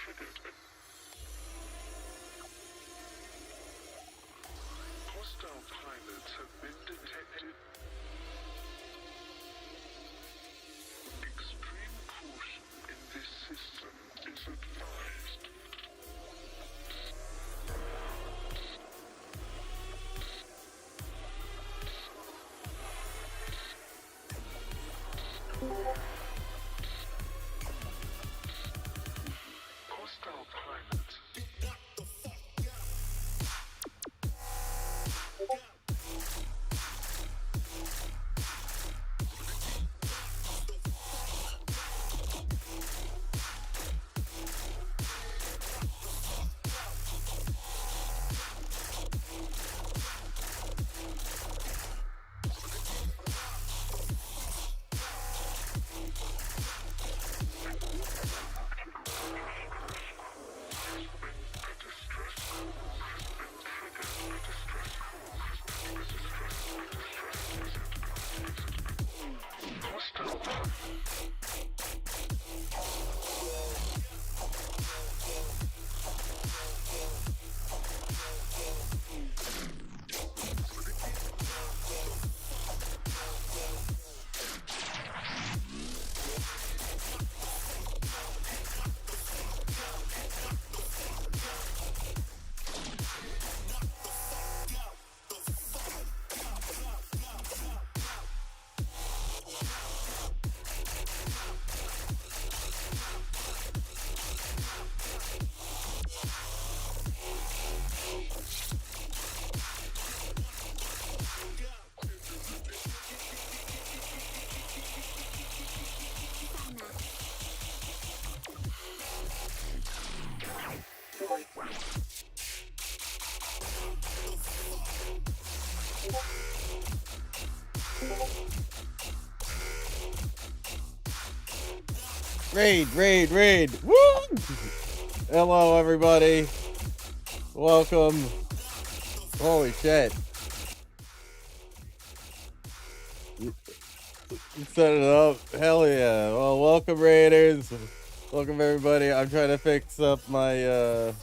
Hostile pilots have been detected. Extreme caution in this system is advised. Hostile pilots. Raid. Woo! Hello, everybody. Welcome. Holy shit. You set it up. Hell yeah. Well, welcome, Raiders. Welcome, everybody. I'm trying to fix up my,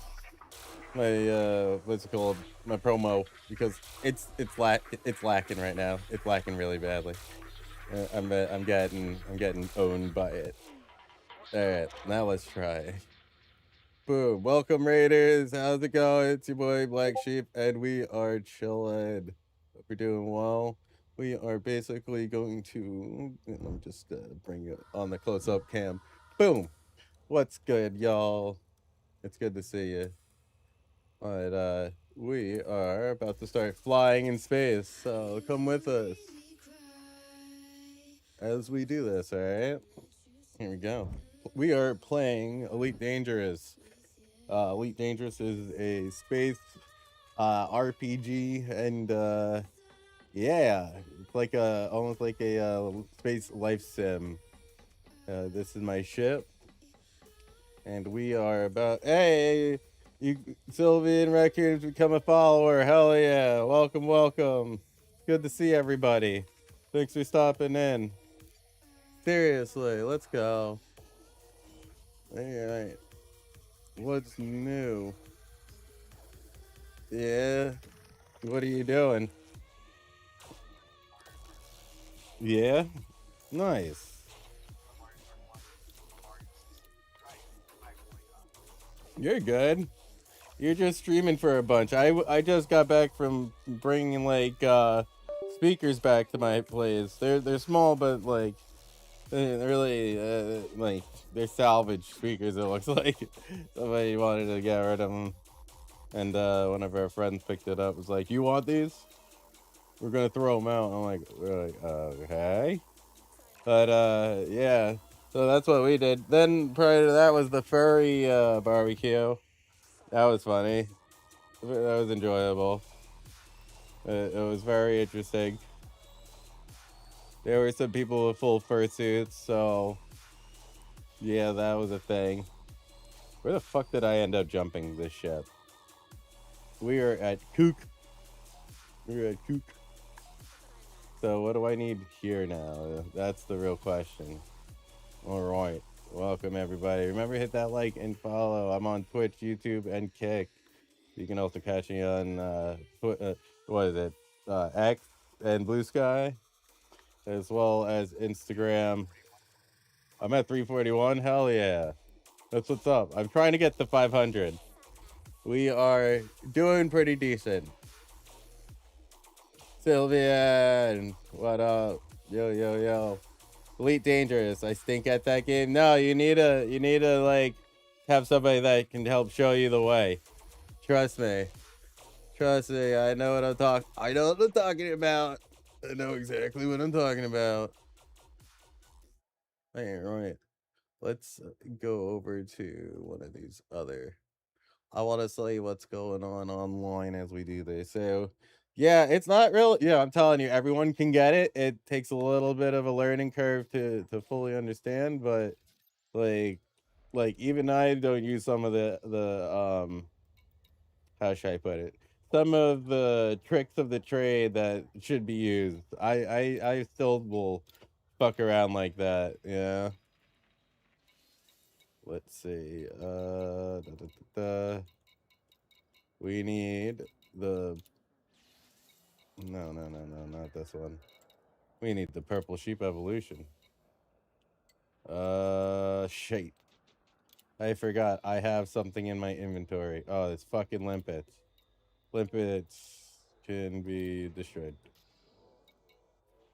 what's it called? My promo, because it's lacking right now. It's lacking really badly. I'm getting owned by it. Alright, now let's try. Boom. Welcome, Raiders. How's it going? It's your boy, Blaqksheep, and we are chillin'. Hope you're doing well. We are basically going to... Let me just bring it on the close-up cam. Boom. What's good, y'all? It's good to see you. But, we are about to start flying in space, so come with us as we do this, alright? Here we go. We are playing Elite Dangerous. Elite Dangerous is a space RPG, and yeah, it's like almost like a space life sim. This is my ship, and we are about. Hey, you Sylvian Records become a follower. Hell yeah! Welcome. Good to see everybody. Thanks for stopping in. Seriously, let's go. All right. What's new? Yeah. What are you doing? Yeah. Nice. You're good. You're just streaming for a bunch. I just got back from bringing like speakers back to my place. They're small, but like they're really like they're salvage speakers. It looks like somebody wanted to get rid of them, and one of our friends picked it up. Was like, "You want these? We're gonna throw them out." I'm like, "Okay," but yeah. So that's what we did. Then prior to that was the furry barbecue. That was funny. That was enjoyable. It was very interesting. There were some people with full fursuits, so yeah, that was a thing. Where the fuck did I end up jumping this ship? We are at Kook. We're at Kook. So what do I need here now? That's the real question. All right. Welcome, everybody. Remember, hit that like and follow. I'm on Twitch, YouTube, and Kick. You can also catch me on, what is it, X and Blue Sky, as well as Instagram. I'm at 341. Hell yeah. That's what's up. I'm trying to get to 500. We are doing pretty decent. Sylvian, what up? Yo, yo, yo. Elite Dangerous. I stink at that game. No, you need to like have somebody that can help show you the way. Trust me. Trust me. I know what I'm talking about. I know exactly what I'm talking about. Right. Let's go over to one of these other. I want to see what's going on online as we do this. So, yeah, it's not real. Yeah, I'm telling you, everyone can get it. It takes a little bit of a learning curve to fully understand, but like even I don't use some of the how should I put it? Some of the tricks of the trade that should be used. I still will fuck around like that. Yeah. Let's see. We need the no, not this one. We need the purple sheep evolution. Shape. I forgot. I have something in my inventory. Oh, it's fucking limpets. Limpets can be destroyed.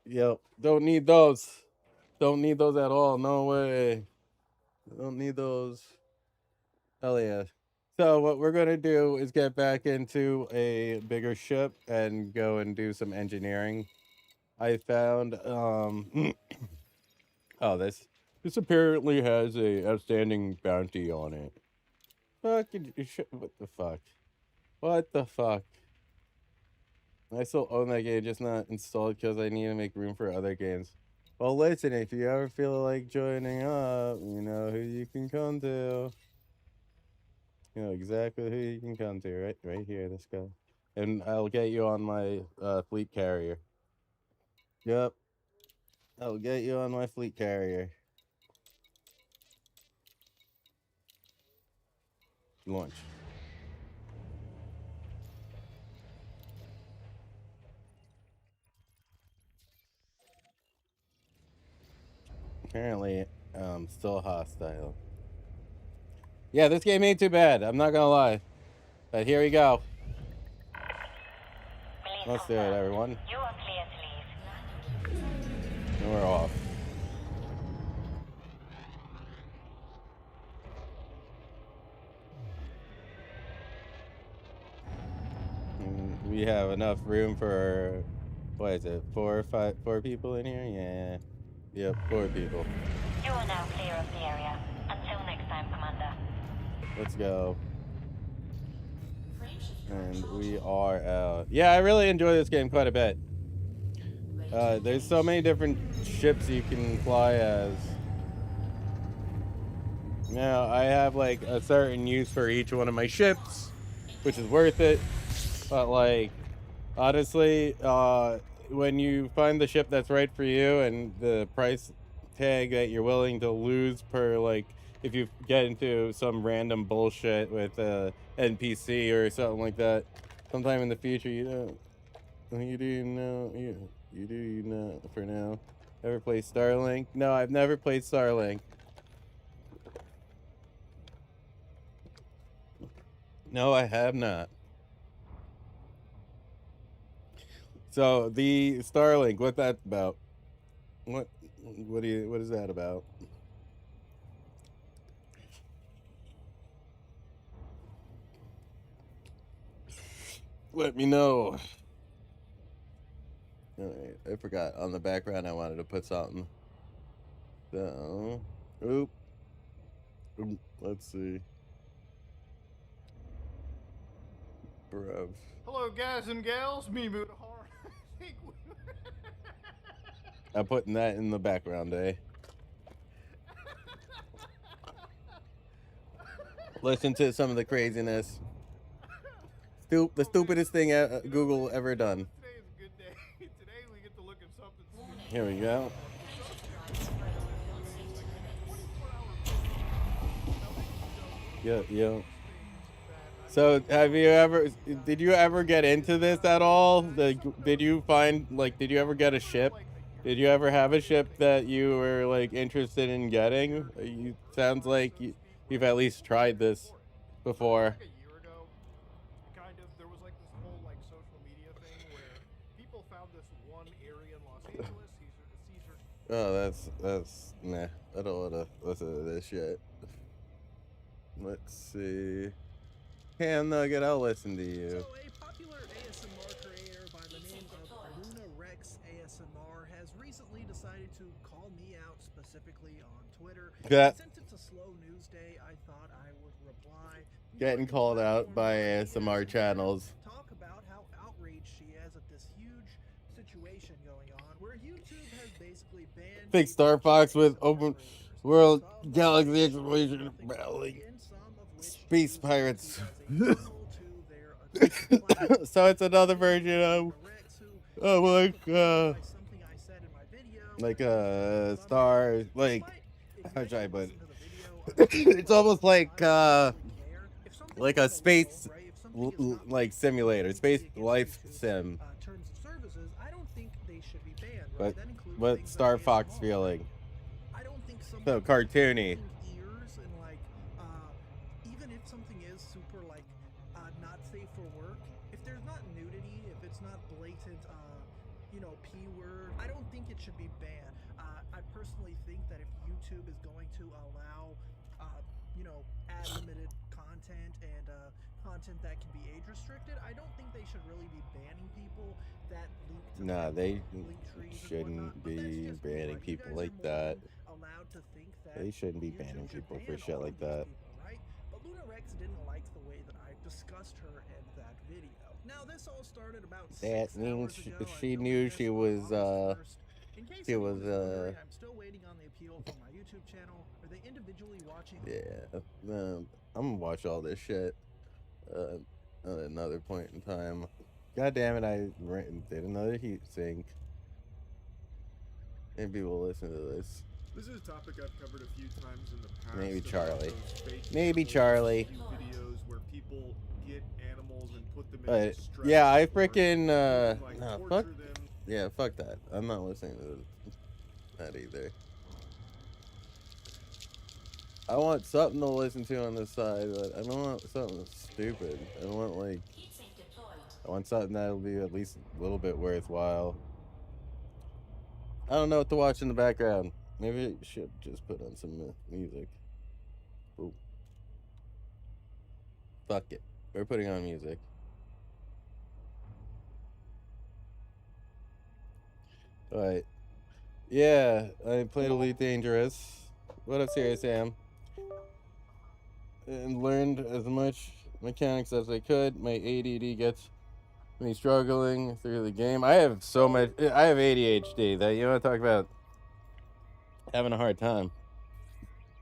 Yep. Don't need those. Don't need those at all. No way. Don't need those. Hell yeah. So what we're gonna do is get back into a bigger ship and go and do some engineering. I found oh, this apparently has a outstanding bounty on it. Fucking what the fuck? What the fuck? I still own that game, just not installed because I need to make room for other games. Well, listen, if you ever feel like joining up, you know who you can come to. You know exactly who you can come to, right here, this guy. And I'll get you on my fleet carrier. Yep. I'll get you on my fleet carrier. Launch. Apparently, still hostile. Yeah, this game ain't too bad. I'm not gonna lie. But here we go. Let's do it, everyone. You are clear to leave. And we're off. We have enough room for, what is it, 4 people in here? Yeah. Yep, 4 people. You are now clear of the area. Until next time, Commander. Let's go. And we are out. Yeah, I really enjoy this game quite a bit. There's so many different ships you can fly as. Now, I have like a certain use for each one of my ships, which is worth it. But like, honestly, when you find the ship that's right for you and the price tag that you're willing to lose per, like, if you get into some random bullshit with a NPC or something like that, sometime in the future, you do know for now. Ever play Starlink? No, I've never played Starlink. No, I have not. So the Starlink, what that's about? What is that about? Let me know. Alright, I forgot on the background I wanted to put something. So, let's see. Bruv. Hello, guys and gals. Me, Mutahar. I'm putting that in the background, eh? Listen to some of the craziness. The stupidest thing Google ever done. Today is a good day. Today we get to look at something stupid. Here we go. 24 hours Yeah. So, did you ever get into this at all? Did you find, like, did you ever get a ship? Did you ever have a ship that you were, like, interested in getting? Sounds like you've at least tried this before. Like a year ago, kind of, there was like this whole like social media thing where people found this one area in Los Angeles, Caesar. Oh, that's nah. I don't wanna listen to this shit. Let's see. Ham Nugget, I'll listen to you. So, a popular ASMR creator by the name of Luna Rex ASMR has recently decided to call me out specifically on Twitter. That- Since it's a slow news day, I thought I would reply. Getting called out by ASMR channels. Talk about how outraged she is at this huge situation going on, where YouTube has basically banned. Big Star Fox with open world galaxy exploration battling space pirates. So it's another version of like a star, like, how should I put it? It's almost like a space like simulator, space life sim. Terms of services, I don't think they should be banned. But That includes what things Star like Fox ASMR. feeling? I don't think So cartoony. ears and like even if something is super like not safe for work, if there's not nudity, if it's not blatant P word, I don't think it should be banned. I personally think that if YouTube is going to allow ad limited content and content that can be age restricted, I don't think they should really be banning people that link to Nah, they LinkTrees and shouldn't whatnot, but that's be just me, banning right? You people guys like are more that. than allowed to think that They shouldn't be YouTube banning should people for ban shit all like of these that. people, right? But Luna Rex didn't like the way that I discussed her in that video. Now this all started about That 6 means hours ago. she I knew filmed she this was, on August 1st. In case she anyone was, wondering, I'm still waiting on the appeal from my YouTube channel. Are they individually watching? Yeah, I'm gonna watch all this shit at another point in time. God damn it, I did another heat sink. Maybe we'll listen to this. This is a topic I've covered a few times in the past. Maybe about Charlie. those fake Maybe animals, Charlie. Videos where people get animals and put them in But distress yeah, I or freaking like no, torture fuck. them. Yeah, fuck that. I'm not listening to that either. I want something to listen to on this side, but I don't want something stupid. I want I want something that'll be at least a little bit worthwhile. I don't know what to watch in the background. Maybe I should just put on some music. Ooh. Fuck it. We're putting on music. Alright. Yeah, I played Elite Dangerous. What up, Serious Sam? And learned as much mechanics as I could. My ADD gets me struggling through the game. I have so much. I have ADHD. That you want to talk about having a hard time.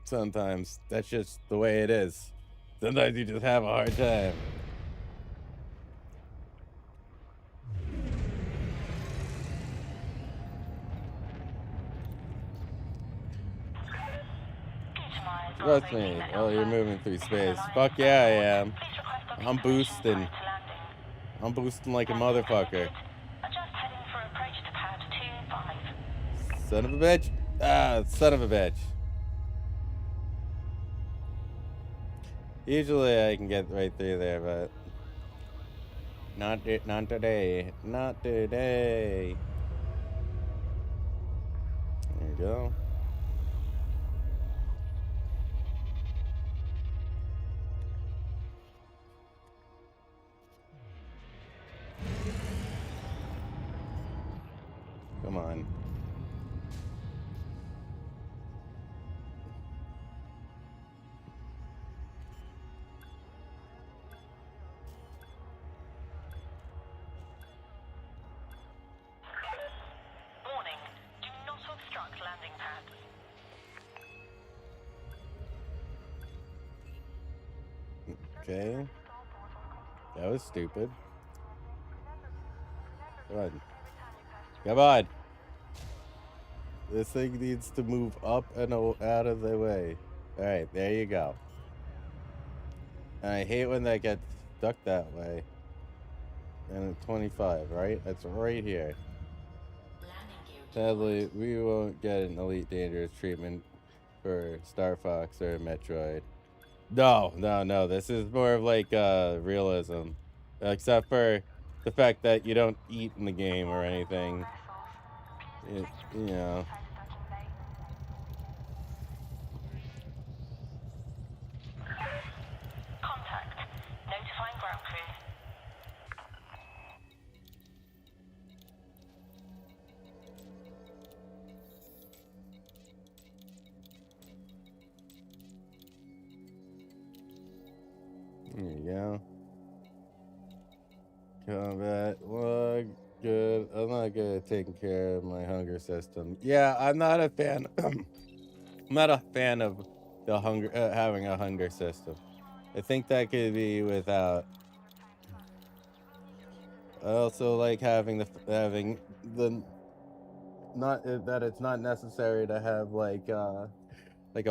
Sometimes that's just the way it is. Sometimes you just have a hard time. Trust me. Oh, you're moving through space. Fuck yeah, I am. I'm boosting. I'm boosting like a motherfucker. Adjust heading for approach to pad 25. Son of a bitch. Ah, son of a bitch. Usually I can get right through there, but not today. Not today. There you go. Come on. Warning, do not obstruct landing pads. Okay. That was stupid. Come on. Come on. This thing needs to move up and out of the way. Alright, there you go. And I hate when that gets stuck that way. And it's 25, right? That's right here. Sadly, we won't get an Elite Dangerous treatment for Star Fox or Metroid. No. This is more of like realism. Except for the fact that you don't eat in the game or anything. You know. Contact. Notifying ground crew. There you go. Combat log. Good. I'm not good at taking care of my hunger system. Yeah, I'm not a fan. I'm not a fan of the hunger having a hunger system. I think that could be without. I also like having the not that it's not necessary to have like a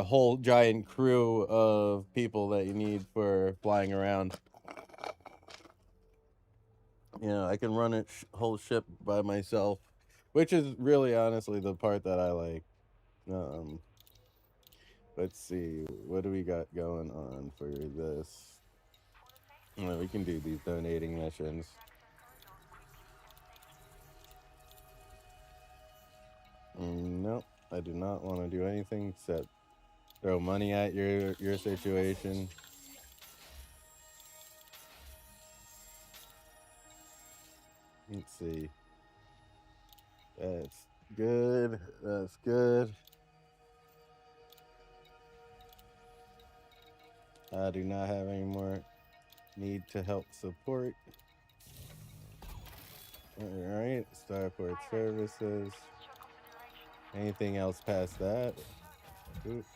whole giant crew of people that you need for flying around. You know, I can run a whole ship by myself, which is really honestly the part that I like. Let's see, what do we got going on for this? Well, we can do these donating missions. Nope, I do not want to do anything except throw money at your situation. Let's see. That's good. That's good. I do not have any more need to help support. Alright, Starport Services. Anything else past that? Oop.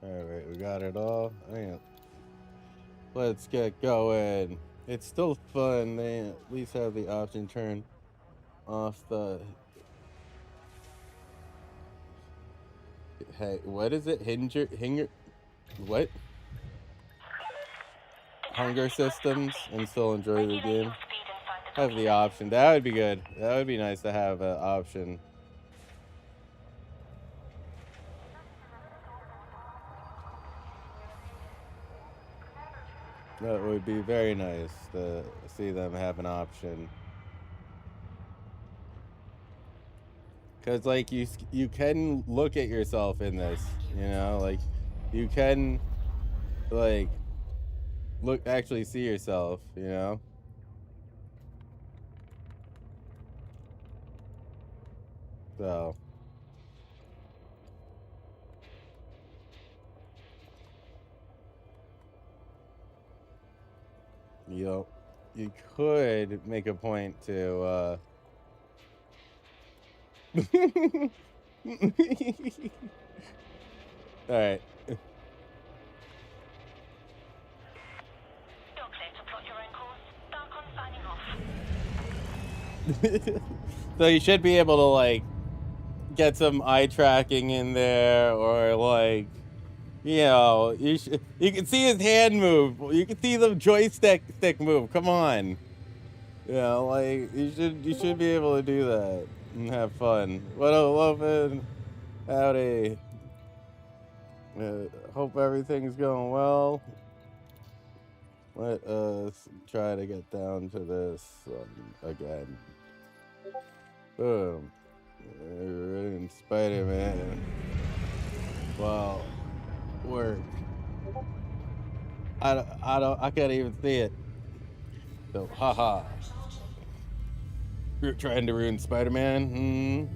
Alright, we got it all. Let's get going. It's still fun. They at least have the option turn off the... Hey, what is it? What? Hunger systems and still enjoy the game. Have the option. That would be good. That would be nice to have an option. That would be very nice to see them have an option. Because, like, you can look at yourself in this, you know? Like, you can, like, actually see yourself, you know? So... You know, you could make a point to, Alright. You're clear to plot your own course. Darkon signing off. So you should be able to, like, get some eye tracking in there, or, like, you know, you can see his hand move. You can see the joystick stick move. Come on. You know, like, you should be able to do that and have fun. What up, Loafin'? Howdy. Hope everything's going well. Let us try to get down to this again. Boom. We're in Spider-Man. Wow. Work. I can't even see it. So, haha. You're trying to ruin Spider-Man?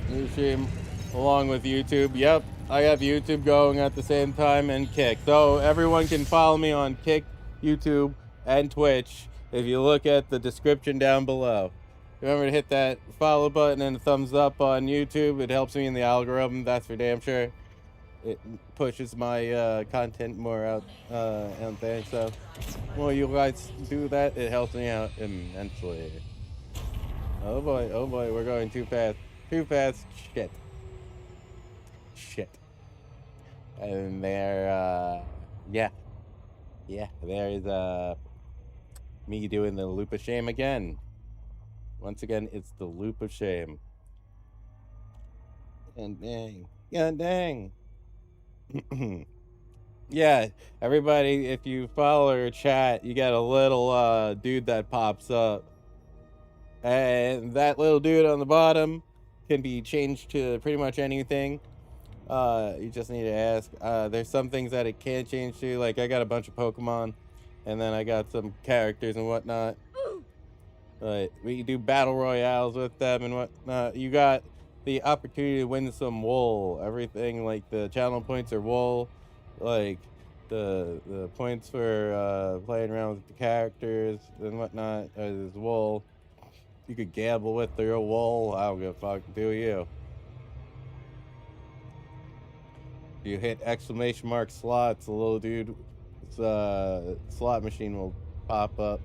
Livestream along with YouTube. Yep, I have YouTube going at the same time and Kick. So everyone can follow me on Kick, YouTube, and Twitch if you look at the description down below. Remember to hit that follow button and a thumbs up on YouTube. It helps me in the algorithm, that's for damn sure. It pushes my content more out there. So the more you guys do that, it helps me out immensely. Oh boy, we're going too fast. Too fast. Shit. And there, yeah, there's me doing the loop of shame again. Once again, it's the loop of shame. And dang, yeah, dang. Yeah, everybody, if you follow our chat, you got a little dude that pops up. And that little dude on the bottom can be changed to pretty much anything. You just need to ask. There's some things that it can't change to, like I got a bunch of Pokemon, and then I got some characters and whatnot. But we do battle royales with them and whatnot. You got the opportunity to win some wool. Everything like the channel points are wool. Like the points for playing around with the characters and whatnot is wool. You could gamble with your wool. I don't give a fuck. Do you? You hit exclamation mark slots, the little dude, slot machine will pop up.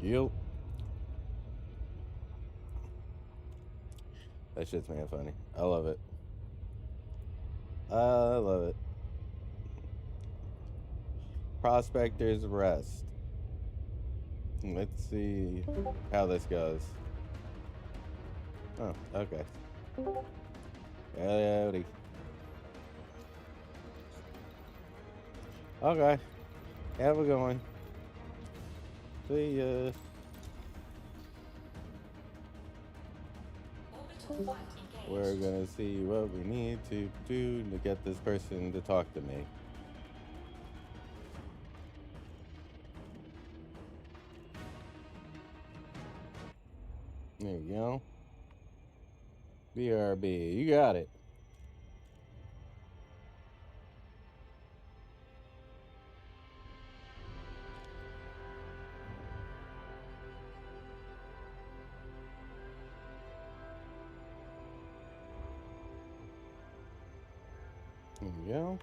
Yep. That shit's mad funny. I love it. I love it. Prospector's Rest. Let's see how this goes. Oh, okay. Howdy. Okay. Have a good one. See ya. We're gonna see what we need to do to get this person to talk to me. There you go. BRB, you got it. There you go.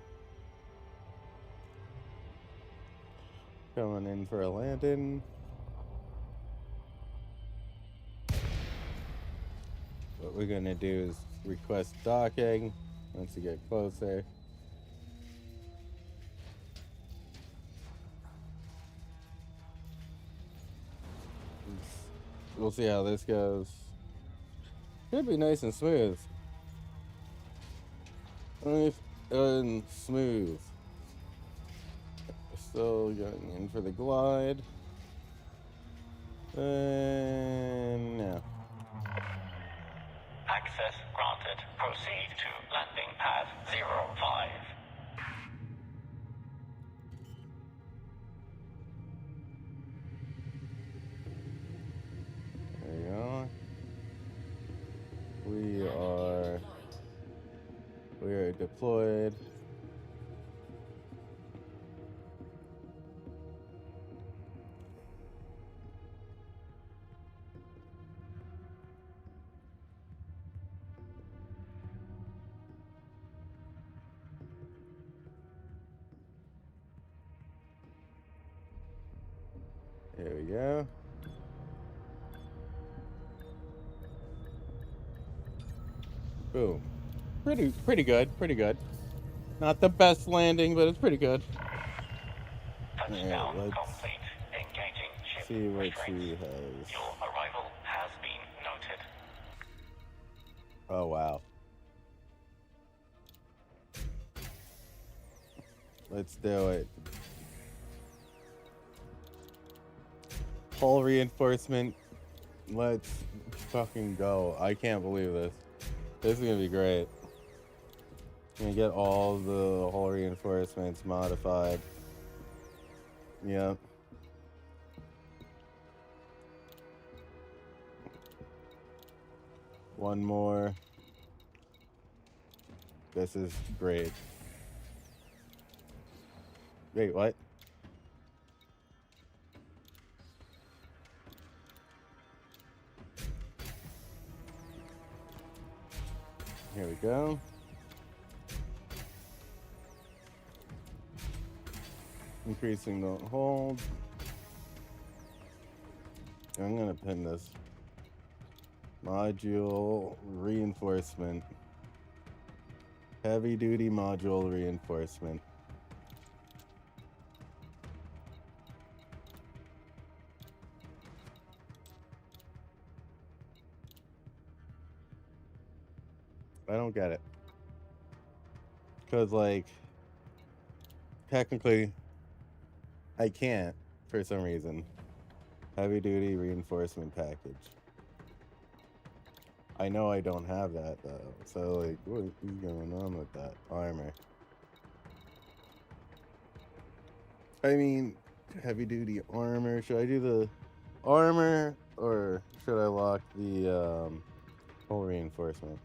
Coming in for a landing. What we're gonna do is request docking once you get closer. We'll see how this goes. Should be nice and smooth. Nice and smooth. Still going in for the glide. And now. Access granted. Proceed to landing pad 05. There you go. We are deployed. There we go. Boom. Pretty good. Not the best landing, but it's pretty good. Touchdown Alright, let's complete. Engaging ship see what restraints. she has. Your arrival has been noted. Oh wow. Let's do it. Hull reinforcement. Let's fucking go. I can't believe this. This is gonna be great. I'm gonna get all the hull reinforcements modified. Yep. One more. This is great. Wait, what? Here we go. Increasing the hold. I'm gonna pin this module reinforcement. Heavy duty module reinforcement. I don't get it. Because, like, technically, I can't for some reason. Heavy duty reinforcement package. I know I don't have that, though. So, like, what is going on with that armor? I mean, heavy duty armor. Should I do the armor or should I lock the whole reinforcement?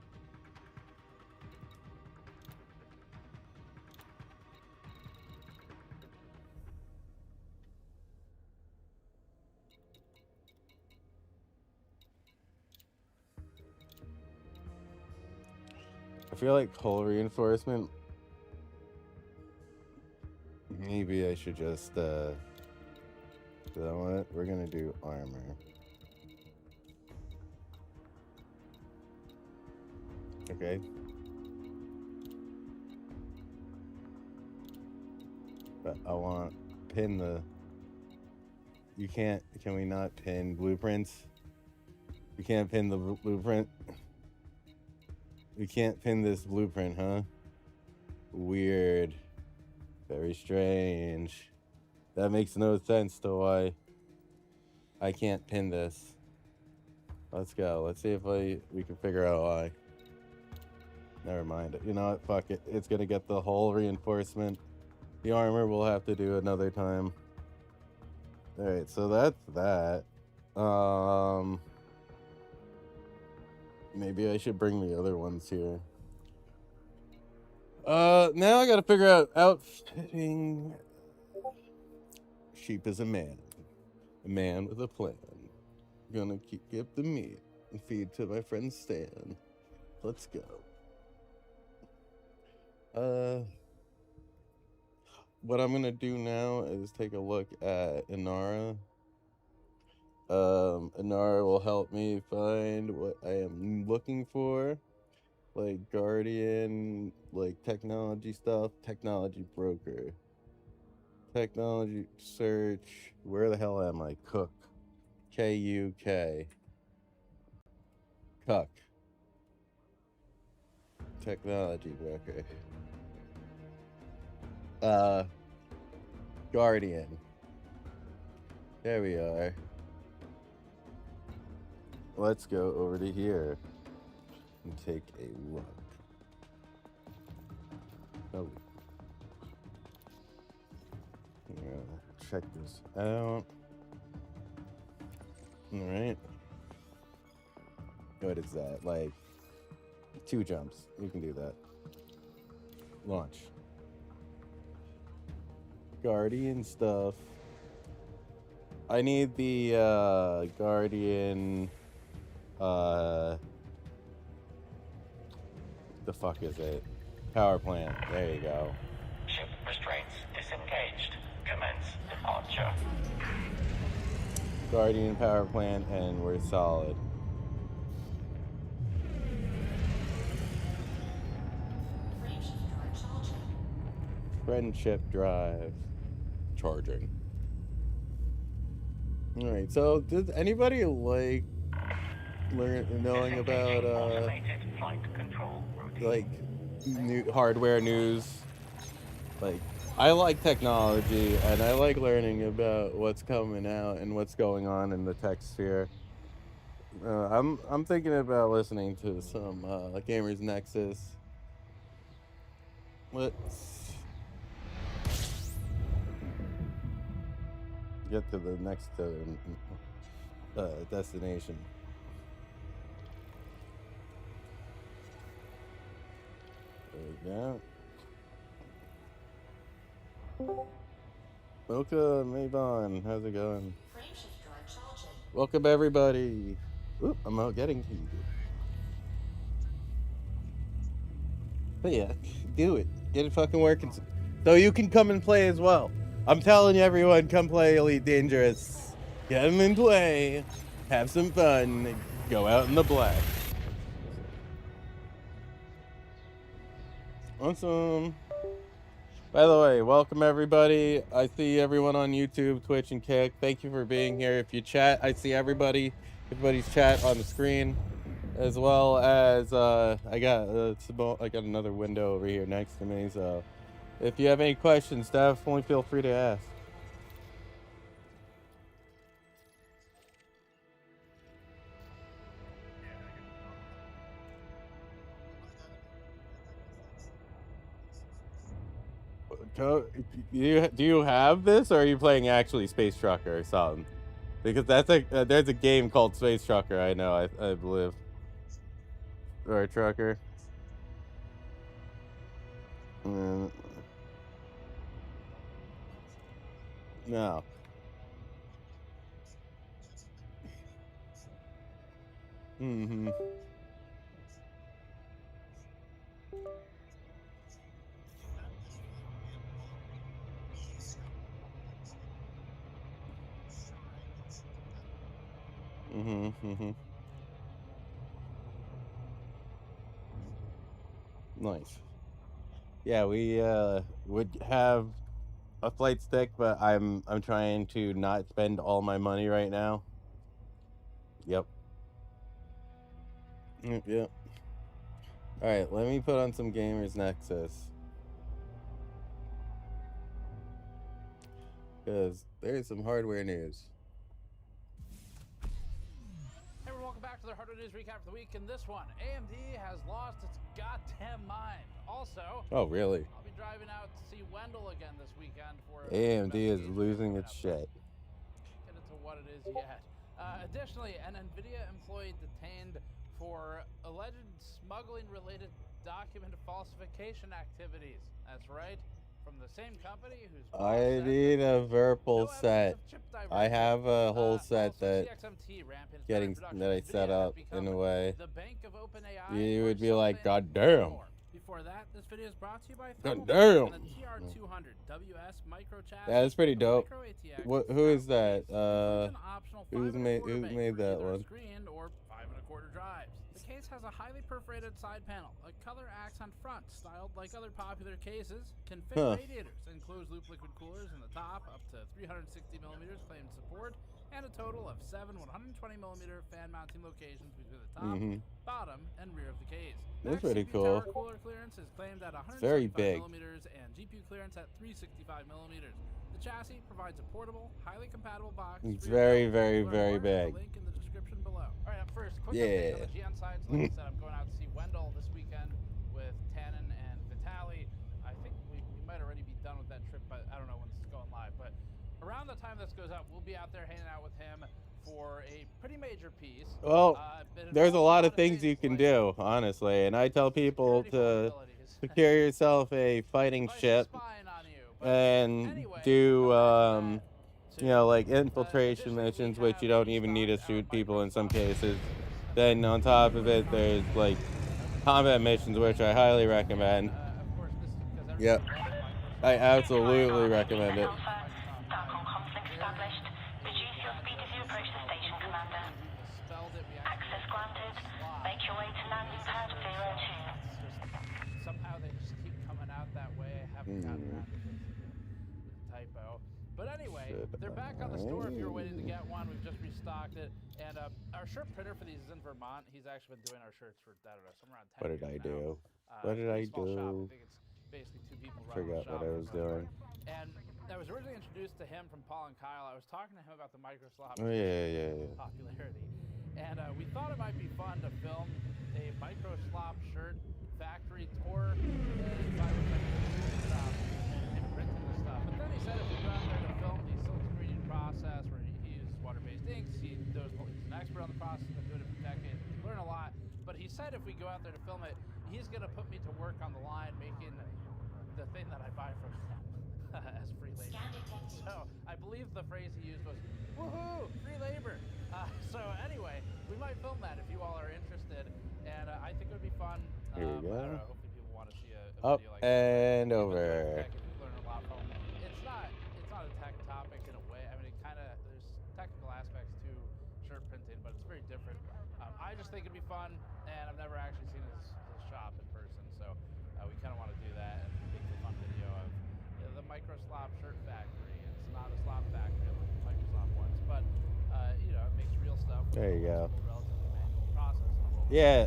I feel like hull reinforcement. Maybe I should just, you know what? We're gonna do armor. Okay. But I want pin the. You can't. Can we not pin blueprints? We can't pin the blueprint. We can't pin this blueprint, huh? Weird. Very strange. That makes no sense to why I can't pin this. Let's go. Let's see if we can figure out why. Never mind. You know what? Fuck it. It's gonna get the whole reinforcement. The armor we'll have to do another time. Alright, so that's that. Maybe I should bring the other ones here. Now I gotta figure out outfitting. Sheep is a man with a plan. Gonna give the meat and feed to my friend Stan. Let's go. What I'm gonna do now is take a look at Inara. Inara will help me find what I am looking for. Like Guardian, like technology stuff, technology broker. Technology search, where the hell am I? Cook. K-U-K. Cuck. Technology broker. Guardian. There we are. Let's go over to here and take a look. Oh. Yeah, check this out. Alright. What is that? Like 2 jumps. You can do that. Launch. Guardian stuff. I need the Guardian the fuck is it? Power plant. There you go. Ship restraints disengaged. Commence departure. Guardian power plant, and we're solid. Friendship drive. Charging. Alright, so does anybody like knowing about Automated flight control routine. like new hardware news? Like, I like technology and I like learning about what's coming out and what's going on in the tech sphere. I'm thinking about listening to some Gamers Nexus. Let's get to the next destination. There we go. Welcome, Avon. How's it going? Welcome, everybody. Oop, I'm out getting to you. But yeah, do it. Get it fucking working. So you can come and play as well. I'm telling you, everyone, come play Elite Dangerous. Get them and play. Have some fun. Go out in the black. Awesome. By the way, welcome everybody. I see everyone on YouTube, Twitch, and Kick. Thank you for being here. If you chat, I see everybody's chat on the screen, as well as I got another window over here next to me. So, if you have any questions, definitely feel free to ask. Do you have this, or are you playing actually Space Trucker or something? Because that's there's a game called Space Trucker. I know. I believe. Or Trucker. No. Mm-hmm. Mm-hmm. Mm-hmm. Nice. Yeah, we would have a flight stick, but I'm trying to not spend all my money right now. Yep. Yep. All right, let me put on some Gamers Nexus. Because there's some hardware news. Hey everyone, welcome back to the Hardware News Recap for the week. In this one, AMD has lost its goddamn mind. Also, Oh, really? I'll be driving out to see Wendell again this weekend for AMD is losing its shit. Get into what it is yet. Additionally, an NVIDIA employee detained for alleged smuggling-related document falsification activities. That's right, from the same company whose boss I said need that a Verpal no evidence set. of chip I have a whole set also, that CXMT rampant in getting production. that I NVIDIA set has up become in a way. the bank of OpenAI You would or be like, something God damn. more. Before that, this video is brought to you by God Thermal damn. and the TR200 WS micro chassis. Yeah, that's pretty The dope. micro ATX What? Who is that? includes an optional Who 5 made 1/4 bank made for that either a one? screen or 5 1/4 drives. The case has a highly perforated side panel, a color accent front styled like other popular cases, can fit radiators and closed-loop liquid coolers in the top, up to 360 millimeters claimed support, and a total of 7 120 millimeter fan mounting locations between the top, bottom, and rear of the case. That's Max pretty CPU cool. tower cooler clearance is claimed at very 175 big. millimeters and GPU clearance at 365 millimeters. The chassis provides a portable, highly compatible box. It's very, very, very big. Link in the description below. All right, up first, quick Yeah. update on the GN side. So like I said, I'm going out to see Wendell this weekend with Tannen and Vitali. I think we might already be done with that trip, but I don't know when this is going live. But around the time this goes out, we'll be out there hanging out with him for a pretty major piece. Well, there's a lot of things you can do, honestly, and I tell people to secure yourself a fighting ship and do you know, like infiltration missions, which you don't even need to shoot people in some cases. Then on top of it, there's like combat missions, which I highly recommend. Yep, I absolutely recommend it. Darkon conflict established. Reduce your speed as you approach the station, Commander. Access granted. Make your way to landing pad 02. Somehow they just keep coming out that way. I haven't gotten around to the typo. But anyway, they're back on the store if you're waiting to get one. We've just restocked it. And our shirt printer for these is in Vermont. He's actually been doing our shirts for, I don't know, somewhere around 10 What did years I now. do? What did I Small shop. do? I think it's basically 2 people running Forgot the shop. what I was doing. And I was originally introduced to him from Paul and Kyle. I was talking to him about the Microslop Oh yeah. popularity. And we thought it might be fun to film a Microslop shirt factory tour and printing the stuff. But then he said if we go out there to film the silk screening process where he uses water-based inks, he's an expert on the process, been doing it for decades, learn a lot. But he said if we go out there to film it, he's going to put me to work on the line making the thing that I buy from him as free labor. So I believe the phrase he used was, woohoo, free labor. So anyway, we might film that if you all are interested, and I think it would be fun. Here we go. I don't know, hopefully people want to see a Up video like and that. over. Learn a lot from. It's not a tech topic in a way. I mean, it kind of, there's technical aspects to shirt printing, but it's very different. I just think it'd be fun, and I've never actually seen his shop in person, so we kind of want to do that. micro slop shirt factory. It's not a slop factory like Microsoft wants, but you know, it makes real stuff. With There you go. Relatively manual process in a world. Yeah.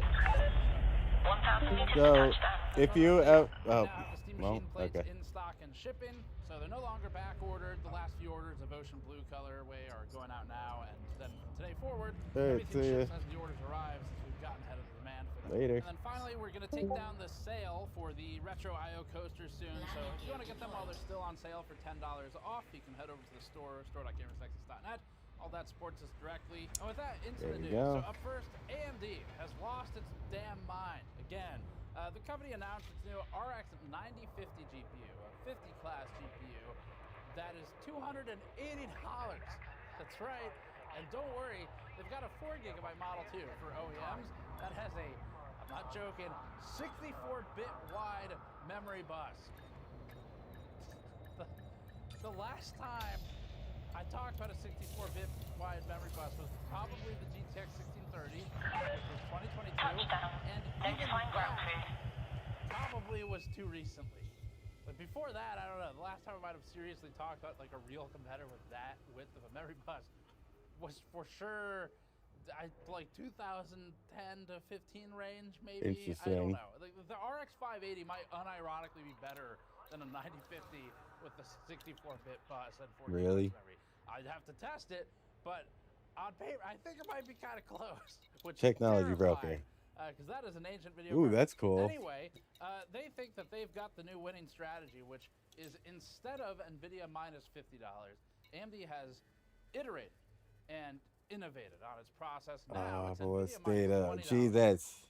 1,000 meters to So touchdown. if you They oh now have the steam well, machine plates okay. in stock and shipping, so they're no longer back ordered. The last few orders of ocean blue colorway are going out now, and then from today forward, Alright, everything see ya. ships as the orders arrive, since we've gotten ahead of the demand for them. Later. And then finally, we're going to take down the sale for the Retro IO coasters soon. So if you want to get them while they're still on sale for $10 off, you can head over to the store, store.gamersnexus.net. All that supports us directly. And with that, into There the you news. go. So up first, AMD has lost its damn mind again. The company announced its new RX 9050 GPU, a 50 class GPU that is $280. That's right. And don't worry, they've got a 4 gigabyte model too for OEMs that has a, I'm not joking, 64-bit wide memory bus. The last time I talked about a 64-bit wide memory bus was probably the GTX 1630, which was 2022, Touchdown. and even Notifying ground that crew. probably was too recently. But before that, I don't know. The last time I might have seriously talked about like a real competitor with that width of a memory bus was for sure like 2010 to 15 range, maybe. I don't Interesting. know. Like, the RX 580 might unironically be better than a 9050 with the 64-bit bus and 4 Really? gigabytes memory. I'd have to test it, but on paper, I think it might be kind of close. Which Technology is broker. because that is an ancient video. Ooh, card. that's cool. Anyway, they think that they've got the new winning strategy, which is instead of NVIDIA minus $50, AMD has iterated and innovated on its process. Now it's Well, NVIDIA data. minus $20. Gee, that's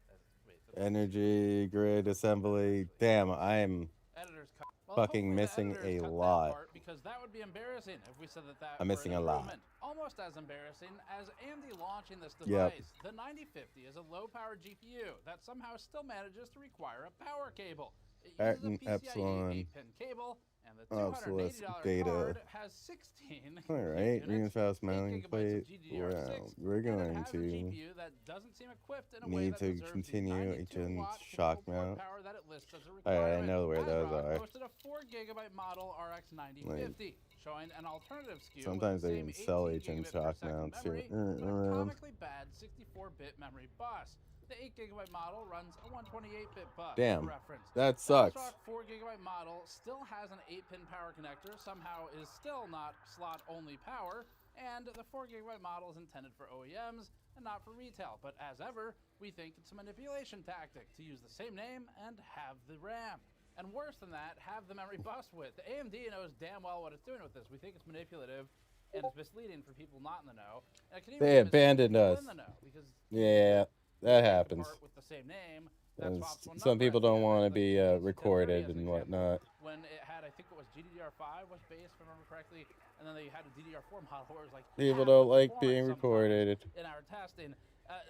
Wait, that's energy grid assembly. Damn, I'm editor's cut. fucking hopefully the missing editors a cut that lot. part, because that would be embarrassing if we said that I'm were missing an a lot. improvement. Almost as embarrassing as AMD launching this Yep. device. The 9050 is a low-power GPU that somehow still manages to require a power cable. It uses a Arton PCIe Epsilon 8-pin cable, and the Obsolete $280 data. card has 16 Alright, units, reinforced 8 mounting gigabytes plate. of GDDR6, Well, we're and it going has a to GPU that doesn't seem equipped in a way need that to deserves the continue 92 agent watt shock typical port mount. power that it lists as a Alright, I requirement. know where those ASRock are. posted a 4 gigabyte model RX 9050, showing an alternative SKU Sometimes with they the even same sell 18 agent gigabit per shock second mounts memory, here but a around. comically bad 64-bit memory bus. The 8 gigabyte model runs a 128-bit bus. Damn, For reference. that The sucks. ASRock 4 gigabyte model still has an 8-pin power connector, somehow is still not slot-only power, and the 4 gigabyte model is intended for OEMs and not for retail. But as ever, we think it's a manipulation tactic to use the same name and have the RAM. And worse than that, have the memory bus width. AMD knows damn well what it's doing with this. We think it's manipulative and it's misleading for people not in the know. And it can even They be misleading abandoned for people us. in the know, because Yeah, that take the happens. part with the same name, And that swaps one some number people at the don't end. want to That's be like the recorded GT1030 as an and example. whatnot. When it had, I think it was GDDR5 was base, if I remember correctly, and then they had a DDR4 model where it was like People half don't the like performance being sometimes recorded in our testing.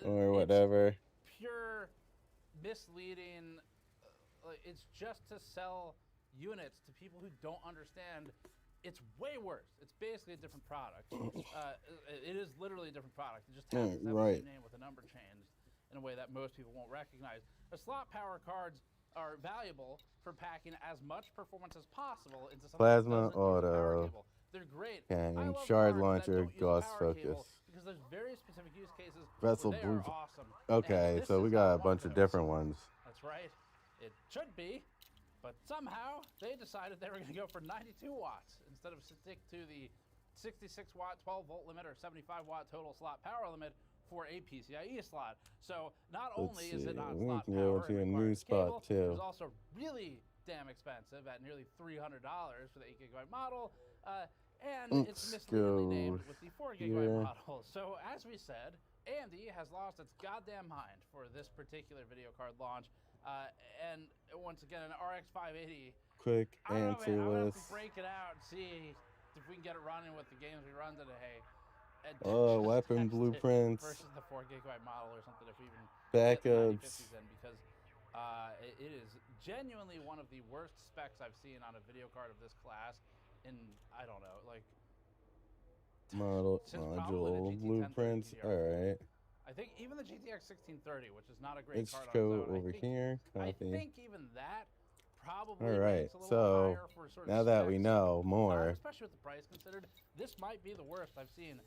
or It's whatever. pure misleading. It's just to sell units to people who don't understand. It's way worse. It's basically a different product. It is literally a different product. It just happens to have the right. same name with a number changed in a way that most people won't recognize. The slot power cards are valuable for packing as much performance as possible into something Plasma that doesn't use a power auto. cable. They're great. Cannon, I love shard cards that launcher, don't use a gauss power cable focus. because there's very specific use cases Vessel where they are blue. awesome. Okay, And so this we is got a not one bunch of those. different ones. That's right. It should be, but somehow they decided they were going to go for 92 watts instead of stick to the 66 watt 12 volt limit or 75 watt total slot power limit for a PCIe slot. So not Let's only is it see, not we slot can go power to a and new requires spot, cable, too. it was also really damn expensive at nearly $300 for the 8 gigabyte model. And it's Let's misleadingly named go with the 4 gigabyte here. model. So as we said, AMD has lost its goddamn mind for this particular video card launch. And once again, an RX 580. Quick I don't know, answer man. I'm gonna have list. to break it out and see if we can get it running with the games we run today. And Oh, just weapon test it blueprints. versus the 4 gigabyte model or something. If we even Backups. get 9050s in, because it is genuinely one of the worst specs I've seen on a video card of this class in, I don't know, like Model since probably the module GT1030 blueprints. DDR4. All right. I think even the GTX 1630, which is not a great Let's card on its go own, over here. I Copy. think even that probably All right, ranks a little so higher for sort of now that we specs, know more, especially with the price considered, this might be the worst I've seen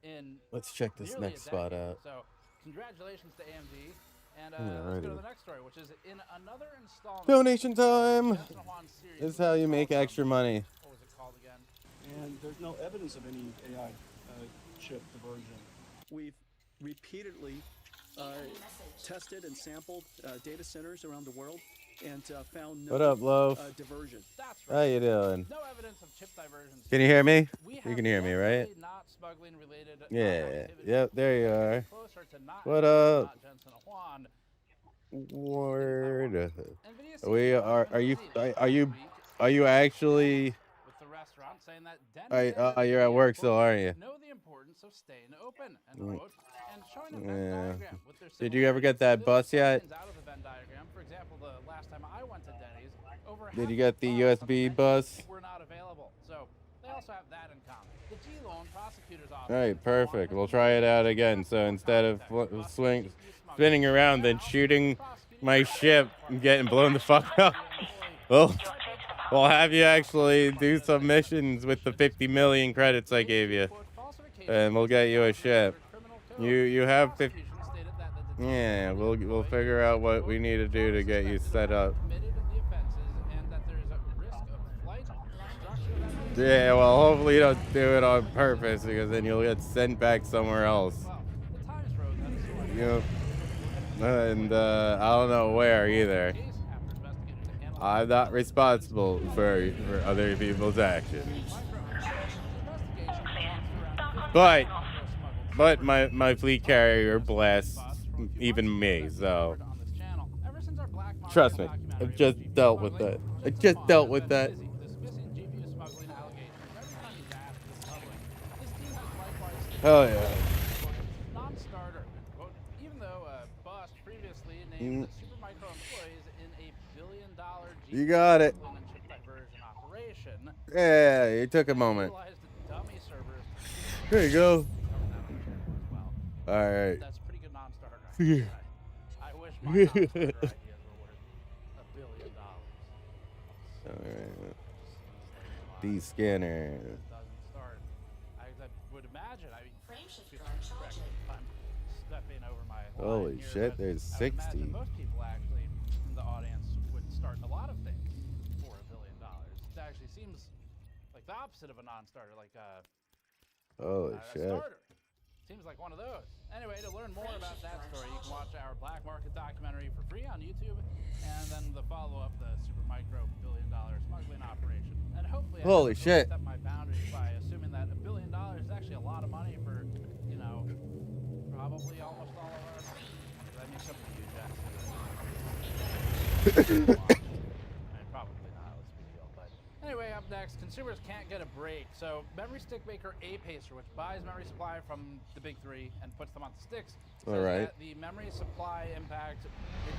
in let's check this nearly next a spot decade. out. So, congratulations to AMD. And let's Alrighty. go to the next story, which is in another installment. Donation time! Jensen Huang's series, This is which how you make called, extra money. What was it called again? And there's no evidence of any AI chip diversion. We've repeatedly tested and sampled data centers around the world and found no What up, Loaf? diversion. That's How right. you doing? No evidence of chip diversions. Can you hear me? We You have can hear me, right? definitely not smuggling related Yeah. activity. Yep, there you are. Closer to not What Amazon, up? not Jensen Huang. Word. NVIDIA We CEO are you actually? with the restaurant saying that You're at work still, aren't you? know the importance of staying open, end Mm. quote, and showing a Venn Yeah. diagram with their Did you ever get that bus yet? similarities out of the Venn diagram. For example, the last time I went to Denny's, over Did you half get the bars on USB menu bus? were not available. So they also have that in common. The G-Loan prosecutor's office. All right, perfect. We'll try it out again. So instead of spinning around, then shooting my ship and getting blown the fuck up, we'll have you actually do some missions with the 50 million credits I gave you, and we'll get you a ship. You have 50. Yeah, we'll figure out what we need to do to get you set up. Yeah, well, hopefully you don't do it on purpose, because then you'll get sent back somewhere else. Yep. And I don't know where either. I'm not responsible for other people's actions. But my fleet carrier blasts even me, so trust me, I've just dealt with that. I just dealt with that. Oh yeah. Non-starter. Quote, even though Bust previously named Supermicro employees in a billion-dollar You got it. chip diversion operation, Yeah, it took a moment. utilized dummy servers. Here you go. Well, All right. that's pretty good non-starter. Yeah. I wish my non-starter ideas were worth $1 billion. All right. D scanner. Doesn't start. I would imagine. I mean, correct if I'm stepping over my line Holy here, shit, but there's I would imagine 60. most people actually in the audience would start a lot of things for $1 billion. It actually seems like the opposite of a non-starter, like Holy a shit. starter. Seems like one of those. Anyway, to learn more about that story, you can watch our Black Market documentary for free on YouTube, and then the follow-up, the Supermicro $1 billion smuggling operation. And hopefully, Holy I shit. step my boundaries by assuming that $1 billion is actually a lot of money for, you know, probably almost all of us. That means something to you, Jackson. I mean, probably not. Let's be real. But anyway, up next, consumers can't get a break. So, memory stick maker A-Pacer, which buys memory supply from the big three and puts them onto sticks, says All right. that the memory supply impact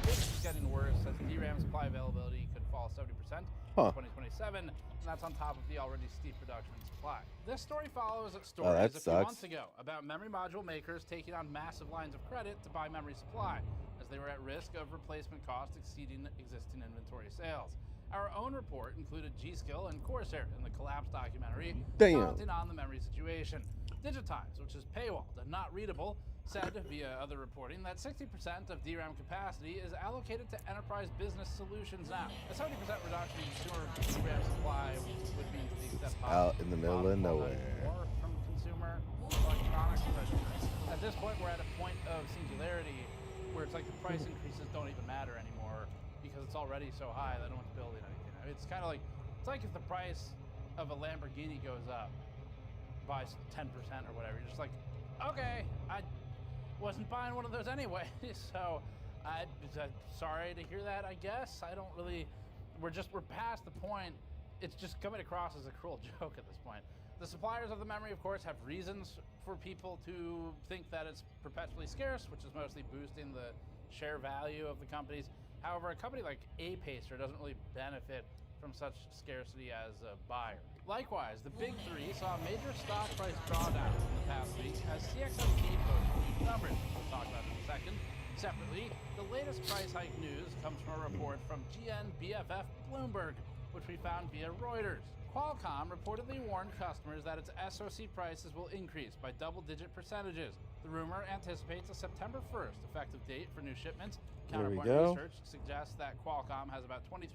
is getting worse as DRAM supply availability could fall 70% Huh. in 2027, and that's on top of the already steep reduction in supply. This story follows that stories a few sucks. months ago about memory module makers taking on massive lines of credit to buy memory supply, as they were at risk of replacement costs exceeding existing inventory sales. Our own report included G-Skill and Corsair in the Collapse documentary, Damn. commenting on the memory situation. Digitize, which is paywalled and not readable, said via other reporting that 60% of DRAM capacity is allocated to enterprise business solutions now. A 70% reduction in consumer DRAM supply would mean to the extent Out in the middle of nowhere. more from consumer electronics. But at this point, we're at a point of singularity where it's like the price increases don't even matter anymore because it's already so high that no one's building anything. I mean, it's kind of like, it's like if the price of a Lamborghini goes up by 10% or whatever, you're just like, okay, I wasn't buying one of those anyway, so I'm sorry to hear that, I guess. I don't really, we're past the point. It's just coming across as a cruel joke at this point. The suppliers of the memory, of course, have reasons for people to think that it's perpetually scarce, which is mostly boosting the share value of the companies. However, a company like A-Pacer doesn't really benefit from such scarcity as a buyer. Likewise, the big three saw a major stock price drawdown in the past week as CXMT posted huge numbers, we'll talk about in a second. Separately, the latest price hike news comes from a report from GNBFF Bloomberg, which we found via Reuters. Qualcomm reportedly warned customers that its SoC prices will increase by double-digit percentages. The rumor anticipates a September 1st effective date for new shipments. There we Counterpoint go. research suggests that Qualcomm has about 23%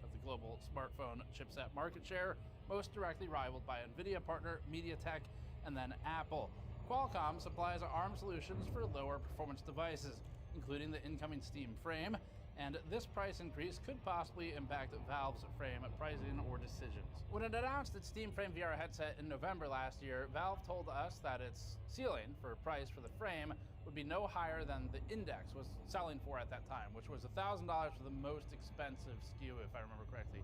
of the global smartphone chipset market share, most directly rivaled by NVIDIA partner MediaTek and then Apple. Qualcomm supplies ARM solutions for lower performance devices, including the incoming Steam frame, and this price increase could possibly impact Valve's frame pricing or decisions. When it announced its Steam Frame VR headset in November last year, Valve told us that its ceiling for price for the frame would be no higher than the Index was selling for at that time, which was $1,000 for the most expensive SKU, if I remember correctly,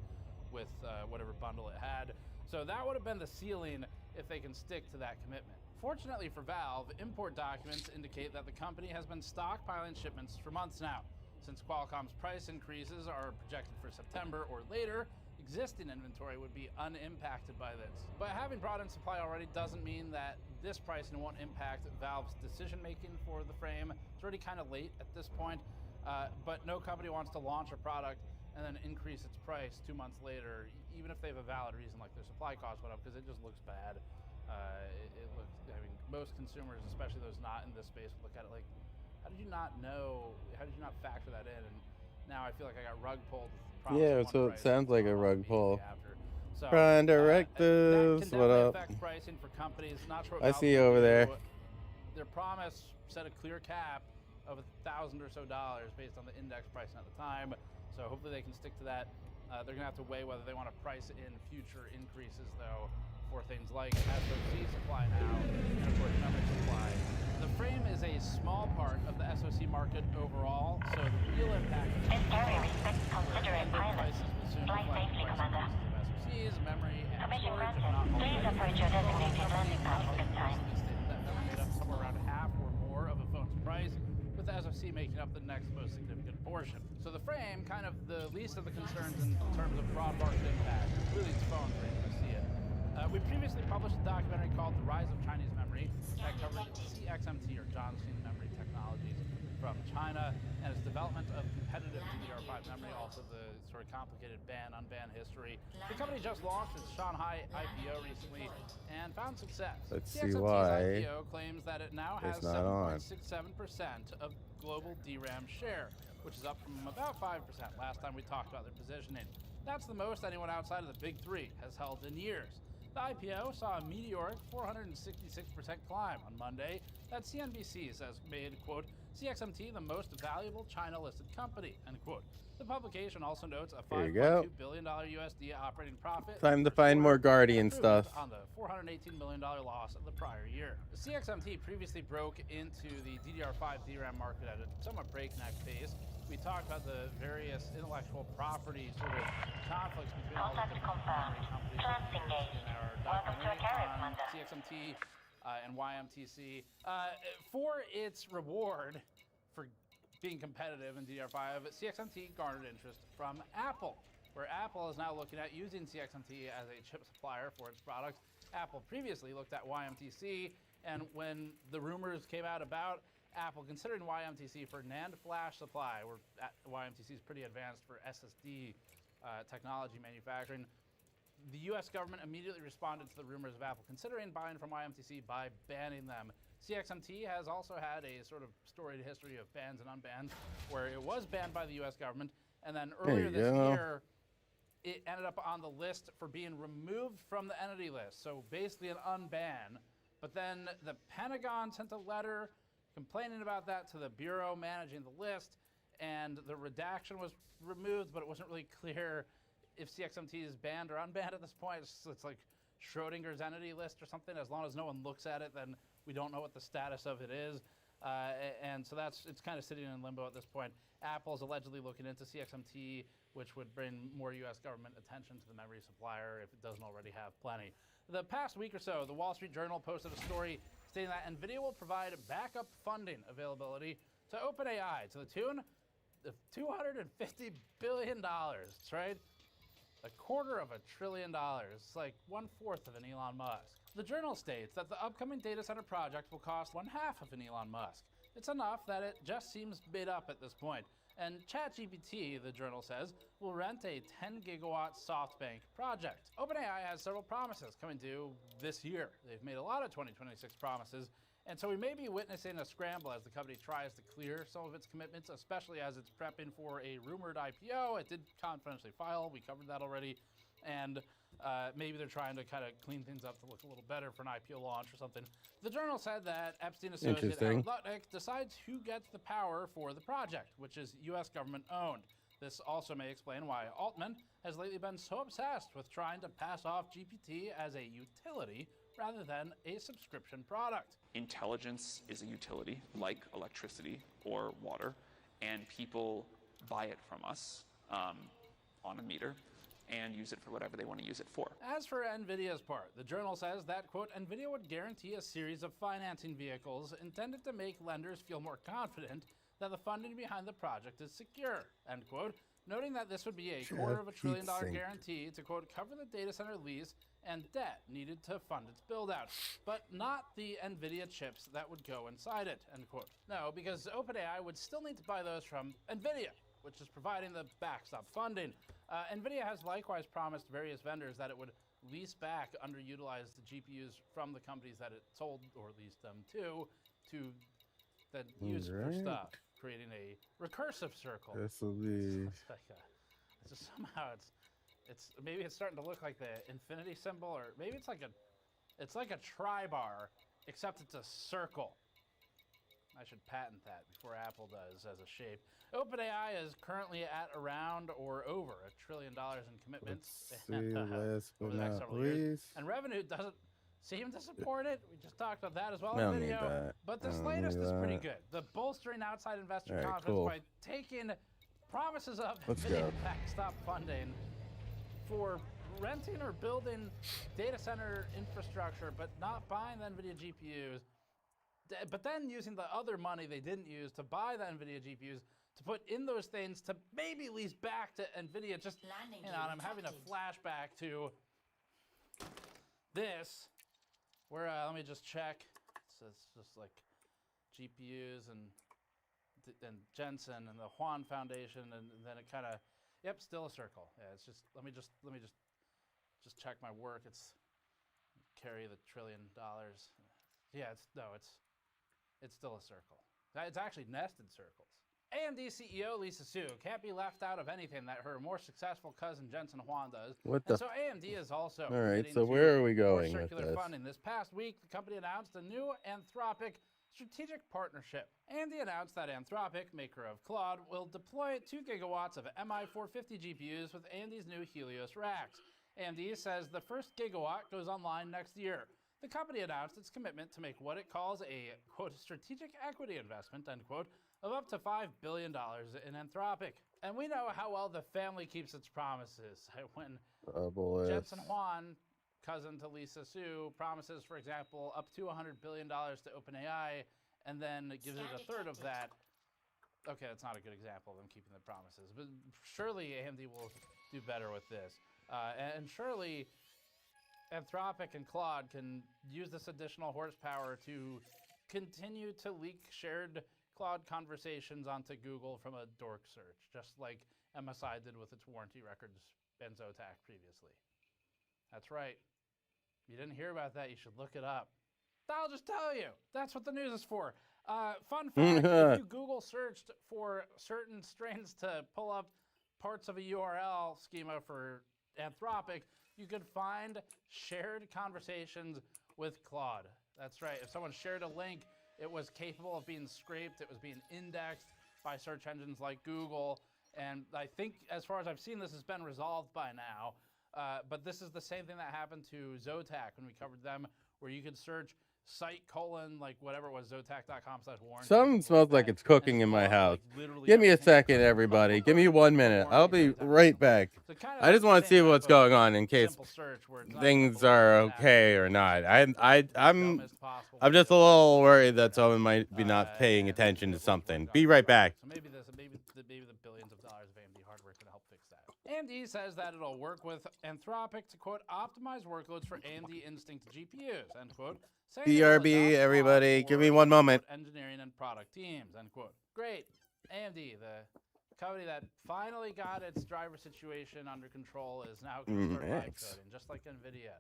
with whatever bundle it had. So that would have been the ceiling if they can stick to that commitment. Fortunately for Valve, import documents indicate that the company has been stockpiling shipments for months now. Since Qualcomm's price increases are projected for September or later, existing inventory would be unimpacted by this. But having brought in supply already doesn't mean that this pricing won't impact Valve's decision-making for the frame. It's already kind of late at this point, but no company wants to launch a product and then increase its price 2 months later, even if they have a valid reason like their supply costs went up, because it just looks bad. It looks, I mean, most consumers, especially those not in this space, would look at it like, how did you not know? How did you not factor that in? And now I feel like I got rug pulled. Yeah, so it sounds like a rug pull. So, Prime that directives, can what definitely up? affect pricing for companies. Not sure what I Valve see you will over do. there. Their promise set a clear cap of $1,000 or so based on the index pricing at the time. So hopefully they can stick to that. They're gonna have to weigh whether they want to price in future increases, though, for things like SoC supply now, and of course memory supply. The frame is a small part of the SoC market overall, so the real impact of This carrier expects considerate pilots. prices will soon Fly reflect safely, price Commander. increases of SoCs, memory, and Permission storage, if granted. not Please already. approach your designated landing pad for good time. Recently stated that memory made up somewhere around half or more of a phone's price, with the SoC making up the next most significant portion. So the frame, kind of the least of the concerns in terms of broad market impact. Really, it's phone frame to see it. We previously published a documentary called The Rise of Chinese Memory that covered CXMT, or Johnson Memory Technologies, from China and its development of competitive DDR5 memory, also the sort of complicated ban-unban history. The company just launched its Shanghai IPO recently and found success. Let's see CXMT's why IPO claims that it now has it's not on. 7.67% of global DRAM share, which is up from about 5% last time we talked about their positioning. That's the most anyone outside of the big three has held in years. The IPO saw a meteoric 466% climb on Monday that CNBC says made, quote, CXMT the most valuable China-listed company, end quote. The publication also notes a $5.2 billion USD operating profit. Time to find more Guardian stuff. On the $418 million loss of the prior year. The CXMT previously broke into the DDR5 DRAM market at a somewhat breakneck pace. We talked about the various intellectual property sort of conflicts between all the Contact different confirmed. companies Plans engaged. in our Welcome to a documentary carrier, on Commander. CXMT and YMTC. For its reward for being competitive in DDR5, CXMT garnered interest from Apple, where Apple is now looking at using CXMT as a chip supplier for its products. Apple previously looked at YMTC, and when the rumors came out about Apple considering YMTC for NAND flash supply, where YMTC is pretty advanced for SSD technology manufacturing, the US government immediately responded to the rumors of Apple considering buying from YMTC by banning them. CXMT has also had a sort of storied history of bans and unbans, where it was banned by the US government, and then earlier this year, it ended up on the list for being removed from the entity list. So basically an unban. But then the Pentagon sent a letter complaining about that to the bureau managing the list, and the redaction was removed, but it wasn't really clear if CXMT is banned or unbanned at this point. It's like Schrodinger's entity list or something. As long as no one looks at it, then we don't know what the status of it is. And so it's kind of sitting in limbo at this point. Apple's allegedly looking into CXMT, which would bring more US government attention to the memory supplier if it doesn't already have plenty. The past week or so, the Wall Street Journal posted a story stating that NVIDIA will provide backup funding availability to OpenAI to the tune of $250 billion. That's right. $250 billion. It's like 1/4 of an Elon Musk. The journal states that the upcoming data center project will cost 1/2 of an Elon Musk. It's enough that it just seems made up at this point. And ChatGPT, the journal says, will rent a 10 gigawatt SoftBank project. OpenAI has several promises coming due this year. They've made a lot of 2026 promises, and so we may be witnessing a scramble as the company tries to clear some of its commitments, especially as it's prepping for a rumored IPO. It did confidentially file, we covered that already, and maybe they're trying to kind of clean things up to look a little better for an IPO launch or something. The journal said that Epstein associate Interesting. Aaron Lutnick decides who gets the power for the project, which is U.S. government owned. This also may explain why Altman has lately been so obsessed with trying to pass off GPT as a utility rather than a subscription product. Intelligence is a utility like electricity or water, and people buy it from us on a meter and use it for whatever they want to use it for. As for NVIDIA's part, the journal says that, quote, NVIDIA would guarantee a series of financing vehicles intended to make lenders feel more confident that the funding behind the project is secure, end quote, noting that this would be a $250 billion guarantee to, quote, cover the data center lease and debt needed to fund its build-out, but not the NVIDIA chips that would go inside it, end quote. No, because OpenAI would still need to buy those from NVIDIA, which is providing the backstop funding. NVIDIA has likewise promised various vendors that it would lease back underutilized GPUs from the companies that it sold or leased them to then use for stuff, creating a recursive circle. This will be. It's just somehow it's maybe it's starting to look like the infinity symbol, or maybe it's like a tri-bar, except it's a circle. I should patent that before Apple does as a shape. OpenAI is currently at around or over $1 trillion in commitments Last but over the next not several years. least. And revenue doesn't seem to support it. We just talked about that as well I in don't the need video. that. But this I don't latest need is pretty that. good. The bolstering outside investor All right, confidence cool. by taking promises of Let's NVIDIA go. backstop funding for renting or building data center infrastructure, but not buying the NVIDIA GPUs. But then using the other money they didn't use to buy the NVIDIA GPUs to put in those things to maybe lease back to NVIDIA. Just, hang on, I'm having a flashback to this, where, let me just check. So it's just like GPUs and Jensen and the Juan Foundation, and then it kind of, yep, still a circle. Yeah, it's just, let me just check my work. It's carry the $1 trillion. Yeah, it's still a circle. It's actually nested circles. AMD CEO Lisa Su can't be left out of anything that her more successful cousin Jensen Huang does. What and the so AMD is also All right, committing so to where are we more going with circular this? funding. This past week, the company announced a new Anthropic strategic partnership. AMD announced that Anthropic, maker of Claude, will deploy 2 gigawatts of MI450 GPUs with AMD's new Helios racks. AMD says the first gigawatt goes online next year. The company announced its commitment to make what it calls a, quote, strategic equity investment, end quote, of up to $5 billion in Anthropic. And we know how well the family keeps its promises. When Jensen Huang, cousin to Lisa Su, promises, for example, up to $100 billion to OpenAI, and then gives it a third of that. Okay, that's not a good example of them keeping their promises, but surely AMD will do better with this. And surely Anthropic and Claude can use this additional horsepower to continue to leak shared Claude conversations onto Google from a dork search, just like MSI did with its warranty records and Zotac previously. That's right. You didn't hear about that, you should look it up. I'll just tell you. That's what the news is for. Fun fact, if you Google searched for certain strings to pull up parts of a URL schema for Anthropic, you could find shared conversations with Claude. That's right. If someone shared a link, it was capable of being scraped. It was being indexed by search engines like Google. And I think, as far as I've seen, this has been resolved by now. But this is the same thing that happened to Zotac when we covered them, where you could search site : like whatever it was, zotac.com/warranty. Something smells like it's cooking in my house. Give me a second, everybody. Give me 1 minute. I'll be right back. I just want to see what's going on in case things are okay or not. I'm just a little worried that someone might be not paying attention to something. Be right back. So maybe the billions of dollars of AMD hardware can help fix that. AMD says that it'll work with Anthropic to, quote, optimize workloads for AMD Instinct GPUs, end quote. BRB, everybody. Give me 1 moment. Engineering and product teams, end quote. Great. AMD, the company that finally got its driver situation under control, is now going to start live coding, just like NVIDIA.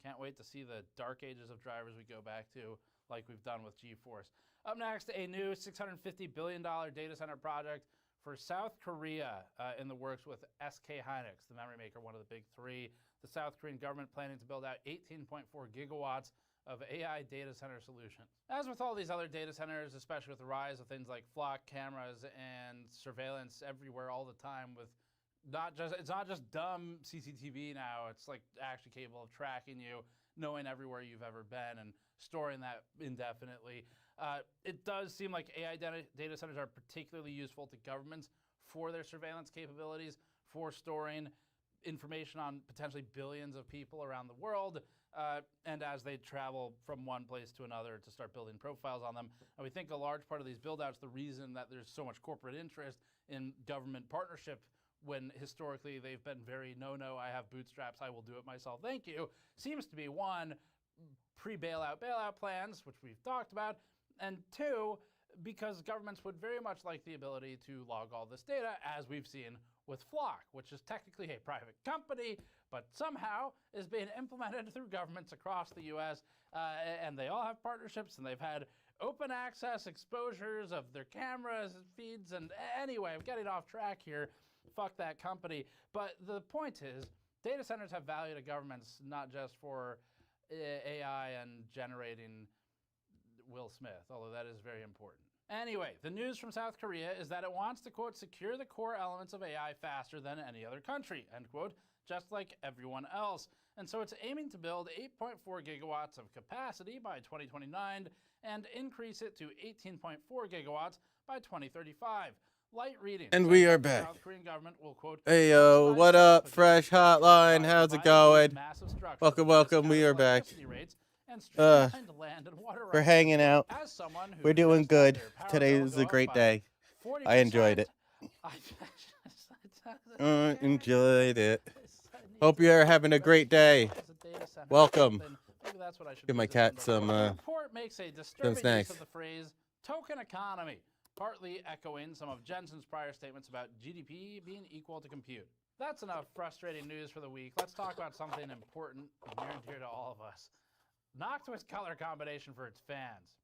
Can't wait to see the dark ages of drivers we go back to, like we've done with GeForce. Up next, a new $650 billion data center project for South Korea in the works with SK Hynix, the memory maker, one of the big three. The South Korean government planning to build out 18.4 gigawatts of AI data center solutions. As with all these other data centers, especially with the rise of things like flock cameras and surveillance everywhere all the time, with it's not just dumb CCTV now, it's like actually capable of tracking you, knowing everywhere you've ever been and storing that indefinitely. It does seem like AI data centers are particularly useful to governments for their surveillance capabilities, for storing information on potentially billions of people around the world, and as they travel from one place to another to start building profiles on them. And we think a large part of these build-outs, the reason that there's so much corporate interest in government partnership, when historically they've been very, no, I have bootstraps, I will do it myself, thank you, seems to be one, pre-bailout plans, which we've talked about, and two, because governments would very much like the ability to log all this data, as we've seen with Flock, which is technically a private company, but somehow is being implemented through governments across the US, and they all have partnerships, and they've had open access exposures of their cameras and feeds, and anyway, I'm getting off track here. Fuck that company. But the point is, data centers have value to governments, not just for AI and generating Will Smith, although that is very important. Anyway, the news from South Korea is that it wants to, quote, secure the core elements of AI faster than any other country, end quote, just like everyone else. And so it's aiming to build 8.4 gigawatts of capacity by 2029 and increase it to 18.4 gigawatts by 2035. Light reading. And we are back. South Korean government will, quote, hey yo, what up, Fresh Hotline? How's it going? Welcome. We are back. For hanging out. We're doing good. Today is a great day. I enjoyed it. Enjoyed it. Hope you're having a great day. Welcome. Give my cat some snacks. The phrase token economy, partly echoing some of Jensen's prior statements about GDP being equal to compute. That's enough frustrating news for the week. Let's talk about something important and near and dear to all of us. Noctua's color combination for its fans.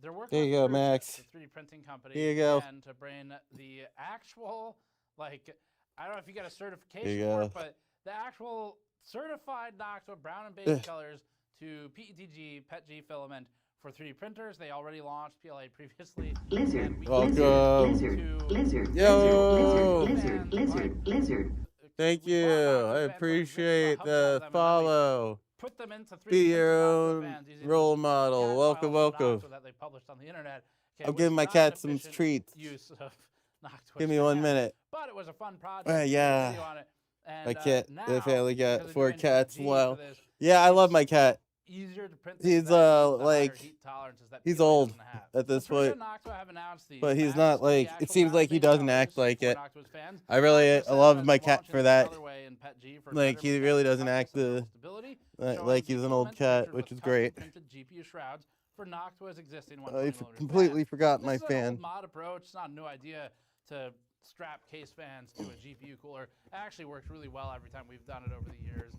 They're working Here you go, with Max. the 3D printing company Here you go. and to bring the actual, like, I don't know if you get a certification for it, but the actual certified Noctua brown and beige colors to PETG, PETG filament for 3D printers. They already launched PLA previously. Lizard. Thank you. I appreciate the follow. Put them into 3D Be your own role model. Welcome. That they published on the internet. I'm giving my cat some treats. Give me 1 minute. But it was a fun project. Yeah. And, my cat. The family got 4 doing cats. PETG Wow. for this, Yeah, I love my cat. easier to print. He's like he's old at this point, but he's not like. It seems like he doesn't act like it. I love my cat for that. Like he really doesn't act like he's an old cat, which is great. I completely forgot my fan. Mod approach. It's not a new idea to strap case fans to a GPU cooler. It actually works really well every time we've done it over the years.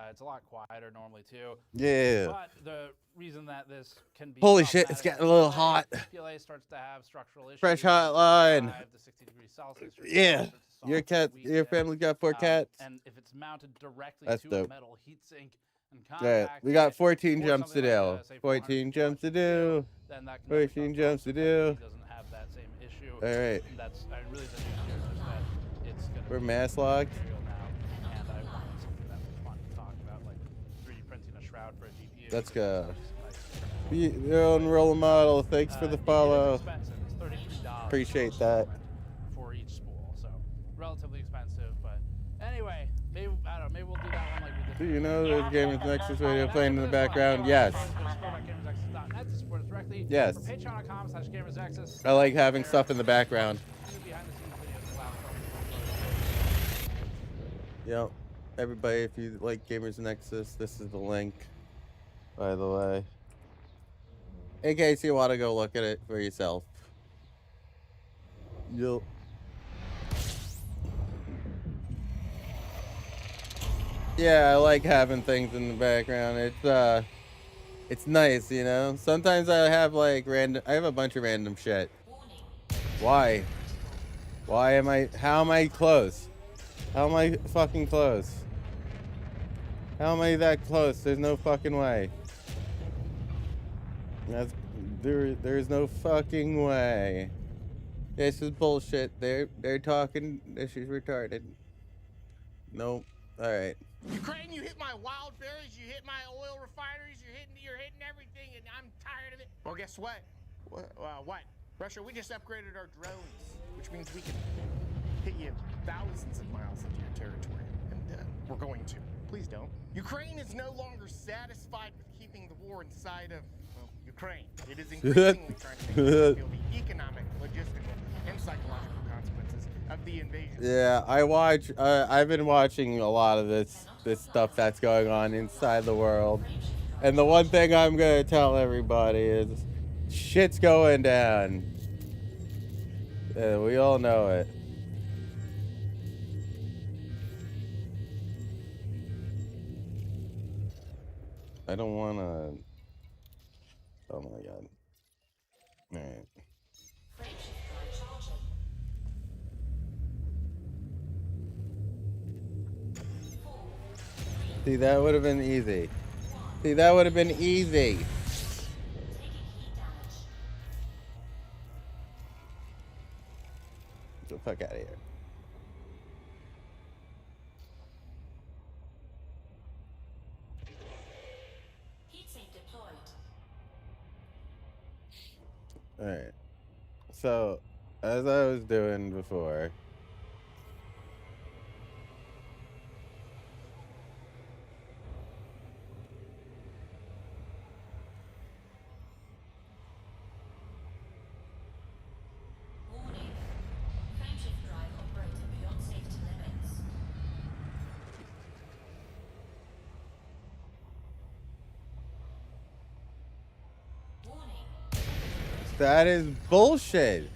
It's a lot quieter normally too. Yeah. But the reason that this can be holy shit, it's getting a little hot. PLA starts to have structural issues. Fresh Hotline. 5 to 60 degrees Celsius. Yeah. Your cat, your family's got 4 cats. And if it's mounted directly That's to dope. a metal heatsink and Yeah, we got 14 jumps to do. 14 jumps to do. 14 jumps to do. Doesn't have that same issue. All right. That's really the news here is that it's gonna We're be mass locked. material now, and I wanted something that was fun to talk about, like 3D printing a shroud for a GPU. Let's go. Be your own role model. Thanks for the follow. It's $33 Appreciate that. for each spool, so relatively expensive. But anyway, maybe I don't know. Maybe we'll do that one like we did. Do you know there's Gamers Nexus radio playing in the background? Yes. Yes. I like having stuff in the background. Yep. Everybody, if you like Gamers Nexus, this is the link, by the way. In case you want to go look at it for yourself. You'll... Yeah, I like having things in the background. It's nice, you know? Sometimes I have like I have a bunch of random shit. Why? How am I close? How am I fucking close? How am I that close? There's no fucking way. There's no fucking way. This is bullshit. They're talking. This is retarded. Nope. All right. Ukraine, you hit my wild berries, you hit my oil refineries, you're hitting everything, and I'm tired of it. Well, guess what? What? Russia, we just upgraded our drones, which means we can hit you thousands of miles into your territory, and we're going to. Please don't. Ukraine is no longer satisfied with keeping the war inside of, well, Ukraine. It is increasingly trying to make us feel the economic, logistical, and psychological consequences of the invasion. Yeah, I've been watching a lot of this stuff that's going on inside the world, and the one thing I'm gonna tell everybody is, shit's going down. We all know it. I don't wanna. Oh my god. Alright. See, that would have been easy. See, that would have been easy. Get the fuck out of here. Alright. So, as I was doing before, that is bullshit.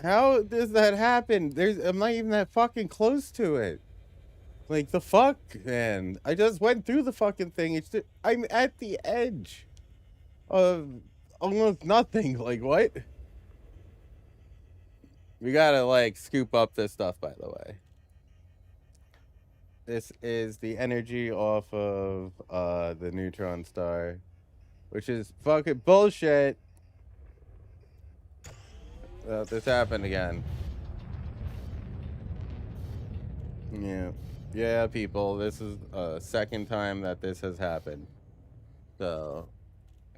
How does that happen? I'm not even that fucking close to it. Like, the fuck, man. I just went through the fucking thing. I'm at the edge of almost nothing. Like, what? We gotta, like, scoop up this stuff, by the way. This is the energy off of the neutron star, which is fucking bullshit. This happened again. Yeah, people, this is second time that this has happened. So,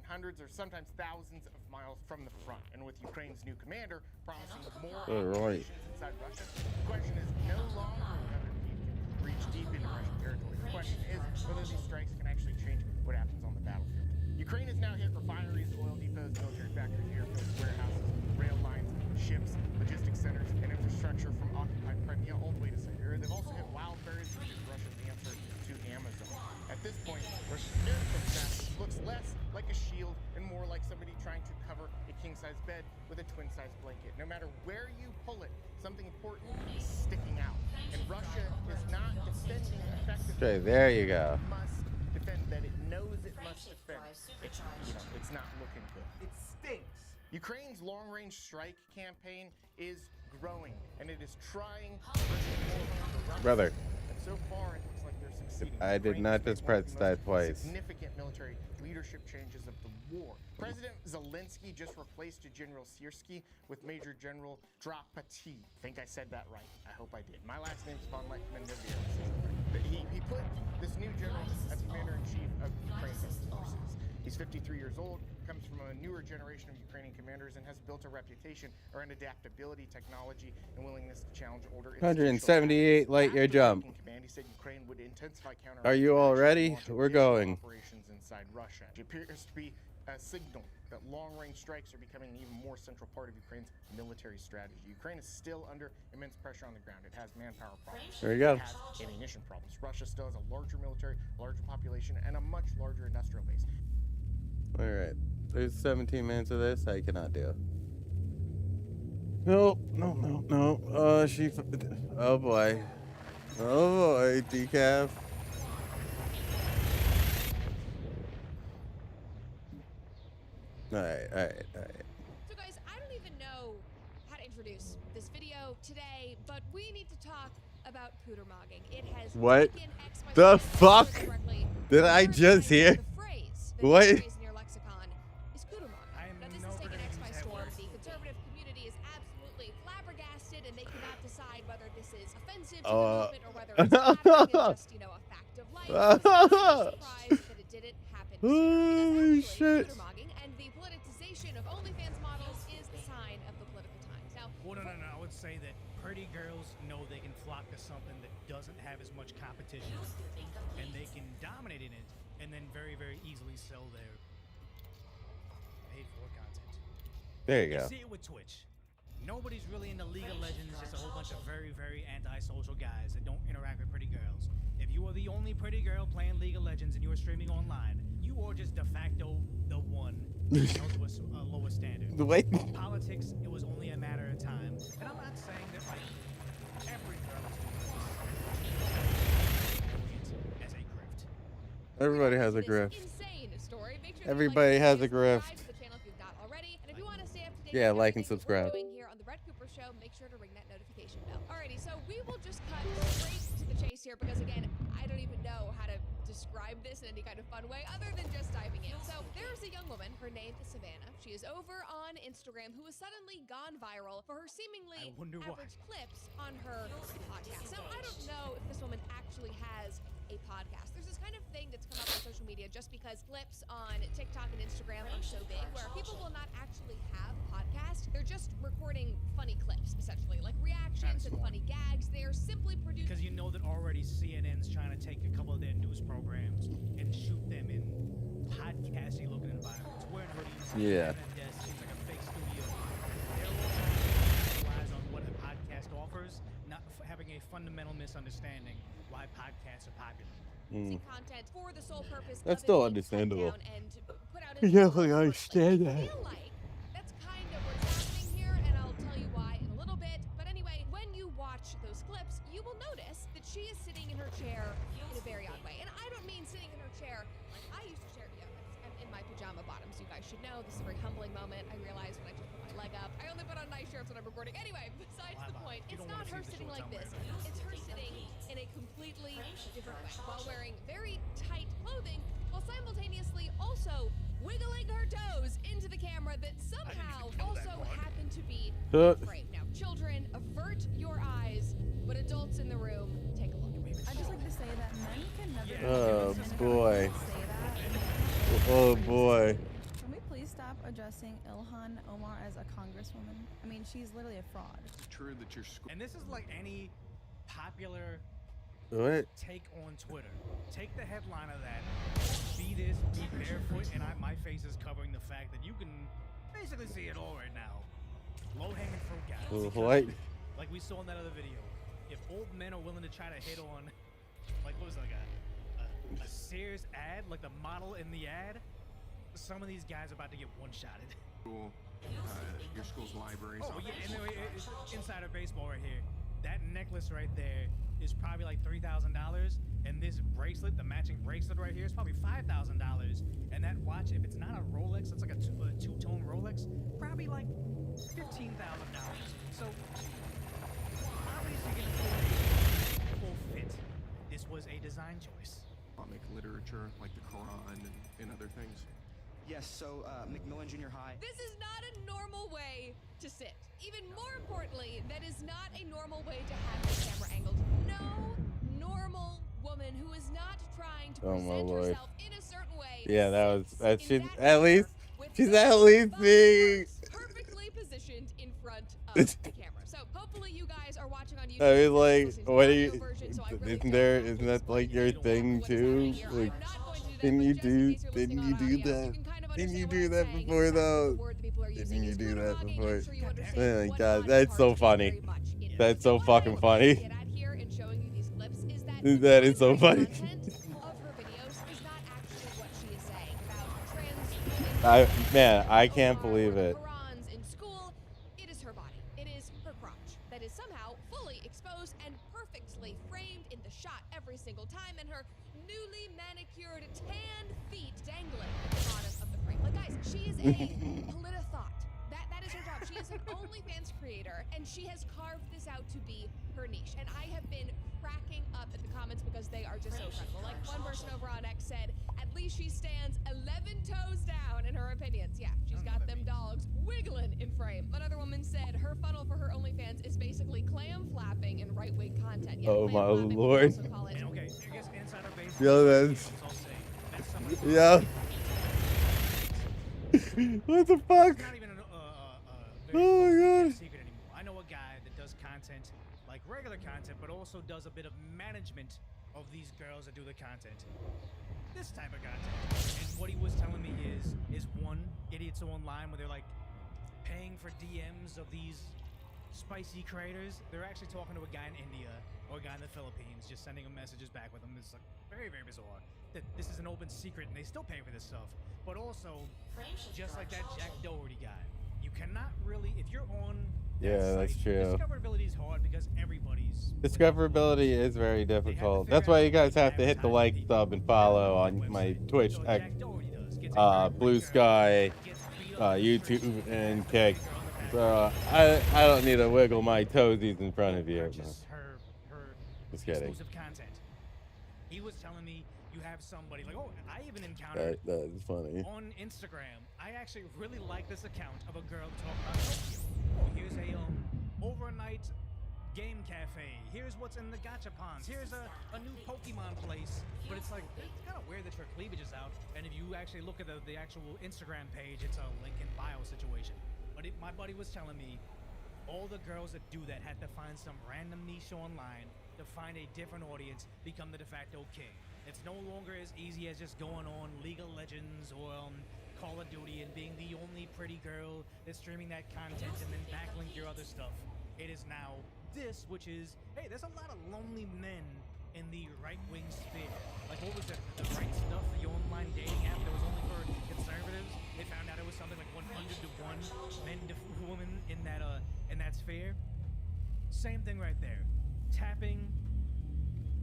hundreds or sometimes thousands of miles from the front, and with Ukraine's new commander promising more operations inside Russia, the question is no longer whether Kyiv can reach deep into Russian territory. The question is whether these strikes can actually change what happens on the battlefield. Ukraine has now hit refineries, oil depots, military factories, airfields, warehouses, rail lines, ships, logistics centers, and infrastructure from occupied Crimea all the way to Siberia. They've also hit wildberries, which is Russia's answer to Amazon. At this point, Russia's aircraft status looks less like a shield and more like somebody trying to cover a king-size bed with a twin-size blanket. No matter where you pull it, something important is sticking out. And Russia is not defending effectively. okay, there you go. It must defend that it knows it must defend. It's not looking good. It stinks. Ukraine's long-range strike campaign is growing, and it is trying to more. Brother. And so far, it looks like they're succeeding. I did not just press that twice. Significant military leadership changes of the war. President Zelensky just replaced General Syrski with Major General Drapati. I think I said that right. I hope I did. My last name's von Lechman-Nivier. He put this new general as commander-in-chief of Ukraine's forces. He's 53 years old, comes from a newer generation of Ukrainian commanders, and has built a reputation around adaptability, technology, and willingness to challenge older. 178 light-year jump. Command, he said Ukraine would intensify counter. Are you all ready? We're going. Operations inside Russia. It appears to be signal that long-range strikes are becoming an even more central part of Ukraine's military strategy. Ukraine is still under immense pressure on the ground. It has manpower problems. There you go. It has ammunition problems. Russia still has a larger military, larger population, and a much larger industrial base. All right. There's 17 minutes of this. I cannot do. No. Oh boy. Oh boy, decaf. All right. So guys, I don't even know how to introduce this video today, but we need to talk about cooter mogging. It has What taken X, Y, the Z fuck correctly. did I just hear? The phrase What? in your lexicon is cooter mogging. Now this has taken X by storm. The conservative community is absolutely flabbergasted, and they cannot decide whether this is offensive to the movement or whether it's flattering and just, you know, a fact of life. I'm surprised that it didn't happen sooner. Holy shit. Cooter mogging and the politicization of OnlyFans models is the sign of the political times. Now, well, no. I would say that pretty girls know they can flock to something that doesn't have as much competition, and they can dominate in it, and then very, very easily sell their paid-for content. There you go. See it with Twitch. Nobody's really into League of Legends. It's a whole bunch of very, very anti-social guys that don't interact with pretty girls. If you are the only pretty girl playing League of Legends and you are streaming online, you are just de facto the one held to a lower standard. The way Politics, it was only a matter of time. And I'm not saying that like every girl is doing it as a grift. Everybody has a grift. insane story. Make sure Everybody has a grift. subscribe to the channel if you've not already. And if you want to stay up to date Yeah, with like and everything that we're subscribe. doing here on the Red Cooper Show, make sure to ring that notification bell. Alrighty, so we will just cut straight to the chase here because again, I don't even know how to describe this in any kind of fun way other than just diving in. So there's a young woman, her name is Savannah. She is over on Instagram who has suddenly gone viral for her seemingly average clips on her podcast. Now, I don't know if this woman actually has a podcast. There's this kind of thing that's come up on social media just because clips on TikTok and Instagram are so big where people will not actually have podcasts. They're just recording funny clips, essentially, like reactions and funny gags. They are simply produced. Because you know that already CNN's trying to take a couple of their news programs and shoot them in podcasty looking environments. Wearing hoodies. Yeah. It seems like a fake studio. They're all trying to capitalize on what a podcast offers, not having a fundamental misunderstanding why podcasts are popular. Content for the sole purpose That's of still it being cut understandable. down and put out Yeah, I understand that. I feel like that's kind of what's happening here, and I'll tell you why in a little bit. But anyway, when you watch those clips, you will notice that she is sitting in her chair in a very odd way. And I don't mean sitting in her chair like I used to chair. I'm in my pajama bottoms. You guys should know this is a very humbling moment. I realized when I just put my leg up. I only put on nice shirts when I'm recording. Anyway, besides the point, it's not her sitting like this. It's her sitting in a completely different way while wearing very tight clothing while simultaneously also wiggling her toes into the camera that somehow also happen to be frame. Now, children, avert your eyes, but adults in the room, take a look. I just like to say that men can never. Oh boy. Oh boy. Can we please stop addressing Ilhan Omar as a congresswoman? I mean, she's literally a fraud. It's true that your school. And this is like any popular What? take on Twitter. Take the headline of that. Be this, be barefoot, and my face is covering the fact that you can basically see it all right now. Low-hanging fruit, guys. What? Like we saw in that other video. If old men are willing to try to hit on, like what was it, like a Sears ad, like the model in the ad, some of these guys are about to get one-shotted. Your school's libraries. Oh yeah, and it's insider baseball right here. That necklace right there is probably like $3,000, and this bracelet, the matching bracelet right here, is probably $5,000. And that watch, if it's not a Rolex, it's like a two-tone Rolex, probably like $15,000. So obviously you can afford a full fit. This was a design choice. Islamic literature, like the Quran and other things. Yes, so McMillan Junior High. This is not a normal way to sit. Even more importantly, that is not a normal way to have the camera angled. No normal woman who is not trying to present herself in a certain way. Yeah, she's at least being perfectly positioned in front of the camera. So hopefully you guys are watching on YouTube. I mean, like, what are you? Isn't that like your thing too? Like, didn't you do that? Didn't you do that before, though? Didn't you do that before? Oh my god, that's so funny. That's so fucking funny. That is so funny. Man, I can't believe it. In school, it is her body. It is her crotch that is somehow fully exposed and perfectly framed in the shot every single time, and her newly manicured tan feet dangling at the bottom of the frame. Like, guys, she is a politothought. That is her job. She is an OnlyFans creator, and she has carved this out to be her niche. And I have been cracking up at the comments because they are just so incredible. Like, one person over on X said, at least she stands 11 toes down in her opinions. Yeah, she's got them dogs wiggling in frame. Another woman said her funnel for her OnlyFans is basically clam flapping and right-wing content. Yeah, oh my lord. Okay, I guess inside our base. Yo, that's. Yeah. What the fuck? Oh my god. Secret anymore. I know a guy that does content, like regular content, but also does a bit of management of these girls that do the content. This type of content. And what he was telling me is one, idiots online where they're like paying for DMs of these spicy creators. They're actually talking to a guy in India or a guy in the Philippines, just sending him messages back with them. It's like very, very bizarre that this is an open secret and they still pay for this stuff. But also, just like that Jack Doherty guy, you cannot really, if you're on yeah, that's true. Discoverability is hard because everybody's... Discoverability is very difficult. That's why you guys have to hit the like, sub, and follow on my Twitch, Blue Sky, YouTube, and Kick. So I don't need to wiggle my toesies in front of you. Just kidding. Content. He was telling me you have somebody like, oh, I even encountered that is funny. On Instagram. I actually really like this account of a girl talking about Tokyo. Oh, here's a overnight game cafe. Here's what's in the gachapons. Here's a new Pokemon place. But it's like, it's kind of weird that your cleavage is out. And if you actually look at the actual Instagram page, it's a link in bio situation. But my buddy was telling me all the girls that do that had to find some random niche online to find a different audience, become the de facto king. It's no longer as easy as just going on League of Legends or Call of Duty and being the only pretty girl that's streaming that content and then backlink your other stuff. It is now this, which is, hey, there's a lot of lonely men in the right-wing sphere. Like, what was it? The Right Stuff, the online dating app that was only for conservatives. They found out it was something like 100 to 1 men to women in that sphere. Same thing right there. Tapping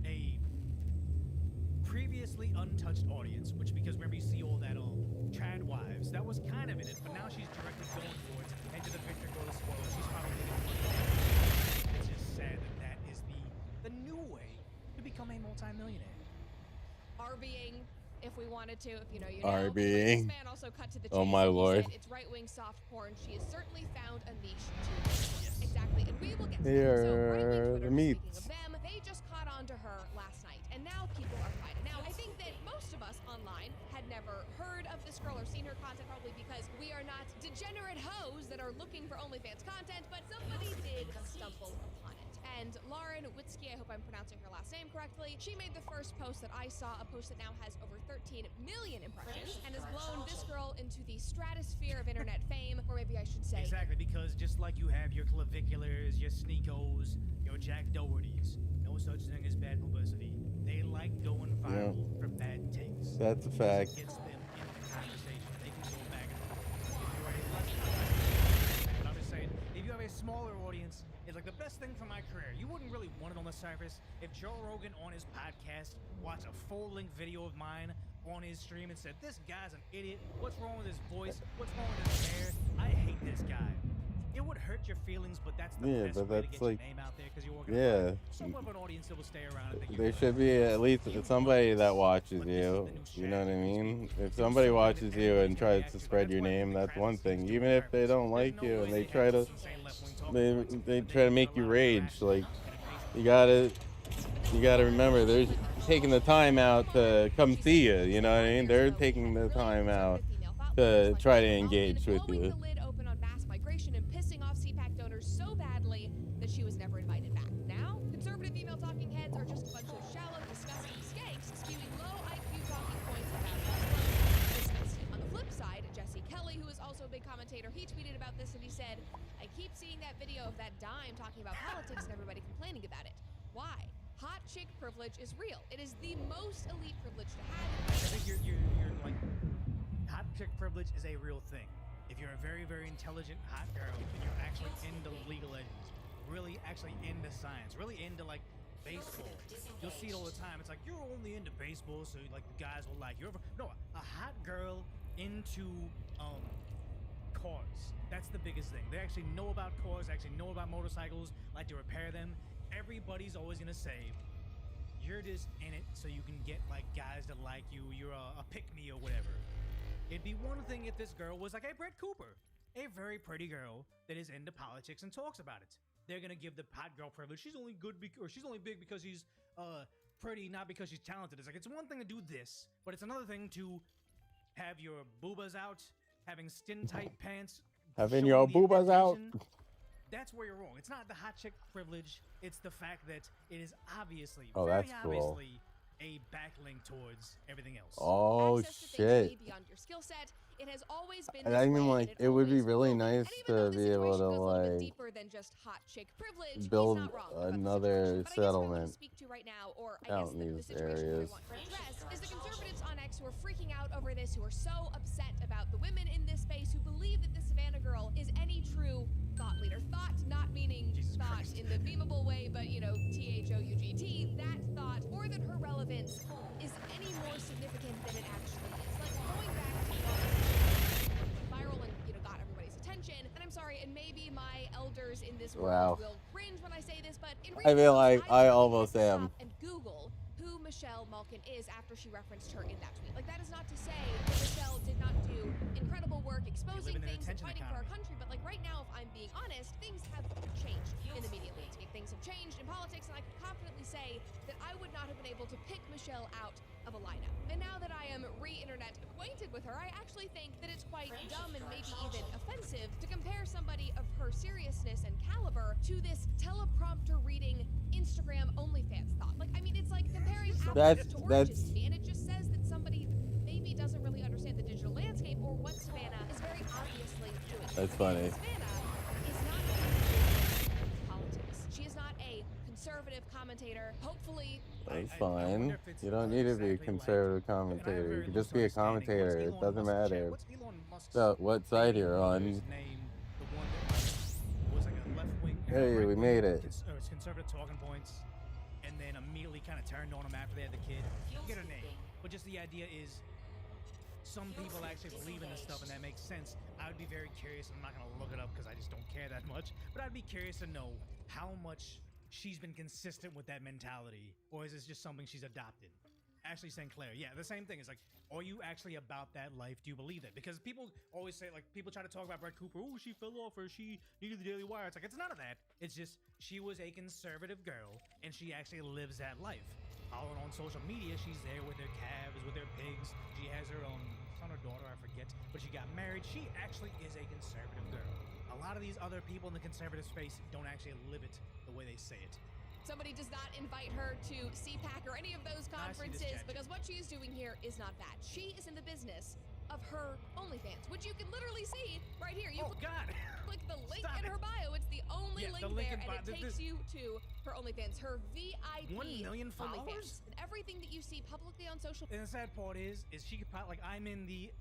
a previously untouched audience, which, because remember you see all that trad wives, that was kind of in it, but now she's directly going for it. Enter the victor, go to spoil. She's probably gonna. It's just sad that is the new way to become a multi-millionaire. RBing, if we wanted to, if you know. RBing. This man also cut to the oh chase. my lord. It's right-wing soft porn. She has certainly found a niche too. Yes. Exactly, and we will get to here so, the meats. Speaking of them, they just caught on to her last night, and now people are fighting. Now, I think that most of us online had never heard of this girl or seen her content, probably because we are not degenerate hoes that are looking for OnlyFans content, but somebody did stumble upon it. And Lauren Witzke, I hope I'm pronouncing her last name correctly, she made the first post that I saw, a post that now has over 13 million impressions, and has blown this girl into the stratosphere of internet fame, or maybe I should say... Exactly, because just like you have your claviculars, your sneakos, your Jack Dohertys, no such thing as bad publicity. They like going viral for bad takes. That's a fact. It gets them in the conversation. They can go back and forth. If you're a less but I'm just saying, if you have a smaller audience, it's like the best thing for my career. You wouldn't really want it on the surface if Joe Rogan on his podcast watched a full-length video of mine on his stream and said, this guy's an idiot. What's wrong with his voice? What's wrong with his hair? I hate this guy. It would hurt your feelings, but that's the best way to get your name out there because you're organizing somewhat of an audience that will stay around. And there should be at least somebody that watches you. You know what I mean? If somebody watches you and tries to spread your name, that's one thing. Even if they don't like you and they try to make you rage, like you gotta remember they're taking the time out to come see you. You know what I mean? They're taking the time out to try to engage with you. And pissing off CPAC donors so badly that she was never invited back. Now, conservative female talking heads are just a bunch of shallow, disgusting skanks spewing low IQ talking points about Muslims. On the flip side, also a big commentator. He tweeted about this and he said, I keep seeing that video of that dime talking about politics and everybody complaining about it. Why? Hot chick privilege is real. It is the most elite privilege to have. I think you're like, hot chick privilege is a real thing. If you're a very, very intelligent hot girl and you're actually into League of Legends, really actually into science, really into like baseball, you'll see it all the time. It's like, you're only into baseball, so like the guys will like you. No, a hot girl into cars. That's the biggest thing. They actually know about cars, actually know about motorcycles, like to repair them. Everybody's always gonna say, you're just in it so you can get like guys that like you. You're a pick-me or whatever. It'd be one thing if this girl was like a Brett Cooper, a very pretty girl that is into politics and talks about it. They're gonna give the hot girl privilege. She's only good or she's only big because she's pretty, not because she's talented. It's like, it's one thing to do this, but it's another thing to have your boobas out, having skin-tight pants, Having your boobas out. That's where you're wrong. It's not the hot chick privilege. It's the fact that it is obviously, that's cool. obviously, a backlink towards everything else. Oh shit! Beyond your skill set, it has always been. And I mean, like, it would be really nice to be able to like deeper than just hot chick privilege. build He's not wrong another but I guess what I want settlement to speak to right now, or I out guess in the these situation areas. I want to address is the conservatives on X who are freaking out over this, who are so upset about the women in this space who believe that the Savannah girl is any true thought leader. Thought not meaning thought in the memeable way, but you know, THOUGT, that thought, or that her relevance is any more significant than it actually is. Like going back to viral and got everybody's attention. And I'm sorry, and maybe my elders in this world will cringe when I say this, but in I feel like I really almost am. and Google who Michelle Malkin is after she referenced her in that tweet. Like, that is not to say that Michelle did not do incredible work exposing things and fighting for our country, but like right now, if I'm being honest, things have changed in the media landscape. Things have changed in politics, and I can confidently say that I would not have been able to pick Michelle out of a lineup. And now that I am re-internet acquainted with her, I actually think that it's quite dumb and maybe even offensive to compare somebody of her seriousness and caliber to this teleprompter reading Instagram OnlyFans thought. Like, I mean, it's like comparing apples to oranges to me, and it just says that somebody maybe doesn't really understand the digital landscape or what Savannah is very obviously doing. That's funny. Savannah is not politics. She is not a conservative commentator. Hopefully, That's fine. You don't need to be a conservative commentator. You can just be a commentator. It doesn't matter what side you're on. Hey, we made it. Conservative talking points, and then immediately kind of turned on him after they had the kid. Get her name. But just the idea is, some people actually believe in this stuff, and that makes sense. I would be very curious. I'm not going to look it up because I just don't care that much. But I'd be curious to know how much she's been consistent with that mentality, or is this just something she's adopted? Ashley St. Clair, yeah, the same thing. It's like, are you actually about that life? Do you believe it? Because people always say, like, people try to talk about Brett Cooper, oh, she fell off, or she needed the Daily Wire. It's like, it's none of that. It's just, she was a conservative girl, and she actually lives that life. Following on social media, she's there with her calves, with her pigs. She has her own son or daughter, I forget, but she got married. She actually is a conservative girl. A lot of these other people in the conservative space don't actually live it the way they say it. somebody does not invite her to CPAC or any of those conferences, because what she is doing here is not that. She is in the business of her OnlyFans, which you can literally see right here. You click the link in her bio. It's the only link there, and it takes you to her OnlyFans, her VIP 1 million followers. And everything that you see publicly on social. And the sad part is she could probably, like, I'm in the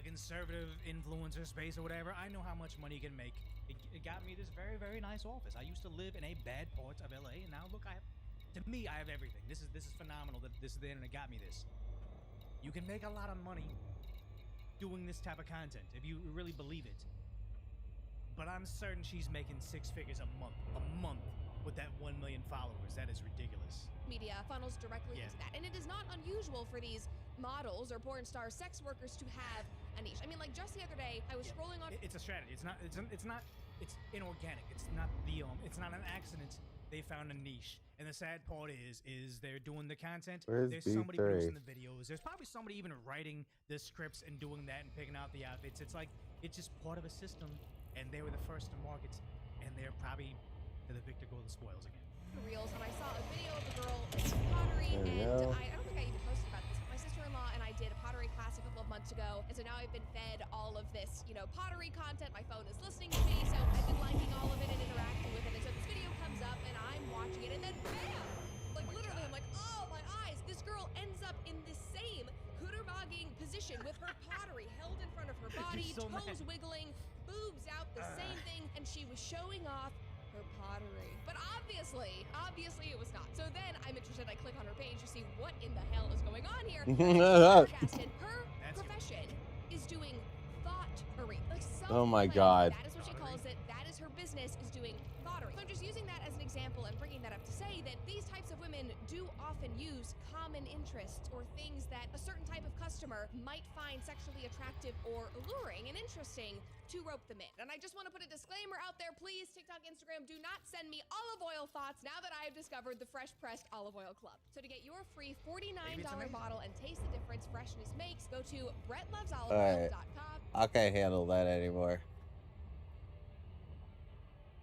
conservative influencer space or whatever. I know how much money you can make. It got me this very, very nice office. I used to live in a bad part of LA, and now look, I have everything. This is phenomenal that this is the internet got me this. You can make a lot of money doing this type of content if you really believe it. But I'm certain she's making 6 figures a month with that 1 million followers. That is ridiculous. Media funnels directly into that, and it is not unusual for these models or porn stars, sex workers to have a niche. I mean, like just the other day, I was scrolling on. It's a strategy. It's inorganic. It's not it's not an accident. They found a niche, and the sad part is they're doing the content. There's somebody producing the videos. There's probably somebody even writing the scripts and doing that and picking out the outfits. It's like it's just part of a system, and they were the first to market, and they're probably the victor go to the spoils again. Reels, and I saw a video of a girl making pottery, and I don't think I even posted about this. My sister-in-law and I did a pottery class a couple of months ago, and so now I've been fed all all of this, you know, pottery content. My phone is listening to me, so I've been liking all of it and interacting with it. And so this video comes up and I'm watching it, and then bam! Like literally, I'm like, oh my eyes! This girl ends up in the same Kutterbogging position with her pottery held in front of her body, toes wiggling, boobs out, the same thing, and she was showing off her pottery. But obviously it was not. So then I'm interested, I click on her page to see what in the hell is going on here. Her profession is doing thought-ery. Like oh my god. That is what she calls it. That is her business, is doing thought-ery. So I'm just using that as an example and bringing that up to say that these types of women do often use common interests or things that a certain type of customer might find sexually attractive or alluring and interesting to rope them in. And I just want to put a disclaimer out there, please, TikTok, Instagram, do not send me olive oil thoughts now that I have discovered the Fresh Pressed Olive Oil Club. So to get your free $49 bottle and taste the difference freshness makes, go to BrettLovesOliveOil.com. I can't handle that anymore.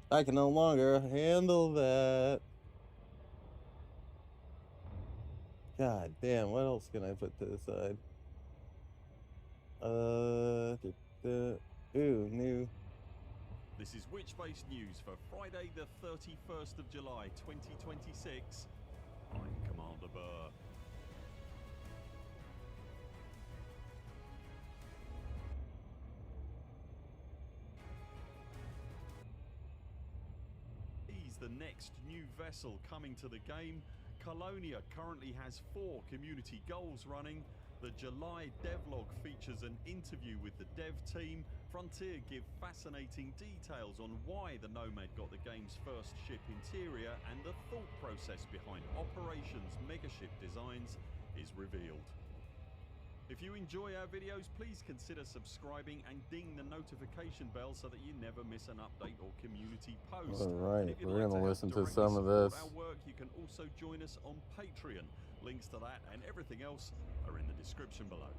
I can no longer handle that. God damn, what else can I put to the side? Ooh, new. This is Witch-based news for Friday the 31st of July 2026. I'm Commander Burr. He's the next new vessel coming to the game. Colonia currently has 4 community goals running. The July devlog features an interview with the dev team. Frontier give fascinating details on why the Nomad got the game's first ship interior, and the thought process behind Operations Megaship designs is revealed. If you enjoy our videos, please consider subscribing and ding the notification bell so that you never miss an update or community post. Alright, we're gonna listen to some of this. Our work, you can also join us on Patreon. Links to that and everything else are in the description below.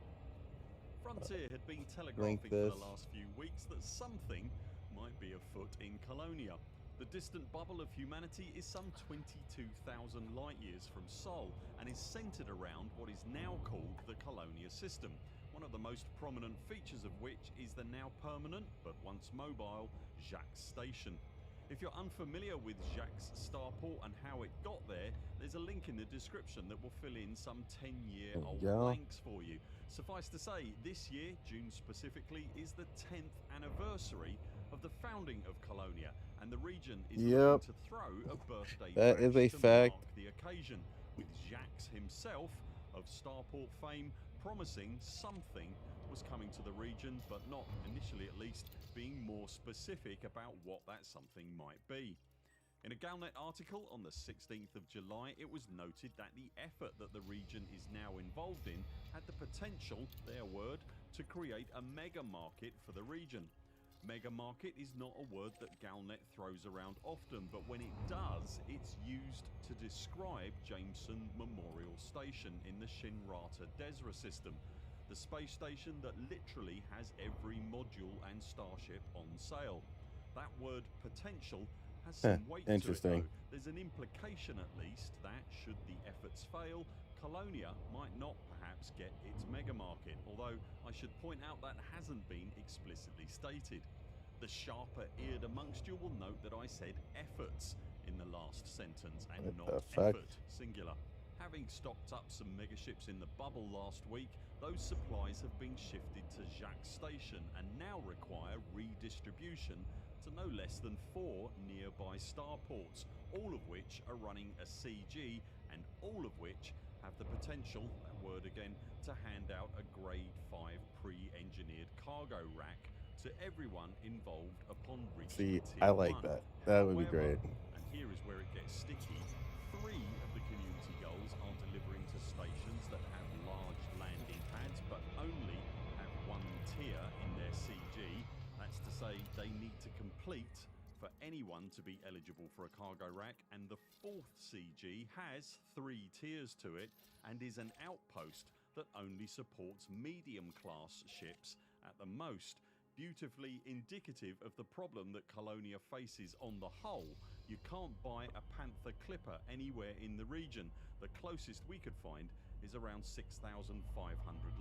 Frontier had been telegraphing for the last few weeks that something might be afoot in Colonia. The distant bubble of humanity is some 22,000 light years from Sol and is centered around what is now called the Colonia system, one of the most prominent features of which is the now permanent, but once mobile, Jacques Station. If you're unfamiliar with Jacques starport and how it got there, there's a link in the description that will fill in some 10-year-old blanks for you. Suffice to say, this year, June specifically, is the 10th anniversary of the founding of Colonia, and the region is looking to throw a birthday bash to mark the occasion, with Jacques himself of starport fame promising something was coming to the region, but not, initially at least, being more specific about what that something might be. In a Galnet article on the 16th of July, it was noted that the effort that the region is now involved in had the potential, their word, to create a mega market for the region. Mega market is not a word that Galnet throws around often, but when it does, it's used to describe Jameson Memorial Station in the Shinrata Desra system, the space station that literally has every module and starship on sale. That word potential has some weight to it, though. There's an implication, at least, that should the efforts fail, Colonia might not perhaps get its mega market, although I should point out that hasn't been explicitly stated. The sharper-eared amongst you will note that I said efforts in the last sentence and not effort, singular. Having stocked up some megaships in the bubble last week, those supplies have been shifted to Jacques Station and now require redistribution to no less than 4 nearby starports, all of which are running a CG and all of which have the potential, that word again, to hand out a grade 5 pre-engineered cargo rack to everyone involved upon reaching I like that. That would be great. And here is where it gets sticky. 3 of the community goals are delivering to stations that have large landing pads but only have 1 tier in their CG. That's to say, they need to complete for anyone to be eligible for a cargo rack, and the 4th CG has 3 tiers to it and is an outpost that only supports medium class ships at the most, beautifully indicative of the problem that Colonia faces on the whole. You can't buy a Panther Clipper anywhere in the region. The closest we could find is around 6,500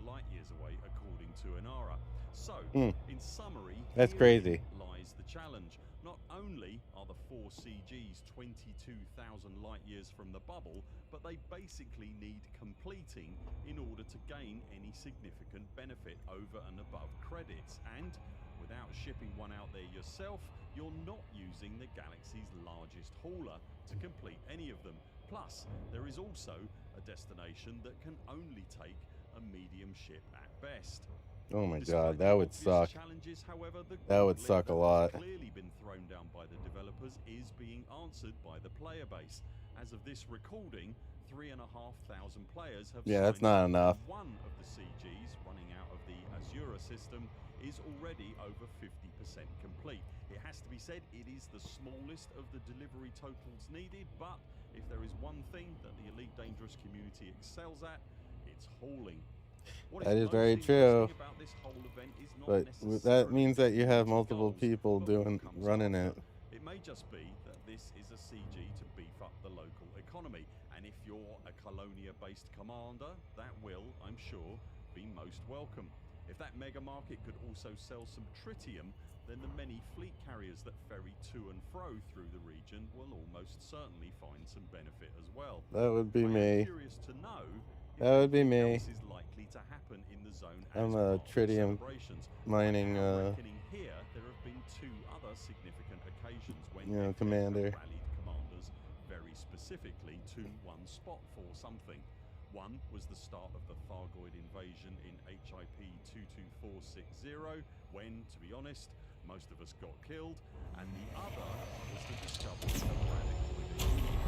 light years away, according to Inara. So, in summary, That's crazy. lies the challenge. Not only are the 4 CGs 22,000 light years from the bubble, but they basically need completing in order to gain any significant benefit over and above credits. And without shipping one out there yourself, you're not using the galaxy's largest hauler to complete any of them. Plus, there is also a destination that can only take a medium ship at best. Oh my Despite god, that the would obvious suck. challenges, however, the That would gauntlet suck a that lot. has clearly been thrown down by the developers is being answered by the player base. As of this recording, 3,500 players have Yeah, that's signed not up, enough. and one of the CGs running out of the Azura system is already over 50% complete. It has to be said, it is the smallest of the delivery totals needed, but if there is one thing that the Elite Dangerous community excels at, it's hauling. What That is most very true. interesting about this whole event is not But necessarily that means that you have the multiple goals, people but what comes running after. it. It may just be that this is a CG to beef up the local economy, and if you're a Colonia-based commander, that will, I'm sure, be most welcome. If that mega market could also sell some tritium, then the many fleet carriers that ferry to and fro through the region will almost certainly find some benefit as well. That would be I am me. curious to know if That would be anything me. else is likely to happen in the zone I'm as a part of the tritium celebrations. mining, By our reckoning here, there have been 2 other significant occasions when FF commander. have rallied commanders very specifically to one spot for something. One was the start of the Thargoid invasion in HIP 22460, when, to be honest, most of us got killed, and the other was the discovery of radical edition in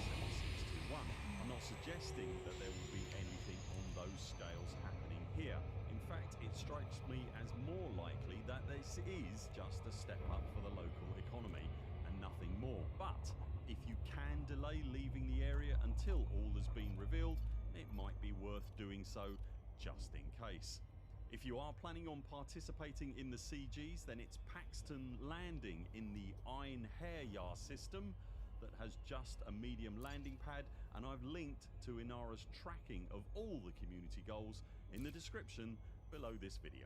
761. I'm not suggesting that there will be anything on those scales happening here. In fact, it strikes me as more likely that this is just a step up for the local economy and nothing more. But if you can delay leaving the area until all has been revealed, it might be worth doing so just in case. If you are planning on participating in the CGs, then it's Paxton Landing in the Ein Herjar system that has just a medium landing pad, and I've linked to Inara's tracking of all the community goals in the description below this video.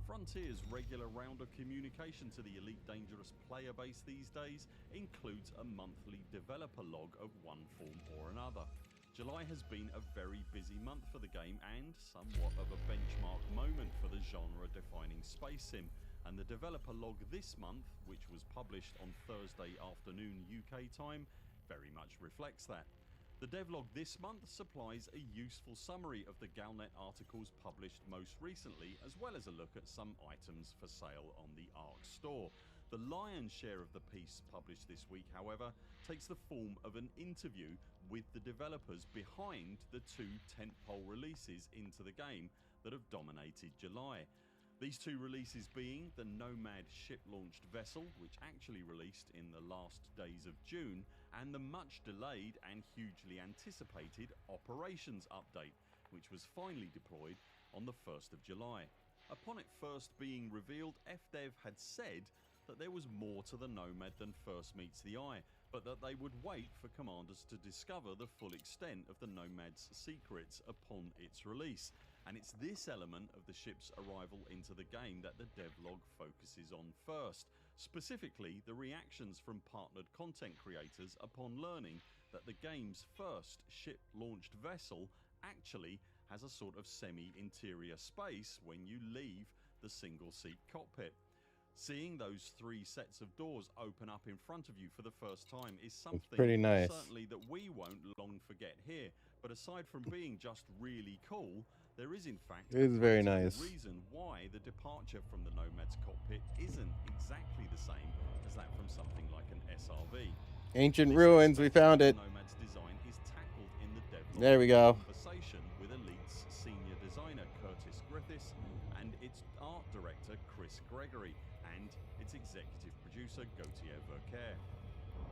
Frontier's regular round of communication to the Elite Dangerous player base these days includes a monthly developer log of one form or another. July has been a very busy month for the game and somewhat of a benchmark moment for the genre-defining space sim, and the developer log this month, which was published on Thursday afternoon UK time, very much reflects that. The devlog this month supplies a useful summary of the Galnet articles published most recently, as well as a look at some items for sale on the ARC store. The lion's share of the piece published this week, however, takes the form of an interview with the developers behind the 2 tentpole releases into the game that have dominated July. These 2 releases being the Nomad ship-launched vessel, which actually released in the last days of June, and the much-delayed and hugely anticipated Operations update, which was finally deployed on the 1st of July. Upon it first being revealed, FDev had said that there was more to the Nomad than first meets the eye, but that they would wait for commanders to discover the full extent of the Nomad's secrets upon its release. And it's this element of the ship's arrival into the game that the devlog focuses on first, specifically the reactions from partnered content creators upon learning that the game's first ship-launched vessel actually has a sort of semi-interior space when you leave the single-seat cockpit. Seeing those 3 sets of doors open up in front of you for the first time is something pretty nice. certainly that we won't long forget here. But aside from being just really cool, there is in fact It is very practical nice. reason why the departure from the Nomad's cockpit isn't exactly the same as that from something like an SRV. Ancient ruins, we found it. The Nomad's design is tackled in the devlog There we go. conversation with Elite's senior designer Curtis Griffiths and its art director Chris Gregory and its executive producer Gautier Vercaer.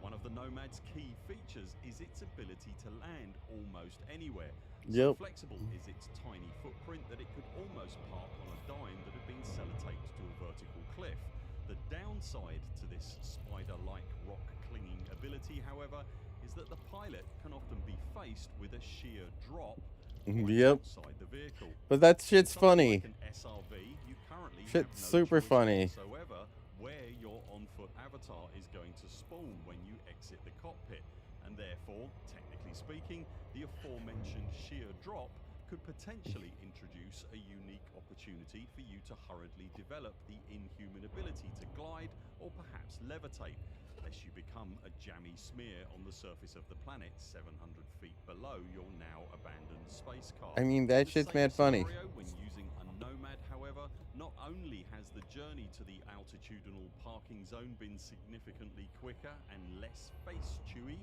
One of the Nomad's key features is its ability to land almost anywhere. So Yep. flexible is its tiny footprint that it could almost park on a dime that had been sellotaped to a vertical cliff. The downside to this spider-like rock-clinging ability, however, is that the pilot can often be faced with a sheer drop Yep. outside the vehicle. But that shit's funny. Like an SRV, you currently Shit's have no super choice funny. whatsoever where your on-foot avatar is going to spawn when you exit the cockpit, and therefore, technically speaking, the aforementioned sheer drop could potentially introduce a unique opportunity for you to hurriedly develop the inhuman ability to glide or perhaps levitate, lest you become a jammy smear on the surface of the planet 700 feet below your now abandoned space car. I mean, that shit's mad funny. When using a Nomad, however, not only has the journey to the altitudinal parking zone been significantly quicker and less face-chewy,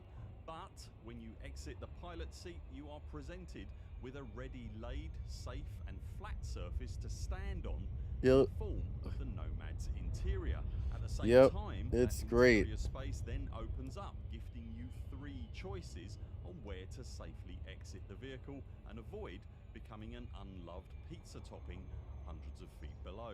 but when you exit the pilot seat, you are presented with a ready-laid, safe and flat surface to stand on in the form of the Nomad's interior. At the same time, it's that great. interior space then opens up, gifting you 3 choices on where to safely exit the vehicle and avoid becoming an unloved pizza topping hundreds of feet below.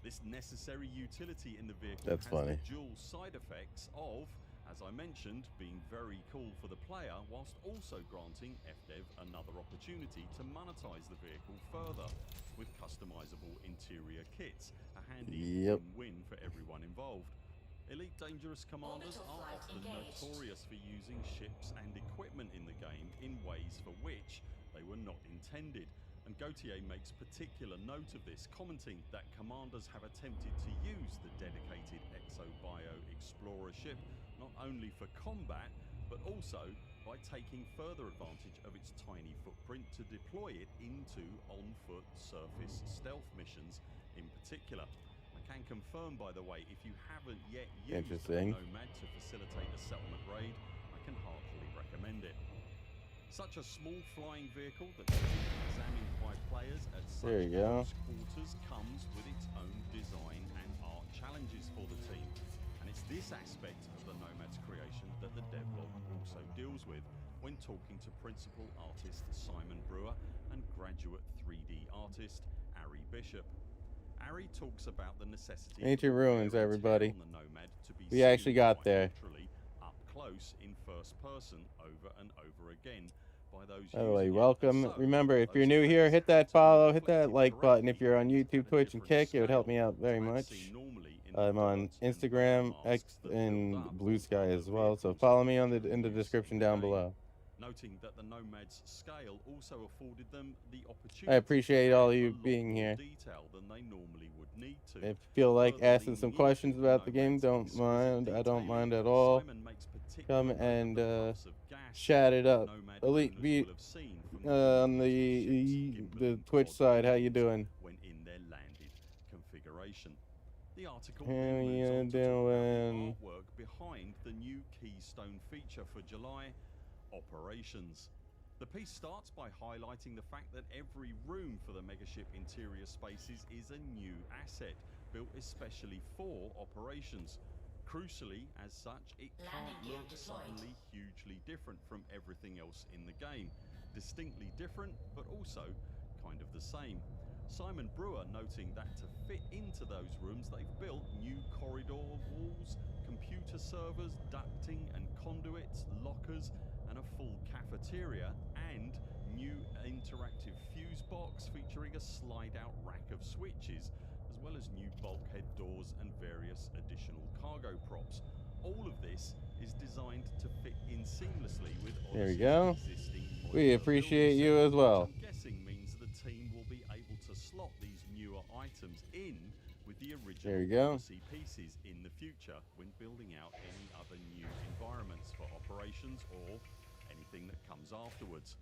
This necessary utility in the vehicle has the dual side effects of, as I mentioned, being very cool for the player, whilst also granting FDev another opportunity to monetize the vehicle further with customizable interior kits, a handy win-win for everyone involved. Elite Dangerous Commanders are often notorious for using ships and equipment in the game in ways for which they were not intended, and Gaurdian makes particular note of this, commenting that commanders have attempted to use the dedicated ExoBio Explorer ship not only for combat, but also by taking further advantage of its tiny footprint to deploy it into on-foot surface stealth missions in particular. I can confirm, by the way, if you haven't yet used a Nomad to facilitate a settlement raid, I can heartily recommend it. Such a small flying vehicle that can be examined by players at such close quarters comes with its own design and art challenges for the team. And it's this aspect of the Nomad's creation that the devlog also deals with when talking to principal artist Simon Brewer and graduate 3D artist Ari Bishop. Ari talks about the necessity Ancient Ruins, everybody. on the Nomad to be We actually got there. up close in first person over and over again by those. By the way, welcome. Remember, if you're new here, hit that follow, hit that like button. If you're on YouTube, Twitch, and Kick, it would help me out very much. I'm on Instagram, X, and Blue Sky as well, so follow me in the description down below. Noting that the Nomad's scale also afforded them the opportunity. I appreciate all you being here. Detail than they normally would need to. If you feel like asking some questions about the game, don't mind. I don't mind at all. Come and chat it up. Elite Beat on the Twitch side, how you doing? When in their landed configuration. The article how you doing? Artwork behind the new keystone feature for July, Operations. The piece starts by highlighting the fact that every room for the megaship interior spaces is a new asset, built especially for operations. Crucially, as such, it can't look suddenly hugely different from everything else in the game. Distinctly different, but also kind of the same. Simon Brewer noting that to fit into those rooms, they've built new corridor walls, computer servers, ducting and conduits, lockers, and a full cafeteria, and new interactive fuse box featuring a slide-out rack of switches, as well as new bulkhead doors and various additional cargo props. All of this is designed to fit in seamlessly with there we go. Existing we appreciate you as well. I'm guessing means the team will be able to slot these newer items in with the original Odyssey pieces in the future when building out any other new environments for operations or anything that comes afterwards.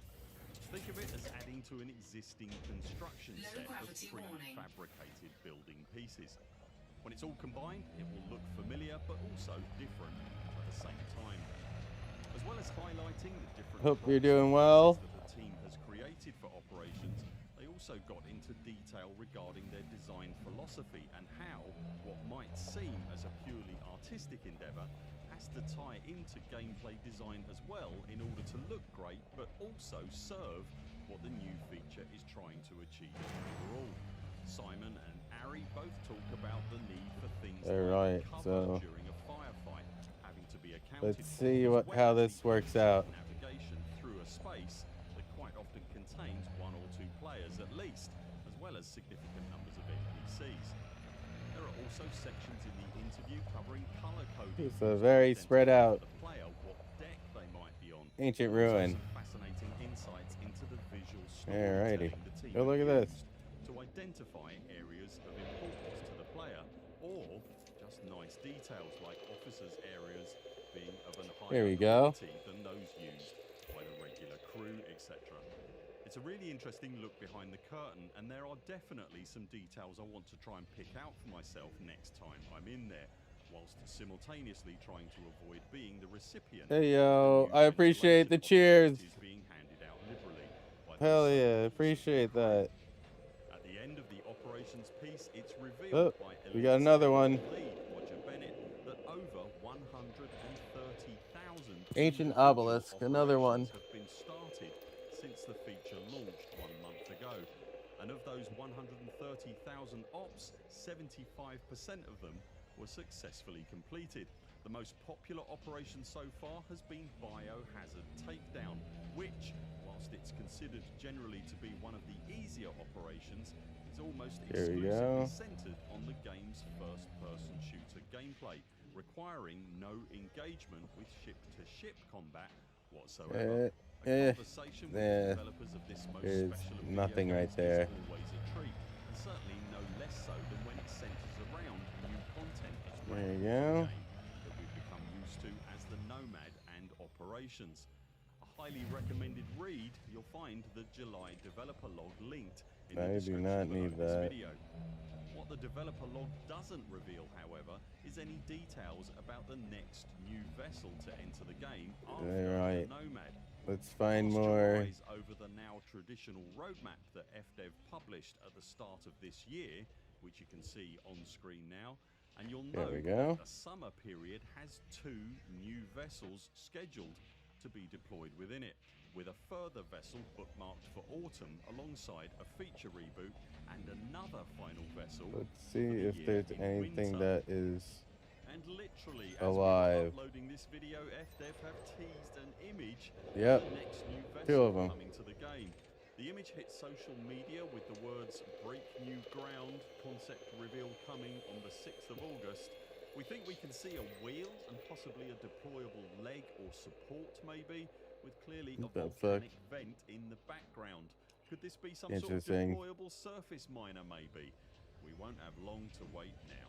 Think of it as adding to an existing construction set of prefabricated building pieces. When it's all combined, it will look familiar but also different at the same time. As well as highlighting the different hope you're doing well that the team has created for operations, they also got into detail regarding their design philosophy and how what might seem as a purely artistic endeavor has to tie into gameplay design as well in order to look great but also serve what the new feature is trying to achieve overall. Simon and Ari both talk about the need for things like cover during a firefight, having to be accounted Let's see how this works out. Navigation through a space that quite often contains 1 or 2 players at least, as well as significant numbers of NPCs. There are also sections in the interview covering color coding. It's a very spread out The player what deck they might be on. ancient Also ruin. some fascinating insights into the visual Alrighty. storytelling the team Oh, look at have this. used to identify areas of importance to the player, or just nice details like officers' areas being of an There higher we go. quality than those used by the regular crew, etc. It's a really interesting look behind the curtain, and there are definitely some details I want to try and pick out for myself next time I'm in there, whilst simultaneously trying to avoid being the recipient. Hey yo, I appreciate the cheers. Being handed out liberally by the Hell yeah, appreciate that. At the end of the operations piece, it's revealed Oh, by we got another one. lead Roger Bennett that over 130,000 Ancient obelisk, another one. have been started since the feature launched 1 month ago. And of those 130,000 ops, 75% of them were successfully completed. The most popular operation so far has been Biohazard Takedown, which, whilst it's considered generally to be one of the easier operations, is almost There we exclusively go. centered on the game's first-person shooter gameplay, requiring no engagement with ship-to-ship combat whatsoever. A conversation with the developers of this most There's special of nothing video right games there. is always a treat, and certainly no less so than when it centers around new content as well. There you go. That we've become used to as the Nomad and Operations. A highly recommended read, you'll find the July developer log linked in the I do description not below need this that. video. What the developer log doesn't reveal, however, is any details about the next new vessel to enter the game after Right. the Nomad. Let's find Cast your more. eyes over the now traditional roadmap that FDev published at the start of this year, which you can see on screen now, and you'll There know we go. that the summer period has 2 new vessels scheduled to be deployed within it, with a further vessel bookmarked for autumn alongside a feature reboot and another final vessel. Let's see if there's anything that is And literally, as alive. we were uploading this video, FDev have teased an image Yep. of the next new vessel 2 of them. coming to the game. The image hit social media with the words "Break New Ground," concept reveal coming on the 6th of August. We think we can see a wheel and possibly a deployable leg or support maybe, with clearly a What the volcanic vent in the background. Could this be some sort of Interesting. deployable surface miner maybe? We won't have long to wait now.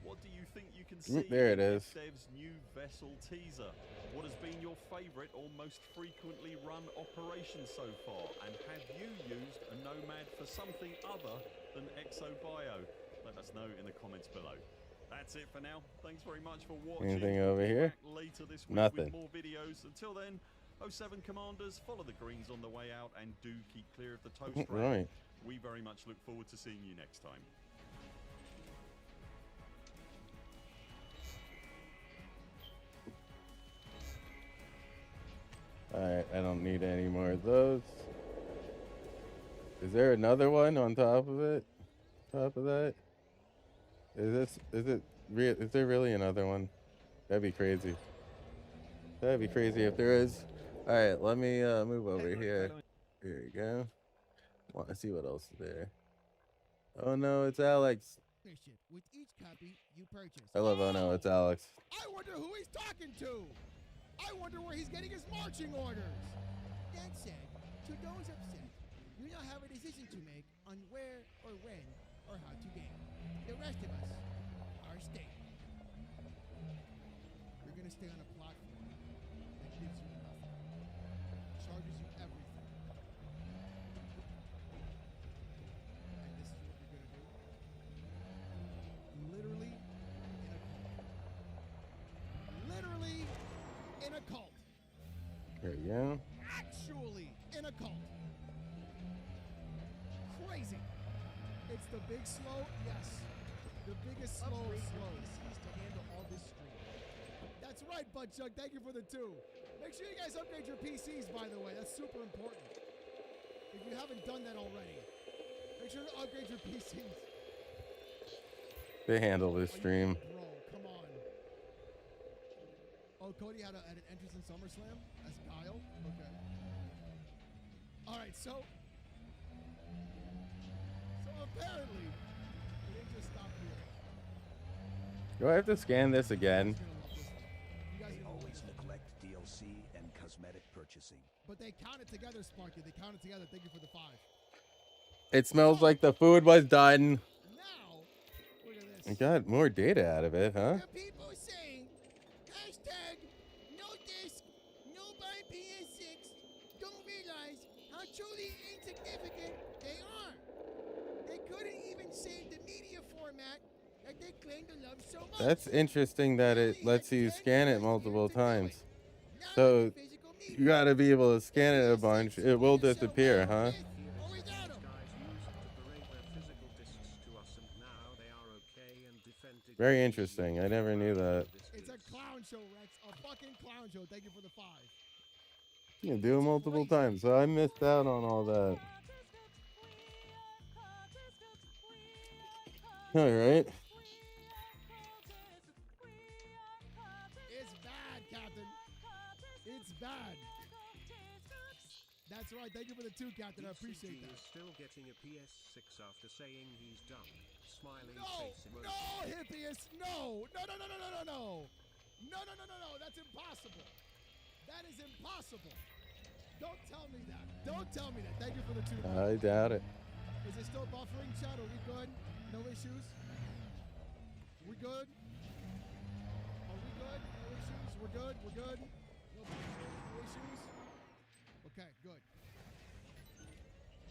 What do you think you can see There it in is. FDev's new vessel teaser? What has been your favourite or most frequently run operation so far? And have you used a Nomad for something other than ExoBio? Let us know in the comments below. That's it for now. Thanks very much for watching. Anything over We'll be here? back later this week Nothing. with more videos. Until then, 07 Commanders, follow the greens on the way out and do keep clear of the toast rack. Right. We very much look forward to seeing you next time. Alright, I don't need any more of those. Is there another one on top of it? Top of that? Is there really another one? That'd be crazy. That'd be crazy if there is. Alright, let me move over here. Here you go. Want to see what else is there. Oh no, it's Alex. With each copy you purchase. I love oh no, it's Alex. I wonder who he's talking to. I wonder where he's getting his marching orders. That said, to those upset, you now have a decision to make on where or when or how to game. The rest of us are staying. You're gonna stay on a platform that gives you nothing, charges you everything. And this is what you're gonna do. Literally in a cult. Literally in a cult. There you go. Actually in a cult. Crazy. It's the big slow, yes. The biggest slow of slows to handle all this stream. That's right, Budchuck. Thank you for the 2. Make sure you guys upgrade your PCs, by the way. That's super important. If you haven't done that already, make sure to upgrade your PCs. They handle this stream. Bro, come on. Oh, Cody had an entrance in SummerSlam as Kyle? Okay. All right, so apparently, it didn't just stop here. Do I have to scan this again? They always neglect DLC and cosmetic purchasing. But they counted together, Sparky. They counted together. Thank you for the 5. It smells like the food was done. Now, look at I this. got more data out of it, huh? People saying, hashtag, no disc, no buy PS6, don't realize how truly insignificant they are. They couldn't even save the media format that they claim to love so much. That's interesting that it lets you scan it multiple times. So you gotta be able to scan it a bunch. It will disappear, huh? Very interesting. I never knew that. It's a clown show, Rex. A fucking clown show. Thank you for the 5. You can do it multiple times, so I missed out on all that. All right. It's bad, Captain. It's bad. That's right. Thank you for the 2, Captain. I appreciate that. Is still getting a PS6 after saying he's done. Smiling face emoji. No, Hippias, no. No. No. That's impossible. That is impossible. Don't tell me that. Don't tell me that. Thank you for the 2. I doubt it. Is it still buffering, chat? Are we good? No issues? We good? Are we good? No issues? We're good? We're good? No issues? Okay, good.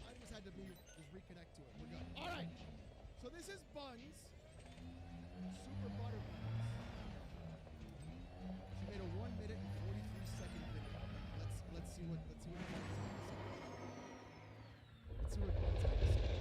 I just had to just reconnect to it. We're good. All right. So this is Buns. Super butter buns. She made a 1 minute and 43-second video. Let's see what Buns has to say. Let's see what Buns has to say.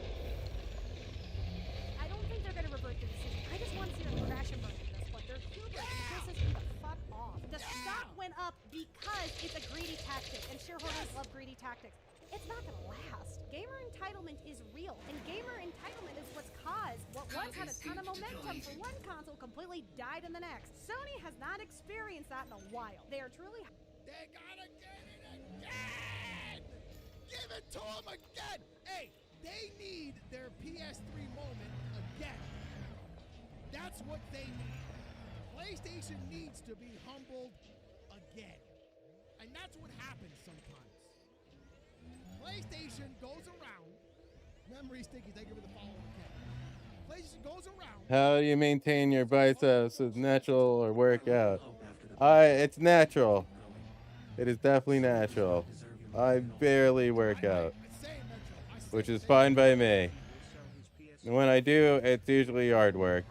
I don't think they're gonna revert the decision. I just want to see them crash and burn at this point. They're hubris. Pisses me the fuck off. The stock went up because it's a greedy tactic, and shareholders love greedy tactics. It's not gonna last. Gamer entitlement is real, and gamer entitlement is what's caused what once had a ton of momentum for one console completely died in the next. Sony has not experienced that in a while. They are truly. They gotta get it again! Give it to them again! Hey, they need their PS3 moment again. That's what they need. PlayStation needs to be humbled again. And that's what happens sometimes. PlayStation goes around. Memory Sticky, thank you for the follow, okay? PlayStation goes around. How do you maintain your biceps? Is natural or workout? It's natural. It is definitely natural. I barely work out, which is fine by me. And when I do, it's usually yard work.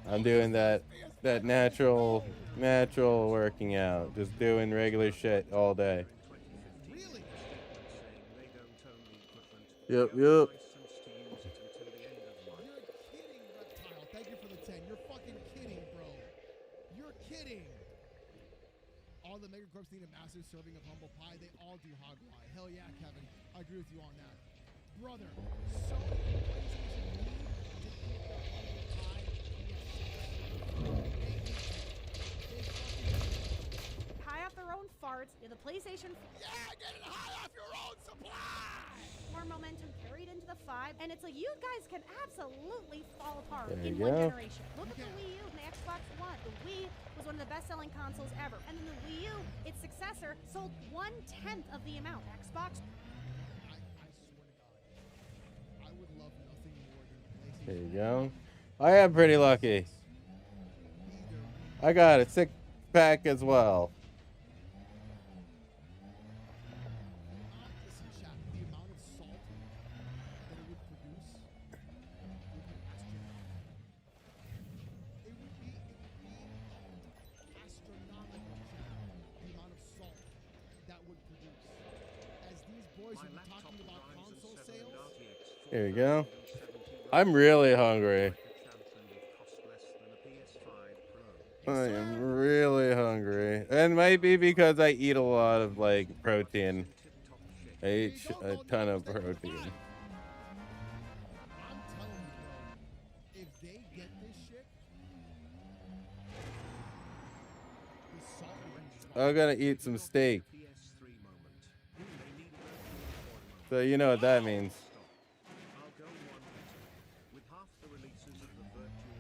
I'm doing that natural working out, just doing regular shit all day. Yep. You're kidding, Reptile. Thank you for the 10. You're fucking kidding, bro. You're kidding. All the megacorps need a massive serving of humble pie. They all do hog pie. Hell yeah, Kevin. I agree with you on that. Brother, Sony and PlayStation need to keep their humble pie. High off their own farts. The PlayStation. Yeah, get it high off your own supply. More momentum carried into the 5, and it's like you guys can absolutely fall apart There in you one go. generation. Look at the Wii U and the Xbox One. The Wii was one of the best-selling consoles ever, and then the Wii U, its successor, sold 1/10 of the amount. Xbox. I swear to God, I would love nothing more than PlayStation. There you go. I am pretty lucky. I got a 6-pack as well. Listen, chat, the amount of salt that it would produce would be astronomical. It would be astronomical, chat, the amount of salt that would produce. As these boys would be talking about console sales. Here you go. I'm really hungry. I am really hungry. And maybe because I eat a lot of protein. I eat a ton of protein. I'm telling you, bro, if they get this shit, I'm gonna eat some steak. So you know what that means.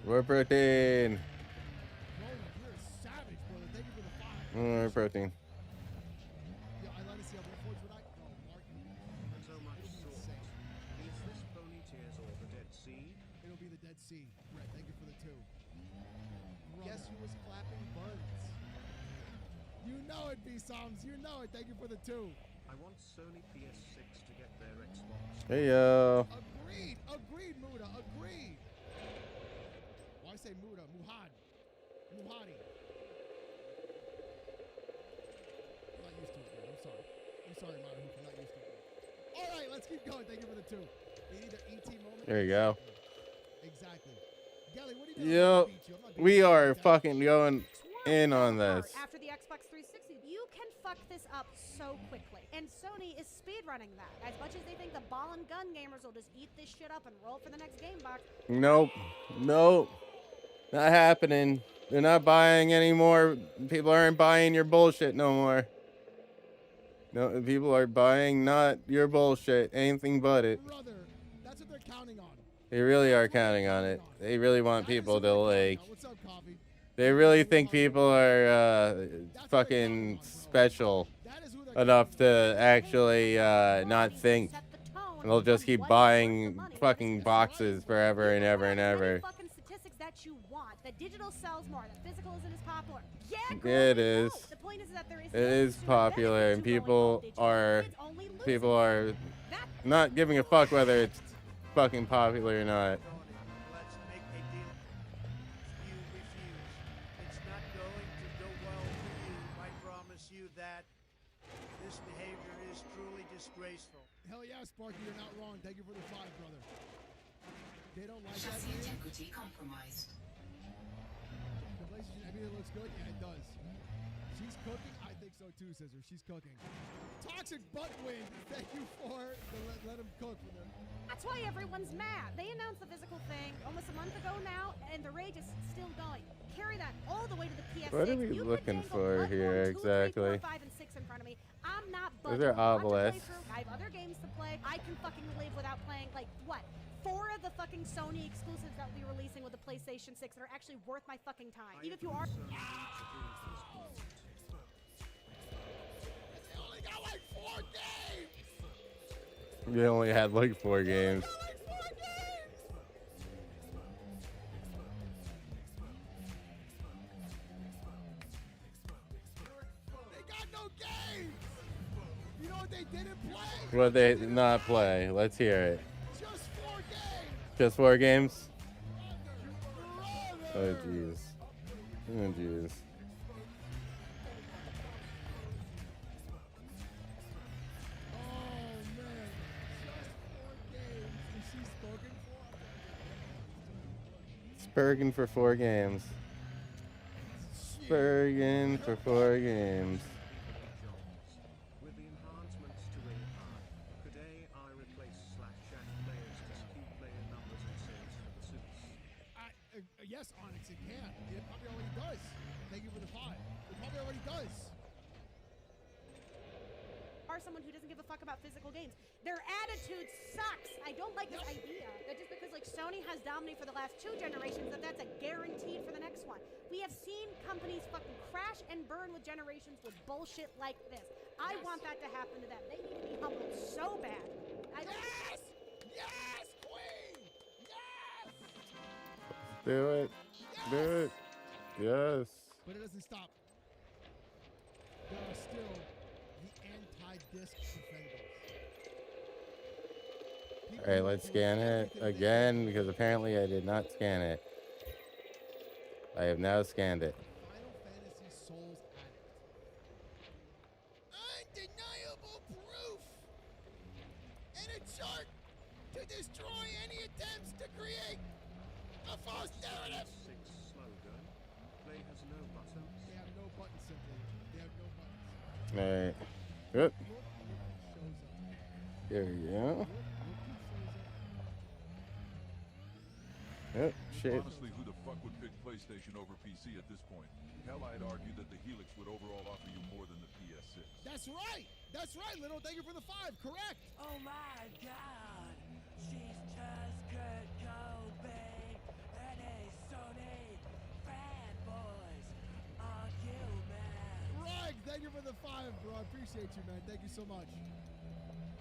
More protein. More protein. Yeah, I like to see how many points would I. Oh, Mark. So much salt. Is this pony tears or the Dead Sea? It'll be the Dead Sea. Brett, thank you for the 2. Guess who was clapping buns? You know it, B-Soms. You know it. Thank you for the 2. I want Sony PS6 to get their Xbox. Hey yo. Agreed. Agreed, Muda. Agreed. Why say Muda? Muhad. Muhadi. I'm not used to it, man. I'm sorry. I'm sorry, Mata Hoof. I'm not used to it. All right, let's keep going. Thank you for the 2. We need an ET moment. There you go. Exactly. Gelly, what do you Yep. We are fucking going in on this. After the Xbox 360, you can fuck this up so quickly. And Sony is speedrunning that. As much as they think the ball and gun gamers will just eat this shit up and roll for the next game box. Nope. Nope. Not happening. They're not buying anymore. People aren't buying your bullshit no more. No, people are buying not your bullshit. Anything but it. Brother, that's what they're counting on. They really are counting on it. They really want people to like. What's up, Coffee? They really think people are fucking special enough to actually not think. And they'll just keep buying fucking boxes forever and ever and ever. Fucking statistics that you want. That digital sells more. That physical isn't as popular. Yeah, It is. The point is that there is It is popular, and people are not giving a fuck whether it's fucking popular or not. Let's make a deal. You refuse. It's not going to go well for you. I promise you that. This behavior is truly disgraceful. Hell yeah, Sparky, you're not wrong. Thank you for the 5, brother. They don't like that. Chassis integrity compromised. The PlayStation, everything looks good. Yeah, it does. She's cooking. I think so too, Scissor. She's cooking. Toxic butt wind. Thank you for let him cook for them. That's why everyone's mad. They announced the physical thing almost a month ago now, and the rage is still going. Carry that all the way to the PS6. What are we looking for here exactly? 2, 3, 4, 5, and 6 in front of me. I'm not Those budging. are obelisks. I have other games to play. I can fucking live without playing, like, what? 4 of the fucking Sony exclusives that we'll be releasing with the PlayStation 6 that are actually worth my fucking time. Even if you are... They only got like 4 games. We only had like 4 games. They got no games. You know what they didn't play? What they did not play? Let's hear it. Just 4 games. Just 4 games? Oh jeez. Oh jeez. Spurging for 4 games. Spurging for 4 games. With the enhancements to Ringcard, could AI replace /chat players to skew player numbers and sales for the suits? Yes, Onyx, it can. It probably already does. Thank you for the 5. It probably already does. Are someone who doesn't give a fuck about physical games. Their attitude sucks. I don't like this idea that just because like Sony has dominated for the last 2 generations that that's a guaranteed for the next one. We have seen companies fucking crash and burn with generations with bullshit like this. I want that to happen to them. They need to be humbled so bad. Yes! Yes, Queen! Yes! Do it. Do it. Yes. But it doesn't stop. There are still the anti-disc defenders. Alright, let's scan it again because apparently I did not scan it. I have now scanned it. Final Fantasy Souls Addict. Undeniable proof and a chart to destroy any attempts to create a false narrative. 6 slogan. Play has no buttons. They have no buttons simply. They have no buttons. Alright. Good. There we go. Oh, shit. Honestly, who the fuck would pick PlayStation over PC at this point? Hell, I'd argue that the Helix would overall offer you more than the PS6. That's right. That's right, Little. Thank you for the 5. Correct. Oh my God, she's just Kurt Cobain and a Sony fanboys. Aren't you, man? Greg, thank you for the 5, bro. I appreciate you, man. Thank you so much.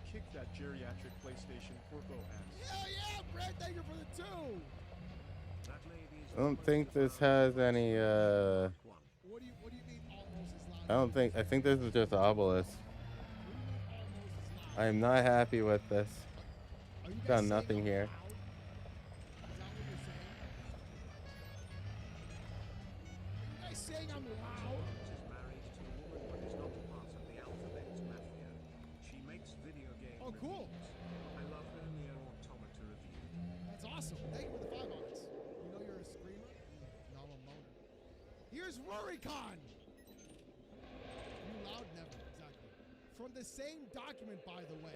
Kick that geriatric PlayStation Porco ass. Hell yeah, Brett. Thank you for the 2. I don't think this has any, What do you mean almost is loud? I think this is just obelisk. I am not happy with this. Found nothing here. Are you guys saying I'm loud? Is married to a woman but is not part of the alphabet mafia. She makes video game Oh, cool. reviews. I love her near automata review. That's awesome. Thank you for the 5 on this. You know you're a screamer? No, I'm a moaner. Here's Rurikon. You loud? Never. Exactly. From the same document, by the way.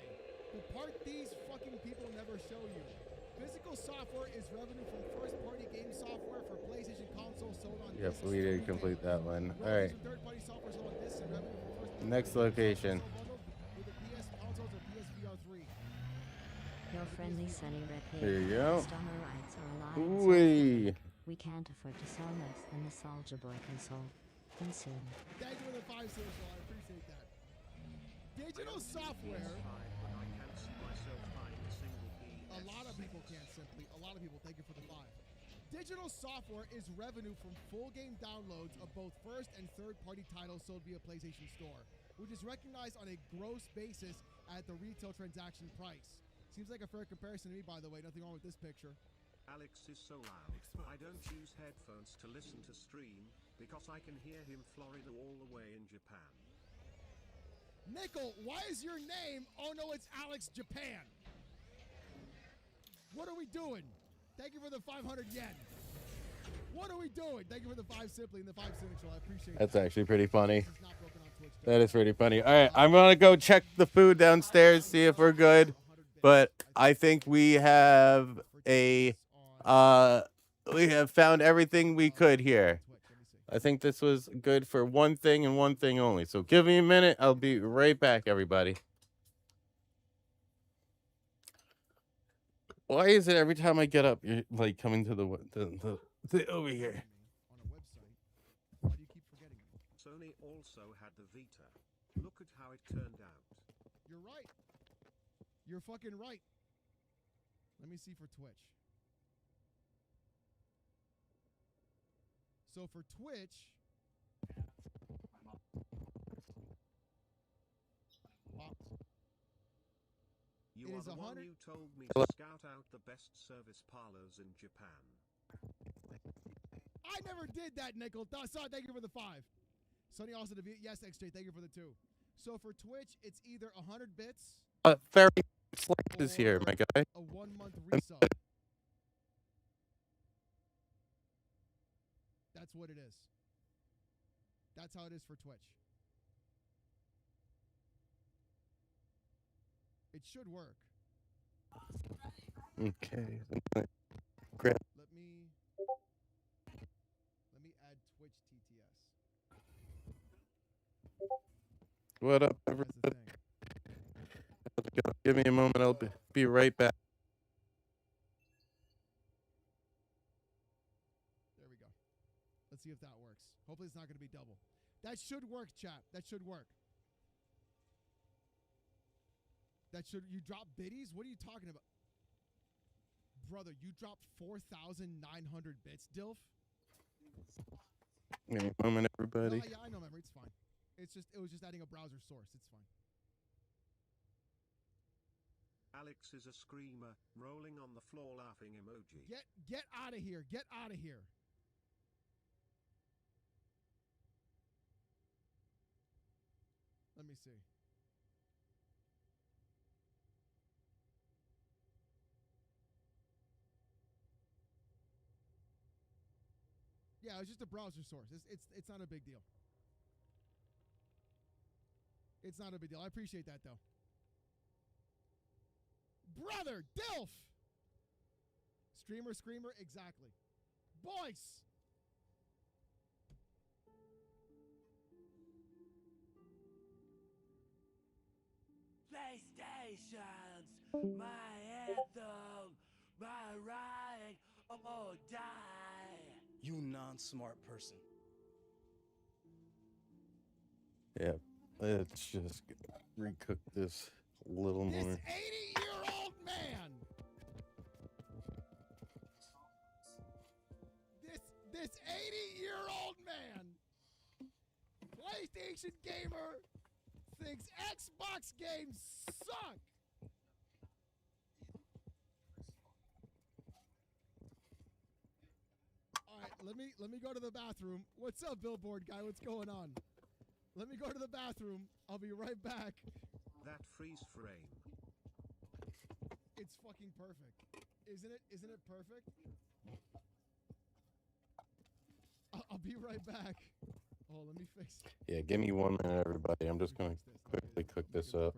The part these fucking people never show you. Physical software is revenue from first-party game software for PlayStation console sold on Yep, discs we and did complete that one. All right. third-party software sold on discs and revenue from first-party Next location. with the PS consoles or PSVR 3. Your friendly Sunny Rep here. There you go. Customer rights are alive. Ooh-wee. We can't afford to sell less than the Soulja Boy console. Consume. Thank you for the 5 social. I appreciate that. Digital software. But I can't see myself buying a single PS6. A lot of people can't simply. A lot of people. Thank you for the 5. Digital software is revenue from full game downloads of both first and third-party titles sold via PlayStation Store, which is recognized on a gross basis at the retail transaction price. Seems like a fair comparison to me, by the way. Nothing wrong with this picture. Alex is so loud. I don't use headphones to listen to stream because I can hear him Florida all the way in Japan. Nickel, why is your name? Oh no, it's Alex Japan. What are we doing? Thank you for the 500 yen. What are we doing? Thank you for the 5 simply and the 5 signature. I appreciate That's that. actually pretty funny. This is not broken on Twitch. That is pretty funny. All right, I'm gonna go check the food downstairs, see if we're good. But I think we have we have found everything we could here. I think this was good for one thing and one thing only. So give me a minute. I'll be right back, everybody. Why is it every time I get up, you're like coming to the over here? Why do you keep forgetting me? Sony also had the Vita. Look at how it turned out. You're right. You're fucking right. Let me see for Twitch. So for Twitch, You it are is the one 100. you told me to scout out the best service parlors in Japan. I never did that, Nickel. Sorry, thank you for the 5. Sonny also the yes, XJ. Thank you for the 2. So for Twitch, it's either 100 bits. Very Slack is here, my guy. A 1-month resub. That's what it is. That's how it is for Twitch. It should work. Okay. Grab. Let me add Twitch TTS. What up, everybody? Give me a moment. I'll be right back. There we go. Let's see if that works. Hopefully it's not going to be double. That should work, chat. That should work. You drop biddies? What are you talking about? Brother, you dropped 4,900 bits, Dilf? Give me a moment, everybody. Yeah, I know, memory. It's fine. It was just adding a browser source. It's fine. Alex is a screamer, rolling on the floor laughing emoji. Get out of here. Get out of here. Let me see. Yeah, it's just a browser source. It's not a big deal. It's not a big deal. I appreciate that, though. Brother, Dilf! Streamer, screamer, exactly. Boys! PlayStation's my anthem, my right or die. You non-smart person. Yeah, let's just recook this a little more. This 80-year-old man! This 80-year-old man, PlayStation gamer, thinks Xbox games suck. All right, let me go to the bathroom. What's up, billboard guy? What's going on? Let me go to the bathroom. I'll be right back. That freeze frame. It's fucking perfect. Isn't it? Isn't it perfect? I'll be right back. Oh, let me fix it. Yeah, give me 1 minute, everybody. I'm just going to quickly cook this up.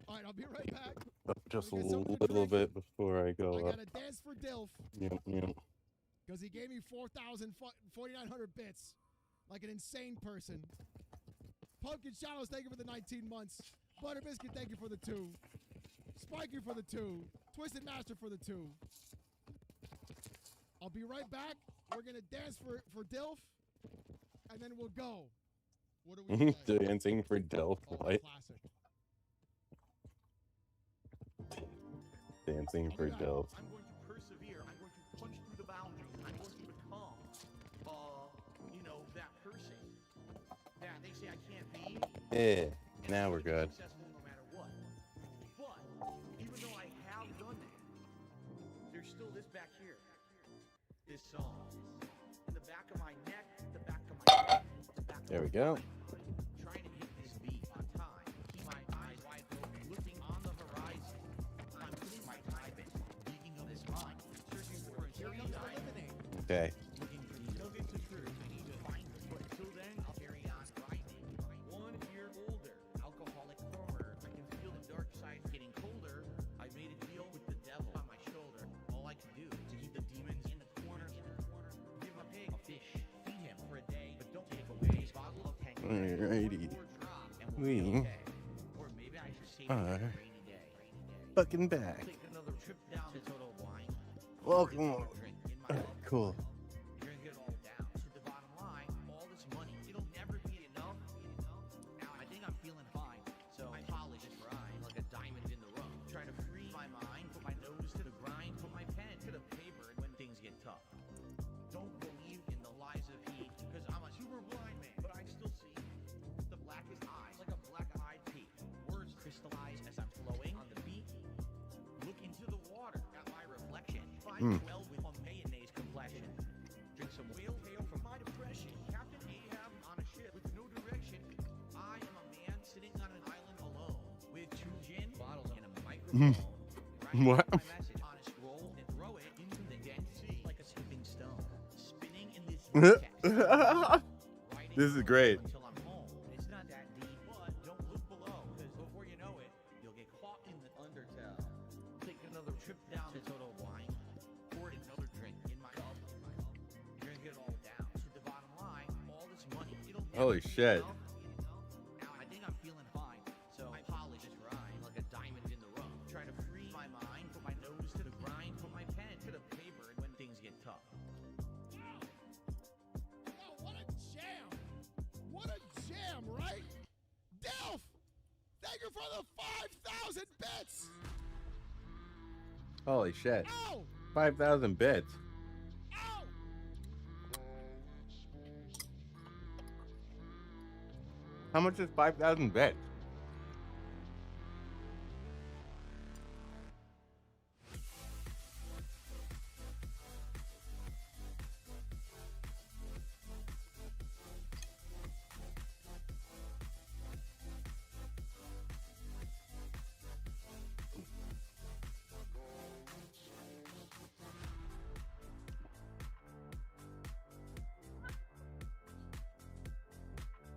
All right, I'll be right back. Just a little bit before I go I up. got to dance for Dilf. Yep. Because he gave me 4,900 bits. Like an insane person. Pumpkin Shadows, thank you for the 19 months. Butter Biscuit, thank you for the 2. Spiker for the 2. Twisted Master for the 2. I'll be right back. We're going to dance for Dilf. And then we'll go. What do we say? Dancing for Delph Light. Classic. Dancing for Delph. I'm going to persevere. I'm going to punch through the boundaries. I'm going to become, that person that they say I can't be. Yeah, now we're good. Successful no matter what. But even though I have done that, there's still this back here. This song. In the back of my neck, the back of my neck, the back of There we go. Trying to hit this beat on time. Keep my eyes wide open, looking on the horizon. I'm putting my time in, digging on this mine, searching for a cherry diamond. Okay. Looking for the nuggets of truth. I need to find them. But until then, I'll carry on grinding. 1 year older, alcoholic former. I can feel the dark side getting colder. I made a deal with the devil on my shoulder. All I can do to keep the demons in the corner. Give a pig a fish. Feed him for a day, but don't take away his bottle of tank. Alrighty. We Or maybe I should save are it for a rainy day. fucking back. Take another trip down to Total Wine. Welcome. Cool. Drink it all down to the bottom line. All this money, it'll never be enough. Now I think I'm feeling fine, so I polish this rhyme like a diamond in the rough. Try to free my mind, put my nose to the grind, put my pen to the paper when things get tough. Don't believe in the lies of heat, because I'm a super blind man, but I still see the blackest eyes like a black-eyed pea. Words crystallize as I'm flowing on the beat. Look into the water, got my reflection. 5'12" with a mayonnaise complexion. Drink some whale tail from my depression. Captain Ahab on a ship with no direction. I am a man sitting on an island alone with 2 gin bottles and a microphone. What? My message on a scroll and throw it into the dead sea like a skipping stone. Spinning in this This is great. until I'm home. It's not that deep, but don't look below, because before you know it, you'll get caught in the undertow. Take another trip down to Total Wine. Pour another drink in my cup. Drink it all down to the bottom line. All this money, it'll never Holy be shit. enough. Now I think I'm feeling fine, so I polish this rhyme like a diamond in the rough. Try to free my mind, put my nose to the grind, put my pen to the paper when things get tough. Oh, what a jam! What a jam, right? Delph! Thank you for the 5,000 bits! Holy shit. Ow! 5,000 bits. Ow! How much is 5,000 bits?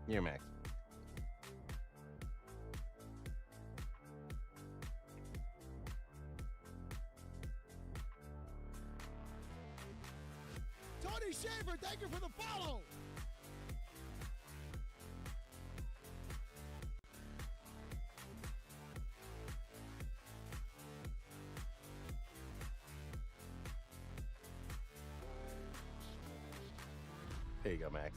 Here, Max. Shaver, thank you for the follow. There you go, Max.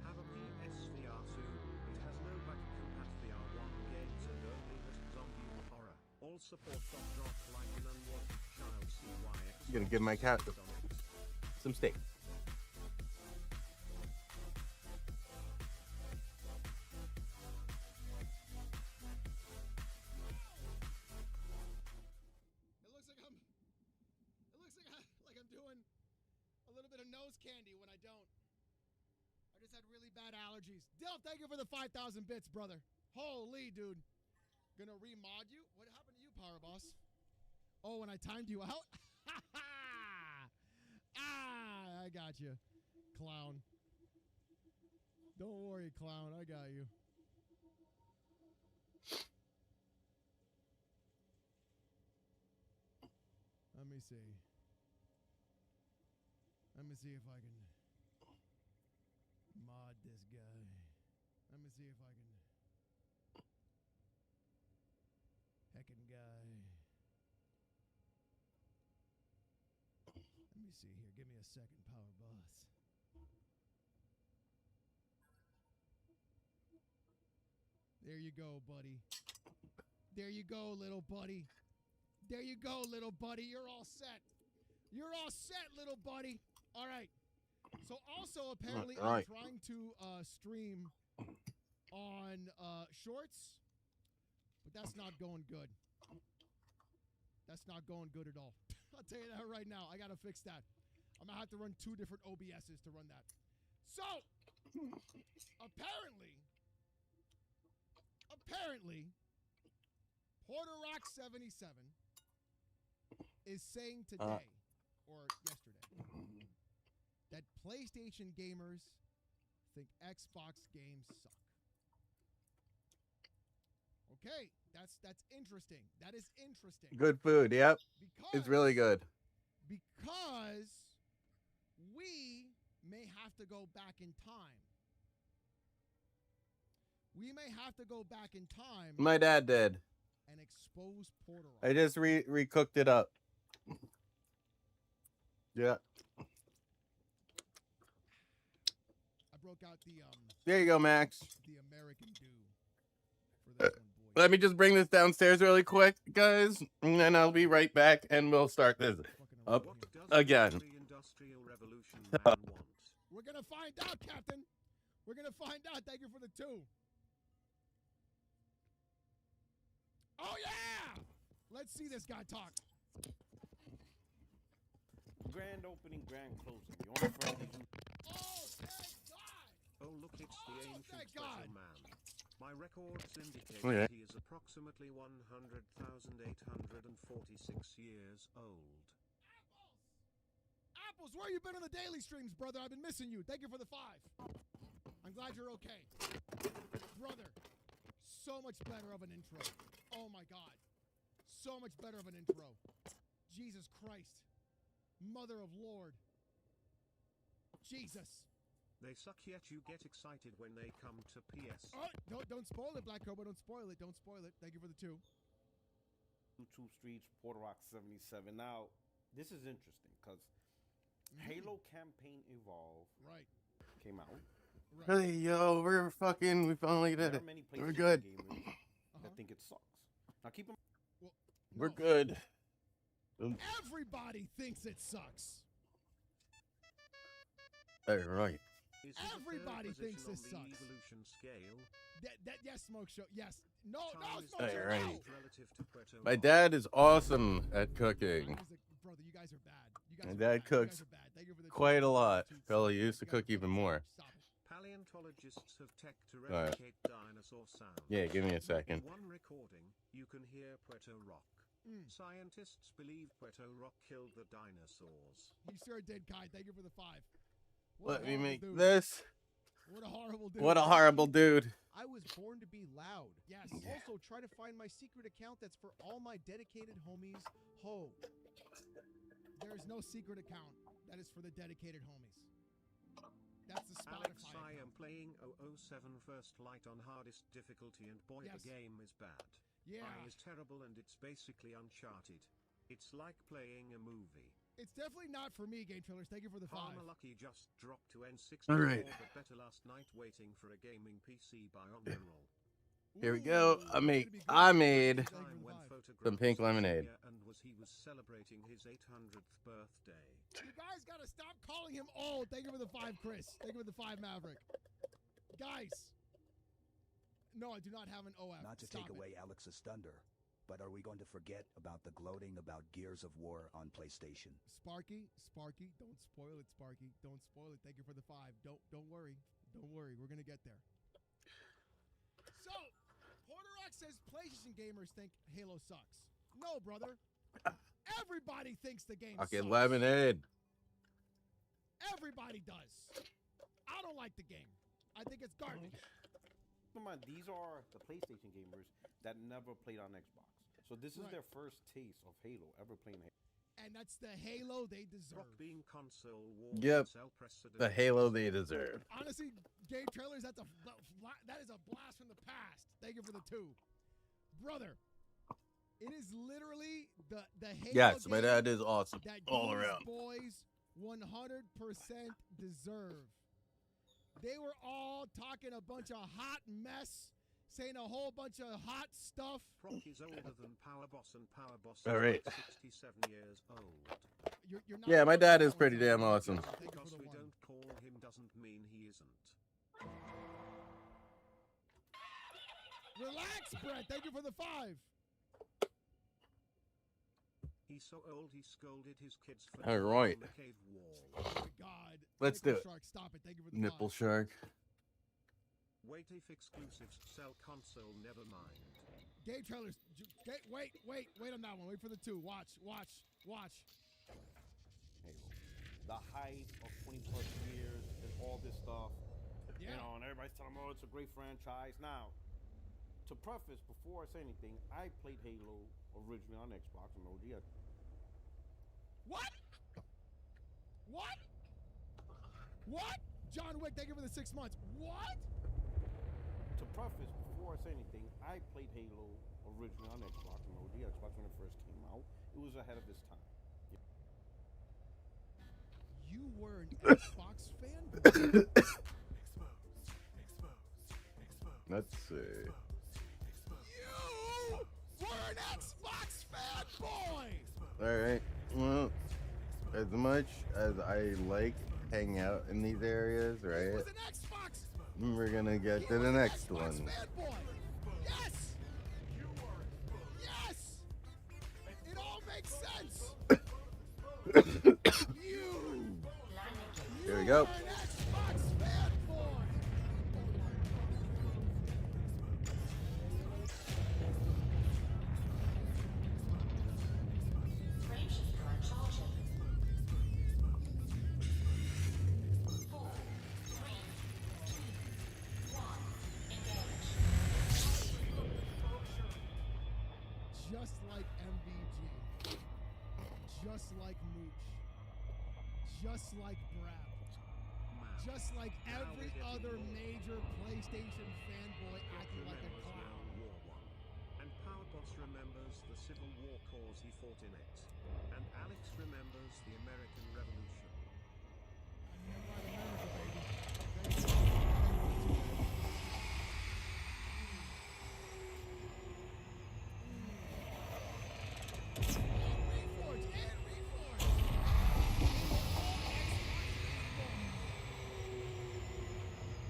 Have a PSVR soon. It has no back-compat VR1 games and only has zombie horror. All support dropped like an unwanted child CYX. I'm gonna give my cat some steak. Like I'm doing a little bit of nose candy when I don't. I just had really bad allergies. Dill, thank you for the 5,000 bits, brother. Holy, dude. Gonna remod you? What happened to you, Power Boss? Oh, when I timed you out? I got you, clown. Don't worry, clown. I got you. Let me see. Let me see if I can mod this guy. Let me see if I can. Heckin' guy. Let me see here. Give me a second, Power Boss. There you go, buddy. There you go, little buddy. There you go, little buddy. You're all set. You're all set, little buddy. All right. So also apparently I'm trying to stream on Shorts, but that's not going good. That's not going good at all. I'll tell you that right now. I got to fix that. I'm going to have to run 2 different OBSs to run that. So, apparently, Porter Rock 77 is saying today or yesterday that PlayStation gamers think Xbox games suck. Okay, that's interesting. That is interesting. Good food, yep. It's really good. Because we may have to go back in time. We may have to go back in time. My dad did. And expose Porter Rock. I just recooked it up. Yeah. I broke out the There you go, Max. The American Dew for this one, boy. Let me just bring this downstairs really quick, guys, and then I'll be right back, and we'll start this up again. We're gonna find out, Captain. We're gonna find out. Thank you for the 2. Oh yeah! Let's see this guy talk. Grand opening, grand closing. The only friendly who... Oh, thank God! Oh, look, it's the ancient special man. My records indicate Okay. that he is approximately 100,846 years old. Apples, where you been on the daily streams, brother? I've been missing you. Thank you for the 5. I'm glad you're okay. Brother, so much better of an intro. Oh my God. So much better of an intro. Jesus Christ. Mother of Lord. Jesus. They suck, yet you get excited when they come to PS. Oh, don't spoil it, Black Cobra. Don't spoil it. Don't spoil it. Thank you for the 2. 2 Streets, Porter Rock 77. Now, this is interesting because Halo Campaign Evolve came out. Hey, yo, we finally did it. We're good. I think it sucks. Now keep them. We're good. Everybody thinks it sucks. All right. Everybody thinks this sucks. Evolution scale. Yes, Smoke Show. Yes. No, All Smoke Show. right. No. My dad is awesome at cooking. Brother, you guys are bad. My dad cooks quite a lot. Fella used to cook even more. Paleontologists have tech to All right. replicate dinosaur sounds. Yeah, give me a second. In one recording, you can hear Puerto Rock. Scientists believe Puerto Rock killed the dinosaurs. He sure did, Kai. Thank you for the 5. Let me make this. What a horrible dude. What a horrible dude. I I was born to be loud. Yes. Also, try to find my secret account that's for all my dedicated homies. Ho. There's no secret account that is for the dedicated homies. That's the Alex, Spotify I am account. playing 007 First Light on hardest difficulty, and boy, Yes. the game is bad. Yeah. I is terrible, and it's basically Uncharted. It's like playing a movie. It's definitely not for me, Game Trailers. Thank you for the 5. Farmer Lucky just dropped to N64, All right. but better last night waiting for a gaming PC by on the roll. Here we go. I made some pink lemonade. And he was celebrating his 800th birthday. You guys got to stop calling him old. Thank you for the 5, Chris. Thank you for the 5, Maverick. Guys. No, I do not have an OF. Not to take away Alex's thunder, but are we going to forget about the gloating about Gears of War on PlayStation? Sparky, don't spoil it, Sparky. Don't spoil it. Thank you for the 5. Don't worry. Don't worry. We're going to get there. So, Porterox says PlayStation gamers think Halo sucks. No, brother. Everybody thinks the game sucks. Fucking lemonade. Everybody does. I don't like the game. I think it's garbage. Keep in mind, these are the PlayStation gamers that never played on Xbox. So this is their first taste of Halo, ever playing Halo. And that's the Halo they deserve. Being console war Yep. The Halo they deserve. Honestly, Game Trailers, that is a blast from the past. Thank you for the 2. Brother, it is literally the Halo Yes, game my dad is awesome that all these around. boys 100% deserve. They were all talking a bunch of hot mess, saying a whole bunch of hot stuff. Proc is older than Power Boss, and Power Boss is All right. like 67 years old. You're not Yeah, my dad is pretty damn awesome. Because we don't call him doesn't mean he isn't. Relax, Brett. Thank you for the 5. He's so old he scolded his kids for All right. on the cave wall. Oh my God. Let's do Nipple it. Shark, stop it. Thank you for the Nipple 5. shark. Wait if exclusives sell console, never mind. Game Trailers. Wait on that one. Wait for the 2. Watch. Halo. The hype of 20 plus years and all this stuff. Yeah. You know, and everybody's telling me, oh, it's a great franchise. Now, to preface, before I say anything, I played Halo originally on Xbox and OG. What? John Wick, thank you for the 6 months. What? To preface, before I say anything, I played Halo originally on Xbox and OG Xbox when it first came out. It was ahead of its time. You were an Xbox fan? Let's see. You were an Xbox fanboy! Alright. Well, as much as I like hanging out in these areas, right? Was an Xbox! We're gonna get to the next one. Fanboy! Yes! Yes! It all makes sense! Here we go. An Xbox fanboy! Just like MBG, just like Mooch, just like Brad, just like every other major PlayStation fanboy acting like a clown. War One. And Power Boss remembers the Civil War cause he fought in it. And Alex remembers the American Revolution.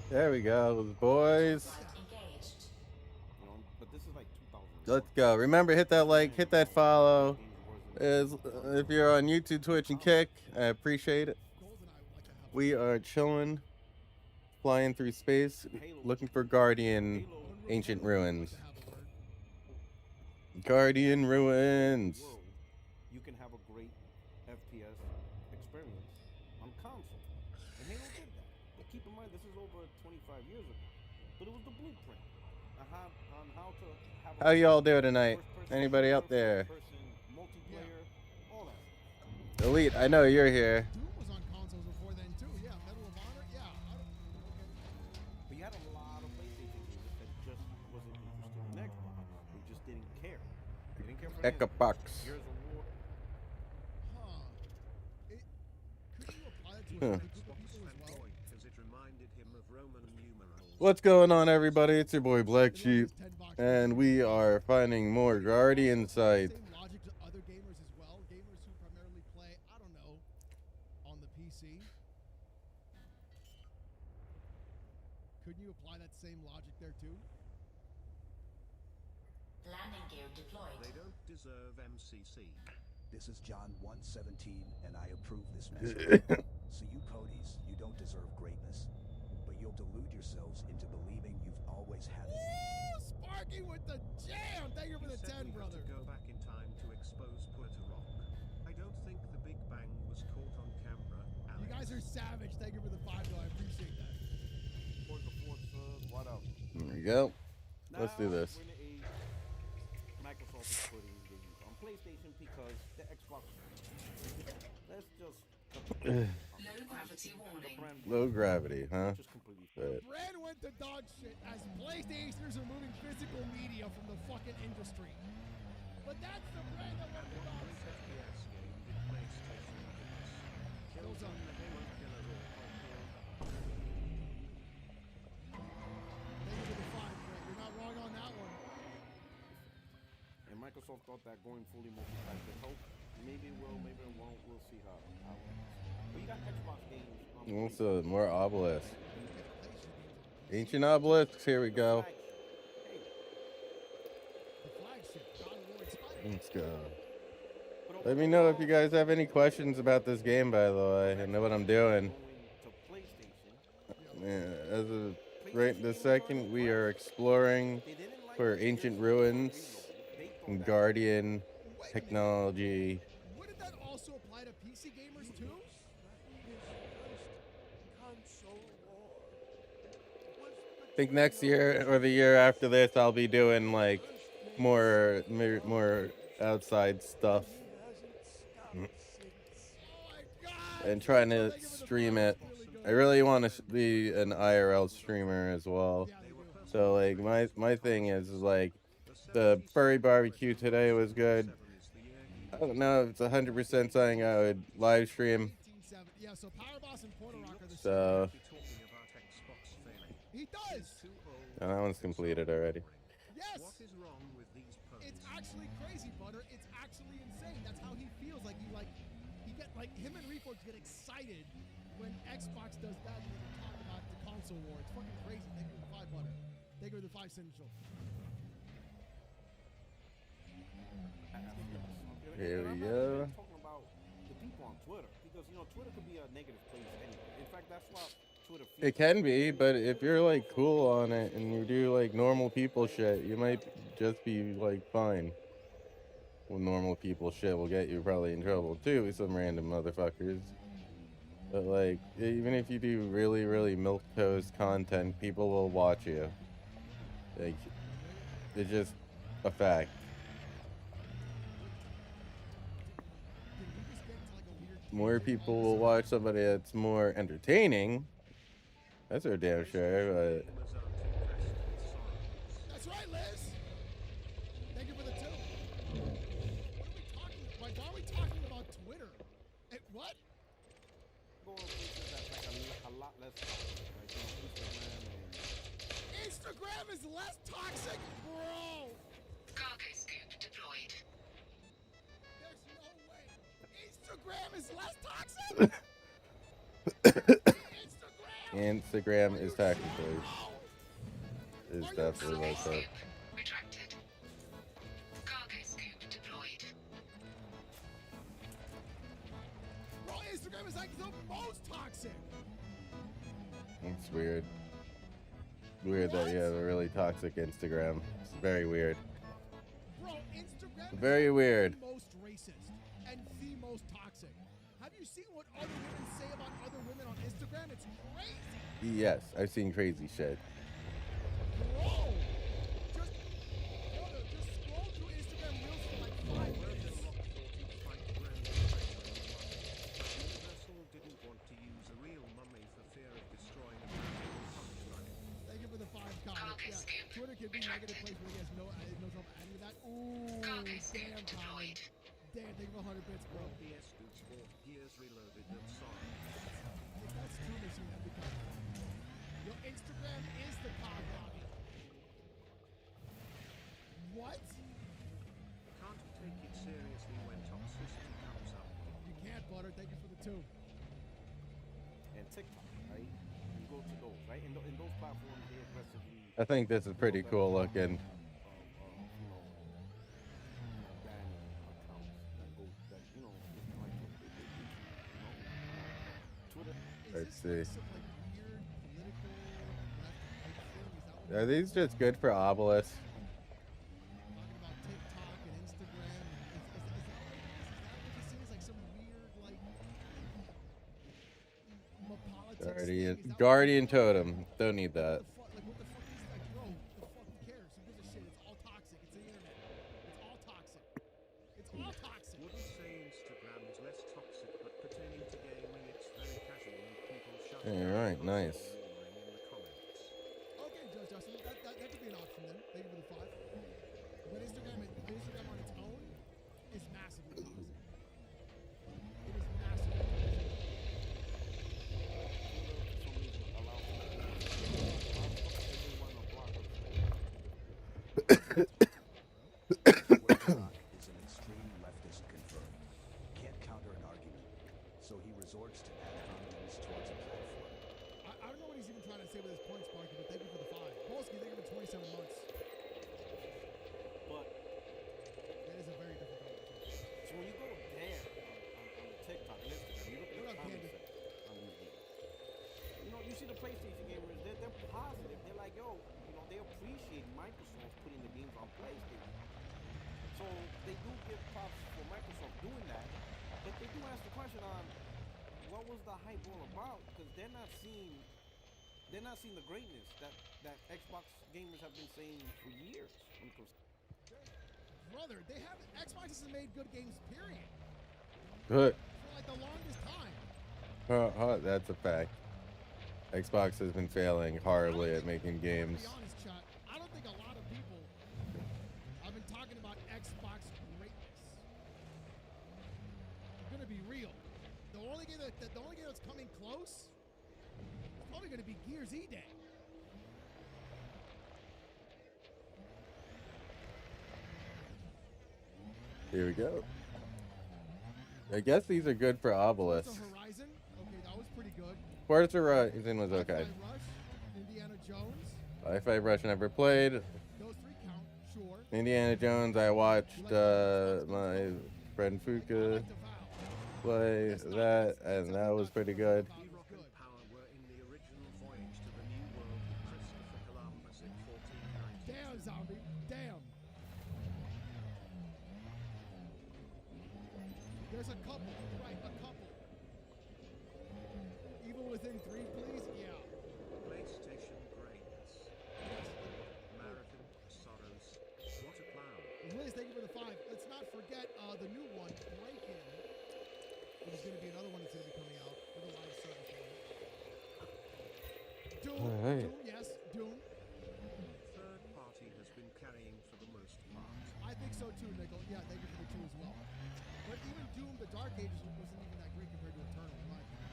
There we go, boys. But this is like 2000. Let's go. Remember, hit that like, hit that follow. If you're on YouTube, Twitch, and Kick, I appreciate it. We are chilling, flying through space, looking for Guardian ancient ruins. Guardian ruins. You can have a great FPS experience on console. And Halo did that. But keep in mind, this is over 25 years ago. but it was the blueprint on how to have How y'all doing tonight? Anybody out there? first-person multiplayer, all that. Elite, I know you're here. Doom was on consoles before then too. Yeah, Medal of Honor. Yeah. But you had a lot of PlayStation users that just wasn't interested in Xbox. They just didn't care. They didn't care for Xbox. Gears of War. Could you apply that to Huh. a group of people as well? Because it reminded him of Roman numerals. What's going on, everybody? It's your boy Blaqksheep, and we are finding more Guardian sites. Same logic to other gamers as well. Gamers who primarily play, I don't know, on the PC. Couldn't you apply that same logic there too? Landing gear deployed. They don't deserve MCC. This is John 1:17, and I approve this message. So you ponies, you don't deserve greatness, but you'll delude yourselves into believing you've always had it. Woo! Sparky with the jam! Thank you for the 10, brother. To go back in time to expose Puerto Rock. I don't think the Big Bang was caught on camera. Alex. You guys are savage. Thank you for the $5. I appreciate that. For the fourth, what else? There we go. Let's do this. We're in the age Microsoft is putting the use on PlayStation because the Xbox. Let's just. Low gravity warning. Low gravity, huh? But Brand went to dog shit as PlayStationers are moving physical media from the fucking industry. But that's the brand that went to dog shit. Kills on the You're not wrong on that one. And Microsoft thought that going fully multi-type would help. Maybe it will, maybe it won't. We'll see how. But you got Xbox games. also more obelisks. Ancient obelisks. Here we go. Let's go. Let me know if you guys have any questions about this game, by the way. I know what I'm doing. Yeah, as of right this second, we are exploring for ancient ruins and Guardian technology. Wouldn't that also apply to PC gamers too? I think next year or the year after this, I'll be doing like more outside stuff and trying to stream it. I really want to be an IRL streamer as well. So like my thing is like the furry barbecue today was good. I don't know if it's 100% something I would live stream. Yeah, so Power Boss and Porter Rock are the So he does. that one's completed already. Yes. What is wrong with these puns? It's actually crazy, Butter. It's actually insane. That's how he feels. Like he get like him and Reforge get excited when Xbox does that and they talk about the console war. It's fucking crazy. Thank you for the 5, Butter. Thank you for the 5 Central. Here we go. Talking about the people on Twitter because Twitter could be a negative place anyway. In fact, that's why Twitter. It can be, but if you're like cool on it and you do like normal people shit, you might just be like fine. Well, normal people shit will get you probably in trouble too with some random motherfuckers. But like, even if you do really, really milquetoast content, people will watch you. Like, it's just a fact. More people will watch somebody that's more entertaining. That's for damn sure, but That's right, Liz. Thank you for the 2. Why are we talking about Twitter? What? A lot less toxic, Instagram is less toxic, bro. Cargo scoop deployed. There's no way. Instagram is less toxic. Instagram is technically definitely like that. Retracted. Cargo scoop deployed. Bro, Instagram is like the most toxic. It's weird. Weird that you have a really toxic Instagram. It's very weird. Bro, Instagram Very weird. is the most racist and the most toxic. Have you seen what other women say about other women on Instagram? It's crazy. Yes, I've seen crazy shit. Twitter can be negative place where he has no self adding to that. Ooh, damn, Colin. Damn, think of 100 bits, bro. PS Goots bought Gears Reloaded. I'm sorry. If that's true, machine, that'd be kind of fun. Your Instagram is the COD lobby. What? Can't take it seriously when toxicity comes up. You can't, Butter. Thank you for the 2. And TikTok, right? You go to those, right? In those platforms, they aggressively. I think this is pretty cool looking. Let's see. Are these just good for Obelisk? Guardian Totem. Don't need that. Wouldn't say Instagram is less toxic, but pertaining to gaming, it's very casual and people shut Alright, nice. Okay, Justin, that could be an option then. Thank you for the 5. But Instagram on its own is massively toxic. It is massively is an extreme leftist confirmed. Can't counter an argument, so he resorts to ad hominems towards a platform. I don't know what he's even trying to say with his points, Sparky, but thank you for the 5. Polsky, thank you for 27 months. But that is a very different conversation. So when you go there on the TikTok and Instagram, you look at the comment section on these games. You know, you see the PlayStation gamers, they're positive. They're like, yo, you know, they appreciate Microsoft putting the games on PlayStation. So they do give props for Microsoft doing that, but they do ask the question on what was the hype all about? Because they're not seeing the greatness that Xbox gamers have been saying for years. Brother, Xbox hasn't made good games, period. Good. For like the longest time. That's a fact. Xbox has been failing horribly at making games. To be honest, chat, I don't think a lot of people have been talking about Xbox greatness. I'm gonna be real. The only game that's coming close is probably gonna be Gears E-Day. Here we go. I guess these are good for Obelisk. Forza Horizon, okay, that was pretty good. Forza Horizon was okay. Rush, Indiana Jones. Fi-Fi Rush never played. Those 3 count, sure. Indiana Jones, I watched my friend Fuka play that, and that was pretty good. Rock and Power were in the original voyage to the New World with Christopher Columbus in 1490. Damn, zombie. Damn. There's a couple, right? A couple. Even within 3, please? Yeah. PlayStation greatness. Marathon Sorrows. What a clown. Liz, thank you for the 5. Let's not forget the new one, Break-In, which is going to be another one that's going to be coming out with a live service one. Doom. All right. Doom, yes. Doom. Third party has been carrying for the most part. I think so too, Nickel. Yeah, thank you for the 2 as well. But even Doom, the Dark Ages wasn't even that great compared to Eternal, in my opinion.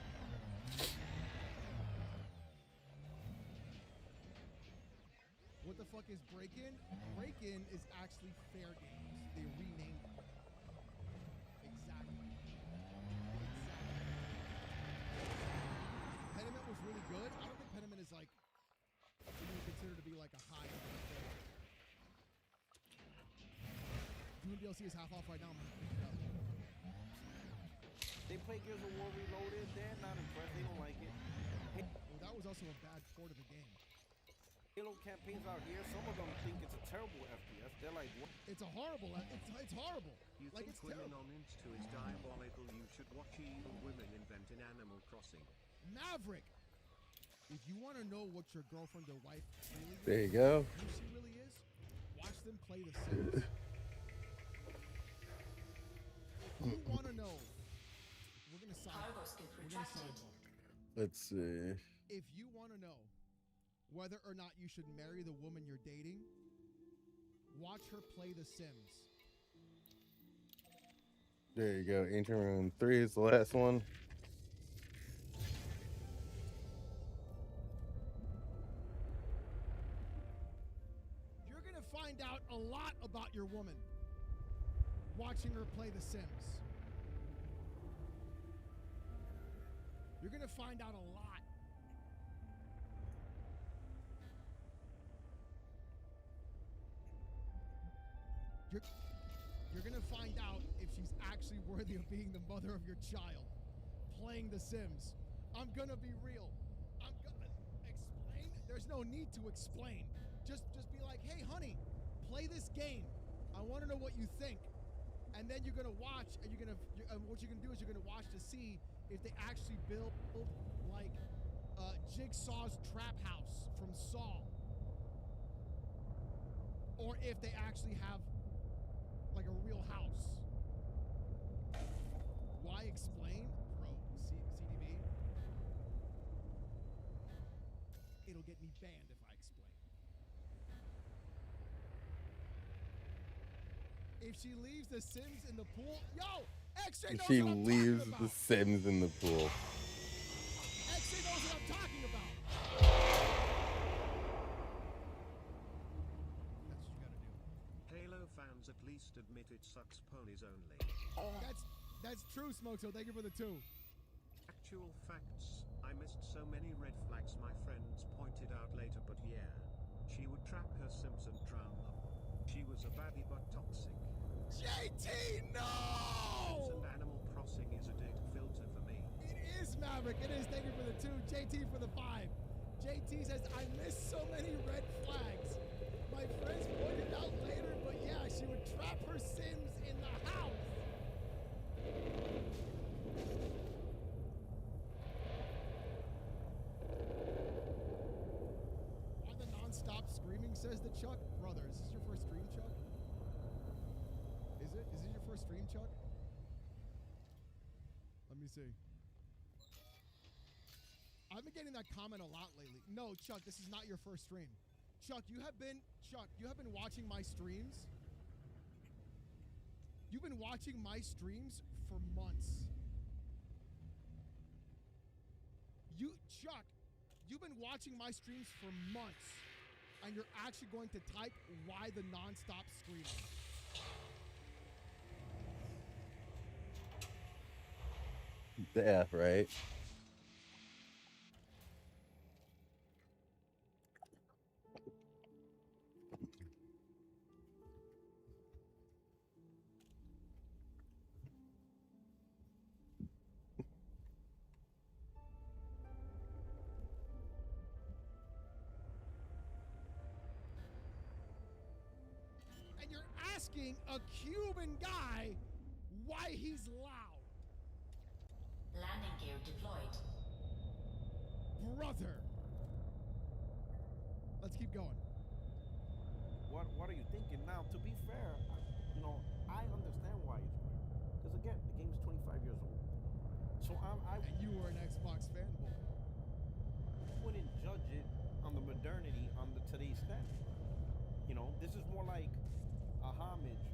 What the fuck is Break-In? Break-In is actually Fair Games. They renamed it. Exactly. Pentiment was really good. I don't think Pentiment is like what you would consider to be like a high end thing. Doom DLC is half off right now. I'm gonna pick it up. They play Gears of War Reloaded. They're not impressed. They don't like it. Well, that was also a bad port of the game. Halo campaigns out here, some of them think it's a terrible FPS. They're like, what? It's a horrible. It's horrible. You like think it's women terrible. on Insta is diabolical? You should watch evil women invent in Animal Crossing. Maverick. If you want to know what your girlfriend or wife really There you is, go. who she really is, watch them play The Sims. If you want to know, we're gonna sidebar. Let's see. If you want to know whether or not you should marry the woman you're dating, watch her play The Sims. There you go. Ancient Room 3 is the last one. You're going to find out a lot about your woman watching her play The Sims. You're going to find out a lot. You're going to find out if she's actually worthy of being the mother of your child playing The Sims. I'm going to be real. I'm going to explain. There's no need to explain. Just be like, hey, honey, play this game. I want to know what you think. And then you're going to watch, and what you're going to do is you're going to watch to see if they actually build like Jigsaw's trap house from Saw, or if they actually have like a real house. Why explain? Bro, CDB. It'll get me banned if I explain. If she leaves The Sims in the pool, yo, X-Ray knows She what I'm leaves talking the about. Sims in the pool. X-Ray knows what I'm talking about. Halo fans at least admit it sucks ponies only. That's true, Smoke. So thank you for the 2. Actual facts. I missed so many red flags my friends pointed out later, but yeah. She would trap her Sims and drown them. She was a baddie but toxic. JT, no! Sims and Animal Crossing is a data filter for me. It is, Maverick. It is. Thank you for the 2. JT for the 5. JT says, I missed so many red flags. My friends pointed out later, but yeah, she would trap her Sims in the house. Why the non-stop screaming, says the Chuck? Brother, is this your first stream, Chuck? Is it? Is this your first stream, Chuck? Let me see. I've been getting that comment a lot lately. No, Chuck, this is not your first stream. Chuck, you have been watching my streams. You've been watching my streams for months. Chuck, you've been watching my streams for months, and you're actually going to type why the non-stop screaming. Yeah, right. And you're asking a Cuban guy why he's loud. Landing gear deployed. Brother. Let's keep going. What are you thinking? Now, to be fair, I understand why it's great. Because again, the game is 25 years old. So and you were an Xbox fanboy. I wouldn't judge it on the modernity on the today's standard. This is more like a homage,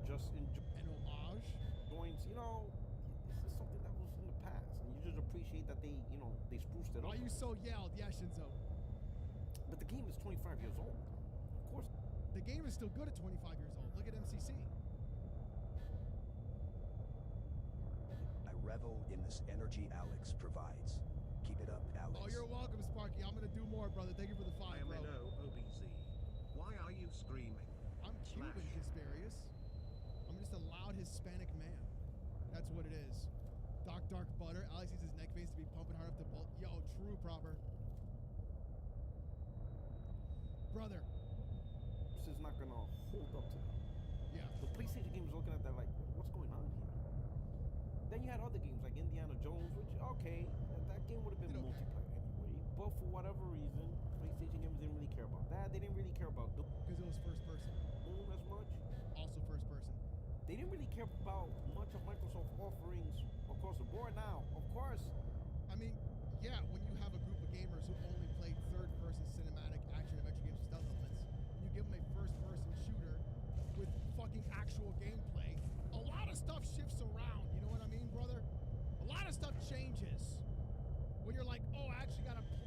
just an homage. Joins, this is something that was in the past, and you just appreciate that they spruced it up. Why you so yelled? Yeah, Shinzo. But the game is 25 years old. Of course. The game is still good at 25 years old. Look at MCC. I revel in this energy Alex provides. Keep it up, Alex. Oh, you're welcome, Sparky. I'm gonna do more, brother. Thank you for the 5, bro. OBZ. Why are you screaming? I'm Cuban, Hisparius. I'm just a loud Hispanic man. That's what it is. Dark butter. Alex needs his neck veins to be pumping hard up to pull. Yo, true, proper. Brother. This is not gonna hold up to that. Yeah. The PlayStation games looking at that like, what's going on here? Then you had other games like Indiana Jones, which that game would have been multiplayer anyway. But for whatever reason, PlayStation gamers didn't really care about that. They didn't really care about because it was first person. As much. Also first person. They didn't really care about much of Microsoft offerings across the board. Now, of course. I mean, yeah, when you have a group of gamers who only play third person cinematic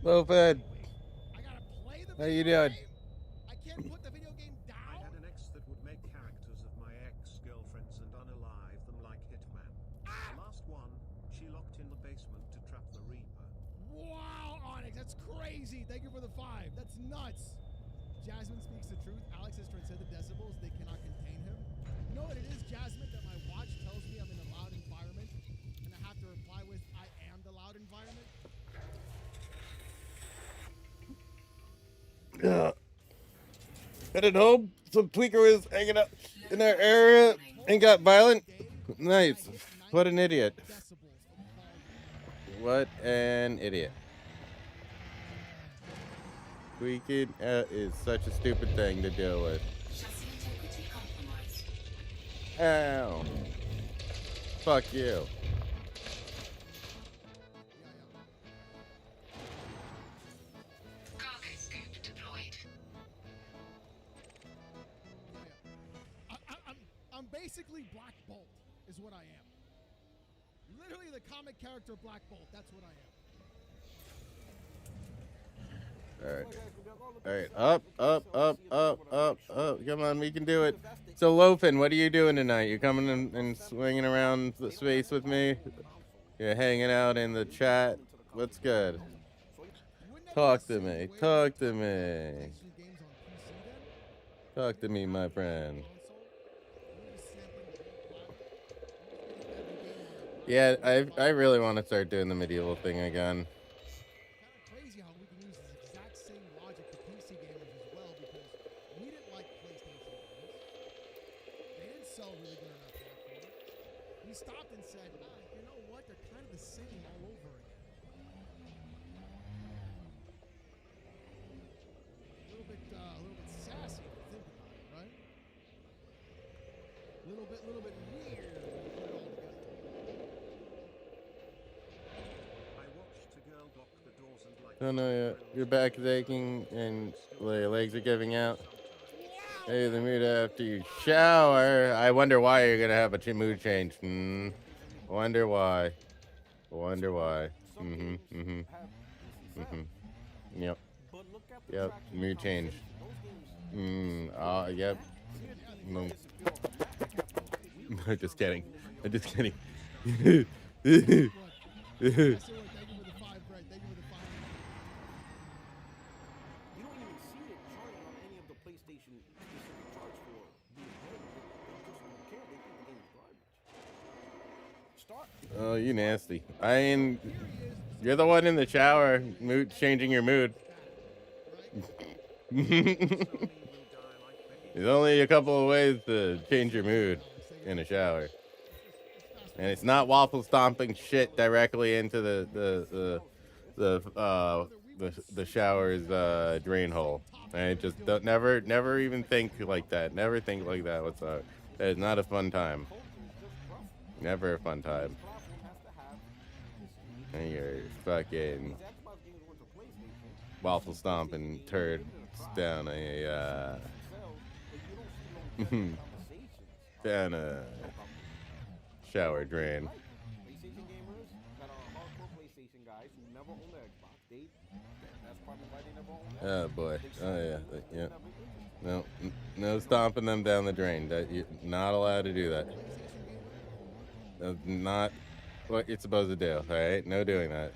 Well fed. How you doing? I can't put the video game down. I had an ex that would make characters of my ex-girlfriends and unalive them like Hitman. The last one, she locked in the basement to trap the Reaper. Wow, Onyx, that's crazy. Thank you for the 5. That's nuts. Jasmine speaks the truth. Alex has transcended decibels. They cannot contain him. You know what it is, Jasmine, that my watch tells me I'm in a loud environment, and I have to reply with, I am the loud environment? Yeah. Headed home. Some tweaker was hanging out in our area and got violent. Nice. What an idiot. What an idiot. Tweaking is such a stupid thing to deal with. Ow. Fuck you. I'm basically Black Bolt, is what I am. Literally the comic character Black Bolt, that's what I am. Alright. Alright. Up. Come on, we can do it. So, Loafin, what are you doing tonight? You coming and swinging around the space with me? You're hanging out in the chat? What's good? Talk to me. Talk to me. Talk to me, my friend. Yeah, I really want to start doing the medieval thing again. Crazy how we can use this exact same logic to PC gamers as well, because we didn't like PlayStation games. They didn't sell really good enough for it. We stopped and said, you know what? They're kind of the same all over again. A little bit sassy if you think about it, right? A little bit weird. Oh no, your back is aching and your legs are giving out. Hey, the mood after you shower. I wonder why you're gonna have a mood change. Wonder why. Yep. Mood change. Yep. No. Just kidding. I'm just kidding. Oh, you nasty. I mean, you're the one in the shower, changing your mood. There's only a couple of ways to change your mood in a shower. And it's not waffle stomping shit directly into the shower's drain hole. And just never even think like that. Never think like that whatsoever. That is not a fun time. Never a fun time. And you're fucking waffle stomping turds down a down a shower drain. PlayStation gamers that are hardcore PlayStation guys who never own their Xbox, that's probably why they never own Oh boy. Oh yeah. Yeah. No stomping them down the drain. That you're not allowed to do that. That's not what you're supposed to do. All right, no doing that.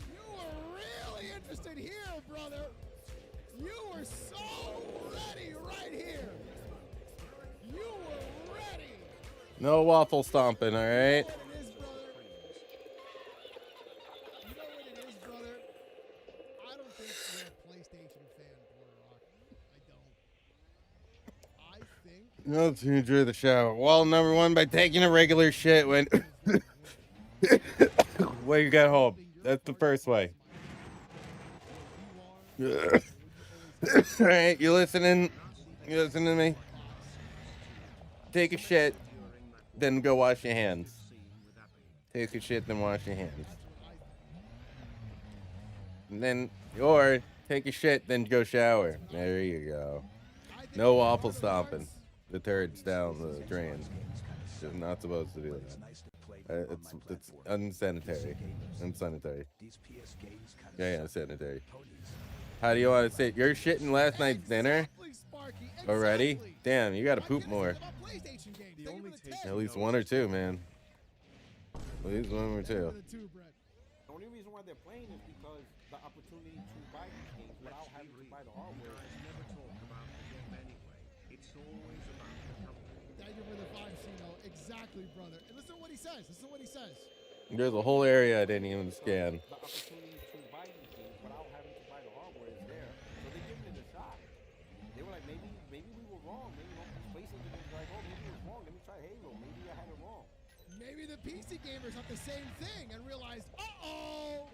You were really interested here, brother. You were so ready right here. You were ready. No waffle stomping, all right? Let's enjoy the shower. Well, number one, by taking a regular shit when you get home. That's the first way. All right, you listening? You listening to me? Take a shit, then go wash your hands. Take a shit, then wash your hands. And then, or take a shit, then go shower. There you go. No waffle stomping. the turds down the drain. You're not supposed to do that. It's unsanitary. Unsanitary. Yeah, sanitary. How do you want to say? You're shitting last night's dinner already? Damn, you gotta poop more. At least one or two, man. At least one or two. The only reason why they're playing is because the opportunity to buy these games without having to buy the hardware. Never talk about the game anyway. It's always about the company. Thank you for the 5, Cino. Exactly, brother. And listen to what he says. Listen to what he says. There's a whole area I didn't even scan. The opportunity to buy these games without having to buy the hardware is there, so they're giving it a shot. They were like, maybe we were wrong. Maybe PlayStation games were like, oh, maybe it was wrong. Let me try Halo. Maybe I had it wrong. Maybe the PC gamers have the same thing and realized, uh-oh,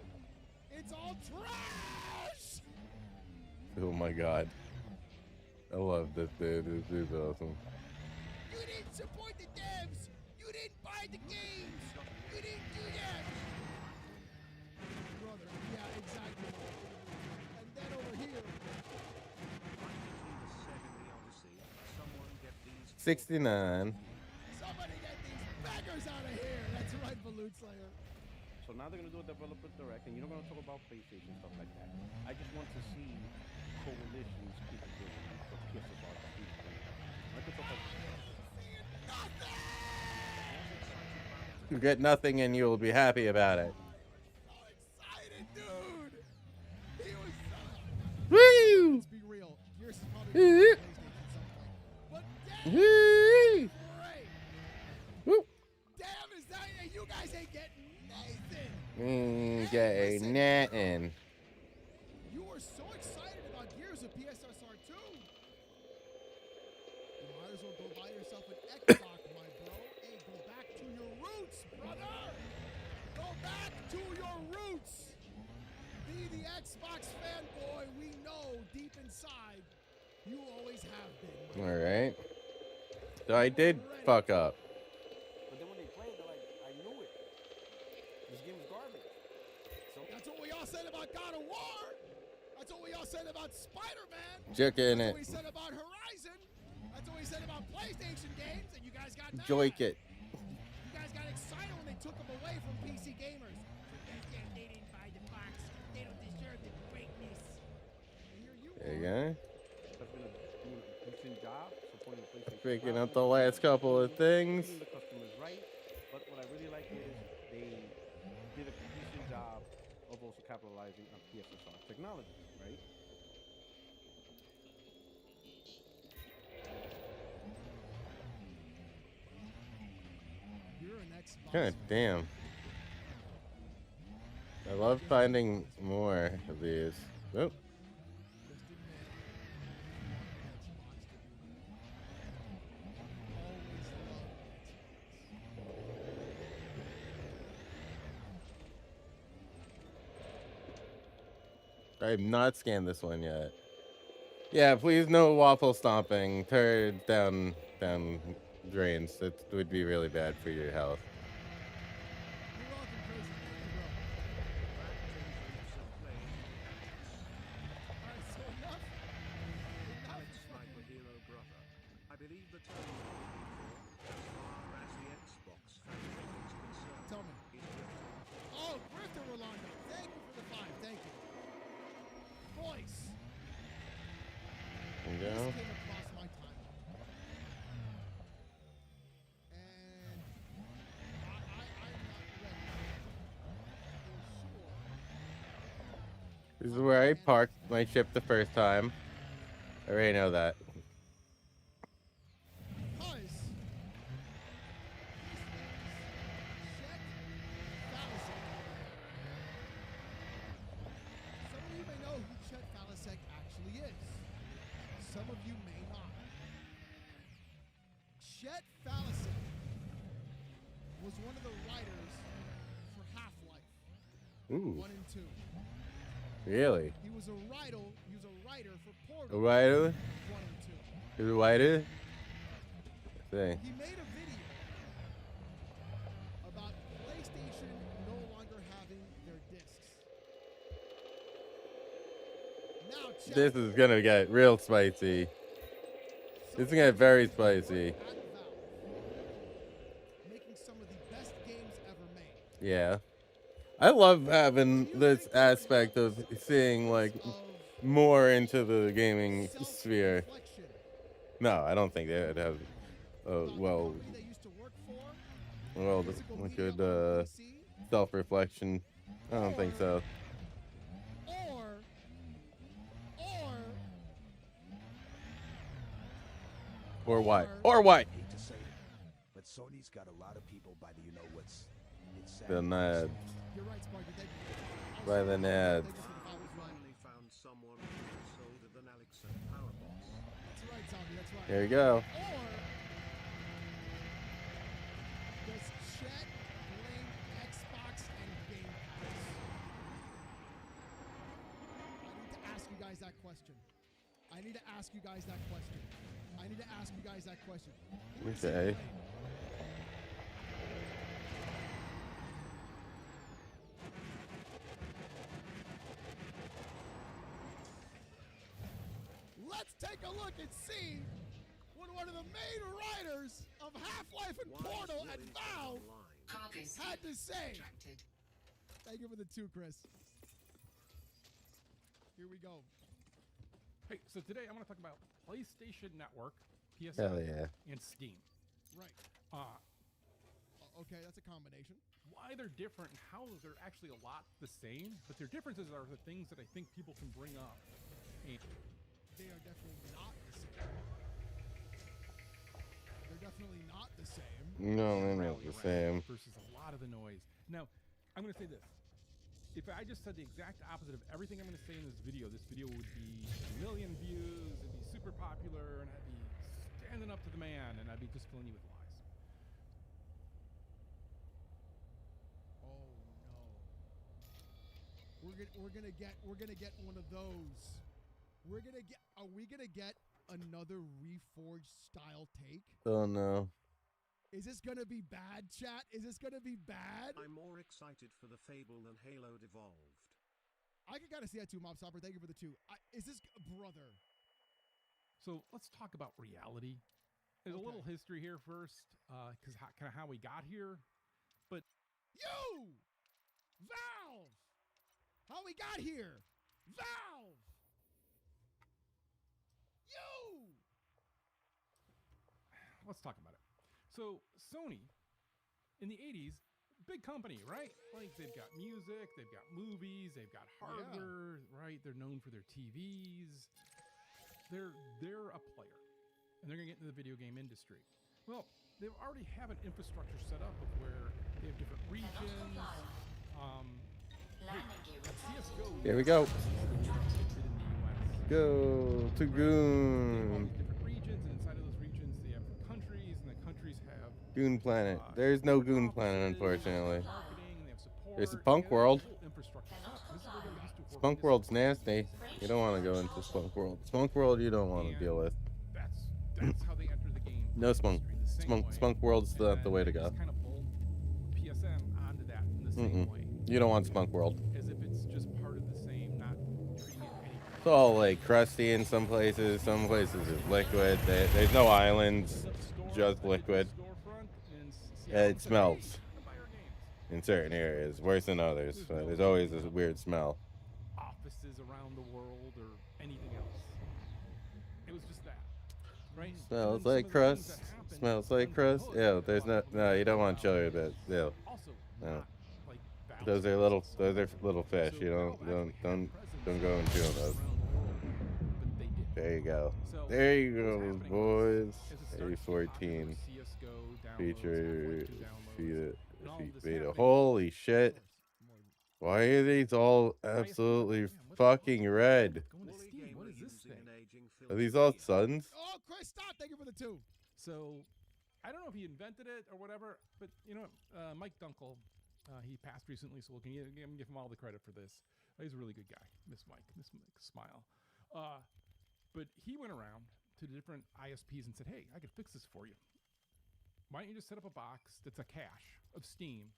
it's all trash. Oh my god. I love this dude. This dude's awesome. You didn't support the devs. You didn't buy the games. You didn't do that. Brother, yeah, exactly. And then over here. 69. Somebody get these beggars out of here. That's right, Balloon Slayer. So now they're going to do a developer direct, and you're not going to talk about PlayStation stuff like that. I just want to see coalitions people doing for PSSR. You get nothing and you'll be happy about it. Excited, dude. He was so... Woo! Let's be real. Gears is probably going to PlayStation someday. But damn, Woo! damn, is that you guys ain't getting Nathan. Getting nothing. You were so excited about Gears of PSSR 2. You might as well go buy yourself an Xbox, my bro. Hey, go back to your roots, brother. Go back to your roots. Be the Xbox fanboy we know deep inside you always have been. All right. So I did fuck up. But then when they played, they're like, I knew it. This game is garbage. So that's what we all said about God of War. That's what we all said about Spider-Man. Joking That's it. what we said about Horizon. That's what we said about PlayStation games, and you guys got mad. Joik it. You guys got excited when they took them away from PC gamers. They didn't buy the box. They don't deserve the greatness. And here you There you go. That's been a decent job supporting the PlayStation. Picking up the last couple of things. Treating the customers right, but what I really like is they did a decent job of also capitalizing on PSSR technology, right? You're an Xbox. God damn. I love finding more of these. Oh. I have not scanned this one yet. Yeah, please no waffle stomping. Turd down drains. That would be really bad for your health. Sniper hero brother. I believe the term as far as the Xbox family is concerned. Tell me. Oh, Grifter Rolando. Thank you for the 5. Thank you. Voice. There you This go. came across my timeline. And I'm not ready for sure. This is where I parked my ship the first time. I already know that. Because some of you may know who Chet Falasek actually is. Some of you may not. Chet Falasek was one of the writers for Half-Life Ooh. 1 and 2. Really? He was a writer for A Portal writer? 1 and 2. Is a writer? See. He made a video about PlayStation no longer having their discs. Now, Chet, This is gonna get real spicy. so It's gonna get very spicy. Making some of the best games ever made. Yeah. I love having this aspect of seeing like more into the gaming sphere. No, I don't think they'd have well a good self-reflection. I don't think so. Or what? Or what? I hate to say it, but Sony's got a lot of people by the you-know-what's. It's sad. The nads. You're right, Sparky. Thank you. By the nads. Finally found someone who sold an Alexa power box. That's right, Zombie. That's right. There you go. Does Chet blame Xbox and Game Pass? I need to ask you guys that question. Okay. Let's take a look and see when one of the main writers of Half-Life and Portal at Valve had to say. Thank you for the 2, Chris. Here we go. Hey, so today I'm going to talk about PlayStation Network, PSN, Hell yeah. and Steam. Right. Okay, that's a combination. Why they're different and how they're actually a lot the same, but their differences are the things that I think people can bring up. And They are definitely not the same. They're definitely not the same. No, they're not the same. Versus a lot of the noise. Now, I'm going to say this. If I just said the exact opposite of everything I'm going to say in this video would be a million views, it'd be super popular, and I'd be standing up to the man, and I'd be just filling you with lies. Oh no. We're gonna get one of those. Are we gonna get another Reforged style take? Oh no. Is this gonna be bad, chat? Is this gonna be bad? I'm more excited for the Fable than Halo Devolved. I can kind of see that too, Mob Stopper. Thank you for the 2. Is this brother? So let's talk about reality. There's a little history here first, because kind of how we got here. But you, Valve, how we got here, Valve, you. Let's talk about it. So Sony, in the 80s, big company, right? Like they've got music, they've got movies, they've got hardware, right? They're known for their TVs. They're a player, and they're gonna get into the video game industry. Well, they already have an infrastructure set up of where they have different regions. CS:GO. Here we go. Go to Goon. Different regions, and inside of those regions, they have countries, and the countries have Goon Planet. There's no Goon Planet, unfortunately. There's a Punk World. Spunk World's nasty. You don't want to go into Spunk World. Spunk World, you don't want to deal with. That's how they enter the game. No Spunk. Spunk World's not the way to go. Kind of pulled PSN onto that in the same way. You don't want Spunk World. As if it's just part of the same, not treating it any. It's all like crusty in some places. Some places is liquid. There's no islands, just liquid. It smells in certain areas, worse than others. But there's always this weird smell. Offices around the world or anything else. It was just that, right? Smells like crust. Smells like crust. Ew, there's no. You don't want chili bits. Ew. No. Those are little fish. You don't go and chew on those. There you go. There you go, boys. A14 feature beta. Holy shit! Why are these all absolutely fucking red? What is this thing? Are these all suns? Oh, Chris, stop! Thank you for the 2. So, I don't know if he invented it or whatever, but you know, Mike Dunkel, he passed recently, so we'll give him all the credit for this. He's a really good guy, Miss Mike Smile. But he went around to the different ISPs and said, "Hey, I could fix this for you. Why don't you just set up a box that's a cache of Steam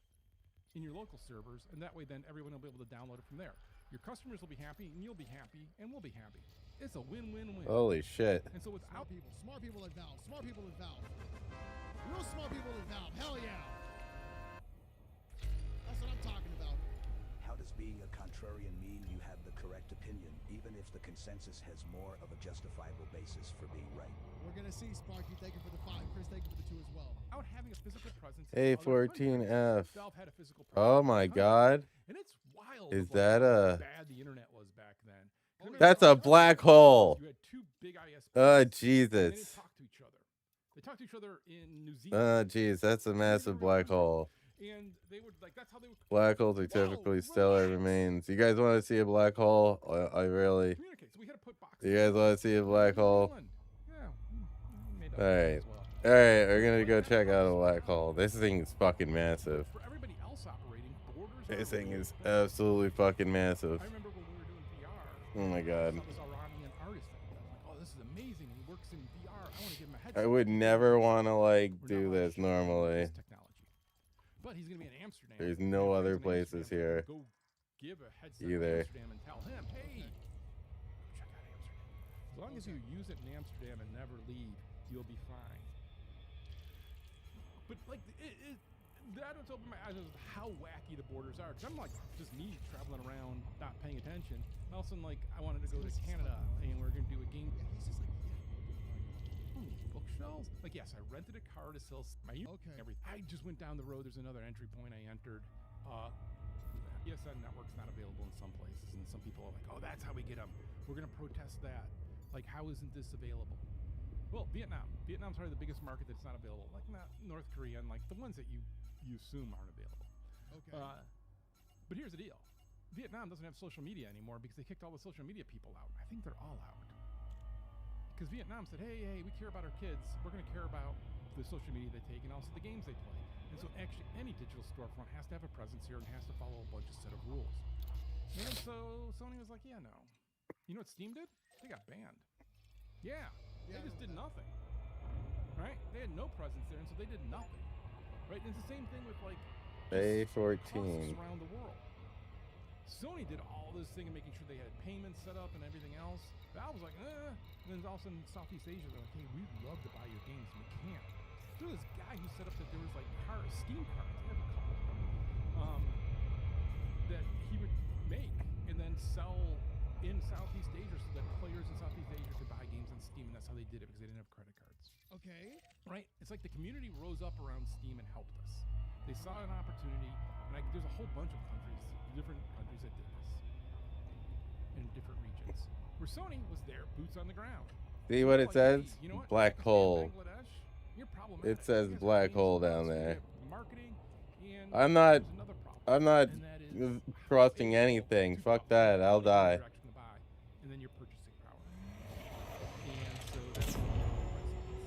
in your local servers, and that way then everyone will be able to download it from there." Your customers will be happy, and you'll be happy, and we'll be happy. It's a win-win-win. Holy shit. And so without smart people at Valve, smart people at Valve, real smart people at Valve. Hell yeah. That's what I'm talking about. How does being a contrarian mean you have the correct opinion, even if the consensus has more of a justifiable basis for being right? We're gonna see, Sparky. Thank you for the 5. Chris, thank you for the 2 as well. Without having a physical presence, A14F. Valve had a physical presence Oh my god. and it's wild. Is of, like, that how a... bad the internet was back then? That's a black hole. You had 2 big ISPs. Oh, And they Jesus. didn't talk to each other. They talked to each other in New Zealand. Oh, jeez. That's a massive black hole. And they would, like, that's how they would Black holes are typically stellar remains. You guys want to see a black hole? I really... communicate. So we had to put boxes. You guys want to see a black hole? Yeah. we made up Alright. as well. Alright, we're gonna go check out a black hole. This thing is fucking massive. For everybody else operating, borders This are thing is absolutely fucking massive. I remember when we were doing VR. Oh my god. I was a Iranian artist. I was like, oh, this is amazing. He works in VR. I want to give him a headset. I would never want to, like, do this normally. Technology. But he's going to be in Amsterdam. There's no other places here. Go give a headset either. to Amsterdam and tell him, hey, check out Amsterdam. As long as you use it in Amsterdam and never leave, you'll be fine. But, like, that was open my eyes as how wacky the borders are. Because I'm like, just me traveling around, not paying attention. All of a sudden, like, I wanted to go to Canada and we're going to do a game. Bookshelves? Like, yes, I rented a car to sell my everything. I just went down the road. There's another entry point I entered. ESN network's not available in some places, and some people are like, oh, that's how we get them. We're going to protest that. Like, how isn't this available? Well, Vietnam. Vietnam's probably the biggest market that's not available. Like, not North Korea, and like the ones that you assume aren't available. Okay. But here's the deal. Vietnam doesn't have social media anymore because they kicked all the social media people out. I think they're all out. Because Vietnam said, hey, we care about our kids. We're going to care about the social media they take and also the games they play. And so actually any digital storefront has to have a presence here and has to follow a bunch of set of rules. And so Sony was like, yeah, no. You know what Steam did? They got banned. Yeah. They just did nothing. Right? They had no presence there, and so they did nothing. Right? And it's the same thing with, like, A14. around the world. Sony did all this thing and making sure they had payments set up and everything else. Valve was like, eh. And then all of a sudden, Southeast Asia, they're like, hey, we'd love to buy your games, and we can't. There was this guy who set up that there was, like, Steam cards. They have a couple of them. That he would make and then sell in Southeast Asia so that players in Southeast Asia could buy games on Steam, and that's how they did it because they didn't have credit cards. Okay. Right? It's like the community rose up around Steam and helped us. They saw an opportunity, and there's a whole bunch of countries, different countries that did this in different regions. Where Sony was there, boots on the ground. See what it Like, says? hey, you know what? Black If you're in hole. Bangladesh, you're problematic. It says You guys black have hole games down so you there. have marketing, and I'm not there's another problem, I'm not trusting anything. Fuck that. I'll die. and then your purchasing power. And so that's what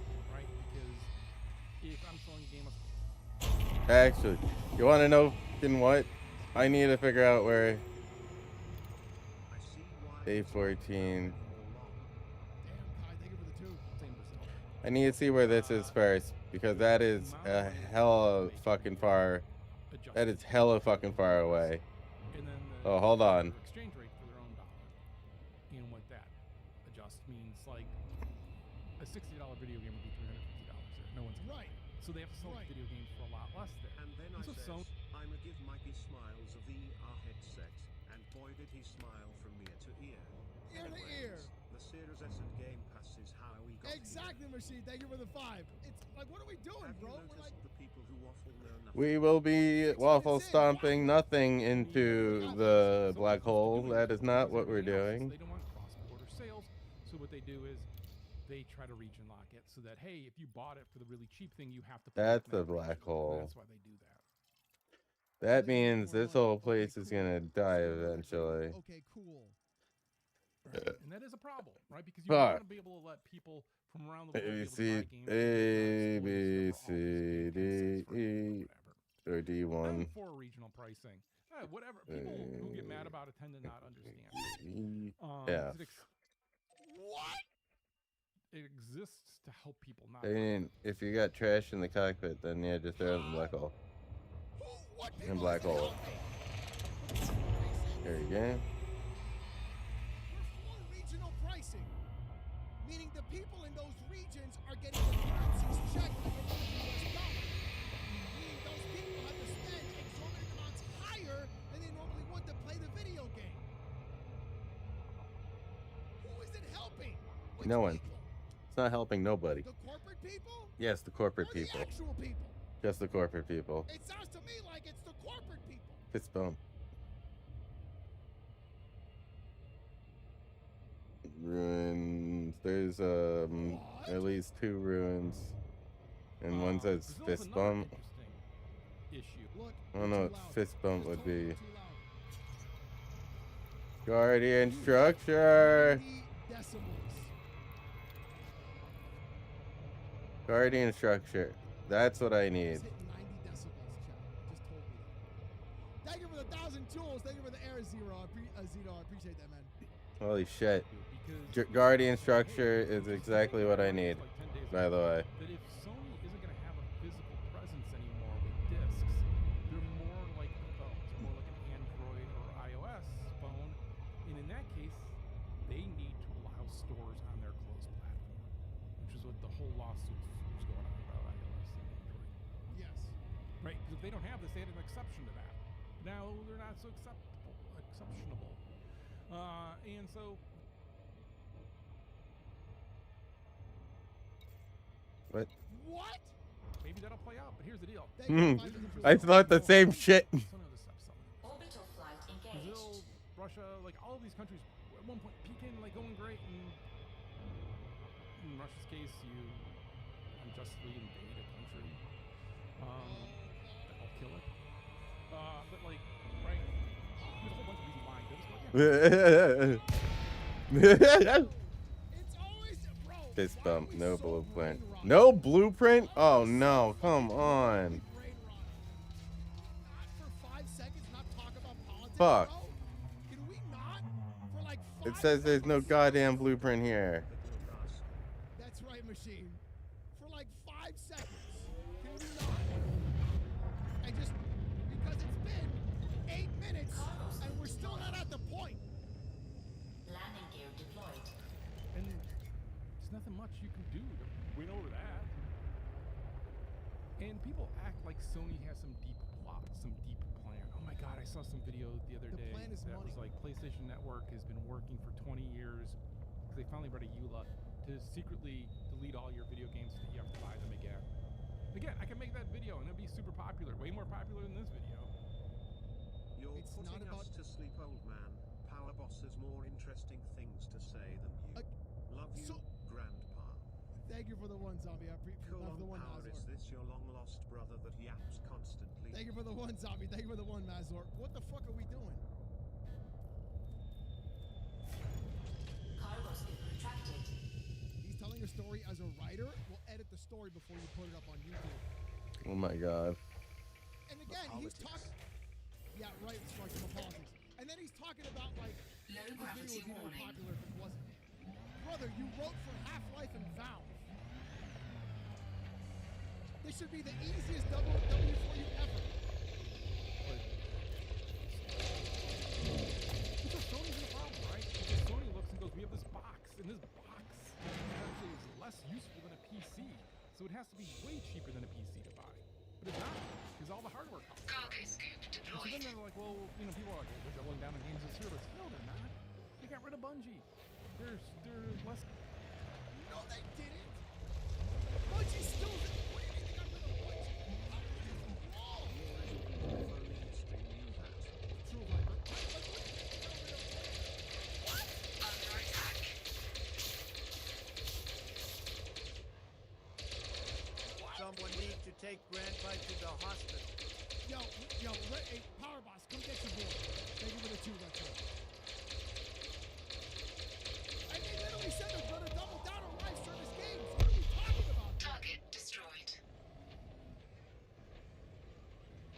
the price is, right? Because if I'm selling a game of Actually, you want to know in what? I need to figure out where A14. I need to see where this is first, because that is a hella fucking far. That is hella fucking far away. Oh, hold on. exchange rate for their own dollar. And what that adjust means, like a $60 video game would be $350 there. No one's right. So they have to sell video games for a lot less there. And then I so says, I'm a give Mikey smiles of the VR headset, and boy did he smile from ear to ear. Ear to ear. The Series S and Game Pass is how we got Exactly, Machine. Thank you for the 5. It's like, what are we doing, bro? We're like, the people who waffle know nothing. We will be waffle stomping nothing into the black hole. That is not what we're doing. They don't want cross-border sales, so what they do is they try to region lock it so that, hey, if you bought it for the really cheap thing, you have to put That's it in a that black region. hole. That's why they do that. That means this whole place is gonna die eventually. okay, cool. And that is a problem, right? Because you want to be able to let people from around the world be able to buy games. A, B, C, D, E, or D1. I'm for regional pricing. Whatever. People who get mad about it tend to not understand. Yeah. What? It exists to help people not. I mean, if you got trash in the cockpit, then yeah, just throw it in the black hole. In black hole. There you go. meaning the people in those regions are getting the currencies checked against the US dollar. Meaning those people have to spend exorbitant amounts higher than they normally would to play the video game. Who is it helping? Which No one. people? It's not helping nobody. The corporate people? Yes, the corporate Or people. the actual people? Just the corporate people. It sounds to me like it's the corporate people. Fist bump. Ruins. There's at least 2 ruins. And one says fist bump. I don't know what fist bump would be. Guardian structure. Guardian structure. That's what I need. Thank you for the 1,000 tools. Thank you for the air, Zero. Zeno, I appreciate that, man. Holy shit. Guardian structure is exactly what I need, by the way. That if Sony isn't going to have a physical presence anymore with discs, they're more like the phones, more like an Android or iOS phone. And in that case, they need to allow stores on their closed platform, which is what the whole lawsuit was going on about iOS and Android. Yes. Right? Because if they don't have this, they had an exception to that. Now they're not so exceptionable. And so... What? What? Maybe that'll play out, but here's the deal. I thought the same shit. Orbital flight engaged. Brazil, Russia, like all of these countries at one point peaking, like going great, and in Russia's case, you unjustly invade a country. I'll kill it. But like, right? There's a whole bunch of reasons why I did this. Fist bump. No blueprint. No blueprint? Oh no! Come on. Fuck. It says there's no goddamn blueprint here. That's right, machine. For like 5 seconds. Can we not? And just because it's been 8 minutes and we're still not at the point. Landing gear deployed. And there's nothing much you can do to win over that. And people act like Sony has some deep plot, some deep plan. Oh my god, I saw some video the other day plan is that money. was like PlayStation Network has been working for 20 years because they finally brought a EULA to secretly delete all your video games so that you have to buy them again. Again, I can make that video and it'll be super popular, way more popular than this video. You're It's putting not about- us to sleep, old man. Power Boss has more interesting things to say than you. Love you, Grandpa. Thank you for the one, zombie. I appreciate Cool the one, Power, is Mazor. this your long-lost brother that yaps constantly? Thank you for the one, zombie. Thank you for the one, Mazor. What the fuck are we doing? Cargo scoop retracted. He's telling a story as a writer. We'll edit the story before you put it up on YouTube. Oh my god. And again, he's talking. Yeah, right, Spark, some politics. And then he's talking about like Low this video gravity would be more warning. popular if it wasn't. Brother, you wrote for Half-Life and Valve. This should be the easiest WWE for you ever. So Sony's in a problem, right? Because Sony looks and goes, we have this box, and this box actually is less useful than a PC. So it has to be way cheaper than a PC to buy. But it's not, because all the hardware costs. And so then they're like, well, you know, people are like, well, they're doubling down on games as service. No, they're not. They got rid of Bungie. They're less... No, they didn't. Bungie still... What do you mean they got rid of Bungie? Wrong. True, Viper. What? Under attack. Someone needs to take Grandpa to the hospital. Yo, hey, Power Boss, come get your boy. Thank you for the 2 retro. And they literally said they're going to double down on live service games. What are we talking about? Target destroyed.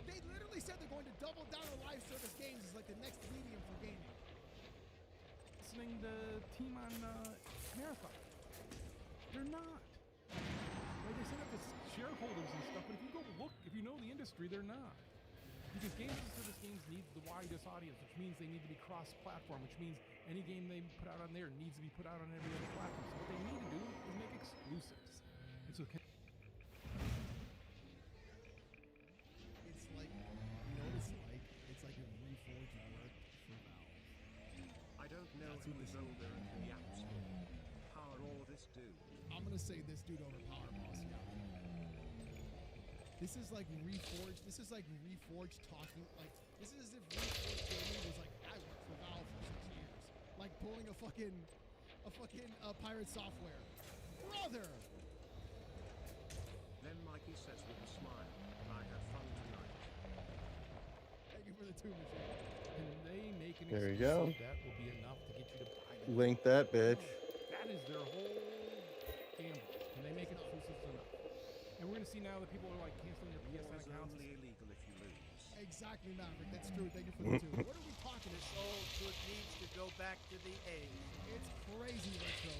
They literally said they're going to double down on live service games as like the next medium for gaming. Listening to Team on Marathon. They're not. Like they said that to shareholders and stuff, but if you go look, if you know the industry, they're not. Because games as service games games need the widest audience, which means they need to be cross-platform, which means any game they put out on there needs to be put out on every other platform. So what they need to do is make exclusives. And so It's like, you know what it's like? It's like a reforged work for Valve. I don't know who is older in the App Store. How are all this do? I'm gonna say this dude over Power Boss, yeah. This is like Reforged. This is like Reforged talking. Like, this is as if Reforged Gaming was like, I worked for Valve for 6 years. Like pulling a fucking pirate software. Brother! Then Mikey says with a smile, I had fun tonight. Thank you for the 2 machine. can they make an There you go. exclusive that will be enough to get you to buy it? Link that bitch. That is their whole gamble. Can they make it exclusive enough? And we're gonna see now that people are like canceling their PSN accounts. Only illegal if you lose. Exactly, Maverick. That's true. Thank you for the 2. What are we talking This about? old truth needs to go back to the A. It's crazy, Retro.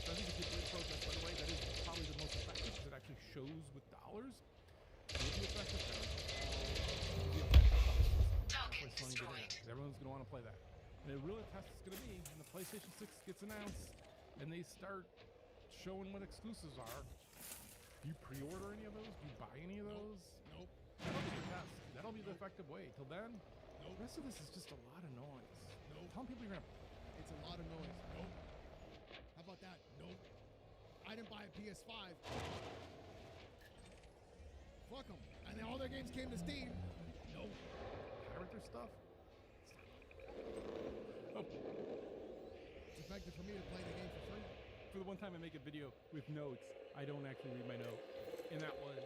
I think it's a great protest, by the way. That is probably the most effective because it actually shows with dollars. It'll be effective. Because everyone's going to want to play that. And the real test is going to be when the PlayStation 6 gets announced and they start showing what exclusives are. Do you pre-order any of those? Do you buy any of those? Nope. That'll be the test. That'll be the effective way. Till then, the rest of this is just a lot of noise. Nope. Tell people you're going to... It's a lot of noise. Nope. How about that? Nope. I didn't buy a PS5. Fuck them. And all their games came to Steam. Nope. Pirate their stuff? Oh. It's effective for me to play the game for free. For the one time I make a video with notes, I don't actually read my note. And that was,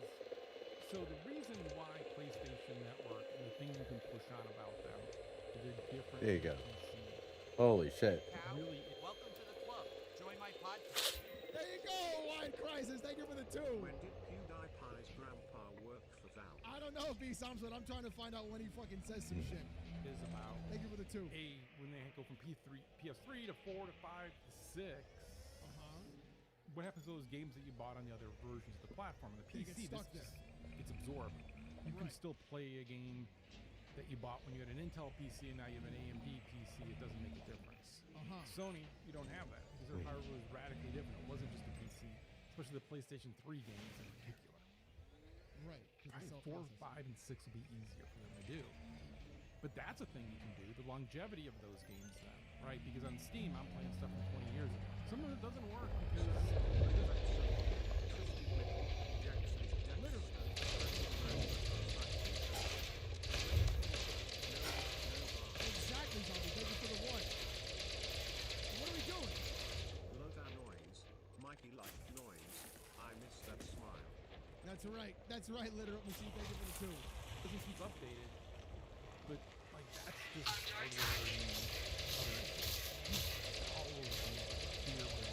so the reason why PlayStation Network and the thing you can push on about them, they're different. There you go. than PC. Holy shit. Really, Welcome to the club. Join my podcast. There you go, Wide Crisis. Thank you for the 2. When did PewDiePie's grandpa work for Valve? I don't know, B Samsung. I'm trying to find out when he fucking says some shit. is about Thank you for the 2. when they go from PS3 to 4 to 5 to 6. What happens to those games that you bought on the other versions of the platform? On the They PC, get stuck there. it's absorbed. You can still play a game that you bought when you had an Intel PC and now you have an AMD PC. It doesn't make a difference. Sony, you don't have that because their hardware was radically different. It wasn't just a PC, especially the PlayStation 3 games in particular. Right. Probably 4, 5, and 6 will be easier for them to do. But that's a thing you can do, the longevity of those games then, right? Because on Steam, I'm playing stuff from 20 years ago. Some of it doesn't work because Exactly, Zombie. Thank you for the 1. What are we doing? Load our noise. Mikey liked noise. I miss that smile. That's right. That's right, Literal Machine. Thank you for the 2. doesn't keep updated. But like that's just hardware and all over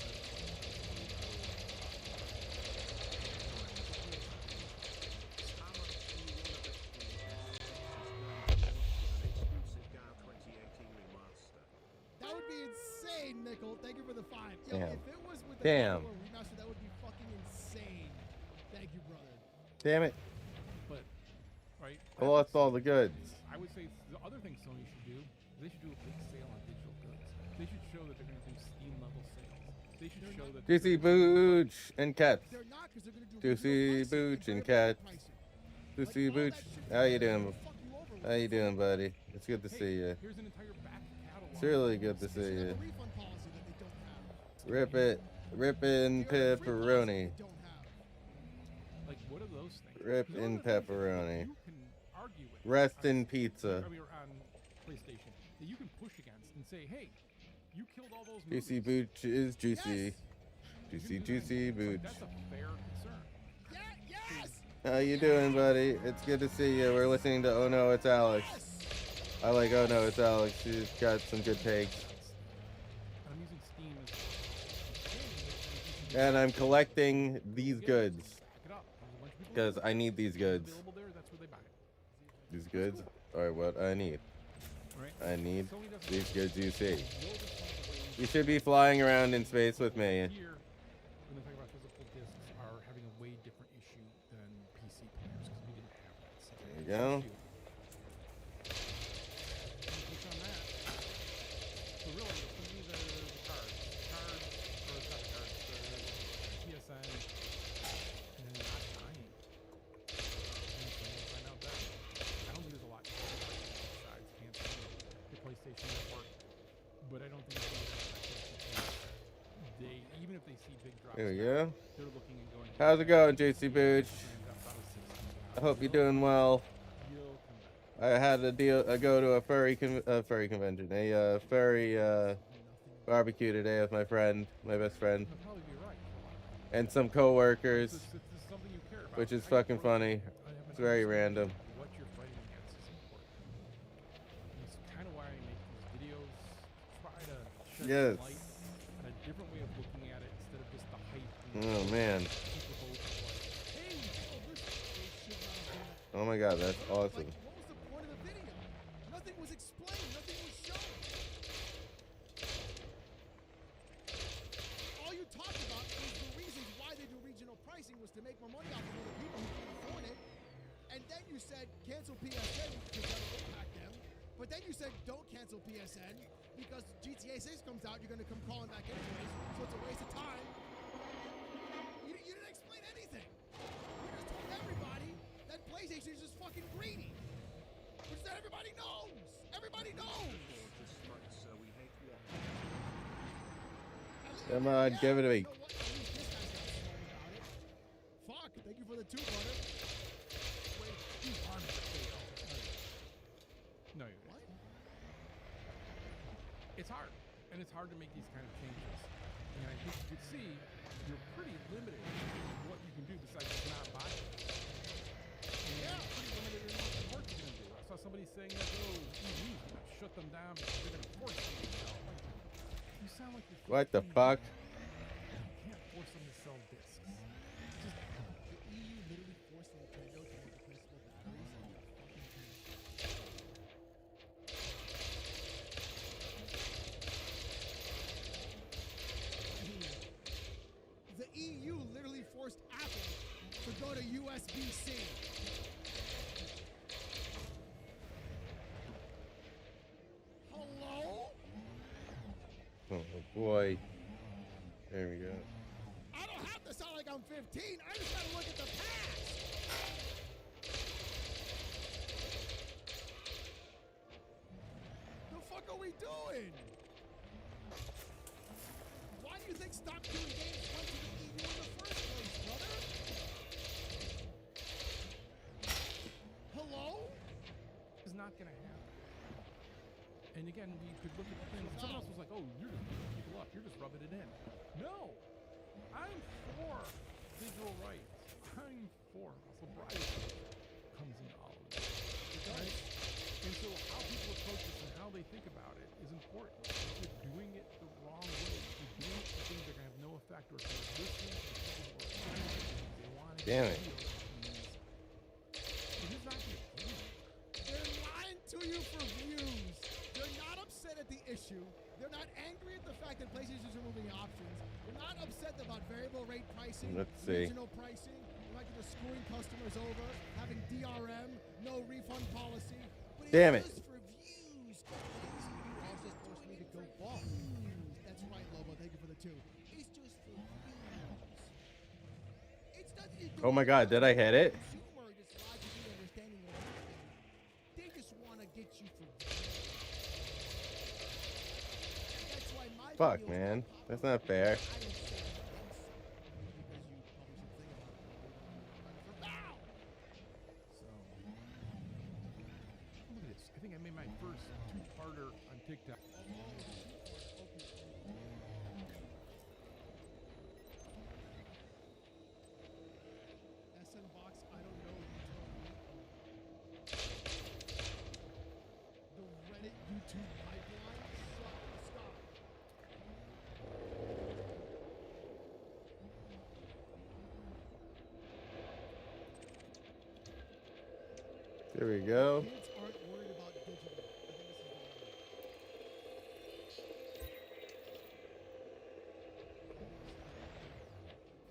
That would be insane, Nickel. Thank you for the 5. Yo, Damn. if it was with the Damn. hardware remaster, that would be fucking insane. Thank you, brother. Damn it. But right? I lost all the goods. I would say the other thing Sony should do, they should do a big sale on digital goods. They should show that they're going to do Steam level sales. They should show that Juicy Booch and Cats. They're not, because they're going to do Juicy Booch and Cats. Juicy Booch. How you doing? How you doing, buddy? It's good to see you. Here's an entire back catalog. It's really good to see you. refund policy that they don't have. Rip it. Rippin' pepperoni. Like what are those things? Rippin' pepperoni. You can argue with Rest in pizza. I mean, on PlayStation that you can push against and say, hey, you killed all those Juicy movies. Booch is juicy. Juicy, juicy Booch. That's a fair concern. Yes! How you doing, buddy? It's good to see you. We're listening to Oh No, It's Alex. I like Oh No, It's Alex. She's got some good takes. I'm using Steam as And I'm collecting these goods. back it up. There's a bunch of people Because I need these goods. available there. That's where they buy it. These goods are what I need. Right? I need Sony doesn't these goods you see. know this one way. You should be flying around in space with me. Here, when they talk about physical discs, are having a way different issue than There you go. Click on that. So really, for me, the cards, or not the cards, the PSN, and not dying. And so we'll find out then. I don't think there's a lot besides canceling the PlayStation Network, but I don't think it's going to affect they, even if they see big drops, There we go. they're looking and going. How's it going, JC Booch? I hope you're doing well. I had a deal. I go to a furry convention, a furry barbecue today with my friend, my best friend, and some coworkers, which is fucking funny. It's very random. What you're fighting against is important. It's kind of why I make these videos. Try to shed Yes. some light on a different way of looking at it instead of just the hype. Oh man. Oh my god, that's awesome. What was the point of the video? Nothing was explained. Nothing was shown. All you talked about was the reasons why they do regional pricing was to make more money off of other people who can afford it. And then you said cancel PSN because that will impact them. But then you said don't cancel PSN because GTA 6 comes out, you're going to come crawling back anyways, so it's a waste of time. You didn't explain anything. You just told everybody that PlayStation is just fucking greedy. Which that everybody knows. Everybody knows. Come on, give it to me. Fuck, thank you for the 2, brother. No, you're what? It's hard, and it's hard to make these kind of changes. And I think you could see you're pretty limited in what you can do besides just not buy it. And you're pretty limited in what the work you can do. I saw somebody saying that, oh, EU's gonna shut them down because they're gonna force them to sell. Like, you sound like you're What the fuck? You can't force them to sell discs. Just the EU literally forced Nintendo to make replaceable batteries on their fucking The EU literally forced Apple to go to USB-C. Hello? Oh boy. There we go. I don't have to sound like I'm 15. I just gotta look at the past. The fuck are we doing? Why do you think Stop Doing Games went to the EU in the first place, brother? Hello? It's not gonna happen. And again, we could look at the things. Someone else was like, "Oh, you're just beating people up. You're just rubbing it in." No, I'm for visual rights. I'm for sobriety. Comes into all of this, right? And so, how people approach this and how they think about it is important. If you're doing it the wrong way, if you're doing it for things that are gonna have no effect, or if you're listening to people who are trying to do things they want to do, Damn it. it is not gonna do it. They're lying to you for views. They're not upset at the issue. They're not angry at the fact that PlayStation is removing options. They're not upset about variable rate pricing, Let's see. regional pricing. They might be just screwing customers over, having DRM, no refund policy. But Damn it's it. just for views, guys. You also forced me to go off. That's right, Lobo. Thank you for the 2. It's just for views. It's nothing to do Oh my god, did I hit it? consumer just logically understanding what's happening. They just want to get you for views. That's why my Fuck, videos man. got That's not fair. I didn't say anything, because you probably should think about it for now. So, look at this. I think I made my first 2-parter on TikTok. SN Box, I don't know. The Reddit YouTube pipeline. Stop. There we go. Kids aren't worried about digital.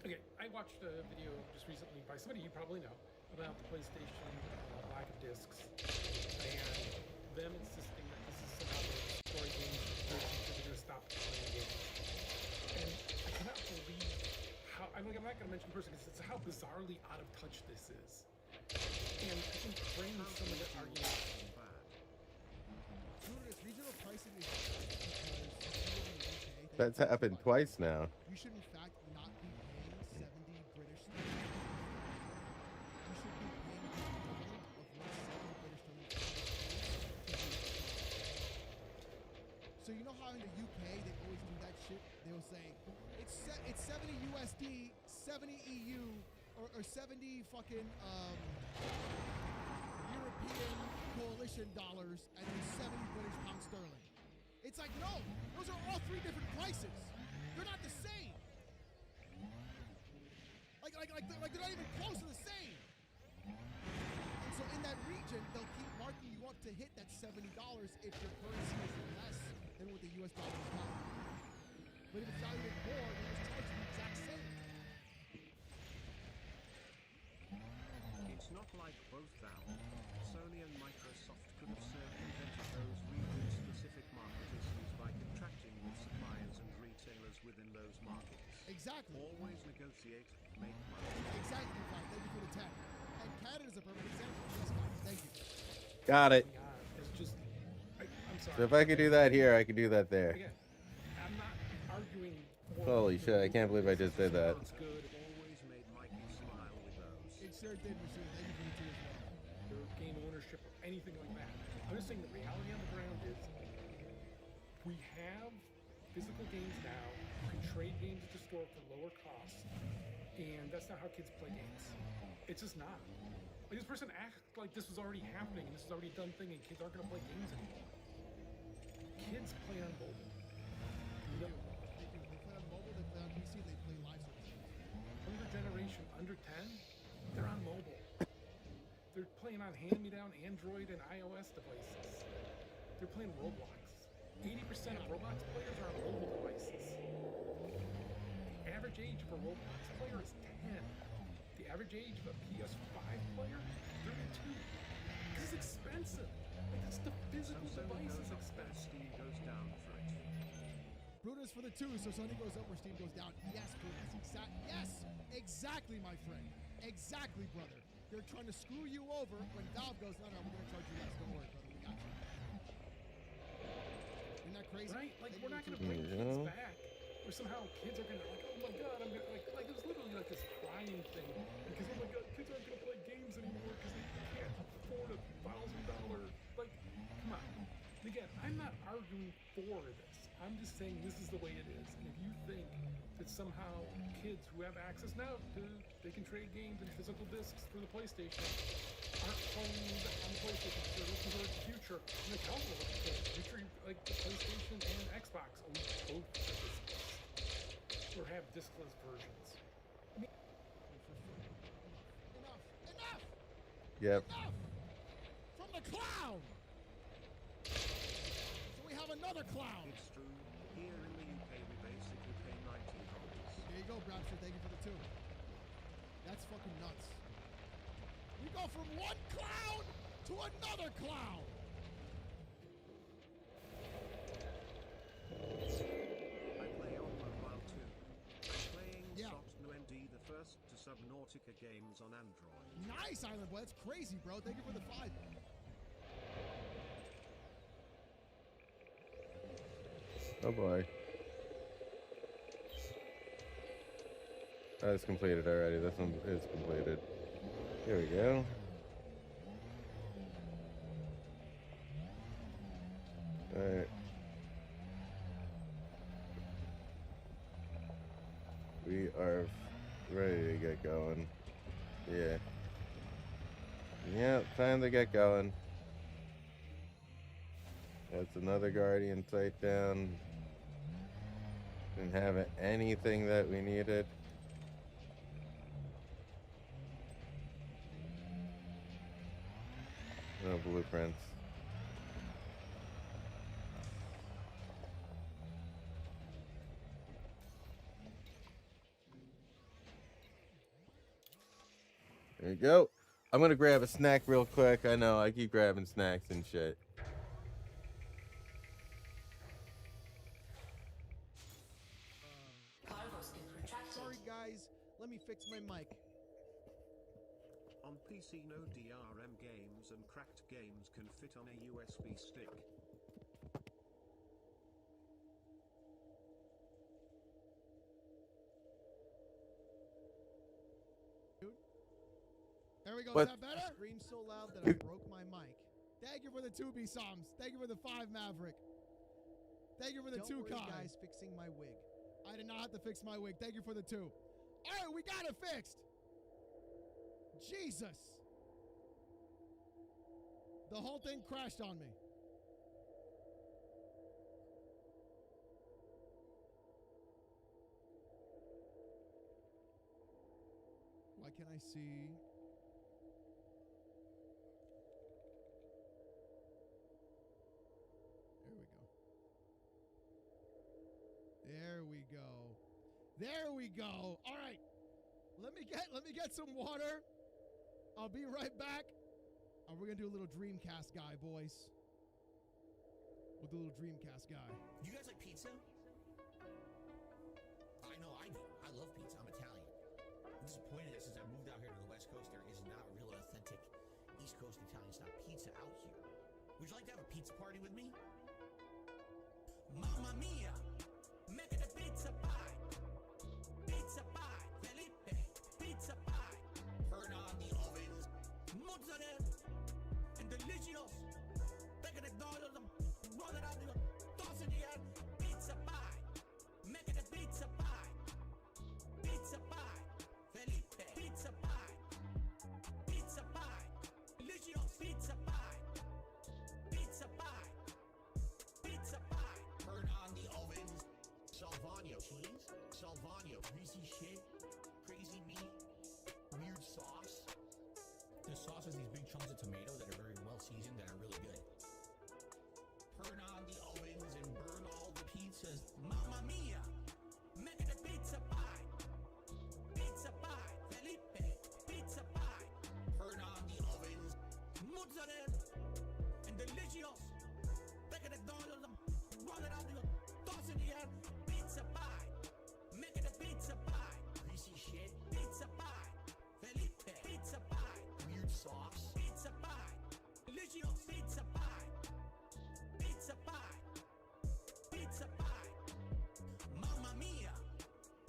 Okay, I watched a video just recently by somebody you probably know about the PlayStation lack of discs and them insisting that this is somehow going to destroy games because they're going to stop playing games. And I cannot believe how, I'm not going to mention the person because it's how bizarrely out of touch this is. And I think frames some of the arguments. Regional pricing is because That's happened twice now. you should in fact not be paying 70 British sterling. You should be paying the equivalent of what 70 British sterling is. So you know how in the UK they always do that shit? They'll say it's 70 USD, 70 EU, or 70 fucking European coalition dollars, and then 70 British pound sterling. It's like, no, those are all three different prices. They're not the same. Like they're not even close to the same. And so in that region, they'll keep marking you up to hit that $70 if your currency is less than what the US dollar is valued. But if it's valued at more, they'll just charge you the exact same. It's not like both Valve, Sony and Microsoft could have circumvented those region-specific market issues by contracting with suppliers and retailers within those markets. Exactly. Always negotiate, make money. Exactly, fine. Thank you for the tech. And Canada's a perfect example. Yes, guys. Thank you. Got it. It's just, I'm sorry. So if I could do that here, I could do that there. Again, I'm not arguing for Holy shit, I can't believe I just did that. it's good. Always made Mikey smile with those. It sure did, Machine. Thank you for the two as well. Or game ownership or anything like that. I'm just saying the reality on the ground is we have physical games now. You can trade games at the store for lower costs, and that's not how kids play games. It's just not. Like, this person acts like this was already happening and this is already a done thing and kids aren't going to play games anymore. Kids play on mobile. They play on mobile, they play on PC, they play live services. Younger generation, under 10, they're on mobile. They're playing on hand-me-down Android and iOS devices. They're playing Roblox. 80% of Roblox players are on mobile devices. The average age of a Roblox player is 10. The average age of a PS5 player, 32. This is expensive. Like, it's the physical device is expensive. Steam goes down for it. Brutus for the two, so Sony goes up where Steam goes down. Yes, Brutus. Yes, exactly, my friend. Exactly, brother. They're trying to screw you over when Valve goes, no, we're going to charge you less. Don't worry, brother. We got you. Isn't that crazy? Right? Like, we're not going to bring kids back. Or somehow kids are going to, like, oh my god, I'm going to, like, it was literally like this crying thing. Because, oh my god, kids aren't going to play games anymore because they can't afford $1,000. Like, come on. And again, I'm not arguing for this. I'm just saying this is the way it is. And if you think that somehow kids who have access now to, they can trade games and physical discs for the PlayStation, aren't playing on the PlayStation, they're looking towards the future. And the console looking towards the future, like the PlayStation and Xbox, both discs. Or have discless versions. I mean, Enough! Yep. Enough! From the clown! So we have another clown! It's true. Here in the UK, we basically pay $19. There you go, Brabster. Thank you for the two. That's fucking nuts. We go from one clown to another clown! I play on mobile too. I'm playing SOT the first to Subnautica games on Android. Nice, Island Boy. That's crazy, bro. Thank you for the 5. Oh boy. That's completed already. This one is completed. Here we go. Alright. We are ready to get going. Yeah. Yeah, time to get going. That's another Guardian site down. Didn't have anything that we needed. No blueprints. There you go. I'm gonna grab a snack real quick. I know I keep grabbing snacks and shit. Sorry, guys. Let me fix my mic. On PC, no DRM games and cracked games can fit on a USB stick. There we go. What? Is that better? I screamed so loud that I broke my mic. Thank you for the 2 B-Soms. Thank you for the 5 Maverick. Thank you for the 2 Kai. Guys, fixing my wig. I did not have to fix my wig. Thank you for the 2. All right, we got it fixed. Jesus. The whole thing crashed on me. Why can't I see? There we go. There we go. All right. Let me get some water. I'll be right back. And we're gonna do a little Dreamcast guy, boys. We'll do a little Dreamcast guy. You guys like pizza? I know I do. I love pizza. I'm Italian. I'm disappointed that since I moved out here to the West Coast, there is not real authentic East Coast Italian style pizza out here. Would you like to have a pizza party with me? Mamma mia! Make it a pizza pie! Pizza pie! Felipe! Pizza pie! Turn on the ovens! Mozzarella! And delicious! Take it dollars and roll it out, toss it in! Pizza pie! Make it a pizza pie! Pizza pie! Felipe! Pizza pie! Pizza pie! Delicious! Pizza pie! Pizza pie! Pizza pie! Turn on the ovens! Salvagno cheese, Salvagno greasy shit, crazy meat, weird sauce. The sauce has these big chunks of tomato that are very well seasoned that are really good. Turn on the ovens and burn all the pizzas. Mamma mia! Make it a pizza pie! Pizza pie! Felipe! Pizza pie! Turn on the ovens. Mozzarella! And delicious! Take it dollars and roll it out, toss it in. Pizza pie, make it a pizza pie. Greasy shit, pizza pie. Felipe, pizza pie. Weird sauce, pizza pie. Delicious, pizza pie. Pizza pie, pizza pie. Mamma mia,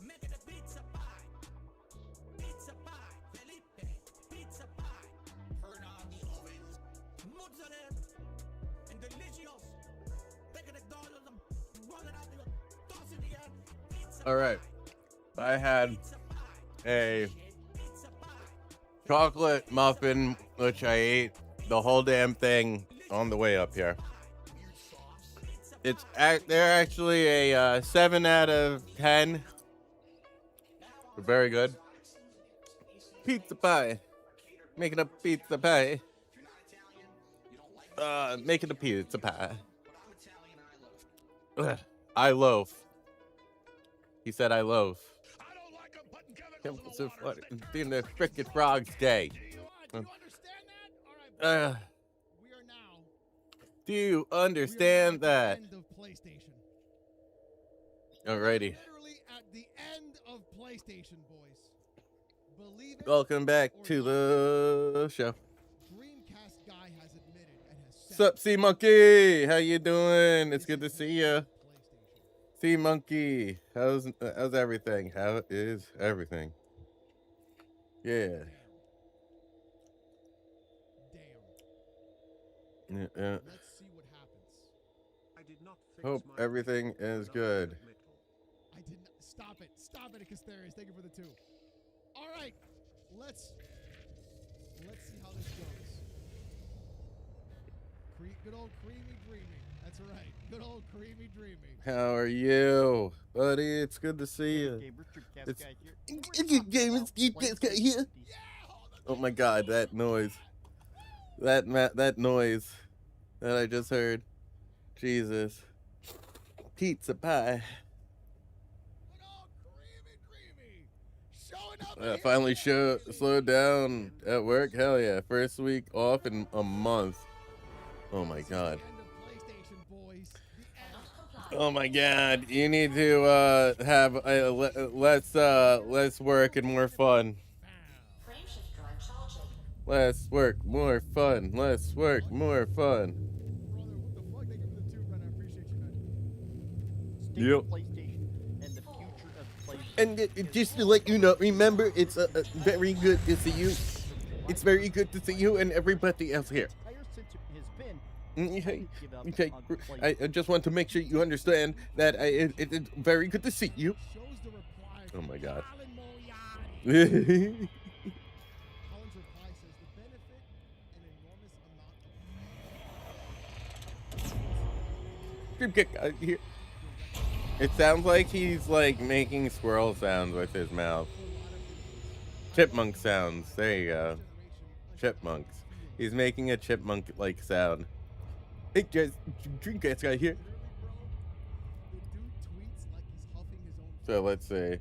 make it a pizza pie. Pizza pie, Felipe, pizza pie. Turn on the ovens. Mozzarella and delicious. Take it dollars and roll it out. All right. I had a chocolate muffin, which I ate the whole damn thing on the way up here. They're actually a 7 out of 10. Very good. Pizza pie. Making a pizza pie. Making a pizza pie. Ugh. I loaf. He said I loaf. Chemicals are flooding. Being the frickin' frog's gay. Do you understand that? Alrighty. Literally at the end of PlayStation, boys. Believe it. Welcome back to the show. Dreamcast guy has admitted and has said. Sup, Sea Monkey? How you doing? It's good to see you. Sea Monkey, how's everything? How is everything? Yeah. Damn. Yeah. Let's see what happens. I did not fix Hope my everything is good. I did not. Stop it. Stop it, Casterius. Thank you for the 2. All right. Let's see how this goes. Good old creamy dreamy. That's right. Good old creamy dreamy. How are you, buddy? It's good to see you. It's here. Oh my God, that noise. That noise that I just heard. Jesus. Pizza pie. Good old creamy dreamy. Showing Finally slowed down at work. Hell yeah. First week off in a month. Oh my god. Oh my god. You need to have less work and more fun. Less work, more fun. Less work, more fun. Yep. And just to let you know, remember, it's very good to see you. It's very good to see you and everybody else here. Okay. I just want to make sure you understand that it's very good to see you. Oh my god. Here. It sounds like he's like making squirrel sounds with his mouth. Chipmunk sounds. There you go. Chipmunks. He's making a chipmunk-like sound. Hey, guys, Dreamcast guy here. So let's see. As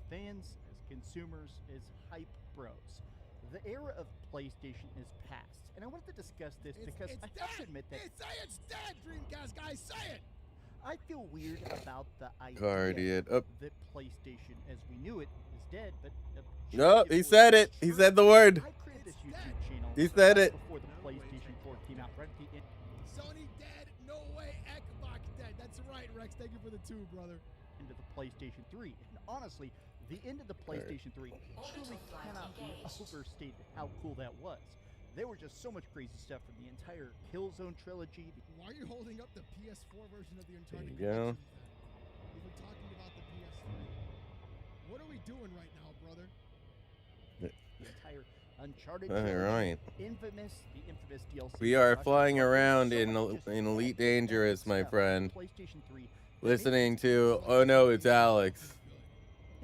fans, as consumers, as hype bros, the era of PlayStation is past. And I wanted to discuss this because I have to admit that It's dead, Dreamcast guy, say it! I feel weird about the idea Guardian. that PlayStation as we knew it is dead, but No, he said it. He said the word. I created this YouTube channel He said it. before the PlayStation 4 came out, right at the end. Sony dead, no way, Xbox dead. That's right, Rex. Thank you for the 2, brother. Into the PlayStation 3. And honestly, the end of the PlayStation 3 truly cannot be overstated how cool that was. There were just so much crazy stuff from the entire Killzone trilogy. Why are you holding up the PS4 version of the Uncharted There you go. collection? We've been talking about the PS3. What are we doing right now, brother? The entire Uncharted All right. the infamous DLC. We are flying around in Elite Dangerous, my friend. PlayStation 3. Listening to, oh no, it's Alex.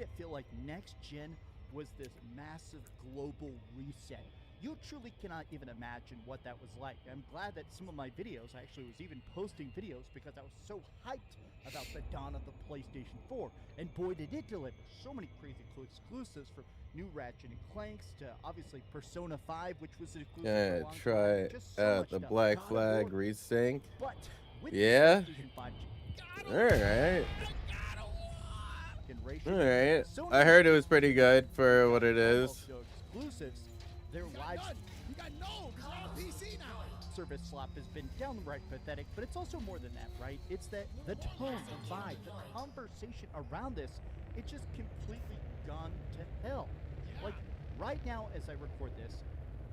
I feel like next gen was this massive global reset. You truly cannot even imagine what that was like. I'm glad that some of my videos, I actually was even posting videos because I was so hyped about the dawn of the PlayStation 4. And boy, did it deliver so many crazy exclusives, from new Ratchet and Clanks to obviously Persona 5, which was an exclusive for a long Try time. Just so out much the stuff. Black God of Flag War. resync. But with Yeah. the PlayStation 5 Alright. generation, Alright. Sony I heard it was pretty good for what it is. exclusives, their live You got no, because we're on PC now. service flop has been downright pathetic, but it's also more than that, right? It's that the tone, the vibe, the conversation around this, it's just completely gone to hell. Like, right now, as I record this,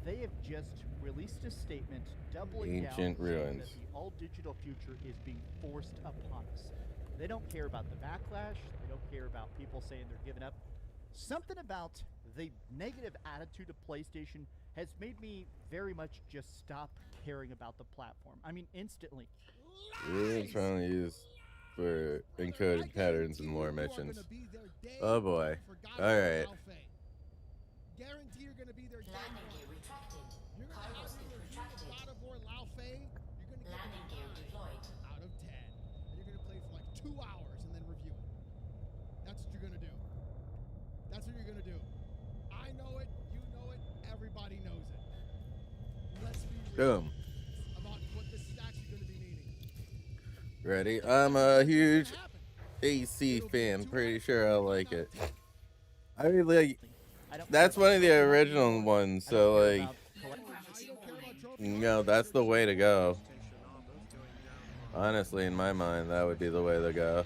they have just released a statement doubling Ancient down saying ruins. that the all-digital future is being forced upon us. They don't care about the backlash. They don't care about people saying they're giving up. Something about the negative attitude of PlayStation has made me very much just stop caring about the platform. I mean, instantly. We're trying to use for encoded patterns and lore missions. Oh boy. Alright. Guarantee you're gonna be there day one. You're gonna have your God of War Lao Fei. You're gonna get out of 10. And you're gonna play for like 2 hours and then review it. That's what you're gonna do. That's what you're gonna do. I know it, you know it, everybody knows it. Let's be real Boom. about what the stacks you're gonna be needing. Ready? I'm a huge AC fan. Pretty sure I like it. I really like. That's one of the original ones, so like, no, that's the way to go. Honestly, in my mind, that would be the way to go.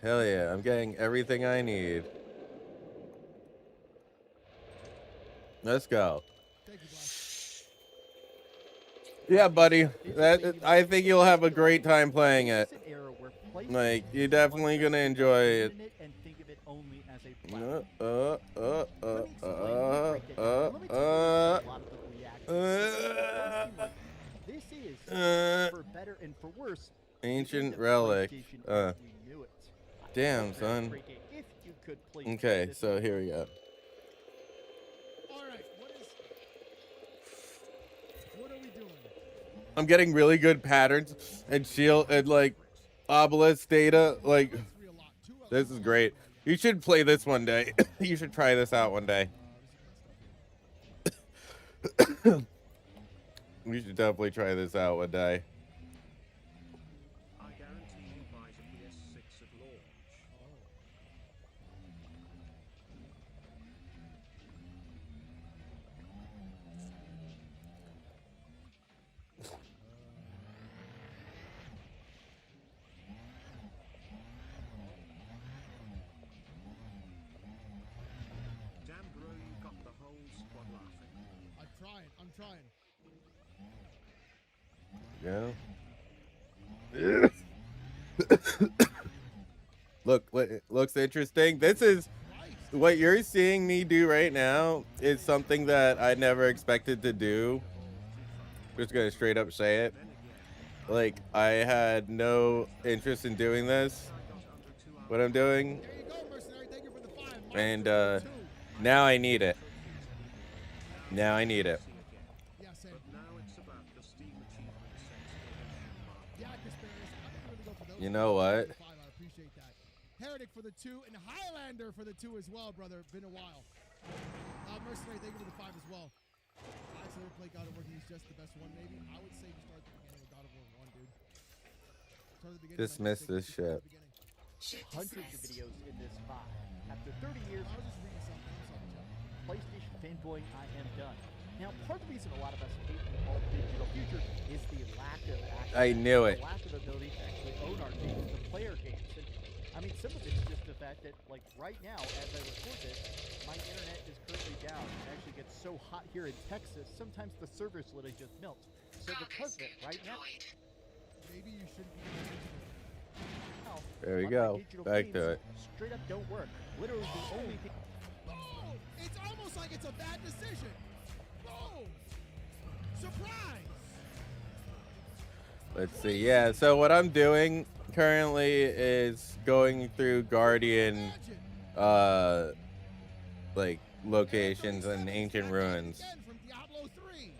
Hell yeah, I'm getting everything I need. Let's go. Yeah, buddy. I think you'll have a great time playing it. Like, you're definitely gonna enjoy it. This is, for better and for worse, Ancient relic. Damn, son. Okay, so here we go. Alright, what are we I'm getting really good patterns and shield and like obelisk data. Like, this is great. You should play this one day. You should try this out one day. You should definitely try this out one day. I guarantee he buys a PS6 at launch. Damn bro, you got the whole squad laughing. I'm trying. Yeah. Look, looks interesting. This is what you're seeing me do right now is something that I never expected to do. Just gonna straight up say it. Like, I had no interest in doing this, what I'm doing, and now I need it. Now I need it. You know what? Heretic for the 2 and Highlander for the 2 as well, brother. Been a while. Mercenary, thank you for the 5 as well. I actually play God of War. He's just the best one, maybe. I would say you start at the beginning of God of War 1, dude. Start at the beginning. Dismiss this shit. Hundreds of videos in this 5. After 30 years, I was just reading something. I'm sorry, Jeff. PlayStation fanboy, I am done. Now, part of the reason a lot of us hate the all digital future is the lack of access. I knew it. The lack of ability to actually own our games, to play our games. And, I mean, some of it's just the fact that, like, right now, as I record this, my internet is currently down. It actually gets so hot here in Texas, sometimes the servers literally just melt. So because of it, right now, maybe you shouldn't be There we go. Back to it. straight up don't work. Literally the only thing. Oh, it's almost like it's a bad decision. Oh, surprise. Let's see. Yeah, so what I'm doing currently is going through Guardian like locations and ancient ruins. From Diablo 3.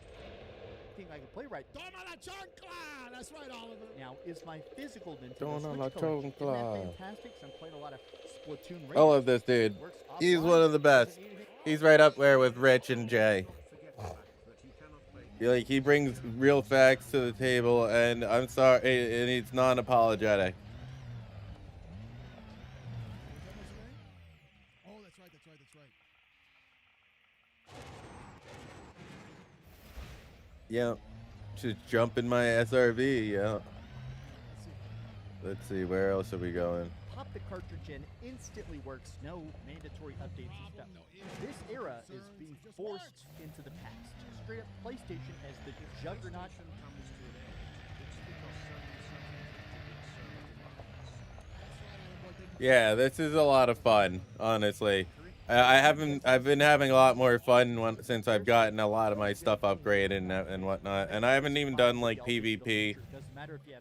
Thing I can play right. Toma la chancla. That's right, Oliver. Now is my physical Nintendo Toma Switch la collection. Isn't that chancla. fantastic? 'Cause I'm playing a lot of Splatoon. I love this dude. He's one of the best. He's right up there with Rich and Jay. Like, he brings real facts to the table, and I'm sorry, and he's non-apologetic. Oh, that's right. That's right. Yeah. Just jump in my SRV, yeah. Let's see, where else are we going? Pop the cartridge in, instantly works, no mandatory updates and stuff. This era is being forced into the past. Straight up PlayStation as the juggernaut. Yeah, this is a lot of fun, honestly. I've been having a lot more fun since I've gotten a lot of my stuff upgraded and whatnot. And I haven't even done like PvP.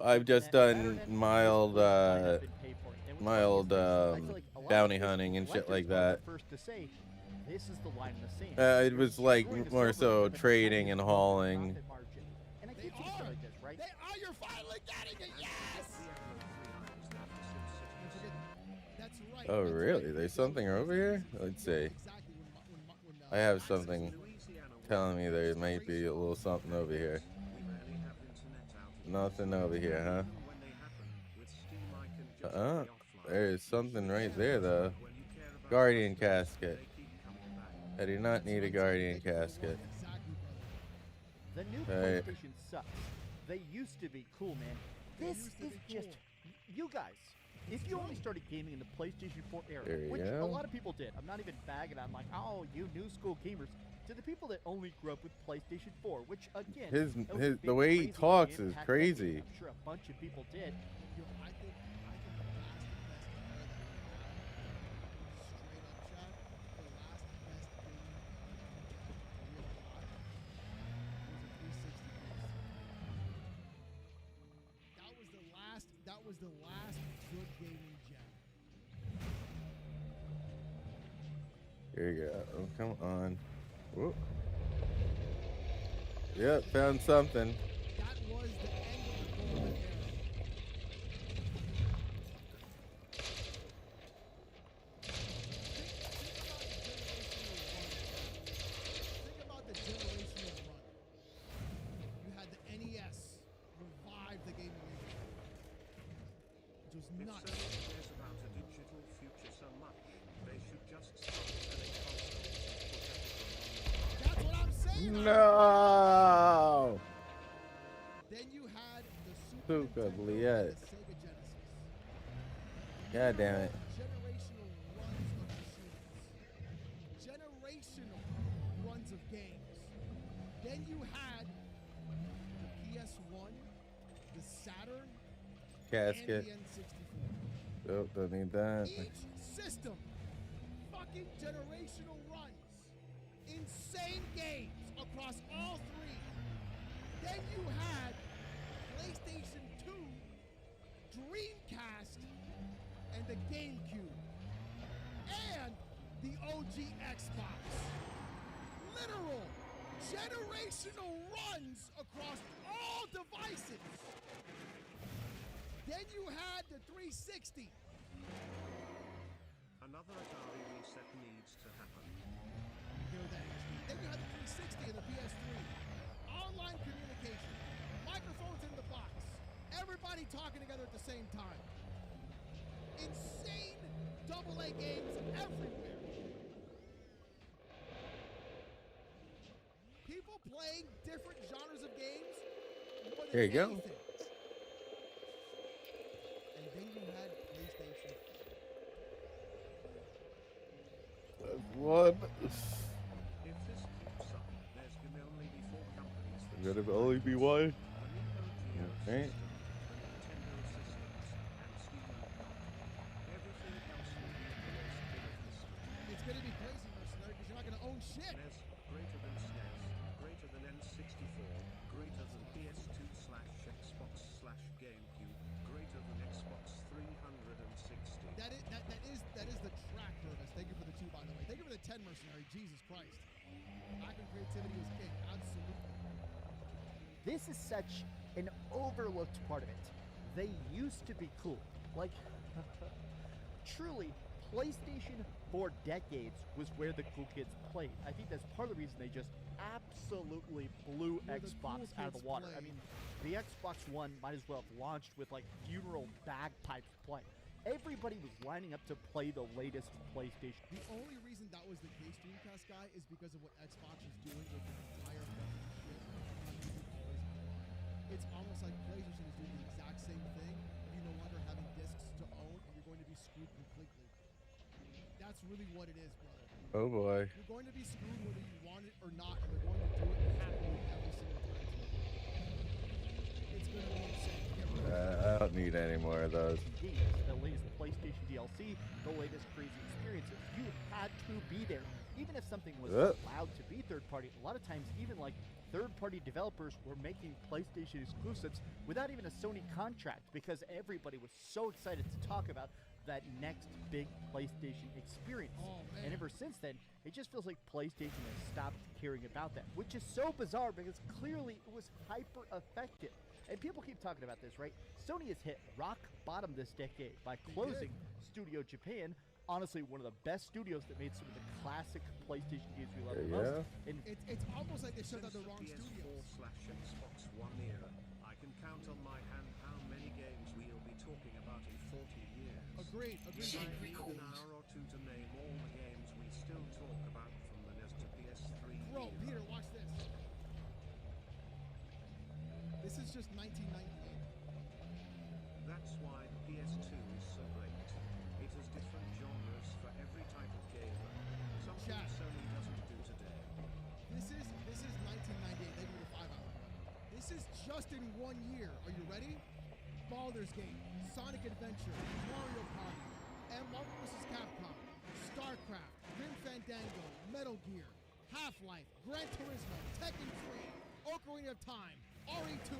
I've just done mild bounty hunting and shit like that. This is the line in the sand. It was like more so trading and hauling. And I keep thinking stuff like this, right? You're finally getting it. Yes. That's right. Oh, really? There's something over here? Let's see. I have something telling me there might be a little something over here. Nothing over here, huh? There's something right there, though. Guardian casket. I do not need a Guardian casket. The new Right. PlayStation sucks. They used to be cool, man. This is just you guys. If you only started gaming in the PlayStation 4 era, There you which go. a lot of people did, I'm not even bagging on like, oh, you new school gamers. To the people that only grew up with PlayStation 4, which again, that was a big, the way he crazy talks is impact crazy. decade. I'm sure a bunch of people did. That was the last good gaming gen. Here you go. Oh, come on. Whoop. Yep, found something. That was was If nuts. Sony cares about a digital future so much, they should just stop selling consoles and put everything on the That's what I'm saying. No. Then you had the Super Super Nintendo Liet. and the Sega Genesis. God damn it. Generational runs of machines. Generational runs of games. Then you had the PS1, the Saturn, Casket. and the N64. Oh, don't need that. Each system, fucking generational runs. Insane games across all three. Then you had PlayStation 2, Dreamcast, and the GameCube. And the OG Xbox. Literal generational runs across all devices. Then you had the 360. Another Atari reset needs to happen. Then you had the 360 and the PS3. Online communication. Microphones in the box. Everybody talking together at the same time. Insane AA games everywhere. People playing different genres of games. more than There you go. anything. And then you had PlayStation. What? If this keeps up, there's gonna only be 4 companies that There's gonna only be one. Okay. It's gonna be crazy, mercenary, because you're not gonna own shit. NES greater than SNES, greater than N64, greater than PS2/Xbox/GameCube, greater than Xbox 360. That is the track, Purvis. Thank you for the 2, by the way. Thank you for the 10, mercenary. Jesus Christ. Back when creativity was king. Absolutely. This is such an overlooked part of it. They used to be cool. Like, truly, PlayStation for decades was where the cool kids played. I think that's part of the reason they just absolutely blew Where the Xbox cool out of the kids water. played. I mean, the Xbox One might as well have launched with like funeral bagpipes playing. Everybody was lining up to play the latest PlayStation. The only reason that was the case, Dreamcast guy, is because of what Xbox is doing with the entire fucking shit. on YouTube always online. It's almost like PlayStation is doing the exact same thing. You no longer having discs to own, and you're going to be screwed completely. That's really what it is, brother. Oh boy. You're going to be screwed whether you want it or not, and they're going to do it happily every single time. It's going to be insane. Get rid of it. I don't need any more of those. Games, the latest PlayStation DLC, the latest crazy experiences. You had to be there. Even if something was allowed to be third-party, a lot of times even like third-party developers were making PlayStation exclusives without even a Sony contract because everybody was so excited to talk about that next big PlayStation experience. Oh, man. And ever since then, it just feels like PlayStation has stopped caring about that, which is so bizarre because clearly it was hyper-effective. And people keep talking about this, right? Sony has hit rock bottom this decade by closing Studio Japan, honestly one of the best studios that made some of the classic PlayStation games we love the most. And It's almost like they shut down the wrong Since studios. PS4/Xbox One era, I can count on my hand how many games we'll be talking about in 40 years. Agreed. I need an hour or two to name all the games we still talk about from the NES to PS3. Bro, era. Peter, watch this. This is just 1998. That's why the PS2 is so great. It has different genres for every type of gamer. Something Chat. Sony doesn't do today. This is 1998. They do the 5 hour. This is just in 1 year. Are you ready? Baldur's Gate, Sonic Adventure, Mario Party, and Marvel vs. Capcom, StarCraft, Grim Fandango, Metal Gear, Half-Life, Gran Turismo, Tekken 3, Ocarina of Time, RE2,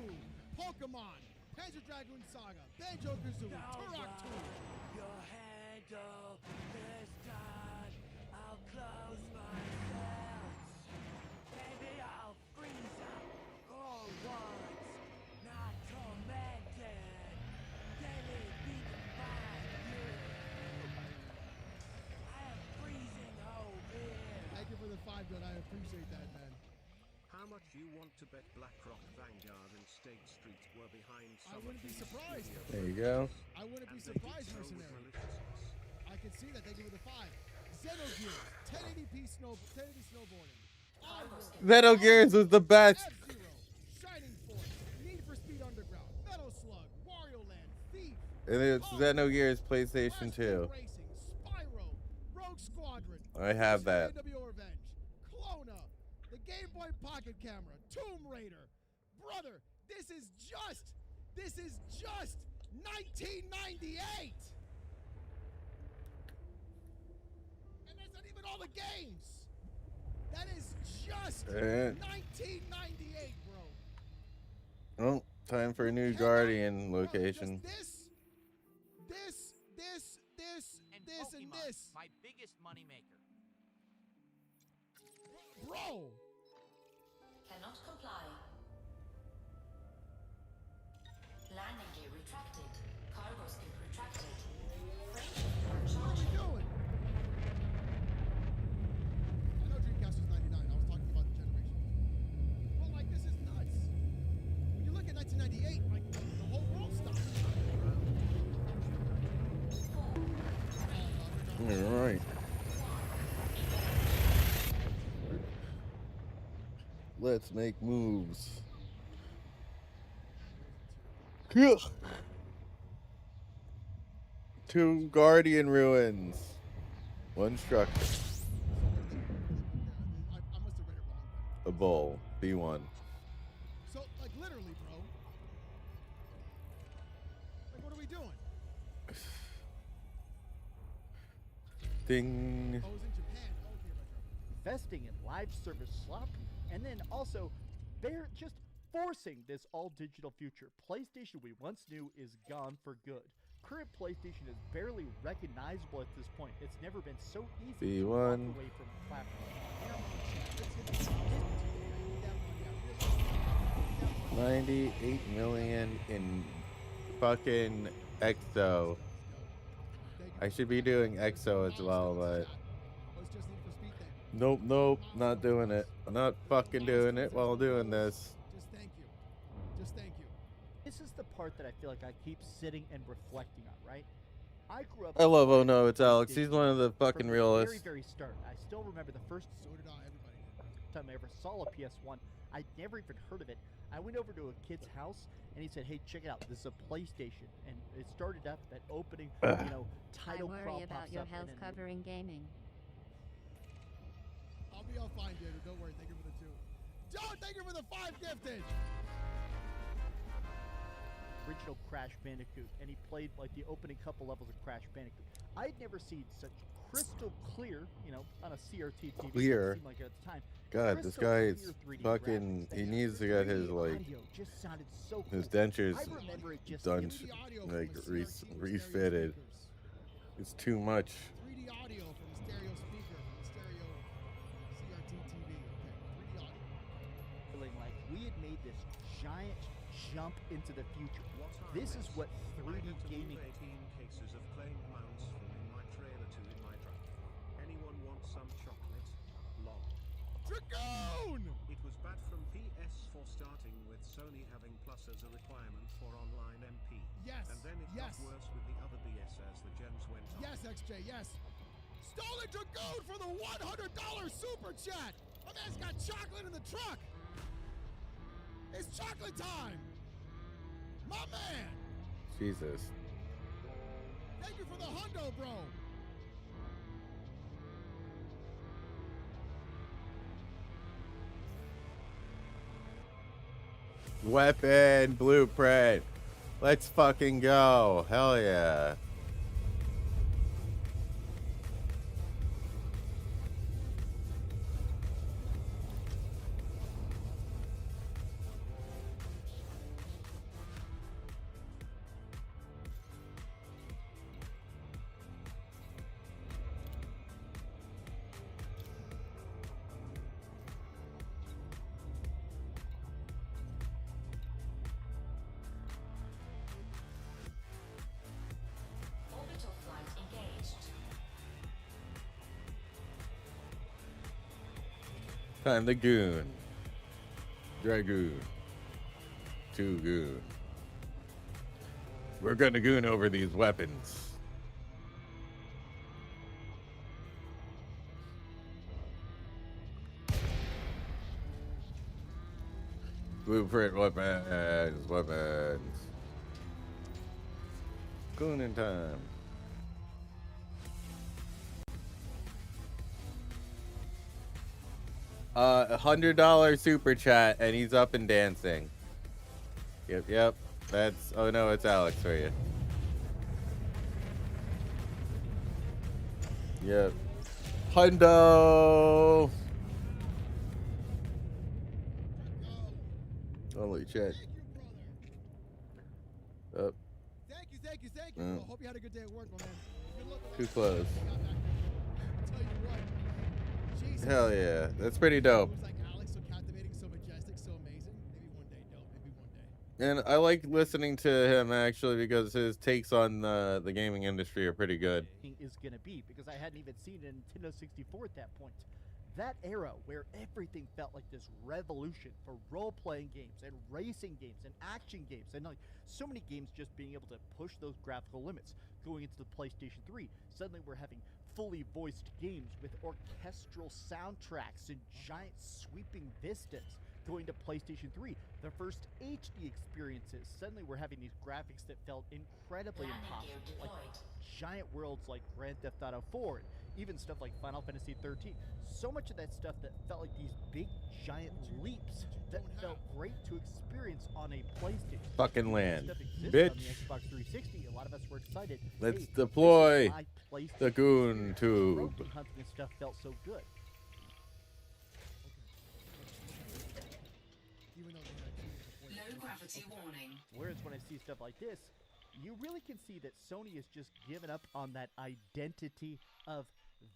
Pokemon, Panzer Dragoon Saga, Banjo-Kazooie, Turok 2. Your handle this time. I'll close my cells. Maybe I'll freeze up. All once, not tormented. Daily beaten by you. I am freezing over here. Thank you for the 5, dude. I appreciate that, man. How much you want to bet BlackRock, Vanguard, and State Street were behind I some wouldn't of be these surprised. studio There you go. I wouldn't be and they did surprised, so with mercenary. maliciousness. I can see that. Thank you for the 5. Xenogears, 1080p snowboarding. Metal Gears was the best. F-Zero, Shining Force, Need for Speed Underground, Metal Slug, Wario Land, Thief, And it's Xenogears PlayStation 2. Racing, Spyro, Rogue Squadron. I have that. AW Revenge, Clona, the Game Boy Pocket Camera, Tomb Raider. Brother, this is just 1998. And that's not even all the games. That is just 1998, bro. Oh, time for a new Guardian location. This, and this. My biggest moneymaker. Bro! Cannot comply. Landing gear retracted. Cargo skip retracted. What are we doing? I know Dreamcast was 99. I was talking about the generation. But, like, this is nuts. When you look at 1998, like, the whole world stopped. All right. Let's make moves. Two Guardian ruins. One structure. A bowl. B1. So, like, literally, bro. Like, what are we doing? Ding. Oh, it was in Japan. Okay, retro. Investing in live service slop, and then also they're just forcing this all-digital future. PlayStation we once knew is gone for good. Current PlayStation is barely recognizable at this point. It's never been so easy to walk B1. away from platforms. 98 million in fucking EXO. I should be doing EXO as well, but nope, not doing it. I'm not fucking doing it while doing this. Just thank you. Just thank you. This is the part that I feel like I keep sitting and reflecting on, right? I grew up. I love Oh No, it's Alex. He's one of the fucking from the realists. very start. I still remember the first time I ever saw a PS1. I'd never even heard of it. I went over to a kid's house and he said, "Hey, check it out. This is a PlayStation." And it started up that opening, title I worry prompt about pops your up, health and then covering gaming. I'll be all fine, dude. Don't worry. Thank you for the 2. John, thank you for the 5 gifted. original Crash Bandicoot, and he played like the opening couple levels of Crash Bandicoot. I'd never seen such crystal clear, on a CRT TV. Clear. It seemed like at the time. God, this guy is fucking. He needs to get his his dentures done, like refitted. It's too much. 3D audio from a stereo speaker from a stereo CRT TV. Okay, 3D audio. Feeling like we had made this giant jump into the future. This is what 3D gaming. 18 cases of claimed mounts in my trailer to in my truck. Anyone want some chocolate? Lol. Dragoon! It was bad from PS for starting with Sony having Plus as a requirement for online MP. Yes. And then it got worse with the other BS as the gens went on. Yes, XJ, yes. Stolen Dragoon for the $100 super chat. My man's got chocolate in the truck. It's chocolate time. My man. Jesus. Thank you for the hundo, bro. Weapon blueprint. Let's fucking go. Hell yeah. Orbital flight engaged. Time to goon. Dragoon. Two goon. We're gonna goon over these weapons. Blueprint weapons. Gooning time. $100 super chat, and he's up and dancing. Yep. That's, oh no, it's Alex for you. Yep. Hundo. Holy shit. Up. Thank you. Well, hope you had a good day at work, my man. Good luck. Too close. Tell you what. Jesus. Hell yeah. That's pretty dope. Who's like Alex, so captivating, so majestic, so amazing. Maybe one day, don't. Maybe one day. And I like listening to him actually because his takes on the gaming industry are pretty good. Is going to be, because I hadn't even seen a Nintendo 64 at that point. That era where everything felt like this revolution for role-playing games and racing games and action games, and like so many games just being able to push those graphical limits. Going into the PlayStation 3, suddenly we're having fully voiced games with orchestral soundtracks and giant sweeping vistas. Going to PlayStation 3, the first HD experiences, suddenly we're having these graphics that felt incredibly impossible, like giant worlds like Grand Theft Auto 4, and even stuff like Final Fantasy 13. So much of that stuff that felt like these big giant leaps that felt great to experience on a PlayStation. Fucking land. Stuff existed Bitch. on the Xbox 360. A lot of us were excited. Let's Hey, deploy this is my PlayStation. the goon tube. Trophy hunting and stuff felt so good. Low gravity warning. Whereas when I see stuff like this, you really can see that Sony has just given up on that identity of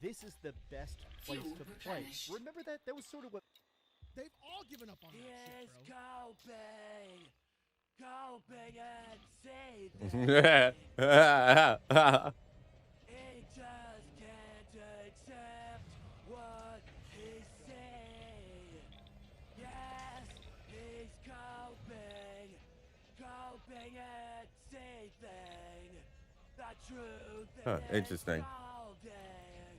this is the best place to play. Remember that? That was sort of what They've all given up on that shit, bro. Coping and saving. He just can't accept what he's saying. Yes, he's coping and saving. The truth is Interesting. molding,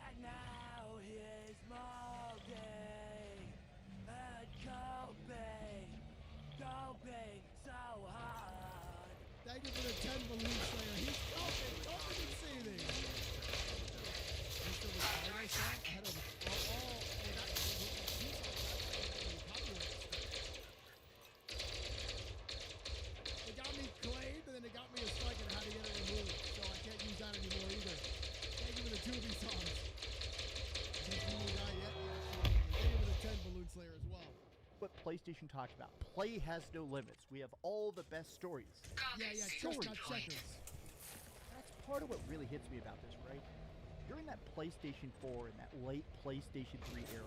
and now he's molding and coping so hard. Thank you for the 10 balloon slayer. He's coping and saving. He's still recording myself ahead of They got me claimed, and then they got me a strike, and I had to get it removed. So I can't use that anymore either. Thank you for the 2B songs. Since we moved out yet, thank you for the 10 balloon slayer as well. what PlayStation talked about. Play has no limits. We have all the best stories. Yeah, Story. chestnut checkers. That's part of what really hits me about this, right? During that PlayStation 4 and that late PlayStation 3 era,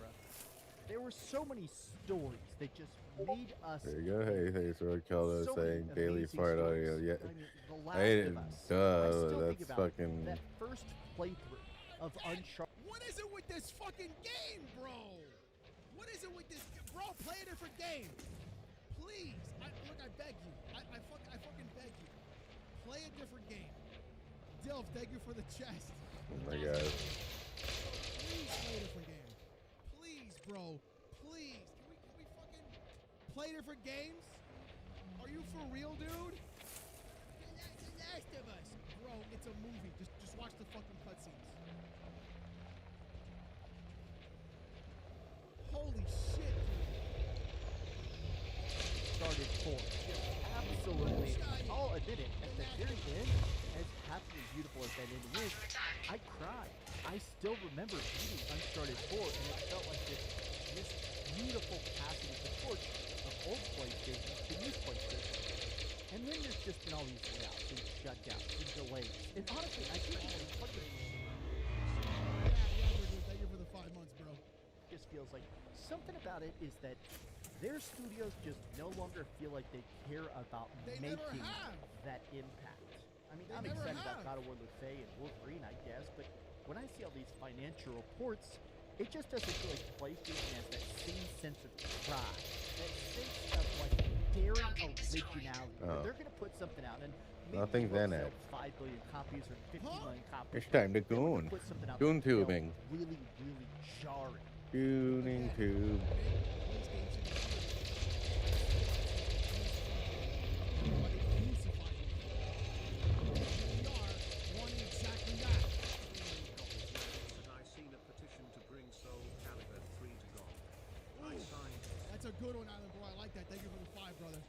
there were so many stories that just made us. There you go. Hey, thanks for Keldo so saying many daily amazing fart stories. audio. Yeah, I mean, The Last I of Us. I still think that's about fucking. that first playthrough of Uncharted. What is it with this fucking game, bro? What is it with this? Bro, play a different game. Please. Look, I beg you. I fucking beg you. Play a different game. Dilf, thank you for the chest. Oh my god. Please play a different game. Please, bro. Please. Can we fucking play different games? Are you for real, dude? The Last of Us. Bro, it's a movie. Just watch the fucking cutscenes. Holy shit, dude. Started 4. Absolutely. I'll admit it. At the very end, as happy and beautiful as that ending is, I cried. I still remember beating Uncharted 4, and it felt like this beautiful passing of the torch of old PlayStation to new PlayStation. And then there's just been all these layouts and shutdowns and delays. And honestly, I think even fucking Thank you for the 5 months, bro. just feels like something about it is that their studios just no longer feel like they care about making that impact. I mean, I'm excited about God of War Le Fay and Wolverine, I guess, but when I see all these financial reports, It just doesn't feel like PlayStation has that same sense of pride, that sense of like daring originality. Oh. They're gonna put something out, and maybe Nothing's it won't in sell it. 5 billion copies or 50 million copies. It's time to They want goon. put something out Goon that feels tubing. really, really jarring. Gooning tube. I've seen a petition to bring Soul Calibur 3 to God. I signed it. That's a good one, Island Boy. I like that. Thank you for the 5, brother.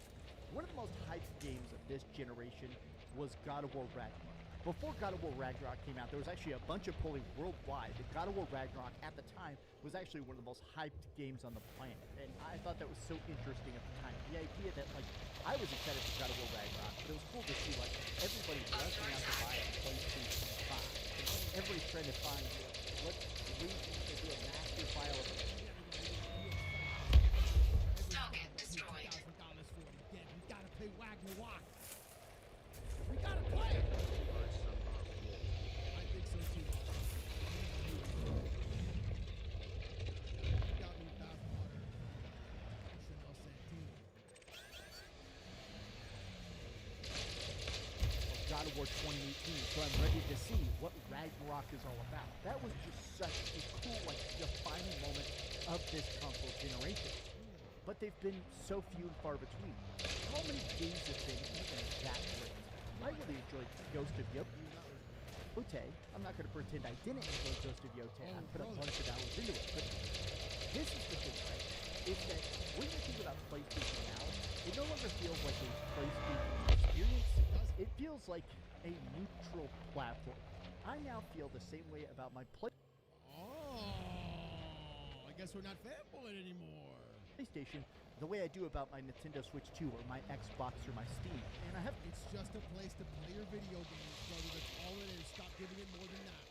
One of the most hyped games of this generation was God of War Ragnarok. Before God of War Ragnarok came out, there was actually a bunch of polling worldwide that God of War Ragnarok at the time was actually one of the most hyped games on the planet. And I thought that was so interesting at the time. The idea that, like, I was excited for God of War Ragnarok, but it was cool to see, like, everybody rushing out to buy a PlayStation 5. And everybody's trying to find, you know, let's do a master file of it. Target destroyed. $1,000 for it again. We gotta pay Wagner Walk. We gotta play it. I think so too. You got me bathwater. Chanel Santini. God of War 2018, so I'm ready to see what Ragnarok is all about. That was just such a cool, like, defining moment of this console generation. But they've been so few and far between. How many games have been even that great? I really enjoyed Ghost of Yote. I'm not going to pretend I didn't enjoy Ghost of Yote. I put a bunch of hours into it. But this is the thing, right? Is that when you think about PlayStation now, it no longer feels like a PlayStation experience. It feels like a neutral platform. I now feel the same way about my Oh, I guess we're not fanboying anymore. PlayStation the way I do about my Nintendo Switch 2 or my Xbox or my Steam. And I have It's just a place to play your video games, brother. That's all it is. Stop giving it more than that.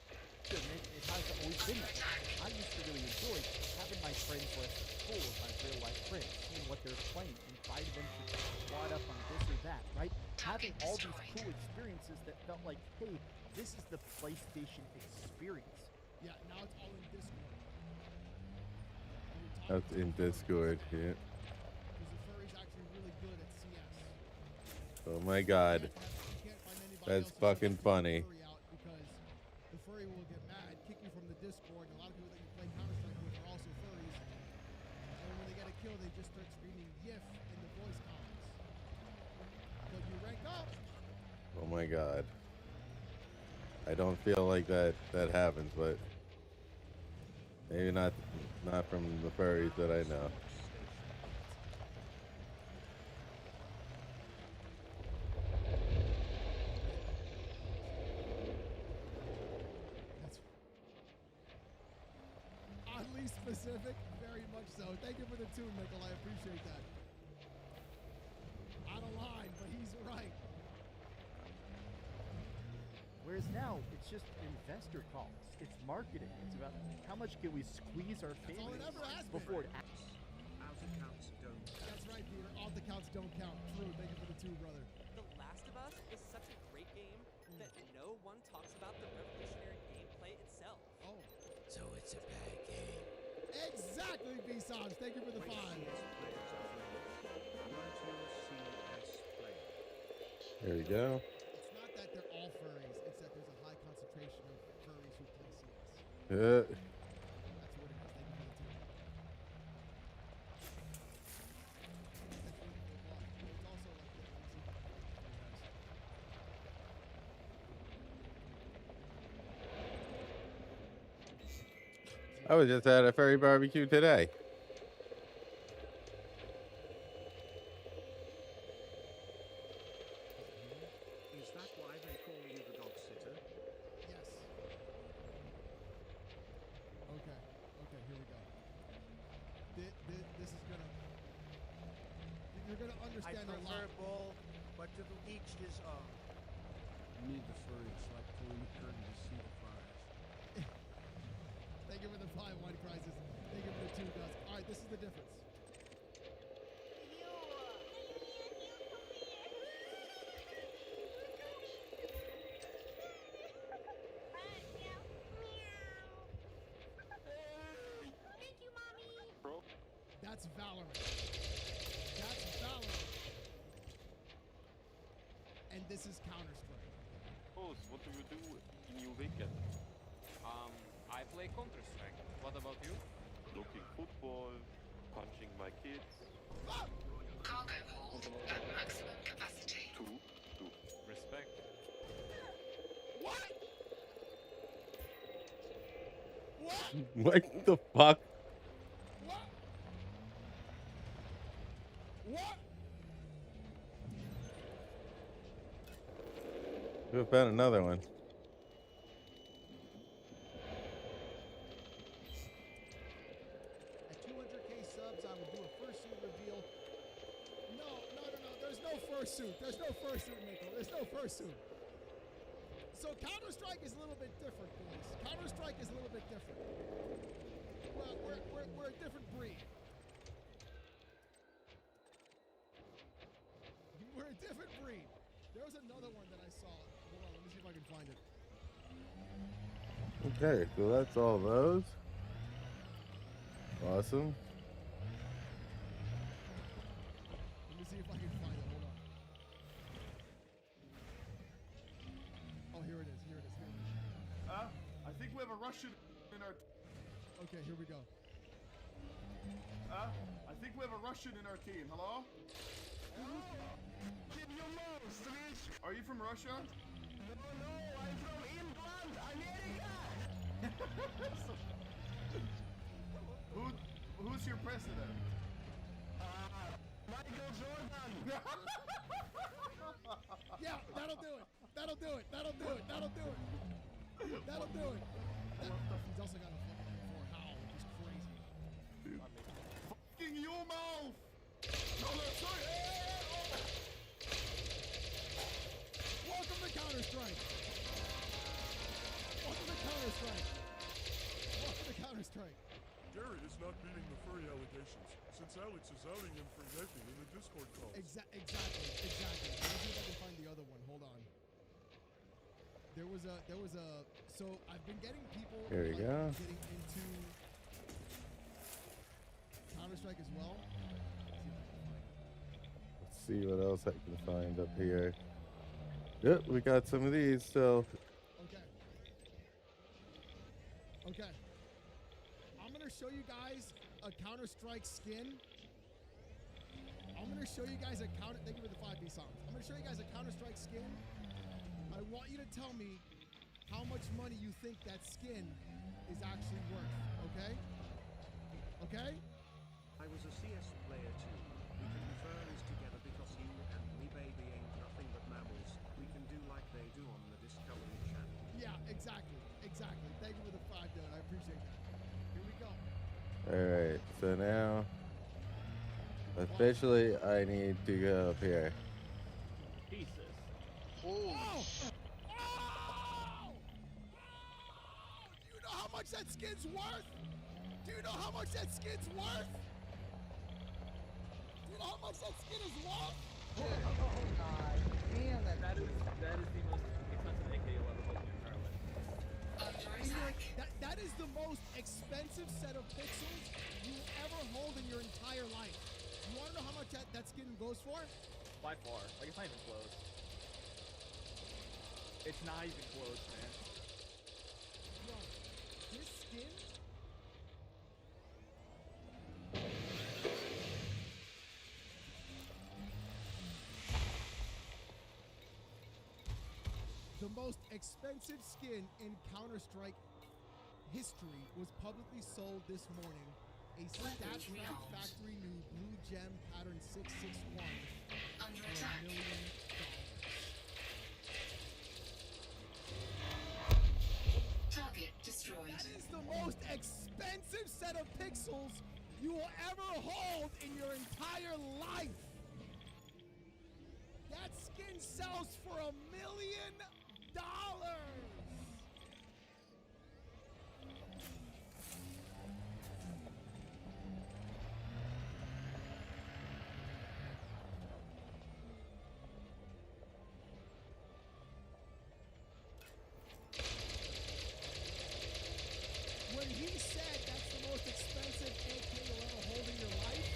it has always been that. I used to really enjoy having my friends list full of my real life friends, seeing what they're playing, inviting them to squad up on this or that, right? Having all these cool experiences that felt like, hey, this is the PlayStation experience. Yeah, now it's all in Discord. That's in Discord, yeah. Because the furry's actually really good at CS. Oh my god. That's fucking funny. Because the furry will get mad, kick you from the Discord, and a lot of people that you play Counter-Strike with are also furries. And when they get a kill, they just start screaming YIF in the voice comments. But you rank up. Oh my god. I don't feel like that happens, but maybe not from the furries that I know. That's oddly specific, very much so. Thank you for the tune, Michael. I appreciate that. Out of line, but he's right. Whereas now, it's just investor calls. It's marketing. It's about how much can we squeeze our That's all it families ever has been. before it acts. Out accounts don't count. That's right, Peter. Alt accounts don't count. True. Thank you for the two, brother. The Last of Us is such a great game that no one talks about the revolutionary gameplay itself. Oh. So it's a bad game. Exactly, B-Sobs. Thank you for the 5. There we go. It's not that they're all furries. It's that there's a high concentration of furries who play CS. Yeah. That's what it is. Thank you for the tune. That's really cool. But it's also like the easy I was just at a furry barbecue today. Is that why they call you the dog sitter? Yes. Okay. Okay, here we go. This is gonna... You're gonna understand I a lot. prefer both, but to each his own. You need the furries like pulling the curtain to see the prize. Thank you for the 5 White Crisis. Thank you for the 2 Dusk. All right, this is the difference. That's Valorant. That's Valorant. And this is Counter-Strike. Host, what do you do in your weekend? I play Counter-Strike. What about you? Looking football, punching my kids. Cargo hold at maximum capacity. Two. Respect. What? What the fuck? What? What? We found another one. At 200k subs, I will do a fursuit reveal. No. There's no fursuit. There's no fursuit, Nickel. There's no fursuit. So Counter-Strike is a little bit different, boys. Counter-Strike is a little bit different. Well, we're a different breed. We're a different breed. There was another one that I saw. Hold on, let me see if I can find it. Okay, so that's all those. Awesome. Let me see if I can find it. Hold on. Oh, here it is. I think we have a Russian in our... Okay, here we go. I think we have a Russian in our team. Hello? Are you from Russia? No, I'm from England, America. Who's your president? Michael Jordan. Yeah, that'll do it. That'll do it. He's also got a fucking for howl, which is crazy. Fucking you mouth! No, sorry. Welcome to Counter-Strike. Gary is not beating the furry allegations, since Alex is outing him for raping in the Discord calls. Exactly. Let me see if I can find the other one. Hold on. There was a. So I've been getting people There we go. getting into Counter-Strike as well. Let's see what else I can find up here. Yep, we got some of these still. Okay. I'm gonna show you guys a Counter-Strike skin. Thank you for the 5B songs. I'm gonna show you guys a Counter-Strike skin. I want you to tell me how much money you think that skin is actually worth. Okay? I was a CS player too. We can be furries together because you and me baby ain't nothing but mammals. We can do like they do on the Discovery Channel. Yeah, exactly. Thank you for the 5, dude. I appreciate that. Here we go. Alright, so now officially I need to go up here. Jesus. Oh! Do you know how much that skin's worth? Do you know how much that skin is worth? Oh god. Damn, that is the most expensive AK you'll ever hold in your entire life. That is the most expensive set of pixels you will ever hold in your entire life. You want to know how much that skin goes for? By far. Like, it's not even close. It's not even close, man. Bro, this skin... The most expensive skin in Counter-Strike history was publicly sold this morning. A StatTrak factory new blue gem pattern 661 for $1 million. Target destroyed. That is the most expensive set of pixels you will ever hold in your entire life. That skin sells for $1 million. When he said that's the most expensive AK you'll ever hold in your life,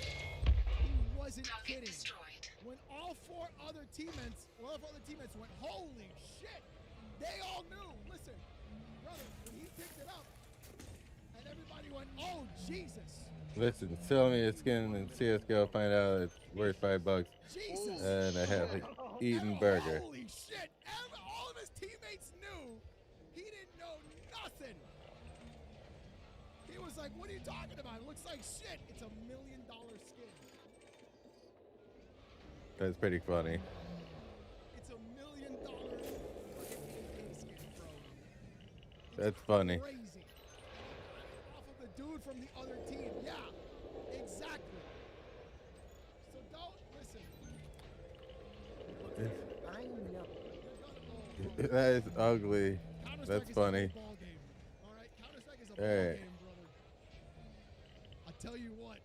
teammates, went, holy shit! They all knew. Listen, brother, when he picked it up, and everybody went, oh Jesus! Listen, sell me a skin in CS:GO, find out it's worth $5, Jesus! and I have an eaten burger. Holy shit! All of his teammates knew. He didn't know nothing. He was like, what are you talking about? It looks like shit. It's $1 million skin. That's pretty funny. It's $1 million fucking AK skin, bro. That's funny. Crazy. Off of the dude from the other team. Yeah, exactly. So don't listen. I know. That is ugly. That's funny. All right, Counter-Strike is a All ball right. game, brother. I tell you what.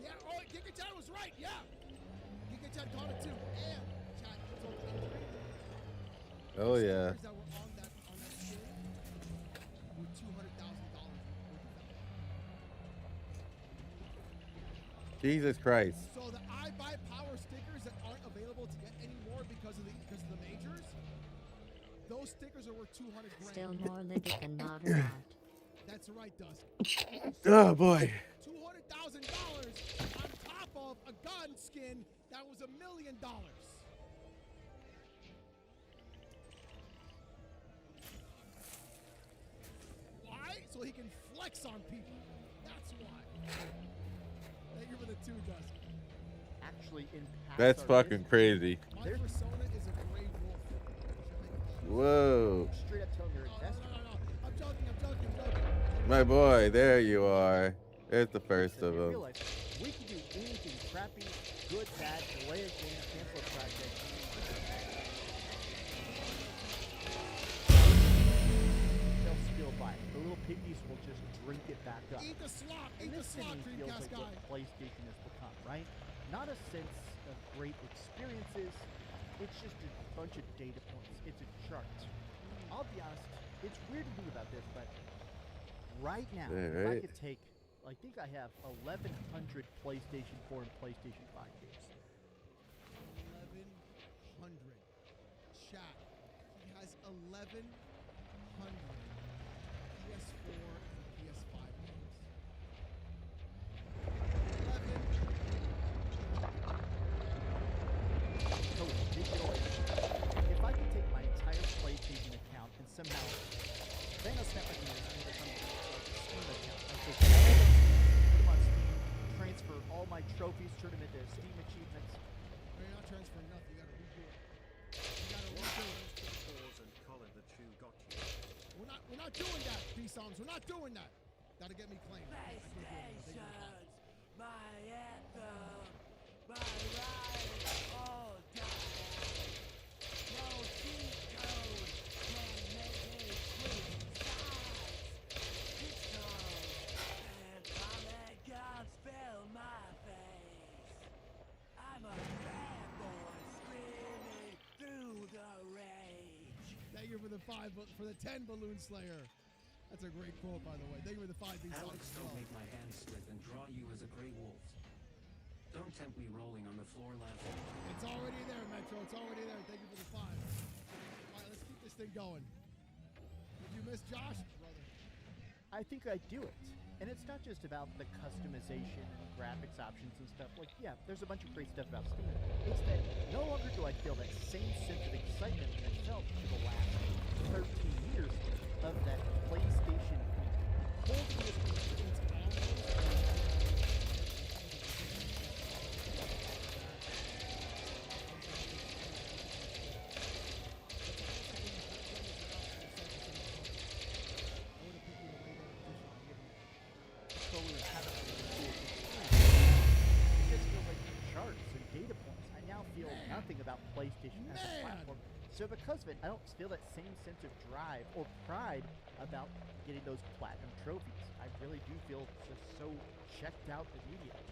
Yeah, oh, Giga Chad was right. Yeah, Giga Chad caught it too. And Chad, you told me Oh yeah. that were on that skin were $200,000 worth of value. Jesus Christ. So the I Buy Power stickers that aren't available to get anymore because of the majors, those stickers are worth $200,000. Still more living than modern art. That's right, Dusk. Oh boy. $200,000 on top of a gun skin that was $1 million. Why? So he can flex on people. That's why. Thank you for the 2, Dusk. Actually, in past That's artists, fucking crazy. My persona is a gray wolf. Whoa. straight up telling your investors. No. I'm joking. My boy, there you are. There's the first of You them. realize we can do anything crappy, good, bad, delay a game, cancel a project. They'll still buy it. The little piggies will just drink it back up. Eat the slop. And Eat the this to slop, me feels Dreamcast like guy. what PlayStation has become, right? Not a sense of great experiences. It's just a bunch of data points. It's a chart. I'll be honest, it's weird to think about this, but right now, if I Alright. could take, I think I have 1,100 PlayStation 4 and PlayStation 5 games. 1,100. Chat. He has 1,100 PS4 and PS5 games. 11. So digital. If I could take my entire PlayStation account and somehow, then I'll snap my fingers and become like a Steam account. I take all those, put them on Steam, transfer all my trophies, turn them into Steam achievements. You're not transferring nothing. You gotta redo it. You gotta redo it. Pause and collar the chew got you. We're not doing that, B-Songs. We're not doing that. Gotta get me claimed. PlayStation's my anthem, my ride or die. No cheat code can make me switch sides. Pistols and comic guns fill my face. I'm a bad boy screaming through the rage. Thank you for the 5, for the 10 Balloon Slayer. That's a great quote, by the way. Thank you for the 5 B-Songs Alex, as don't well. make my hands slip and draw you as a gray wolf. Don't tempt me rolling on the floor laughing. It's already there, Metro. It's already there. Thank you for the 5. All right, let's keep this thing going. Did you miss Josh? Brother. I think I do it. And it's not just about the customization and graphics options and stuff. Like, yeah, there's a bunch of great stuff about Steam. It's that no longer do I feel that same sense of excitement that I felt for the last 13 years of that PlayStation holding its controller and have it on the tools. It just feels like charts and data points. I now feel nothing about PlayStation as a platform. So because of it, I don't feel that same sense of drive or pride about getting those platinum trophies. I really do feel just so checked out immediately.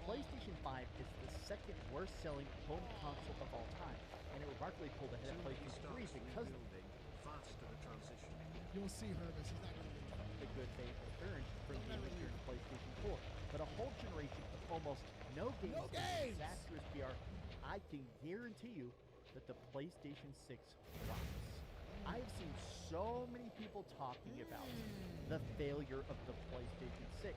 PlayStation 5 is the second worst selling home console of all time, and it remarkably pulled ahead of PlayStation 3 because of it. Faster the transition. You'll see Hermes. He's not going to good faith earned from being returned to PlayStation 4. But a whole generation of almost no games and disastrous PR, I can guarantee you that the PlayStation 6 flops. I've seen so many people talking about the failure of the PlayStation 6.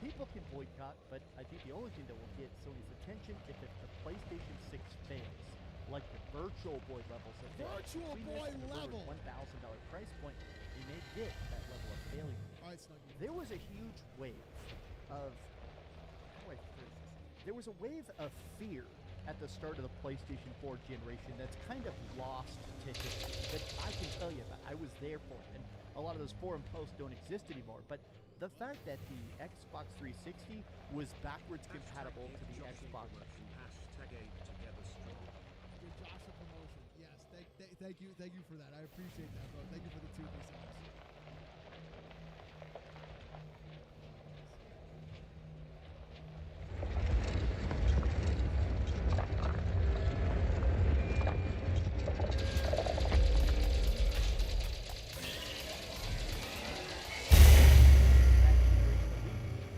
People can boycott, but I think the only thing that will get Sony's attention is if the PlayStation 6 fails. Like the Virtual Boy levels of Virtual Boy level! $1,000 price point, you may get that level of failure. Alright, Snuggie. There was a huge wave of... How do I phrase this? There was a wave of fear at the start of the PlayStation 4 generation that's kind of lost to history. But I can tell you that I was there for it, and a lot of those forum posts don't exist anymore. But the fact that the Xbox 360 was backwards compatible to the Xbox. Give Josh a promotion. Yes, thank you for that. I appreciate that, bro. Thank you for the 2 subs.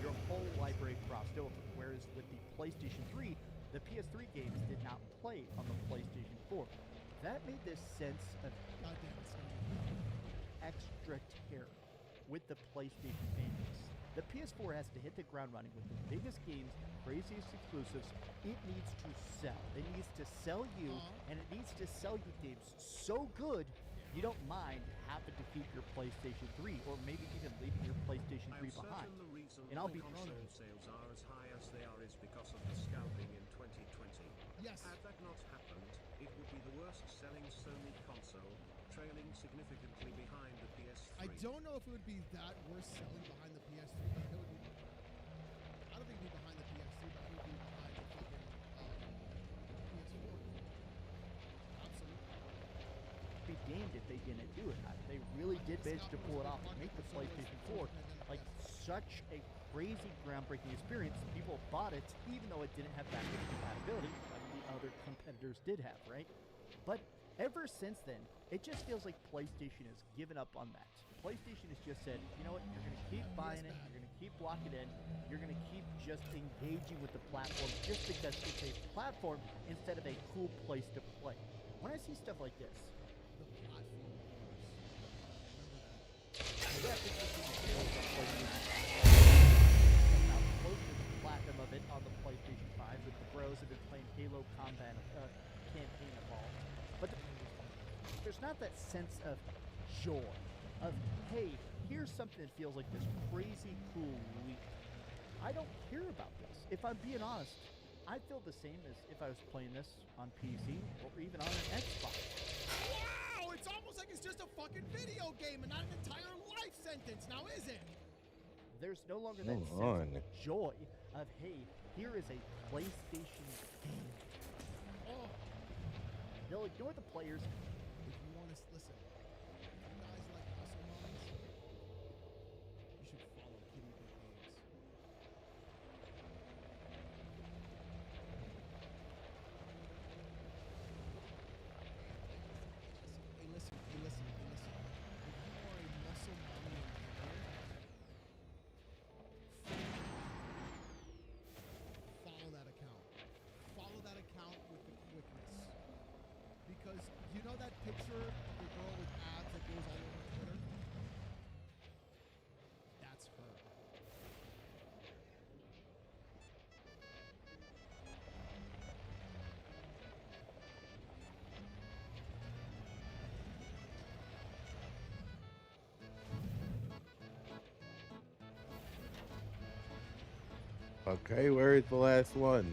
Your whole library crossed over, whereas with the PlayStation 3, the PS3 games did not play on the PlayStation 4. That made this sense of extra terror with the PlayStation fanbase. The PS4 has to hit the ground running with the biggest games, craziest exclusives. It needs to sell. It needs to sell you, and it needs to sell you games so good you don't mind having to keep your PlayStation 3 or maybe even leaving your PlayStation 3 behind. And I'll be console sales are as high as they are is because of the scalping in 2020. Yes. Had that not happened, it would be the worst-selling Sony console, trailing significantly behind the PS3. I don't know if it would be that worth selling behind the PS3, but it would be. I don't think it would be behind the PS3, but it would be behind the fucking PS4. Absolutely. Be damned if they didn't do it. They really did manage to pull it off and make the PlayStation 4 like such a crazy groundbreaking experience. People bought it even though it didn't have backwards compatibility like the other competitors did have, right? But ever since then, it just feels like PlayStation has given up on that. PlayStation has just said, you know what, you're going to keep buying it, you're going to keep locking in, you're going to keep just engaging with the platform just because it's a platform instead of a cool place to play. When I see stuff like this, close to the platinum of it on the PlayStation 5 with the bros have been playing Halo Combat campaign involved. But there's not that sense of joy, of, hey, here's something that feels like this crazy cool leap. I don't care about this. If I'm being honest, I feel the same as if I was playing this on PC or even on an Xbox. Wow, it's almost like it's just a fucking video game and not an entire life sentence, now is it? There's no longer that sense of joy of, hey, here is a PlayStation game. Oh. They'll ignore the players. If you want to listen, you guys like muscle moments, you should follow Kitty Bit Games. Hey, listen. If you are a muscle mommy follow that account. Follow that account with the quickness. Because you know that picture of the girl with abs that goes all over Twitter? That's her. Okay, where is the last one?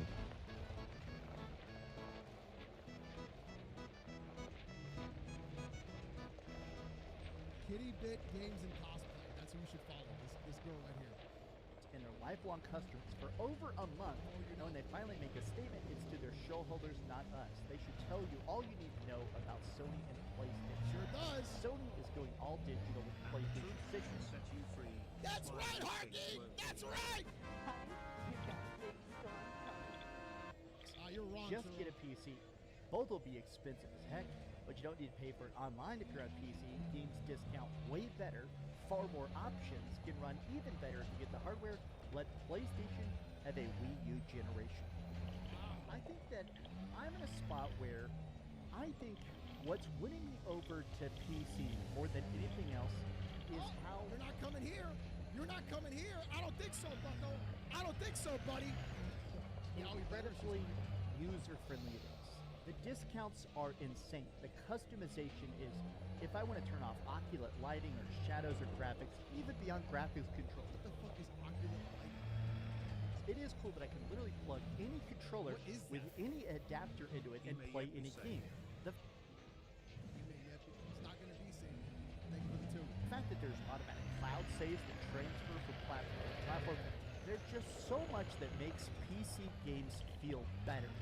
Kitty Bit Games and Cosplay. That's who you should follow. This girl right here. And their lifelong customers for over a month. And when they finally make a statement, it's to their show holders, not us. They should tell you all you need to know about Sony and PlayStation. Sure does. Sony is going all digital with PlayStation 6. Set you free. That's right, Harky! That's right! You're wrong. Just get a PC. Both will be expensive as heck. but you don't need to pay for it online if you're on PC. Games discount way better, far more options, can run even better if you get the hardware. Let PlayStation have a Wii U generation. I think that I'm in a spot where I think what's winning me over to PC more than anything else is how... You're not coming here. You're not coming here. I don't think so, Bucko. I don't think so, buddy. Incredibly user-friendly it is. The discounts are insane. The customization is, if I want to turn off oculate lighting or shadows or graphics, even beyond graphics control. What the fuck is oculate lighting? It is cool that I can literally plug any controller with any adapter into it and play any game. The It's not going to be safe. Thank you for the 2. fact that there's automatic cloud saves that transfer from platform to platform, there's just so much that makes PC games feel better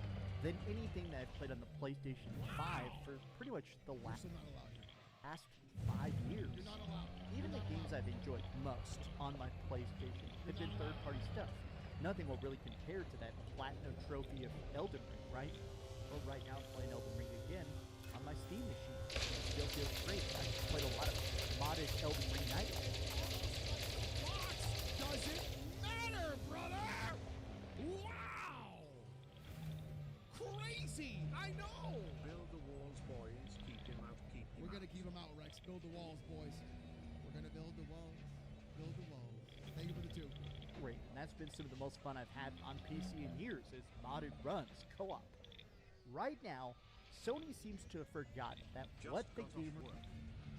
than anything that I've played on the PlayStation 5 for pretty much the last 5 years. You're not allowed. Even the games I've enjoyed most on my PlayStation have been third-party stuff. Nothing will really compare to that platinum trophy of Elden Ring, right? Well, right now I'm playing Elden Ring again on my Steam machine. It still feels great. I played a lot of modded Elden Ring Nightlight. Doesn't matter, brother! Wow! Crazy! I know! Build the walls, boys. Keep him out. Keep him We're out. gonna keep him out, Rex. Build the walls, boys. We're gonna build the walls. Build the walls. Thank you for the 2. Great, and that's been some of the most fun I've had on PC in years, is modded runs, co-op. Right now, Sony seems to have forgotten that Just what the got off gamer...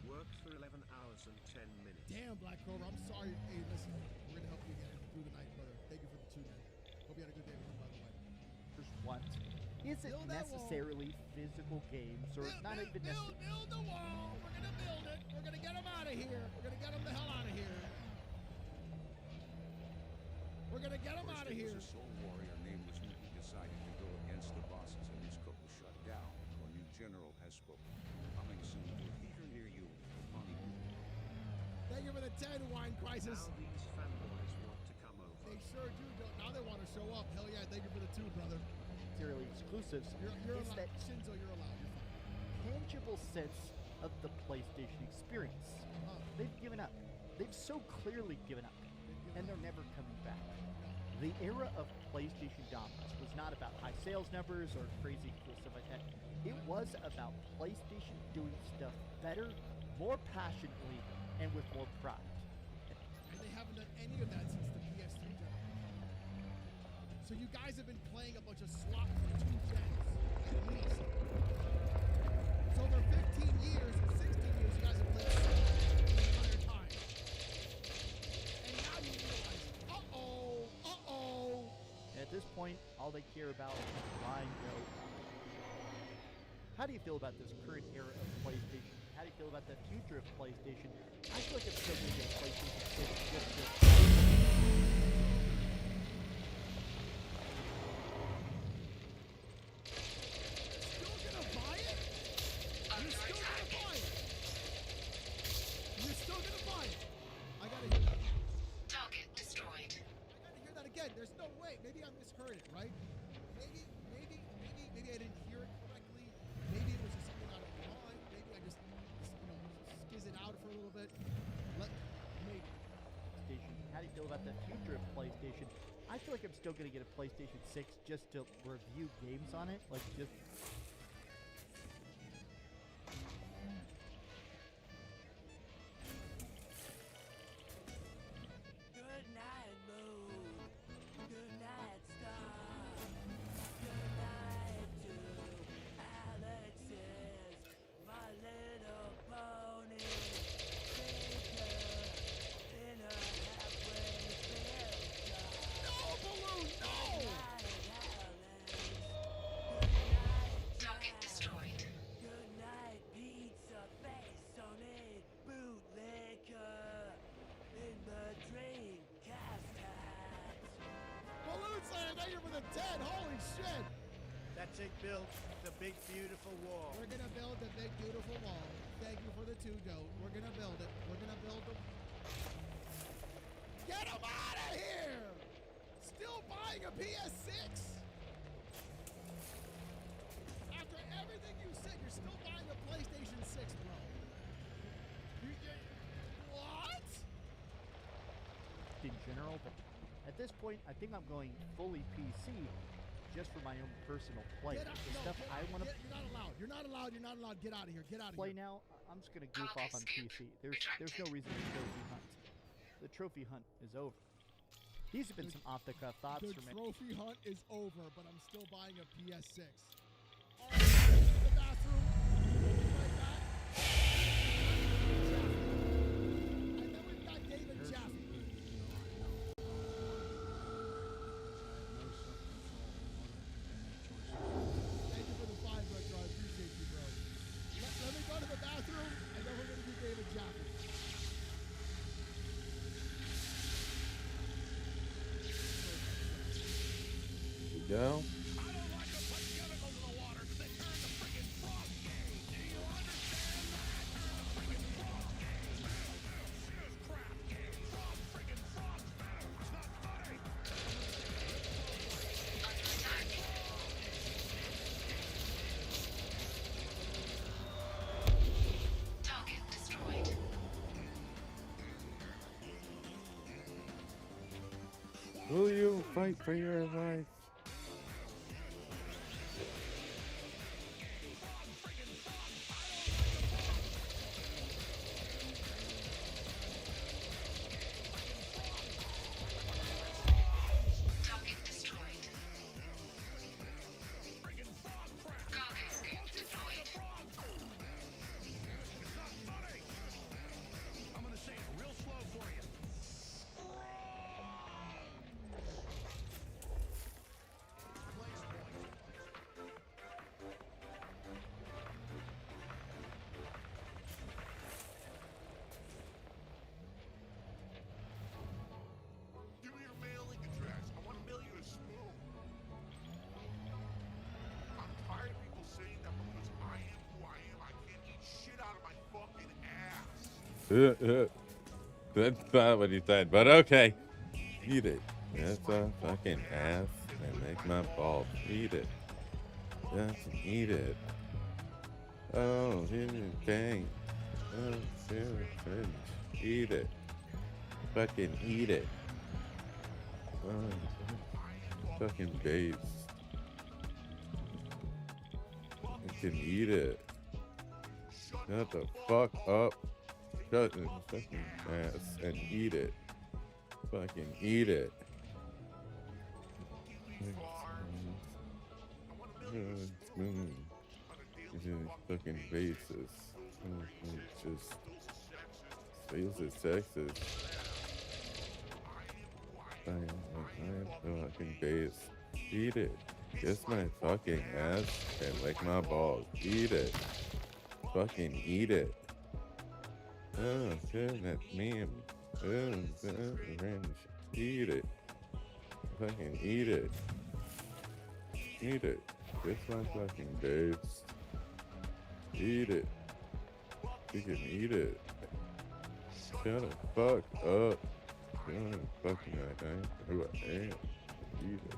Worked for 11 hours and 10 minutes. Damn, Black Clover, I'm sorry. Hey, listen, we're gonna help you get through the night, brother. Thank you for the 2, man. Hope you had a good day with him, by the way. What isn't Build that wall. necessarily physical games, or not even necessarily... Build the wall! We're gonna build it! We're gonna get him out of here! We're gonna get him the hell out of here! We're gonna get him out of here! First, there was a soul warrior named Mizuki decided to go against the bosses, and his cook was shut down. A new general has spoken. Coming soon to a theater near you. Thank you for the 10, Wine Crisis! Now these fanboys want to come over. They sure do. Now they want to show up. Hell yeah, thank you for the 2, brother. necessarily exclusives, You're is allowed. that Shinzo, you're allowed. You're fine. tangible sense of the PlayStation experience. They've given up. They've so clearly given up, and they're never coming back. The era of PlayStation dominance was not about high sales numbers or crazy cool stuff like that. It was about PlayStation doing stuff better, more passionately, and with more pride. And they haven't done any of that since the PS3 generation. So you guys have been playing a bunch of slop for 2 gens, at least. So for 15 years or 16 years, you guys have played slop the entire time. And now you realize, And at this point, all they care about is grind go up. How do you feel about this current era of PlayStation? How do you feel about the future of PlayStation? I feel like it's still going to get PlayStation 6 just to... Still gonna buy it? You're still gonna buy it? You're still gonna buy it? I gotta hear that. Target destroyed. I gotta hear that again. There's no way. Maybe I misheard it, right? Maybe I didn't hear it correctly. Maybe it was just something out of my mind. Maybe I just skizz it out for a little bit. Maybe. PlayStation. How do you feel about the future of PlayStation? I feel like I'm still going to get a PlayStation 6 just to review games on it. Like, just... Good night, Moon. Good night, Star. Good night to Alexis, my little pony. Thinker in a halfway built. No, Balloon, no! Target destroyed. Good night, pizza face on it. Bootlicker in the Dreamcast hat. Balloon Slayer, thank you for the 10. Holy shit. That's it, built the big beautiful wall. We're gonna build the big beautiful wall. Thank you for the 2, Doe. We're gonna build it. We're gonna build them. Get him out of here! Still buying a PS6? After everything you said, you're still buying a PlayStation general, but at this point, I think I'm going fully PC just for my own personal play. The stuff I want to You're not allowed. You're not allowed. You're not allowed. Get out of here. Get out of play here. now, I'm just going to goof off on PC. There's no reason to trophy hunt. The trophy hunt is over. These have been some off-the-cuff thoughts The from me. trophy hunt is over, but I'm still buying a PS6. All right, the bathroom. We'll be right back. And then we've got David Jaffe. Thank you for the 5, Retro. I appreciate you, bro. Let me go to the bathroom, and then we're going to do David Jaffe. Go. Target destroyed. Will you fight for your life? Target destroyed. Cargo scope deployed. I'm gonna say it real slow for you. Give me your mailing address. I want to mail you a spoon. I'm tired of people saying that because I am who I am, I can't eat shit out of my fucking ass. That's not what he said, but okay. Eat it. That's a fucking ass and make my balls. Eat it. Just eat it. Oh, dang. Oh, fridge. Eat it. Fucking eat it. Oh, fucking base. You can eat it. Shut the fuck up. Shut your fucking ass and eat it. Fucking eat it. Spoon. Fucking faces. Just faces, sexist. Fucking face. Eat it. Kiss my fucking ass and lick my balls. Eat it. Fucking eat it. Oh, shit, that meme. Oh, cringe. Eat it. Fucking eat it. Eat it. Kiss my fucking babes. Eat it. You can eat it. Shut the fuck up. Shut the fucking I ain't who I am. Eat it.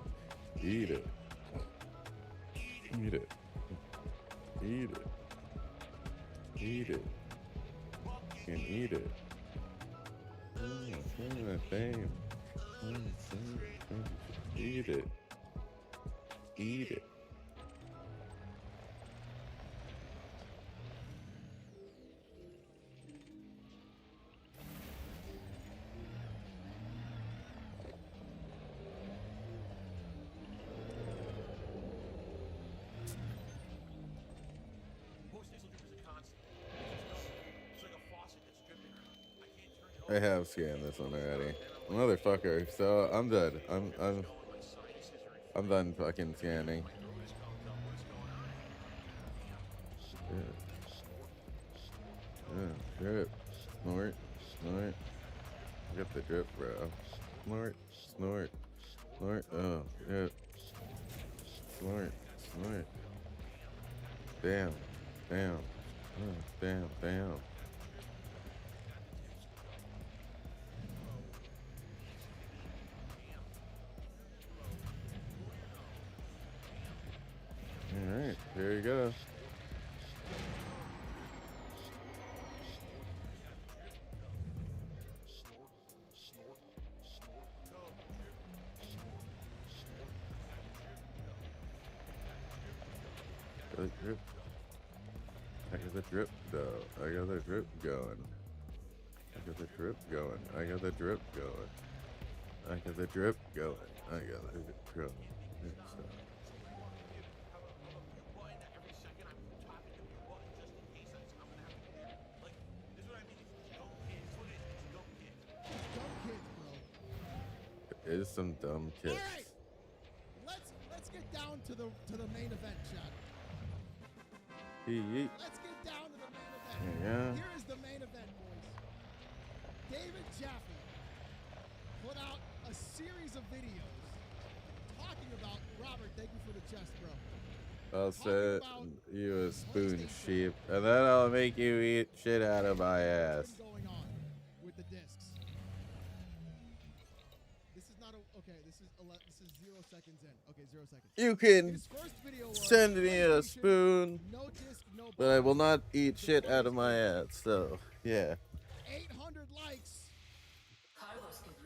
Eat it. Eat it. Eat it. Eat it. You can eat it. Fame. Eat it. Eat it. I have scanned this one already. Motherfucker. So I'm done. I'm done fucking scanning. Drip. Snort. Snort. Get the drip, bro. Snort. Snort. Snort. Oh, drip. Snort. Snort. Damn. Damn. Oh, damn. Damn. Alright, here you go. the drip. I got the drip though. I got the drip going. I got the drip going. I got the drip going. I got the drip going. I got the drip going. It is some dumb kids. All right, let's get down to the main event, chat. Yeet. Let's get down to the main event. Yeah. Here is the main event, boys. David Jaffe put out a series of videos talking about Robert. Thank you for the chest, bro. I'll set you a spoon sheep, and then I'll make you eat shit out of my ass. Going on with the discs. This is not a okay. This is 0 seconds in. Okay, 0 seconds. You can His first video was send me a spoon, no disc, no but I will not eat shit out of my ass. So yeah. 800 likes.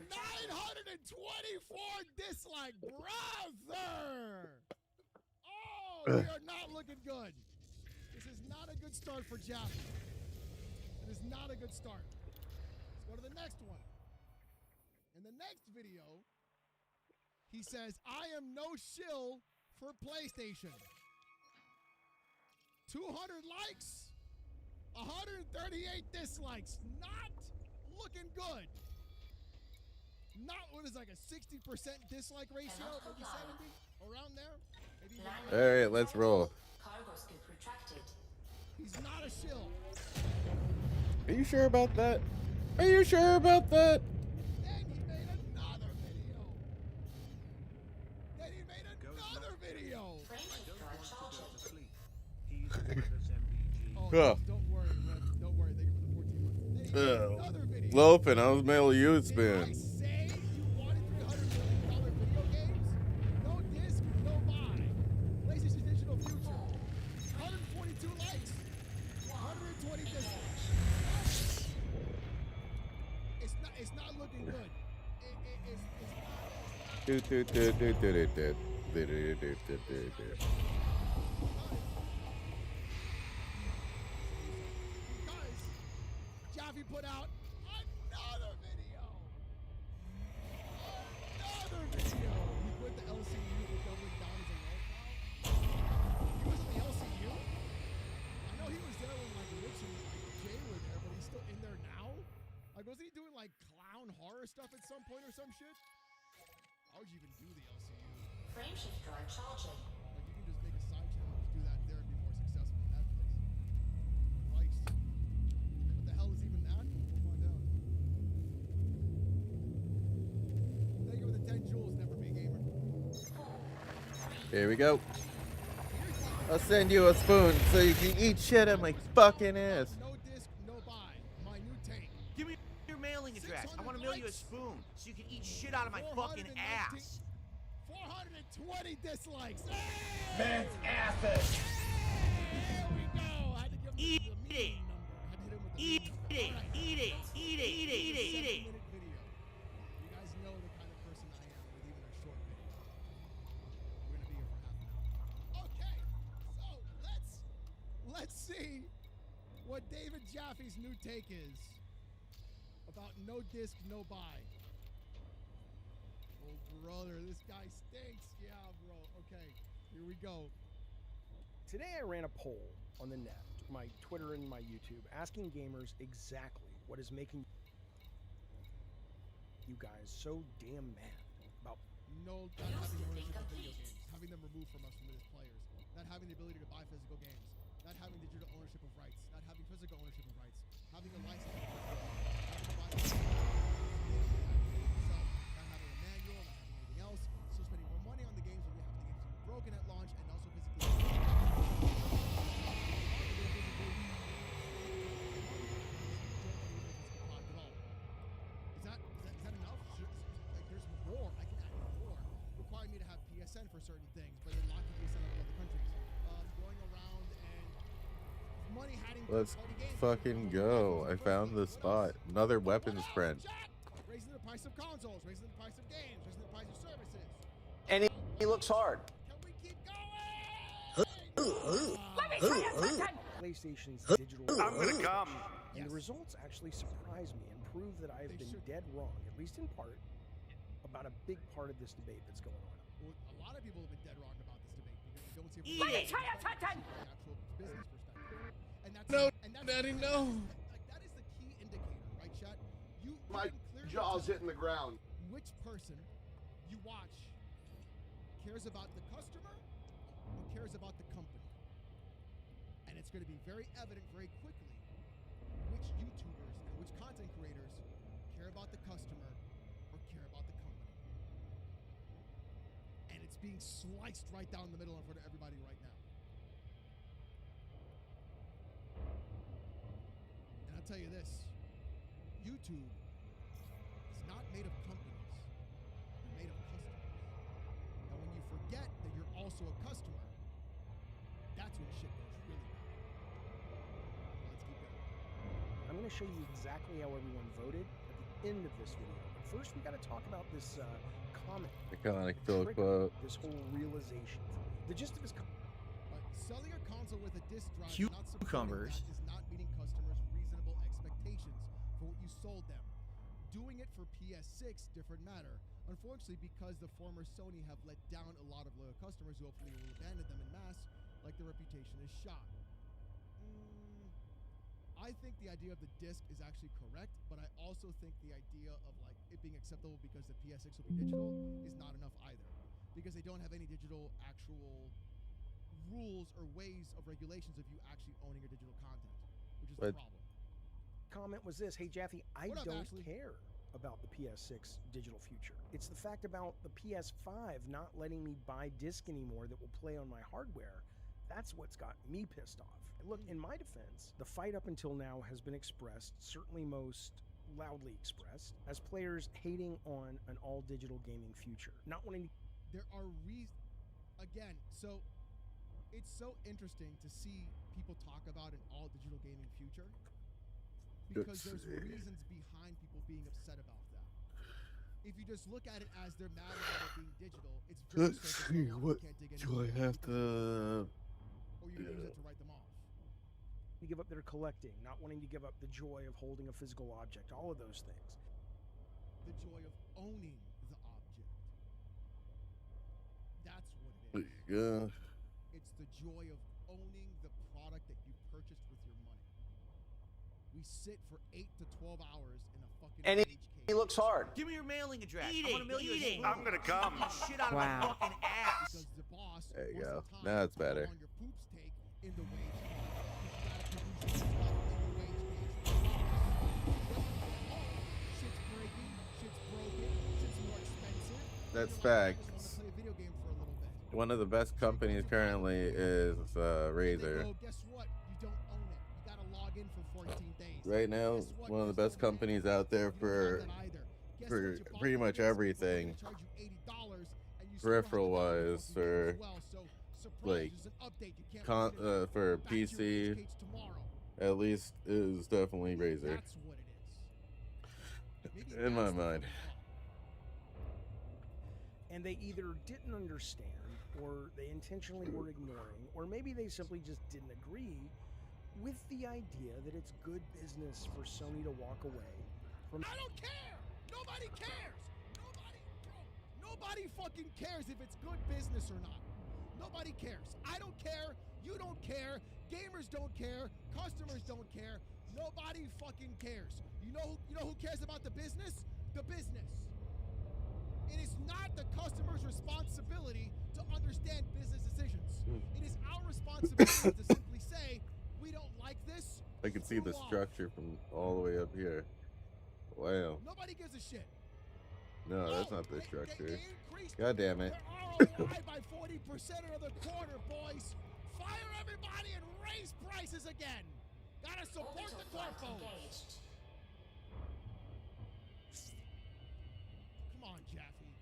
924 dislike, brother. Oh, we are not looking good. This is not a good start for Jaffe. It is not a good start. Let's go to the next one. In the next video, he says, I am no shill for PlayStation. 200 likes, 138 dislikes. Not looking good. Not what is like a 60% dislike ratio, maybe 70, around there. Maybe even All right, let's roll. Cargo scoop retracted. He's not a shill. Are you sure about that? Are you sure about that? Then he made another video. Then he made another video. Oh, Huh. don't worry, Rev. Don't worry. Thank you for the 14 months. Then he made another video. Loafing, I was mail you Did I spoon. say you wanted $300 million video games? No disc, no buy. PlayStation Digital Future. 142 likes. 120 dislikes. It's not looking good. Because Jaffe put out another video. Another video. He quit the LCU for doubling down as a low crowd. He was in the LCU? I know he was there when like Rich and like Jay were there, but he's still in there now? Like wasn't he doing like clown horror stuff at some point or some shit? How would you even do the LCU? Frameshift drive charging. Like you can just make a side channel and just do that there and be more successful in that place. Christ. What the hell is even that? We'll find out. Thank you for the 10 jewels, Never Be a Gamer. Here we go. I'll send you a spoon so you can eat shit out of my fucking ass. No disc, no buy. My new tank. Give me your mailing address. I want to mail you a spoon so you can eat shit out of my fucking ass. 420 dislikes. Man's asses. There we go. I had to give him Eat the it. mean number. I had to hit him with the Eat mean it. number. Eat it. Eat it. Eat it. Eat it. Eat it. 7-minute video. You guys know the kind of person I am with even a short video. We're gonna be here for half an hour. Okay, so let's see what David Jaffe's new take is about no disc, no buy. Oh brother, this guy stinks. Yeah, bro. Okay, here we go. Today I ran a poll on the net, my Twitter and my YouTube, asking gamers exactly what is making you guys so damn mad about No, not having ownership of video games, having them removed from us from as players, not having the ability to buy physical games, not having digital ownership of rights, not having physical ownership of rights, having a license, having to buy the yourself, not having a manual, not having anything else, still spending more money on the games when we have the games to be broken at launch and also physically. Is that enough? Like, there's more. I can add more. Require me to have PSN for certain things, but then locking PSN in other countries. Going around and money hiding. Let's fucking go. I found the spot. Another weapons friend. Raising the price of consoles, raising the price of games, raising the price of services. And he looks hard. Can we keep going? PlayStation's digital. I'm gonna come. And the results actually surprise me and prove that I've been dead wrong, at least in part, about a big part of this debate that's going on. Well, a lot of people have been dead wrong about this debate because they don't see it Eat from it. the actual business perspective. And that's No, and that's Daddy, no. Like that is the key indicator, right, chat? You My can clearly jaw's tell hitting the ground. which person you watch cares about the customer or cares about the company. And it's going to be very evident very quickly which YouTubers and which content creators care about the customer or care about the company. And it's being sliced right down the middle in front of everybody right now. And I'll tell you this, YouTube is not made of companies, they're made of customers. And when you forget that you're also a customer, that's when shit goes really bad. Let's keep going. I'm going to show you exactly how everyone voted at the end of this video. But first, we got to talk about this comment. Iconic Phil Triggered quote. This whole realization for me. The gist of his comment. Selling a console with a disc drive Cucumbers. is not meeting customers' reasonable expectations for what you sold them. Doing it for PS6, different matter. Unfortunately, because the former Sony have let down a lot of loyal customers who hopefully will abandon them in mass, like their reputation is shot. I think the idea of the disc is actually correct, but I also think the idea of like it being acceptable because the PS6 will be digital is not enough either, because they don't have any digital actual rules or ways of regulations of you actually owning your digital content, which is the problem. Comment was this: Hey Jaffe, I What up, don't Ashley? care about the PS6 digital future. It's the fact about the PS5 not letting me buy disc anymore that will play on my hardware. That's what's got me pissed off. Look, in my defense, the fight up until now has been expressed, certainly most loudly expressed, as players hating on an all-digital gaming future. Not wanting to... There are again, so it's so interesting to see people talk about an all digital gaming future, because there's reasons behind people being upset about that. If you just look at it as they're mad about it being digital, it's very Let's surface see, level. what You can't dig do I any have deeper. to... Or you use it to write them off. to give up their collecting, not wanting to give up the joy of holding a physical object, all of those things. The joy of owning the object. That's what it is. Yeah. It's the joy of owning the product that you purchased with your money. We sit for 8 to 12 hours in a fucking And rage cage. he looks hard. Give me your mailing address. Eat I want to mail you it. I'm gonna come. Shit out of my fucking ass. Because the boss There you wants go. the time Now it's to better. on your poops take in the wage cage. You gotta produce your stuff in the wage cage. Shit's breaking, shit's broken, shit's more expensive. That's You know, I facts. just wanna play a video game for a little bit. One of the best companies currently is Razer. Oh, guess what? You don't own it. You gotta log in for 14 days. Right now, Guess what? one of the best companies out there for pretty much everything, peripheral wise, or like for PC, at least is definitely Razer. In my mind. And they either didn't understand, or they intentionally were ignoring, or maybe they simply just didn't agree with the idea that it's good business for Sony to walk away from... I don't care! Nobody cares! Nobody fucking cares if it's good business or not. Nobody cares. I don't care. You don't care. Gamers don't care. Customers don't care. Nobody fucking cares. You know who cares about the business? The business. It is not the customer's responsibility to understand business decisions. It is our responsibility to simply say, we don't like this. I can see the structure from all the way up here. Wow. Nobody gives a shit. No, that's not the structure. God damn it. ROI by 40% another quarter, boys. Fire everybody and raise prices again. Gotta support the corpos. Come on, Jaffe.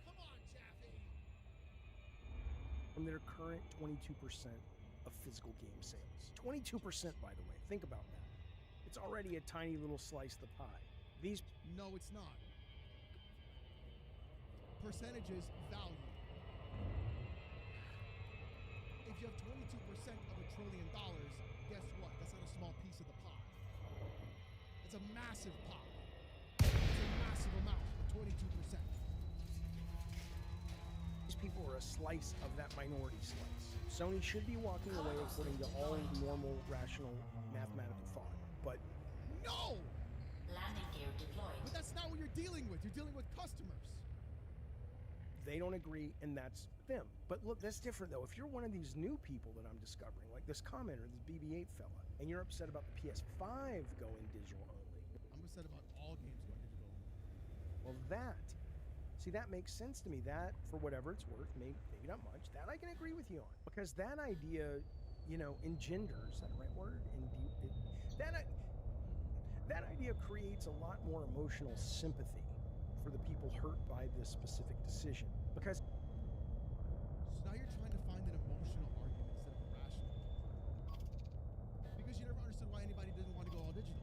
Come on, Jaffe. from their current 22% of physical game sales. 22%, by the way. Think about that. It's already a tiny little slice of the pie. These... No, it's not. Percentages value. If you have 22% of $1 trillion, guess what? That's not a small piece of the pie. It's a massive pie. It's a massive amount for 22%. These people are a slice of that minority slice. Sony should be walking away according to all normal, rational, mathematical thought. But no! Landing gear deployed. But that's not what you're dealing with. You're dealing with customers. they don't agree, and that's them. But look, that's different though. If you're one of these new people that I'm discovering, like this commenter, this BB-8 fella, and you're upset about the PS5 going digital only. I'm upset about all games going digital only. Well, that makes sense to me. That, for whatever it's worth, maybe not much, that I can agree with you on. Because that idea, engenders, is that the right word? That idea creates a lot more emotional sympathy for the people hurt by this specific decision. Because so now you're trying to find an emotional argument instead of a rational one. Because you never understood why anybody didn't want to go all digital.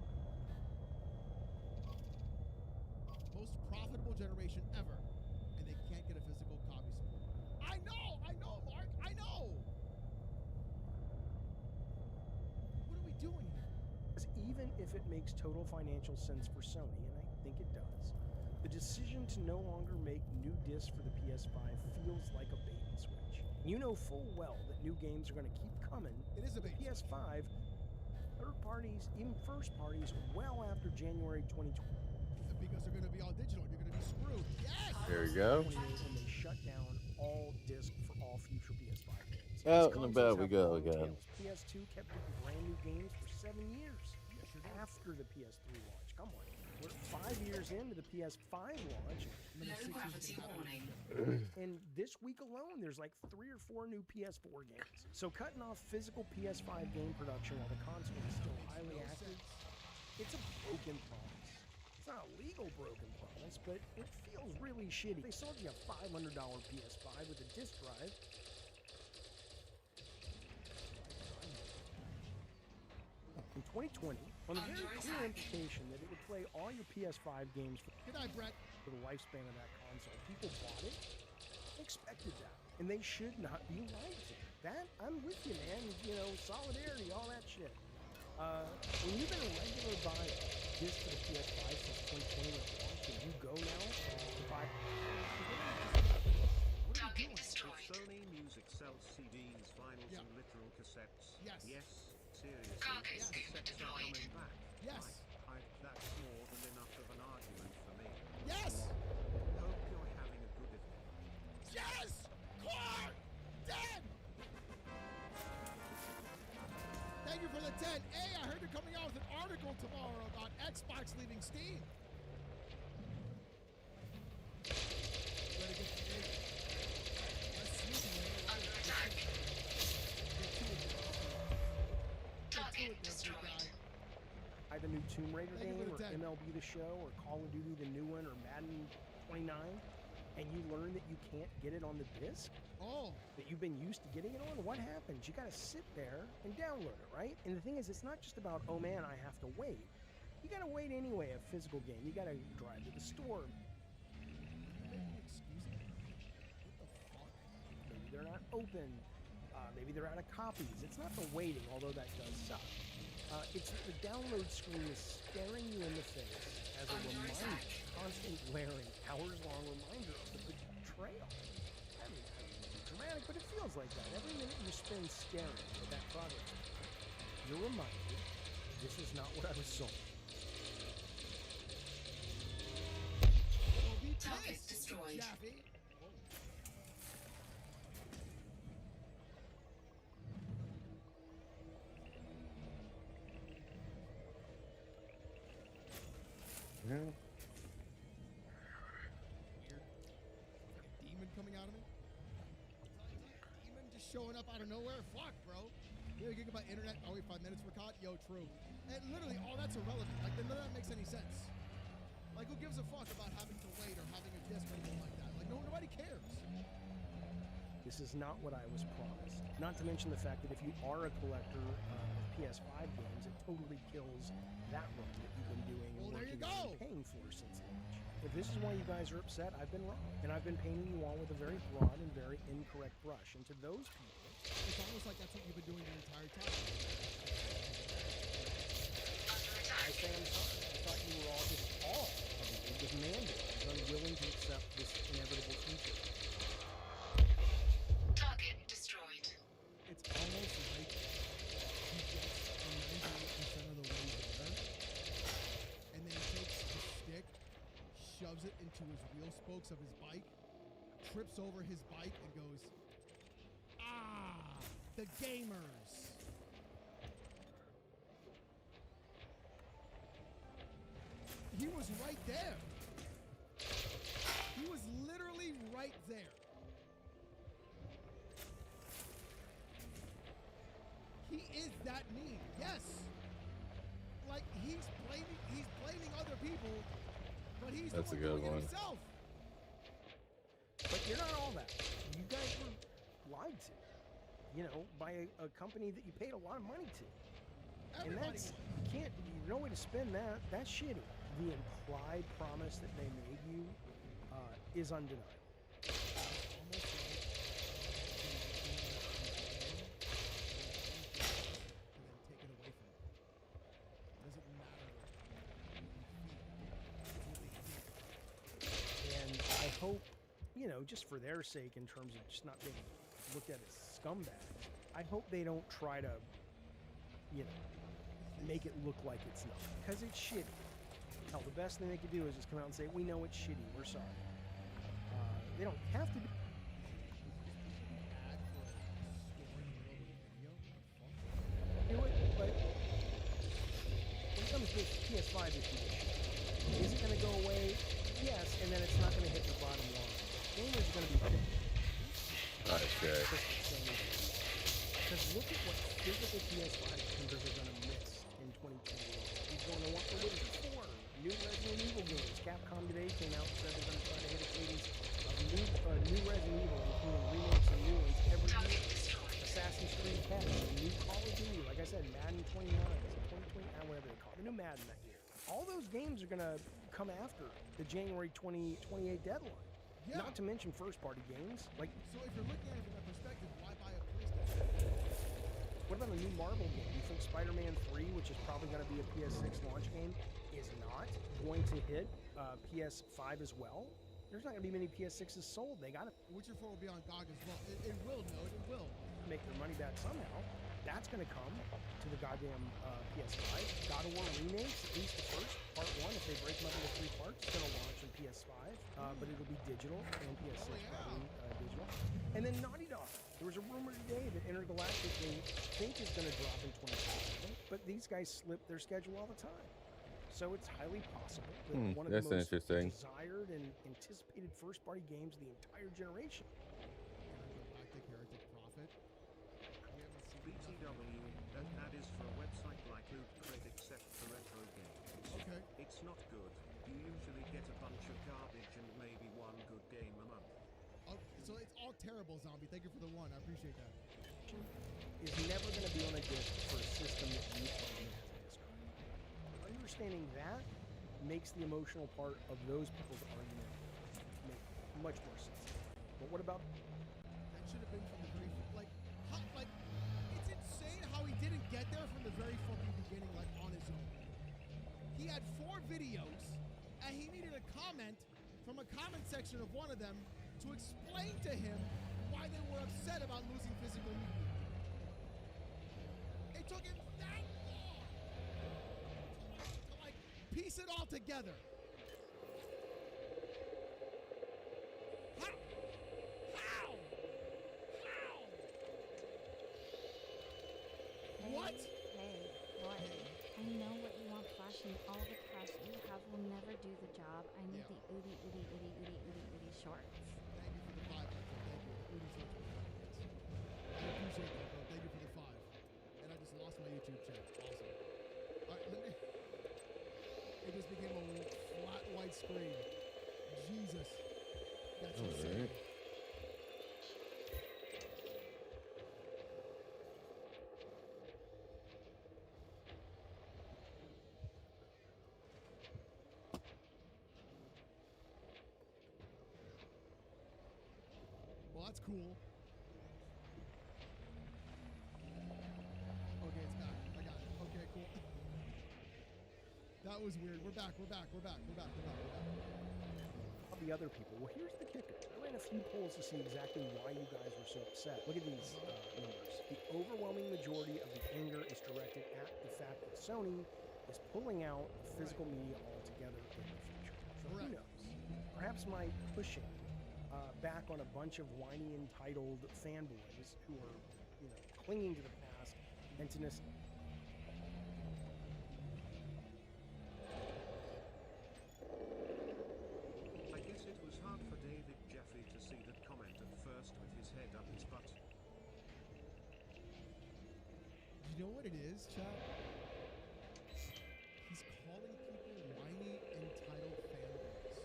Most profitable generation ever, and they can't get a physical copy support. I know, Mark, I know! What are we doing here? even if it makes total financial sense for Sony, and I think it does, the decision to no longer make new discs for the PS5 feels like a bait and switch. You know full well that new games are going to keep coming. It is a bait. PS5, third parties, even first parties, well after January 2020. Because they're going to be all digital, you're going to be screwed. Yes! There we go. When they shut down all disc for all future PS5 games. Out and about we go again. PS2 kept getting brand new games for 7 years after the PS3 launch. Come on. We're 5 years into the PS5 launch. And this week alone, there's like 3 or 4 new PS4 games. So cutting off physical PS5 game production while the console is still highly active, it's a broken promise. It's not a legal broken promise, but it feels really shitty. They sold you a $500 PS5 with a disc drive. In 2020, on the very clear implication that it would play all your PS5 games for Good night, Brett. For the lifespan of that console, people bought it, expected that, and they should not be lied to. That, I'm with you, man. Solidarity, all that shit. When you've been a regular buyer disc for the PS5 since 2020 when it launched, and you go now to buy. Target destroyed. Sony Music sells CDs, vinyls, and literal cassettes. Yes. Yes, seriously. Carcass Cassettes are deployed. coming back. Yes. That's more than enough of an argument for me. Yes! Hope you're having a good evening. Yes! Clark! Dead! Thank you for the 10. Hey, I heard you're coming out with an article tomorrow about Xbox leaving Steam. Under attack. Target destroyed. The new Tomb Raider Thank you game, for or the 10. MLB The Show, or Call of Duty the new one, or Madden 29, and you learn that you can't get it on the disc that you've been used to getting it on, what happens? You gotta sit there and download it, right? And the thing is, it's not just about, oh man, I have to wait. You gotta wait anyway, a physical game. You gotta drive to the store. Excuse me? What the fuck? Maybe they're not open. Maybe they're out of copies. It's not the waiting, although that does suck. It's that the download screen is staring you in the face as a reminder, constant glaring, hours-long reminder of the betrayal. I mean, it's dramatic, but it feels like that. Every minute you spend staring at that product, you're reminded, this is not what I was sold. Be Target pissed, destroyed. Jaffe. Yeah. Weird. Like a demon coming out of me? Demon just showing up out of nowhere? Fuck, bro. You think about internet, wait 5 minutes for caught? Yo, true. And literally, all that's irrelevant. Like, none of that makes any sense. Like, who gives a fuck about having to wait or having a disc or anything like that? Like, nobody cares. This is not what I was promised. Not to mention the fact that if you are a collector of PS5 games, it totally kills that run that you've been doing and Well, there you working on go. and paying for since launch. If this is why you guys are upset, I've been wrong. And I've been painting you all with a very broad and very incorrect brush. And to those people, It's almost like almost like he gets a 98% of the way there, and then he takes the stick, shoves it into his wheel spokes of his bike, trips over his bike, and goes, "Ah, the gamers." He was right there. He was literally right there. He is that mean. Yes. Like he's blaming other people, but he's That's the a one good doing one. it himself. But you're not all that. You guys were lied to, you know, by a company that you paid a lot of money to. Everybody and that's, you can't, no way to spin that. That's shitty. The implied promise that they made you is undeniable. And I hope, you know, just for their sake, in terms of just not being looked at as scumbags, I hope they don't try to, you know, make it look like it's not, because it's shitty. Hell, the best thing they could do is just come out and say, "We know it's shitty. We're sorry." They don't have to do. Do it, but when it comes to this PS5 issue, is it going to go away? Yes, and then it's not going to hit the bottom line. Gamers are going to be pissed. Okay. Because look at what physical PS5 vendors are going to miss in 2021. He's going to want The Witcher 4, new Resident Evil games. Capcom today came out and said they're going to try to hit a cadence of new Resident Evil, including remakes and new ones every year. Assassin's Creed Cat, new Call of Duty, like I said, Madden 29, 2020, whatever they call it, the new Madden that year. All those games are going to come after the January 2028 deadline. Yeah. Not to mention first-party games. Like, So if you're looking at it from that perspective, why buy a PlayStation? what about a new Marvel game? You think Spider-Man 3, which is probably going to be a PS6 launch game, is not going to hit PS5 as well? There's not going to be many PS6s sold. They got to Witcher 4 will be on GOG as well. It will, no, it will. make their money back somehow. That's going to come to the goddamn PS5. God of War remakes, at least the first, part 1, if they break them up into 3 parts, it's going to launch on PS5, but it'll be digital, and PS6 probably digital. And then Naughty Dog. There was a rumor today that Intergalactic they think is going to drop in 2027, but these guys slip their schedule all the time. So it's highly possible that one of the That's most interesting. desired and anticipated first-party games of the entire generation. Galactic Heretic Prophet. BTW, that is for a website like LinkTree except for retro games. Okay. It's not good. You usually get a bunch of garbage and maybe one good game a month. Oh, so it's all terrible, Zombie. Thank you for the one. I appreciate that. Is never going to be on a disc for a system that you play as a disc drive. Understanding that makes the emotional part of those people's argument make much more sense. But what about That should have been from the very like it's insane how he didn't get there from the very fucking beginning, like on his own. He had 4 videos, and he needed a comment from a comment section of one of them to explain to him why they were upset about losing physical media. It took him that long to like piece it all together. How? How? How? What? Hey, what? I know what you want, Flash, and all the cash you have will never do the job. I need the Oodie shorts. Thank you for the 5, my friend. Thank you. Oodie shorts were fun, yes. I appreciate that, bro. Thank you for the 5. And I just lost my YouTube chat. Awesome. All right, let me... It just became a flat white screen. Jesus. That's insane. Alright. Well, that's cool. Okay, it's back. I got it. Okay, cool. That was weird. We're back. We're back. We're back. We're back. We're back. We're back. I'll be the other people. Well, here's the kicker. I ran a few polls to see exactly why you guys were so upset. Look at these numbers. The overwhelming majority of the anger is directed at the fact that Sony is pulling out physical media altogether in the future. So who knows? Perhaps my pushing back on a bunch of whiny, entitled fanboys who are, you know, clinging to the past and to I guess it was hard for David Jeffrey to see that comment at first with his head up his butt. You know what it is, chat? He's calling people whiny, entitled fanboys.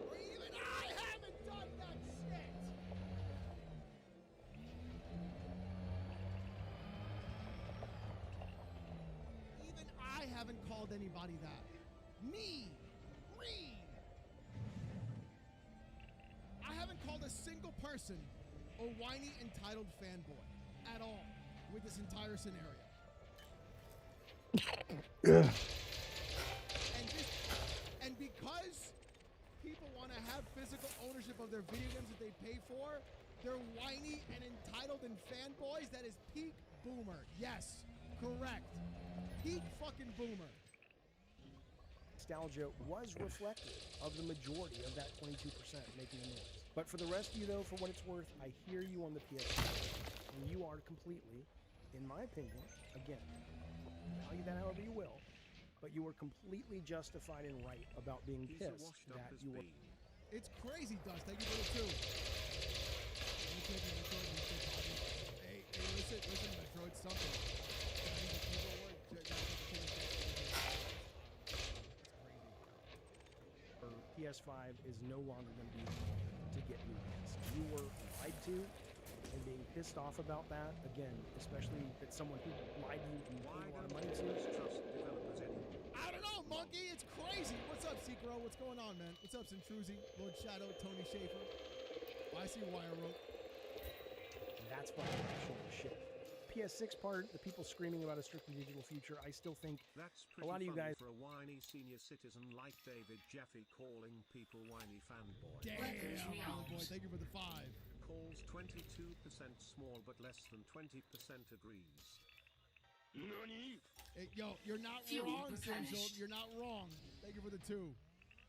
Or even I haven't done that shit! Even I haven't called anybody that. Me! I haven't called a single person a whiny, entitled fanboy at all with this entire scenario. And because people want to have physical ownership of their video games that they pay for, they're whiny and entitled and fanboys. That is peak boomer. Yes, correct. Peak fucking boomer. nostalgia was reflective of the majority of that 22% making a noise. But for the rest of you, though, for what it's worth, I hear you on the PS5, and you are completely, in my opinion, again, value that however you will, but you were completely justified and right about being pissed that you were. It's crazy, Dust. Thank you for the two. Hey, listen, Metroid, something. Or PS5 is no longer going to be to get you pissed. You were lied to, and being pissed off about that, again, especially that someone who lied to you and paid a lot of money to. I don't know, Monkey. It's crazy. What's up, Secro? What's going on, man? What's up, Centruzi, Lord Shadow, Tony Schaefer? I see Wire Rope. That's why I'm actually shit. PS6 part, the people screaming about a strictly digital future, I still think That's a lot of you guys. for a whiny senior citizen like David Jeffy calling people whiny fanboy. Damn, boy, thank you for the 5. Calls 22% small, but less than 20% agrees. Hey, yo, you're not wrong, Central. You're not wrong. Thank you for the 2.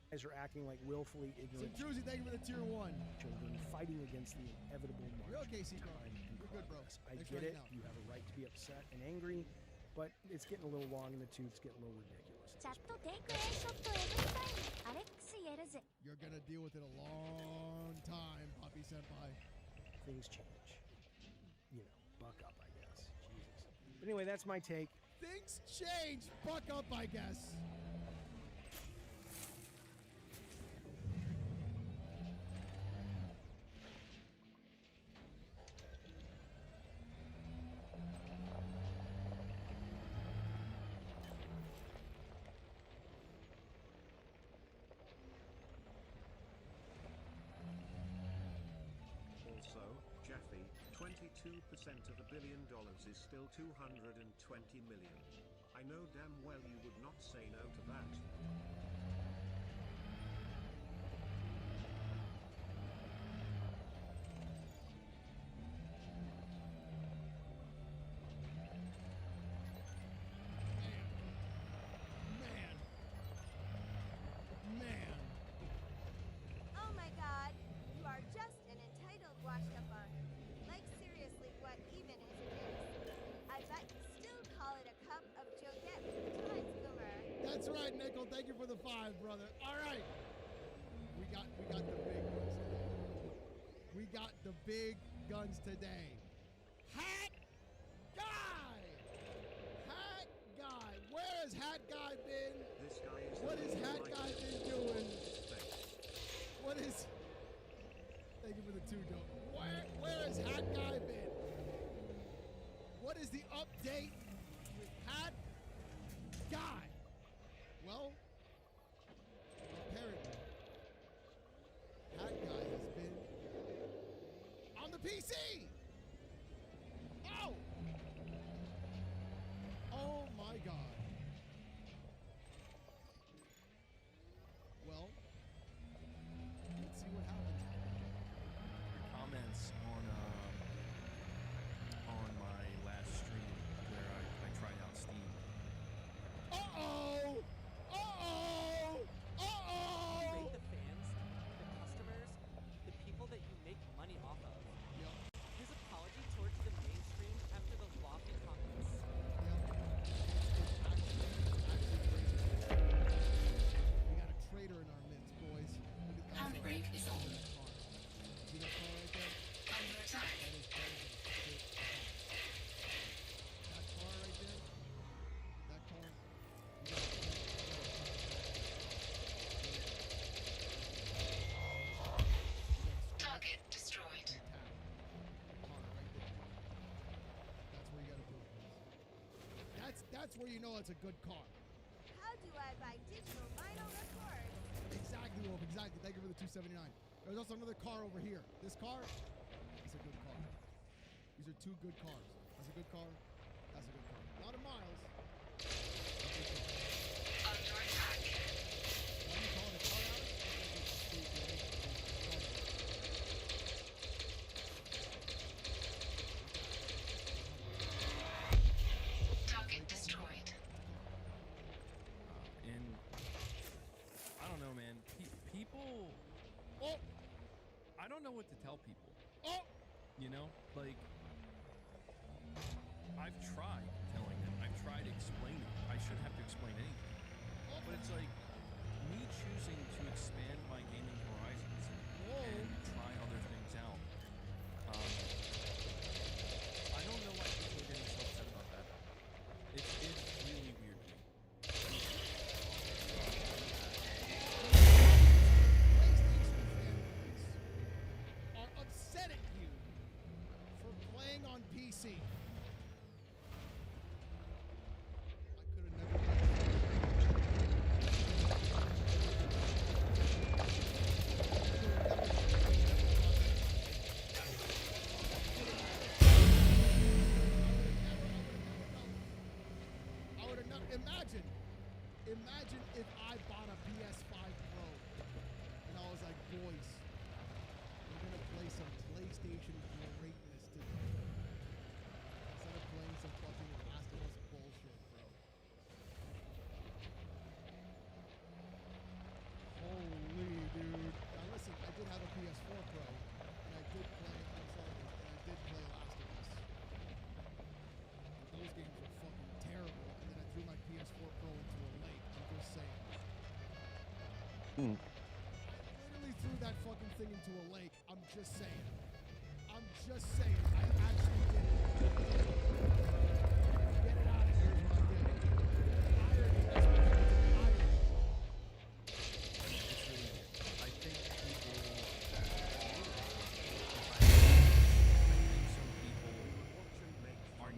Guys are acting like willfully ignorant. Centruzi, thank you for the tier 1. Children fighting against the inevitable march. You're okay, Secro. Time and You're good, bro. I Thanks get for it. hanging out. You have a right to be upset and angry, but it's getting a little long in the tooth. It's getting a little ridiculous. チャットテイク A ショットエブリタイムアレックスイエルズ You're gonna deal with it a long time, Poppy Senpai. Things change. You know, buck up, I guess. Jesus. But anyway, that's my take. Things change. Buck up, I guess. Also, Jeffy, 22% of $1 billion is still 220 million. I know damn well you would not say no to that. Man. Oh my god, you are just an entitled washed up on. Like seriously, what even is it is? I bet you still call it a cup of Joget with the times, Boomer. That's right, Nickel. Thank you for the 5, brother. All right. We got the big guns today. We got the big guns today. Hat Guy! Hat Guy! Where has Hat Guy been? This guy is What has Hat Guy been doing? What is... Thank you for the 2, Dope. Where has Hat Guy been? What is the update with Hat Guy? Well, apparently, Hat Guy has been on the PC! Oh! Oh my god. Well, That's where you know it's a good car. How do I buy digital vinyl records? Exactly, Wolf. Exactly. Thank you for the 279. There's also another car over here. This car is a good car. These are two good cars. That's a good car. That's a good car. A lot of miles. Under attack. Why do you call it a car, Alex? Target destroyed. And I don't know, man. People. Oh, I don't know what to tell people. oh. You know, like I've tried telling them. I've tried explaining. I shouldn't have to explain anything. But it's like me choosing to expand my gaming horizons and try other things out. I don't know why people are getting so upset about that. It's really weird to me. Are upset at you for playing on PC. I could have never I would have not imagine if I bought a PS5 Pro and I was like, boys, we're gonna play some PlayStation greatness today. Instead of playing some fucking Last of Us bullshit, bro. Holy dude. Now listen, I did have a PS4 Pro and I did play Last of Us. And those games were fucking terrible. And then I threw my PS4 Pro into a lake. I'm just saying. Literally threw that fucking thing into a lake. I'm just saying. I'm just saying. I actually did it. Get it out of here is what I did. Irony. That's what I did. Irony. It's really weird. I think people. Some people are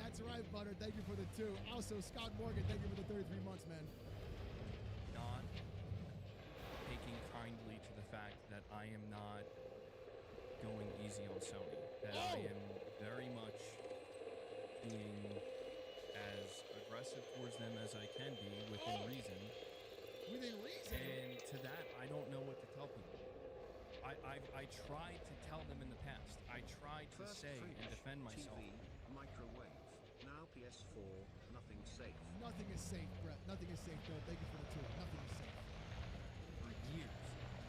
That's right, Butter. Thank you for the 2. Also, Scott Morgan, thank you for the 33 months, man. not taking kindly to the fact that I am not going easy on Sony. That I am very much being as aggressive towards them as I can be within reason. Within reason? And to that, I don't know what to tell people. I tried to tell them in the past. I tried to First say fridge, and defend myself. TV, microwave. Now PS4, nothing safe. Nothing is safe, Brett. Nothing is safe, though. Thank you for the 2. Nothing is safe. For years.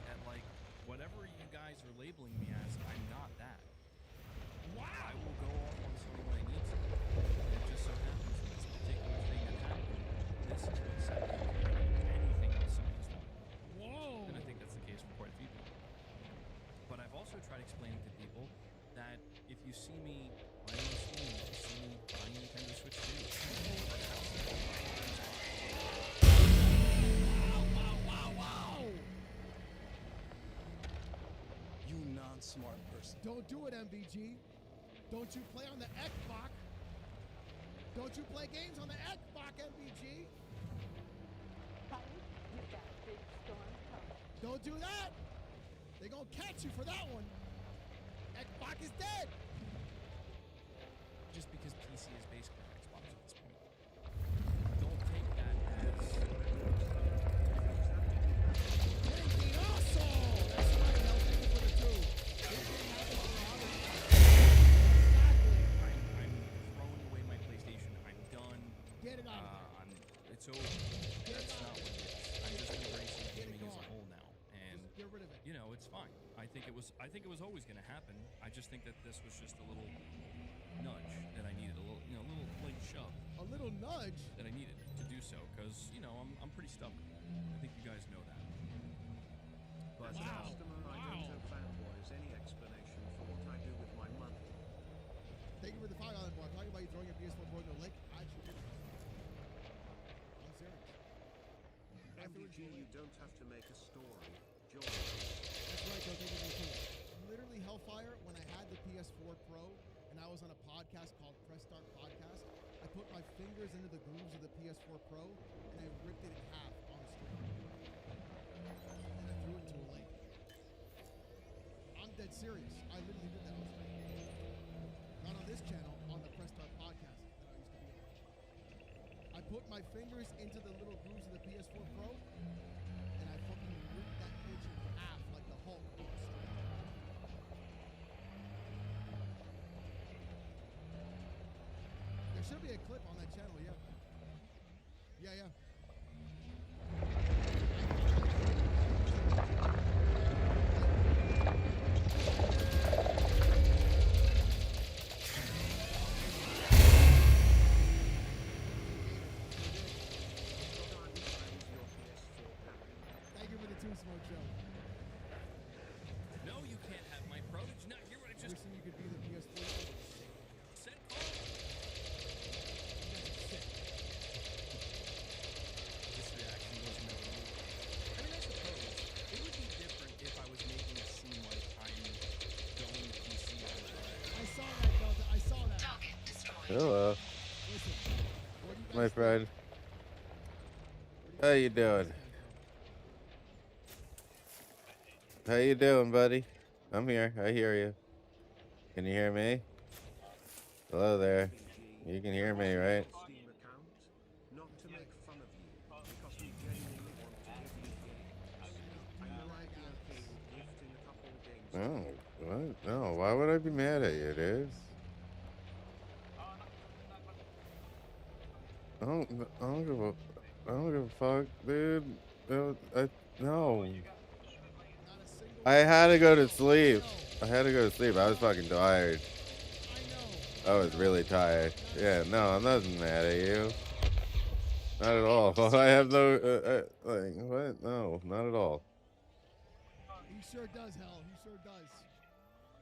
And like, whatever you guys are labeling me as, I'm not that. Wow! I will go off on Sony when I need to. It just so happens that this particular thing that happened, this is what set me apart from anything else Sony's done. Whoa! And I think that's the case for quite a few people. But I've also tried explaining to people that if you see me playing on Steam, if you see me buying a Nintendo Switch 2, Wow! You non-smart person. Don't do it, MVG. Don't you play on the Xbox. Don't you play games on the Xbox, MVG. Don't do that. They gonna catch you for that one. Xbox is dead. just because PC is basically an Xbox at this point. Don't take that as I'm throwing away my PlayStation. I'm done. Get it out of there. It's over. That's not what it is. I'm just embracing gaming as a whole now, and Get rid of it. you know, it's fine. I think it was always going to happen. I just think that this was just a little nudge that I needed, a little like shove. A little nudge that I needed to do so, because I'm pretty stubborn. I think you guys know that. But As a customer, I don't owe fanboys any explanation for what I do with my money. Thank you for the $5 bar. Talking about you throwing your PS4 Pro into a lake. I actually did. I'm serious. MVG, you don't have to make a story. Join. That's right, though. Thank you for the too. Literally, Hellfire, when I had the PS4 Pro and I was on a podcast called Press Start Podcast, I put my fingers into the grooves of the PS4 Pro and I ripped it in half on stream. And I threw it into a lake. I'm dead serious. I literally did that on stream. Not on this channel, on the Press Start Podcast that I used to be on. I put my fingers into the little grooves of the PS4 Pro and I fucking ripped that bitch in half like the Hulk on stream. There should be a clip on that channel, yeah. Yeah, yeah. Thank you for the two smoke show. No, you can't have my pro. Did you not hear what I just Wishing you could be the PS4. said? This reaction was notable. I mean, I suppose it would be different if I was making it seem like I'm going PC all the way. I saw that, Delta. I saw that. Hello, Listen, what do you my guys friend. How you doing? How you doing, buddy? I'm here. I hear you. Can you hear me? Hello there. You can hear me, right? Steam account, not to make fun of you, because we genuinely want to give you games. I know I'd be okay with gifting a couple games. Oh, what? No, why would I be mad at you, dude? I don't give a fuck, dude. No. I had to go to sleep. I was fucking tired. I was really tired. Yeah, no, I'm not mad at you. Not at all. I have no, like, what? No, not at all. He sure does, Hell. He sure does.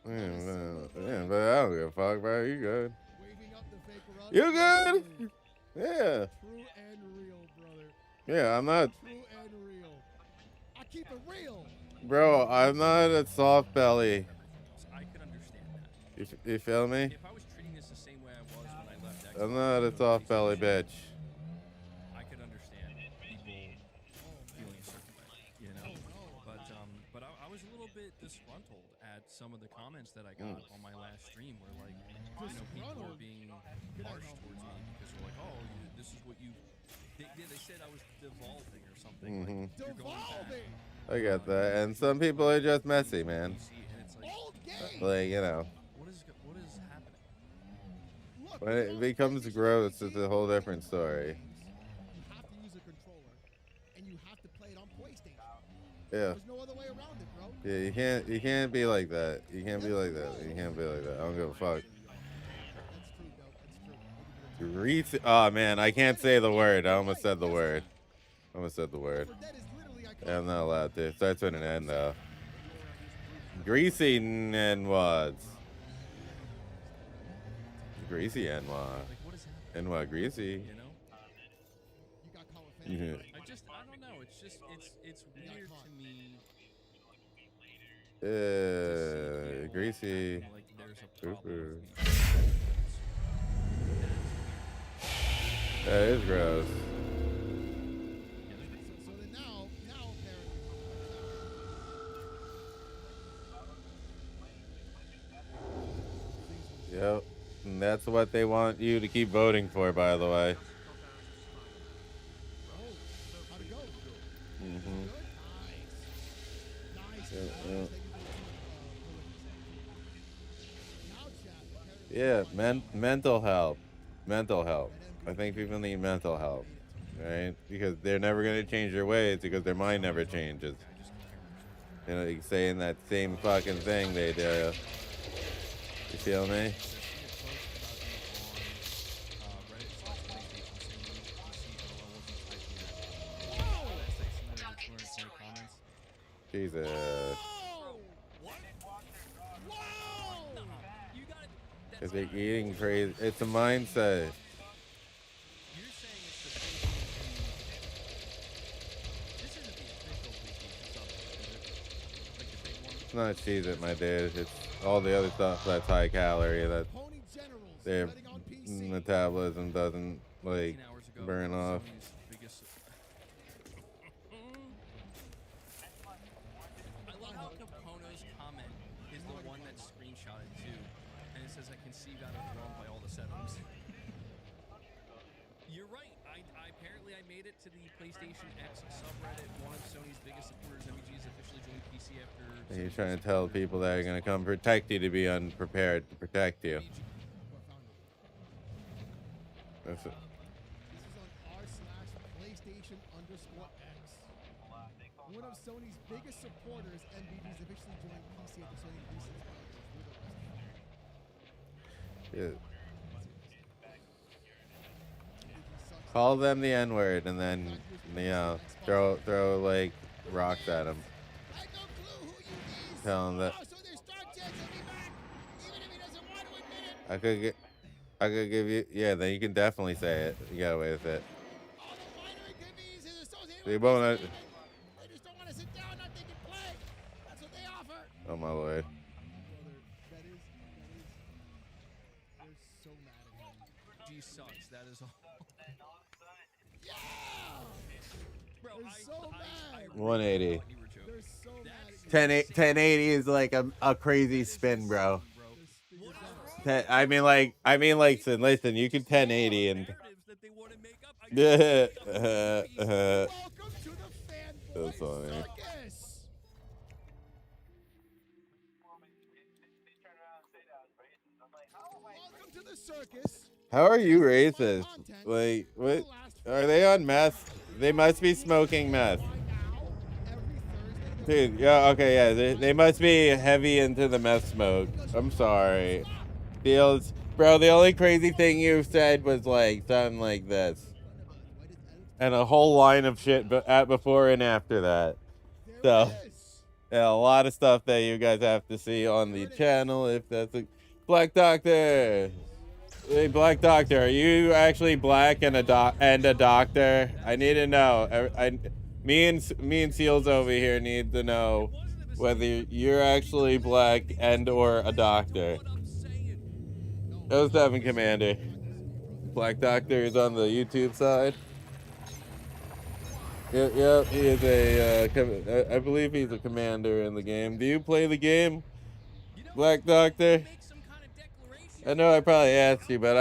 Yeah, but I don't give a fuck, bro. You good? Waving up the fake rug. You good? Yeah. True and real, brother. Yeah, I'm not. True and real. I keep it real. Bro, I'm not a soft belly. I could understand that. You feel me? If I was treating this the same way I was when I left Xbox, I'm not a soft belly bitch. I could understand people feeling a certain way, you know. But I was a little bit disgruntled at some of the comments that I got on my last stream, where like, you know, people were being harsh towards me because they're like, oh, this is what you. They said I was devolving or something. Like, you're going back. I get that, and some people are just messy, man. Like, you know. What is happening? When it becomes gross, it's a whole different story. You have to use a controller, and you have to play it on PlayStation. Yeah. There's no other way around it, bro. Yeah, you can't be like that. You can't be like that. You can't be like that. I don't give a fuck. Greasy. Oh man, I can't say the word. I almost said the word. Yeah, I'm not allowed to. It starts with an N though. Greasy N-wads. Greasy N-wad. N-wad greasy. You know? I don't know. It's weird to me. Greasy. Like there's a problem. That is gross. So then now apparently. Yep. And that's what they want you to keep voting for, by the way. How'd it go? Mm-hmm. Nice. Yeah, mental health. Mental health. I think people need mental health, right? Because they're never going to change their ways because their mind never changes. You know, like saying that same fucking thing they do. You feel me? Jesus. Because they're eating crazy. It's a mindset. It's not cheese it, my dude. It's all the other stuff that's high calorie. That's their metabolism doesn't like 18 hours ago, burn one of off. Sony's biggest. I love how Capono's comment is the one that's screenshotted too, and it says I conceived out of Rome by all the settings. You're right. I apparently I made it to the PlayStation X subreddit. One of Sony's biggest supporters, MVG, has officially joined PC after. You're trying to tell people that are gonna come protect you to be unprepared to protect you. That's it. This is on r/PlayStation_X. One of Sony's biggest supporters, MVG's officially joined PC at the Sony Research Yeah. Call them the N-word and then, you know, throw like rocks at them. Tell them that I could give you, yeah, then you can definitely say it. You get away with it. They won't. Oh my lord. G sucks. That is all. Bro, so mad. 180. They're so mad. 1080 is like a crazy spin, bro. I mean like listen, you can 1080 and that's funny. Welcome to the circus. How are you racist? Like, what? Are they on meth? They must be smoking meth. Dude, yeah, okay, yeah, they must be heavy into the meth smoke. I'm sorry. Feels, bro, the only crazy thing you said was like something like this. And a whole line of shit before and after that. So, yeah, a lot of stuff that you guys have to see on the channel if that's a Black Doctor. Hey, Black Doctor, are you actually black and a doctor? I need to know. Me and Seals over here need to know whether you're actually black and or a doctor. 07 Commander. Black Doctor is on the YouTube side. Yep, he is a. I believe he's a commander in the game. Do you play the game, Black Doctor? I know I probably asked you, but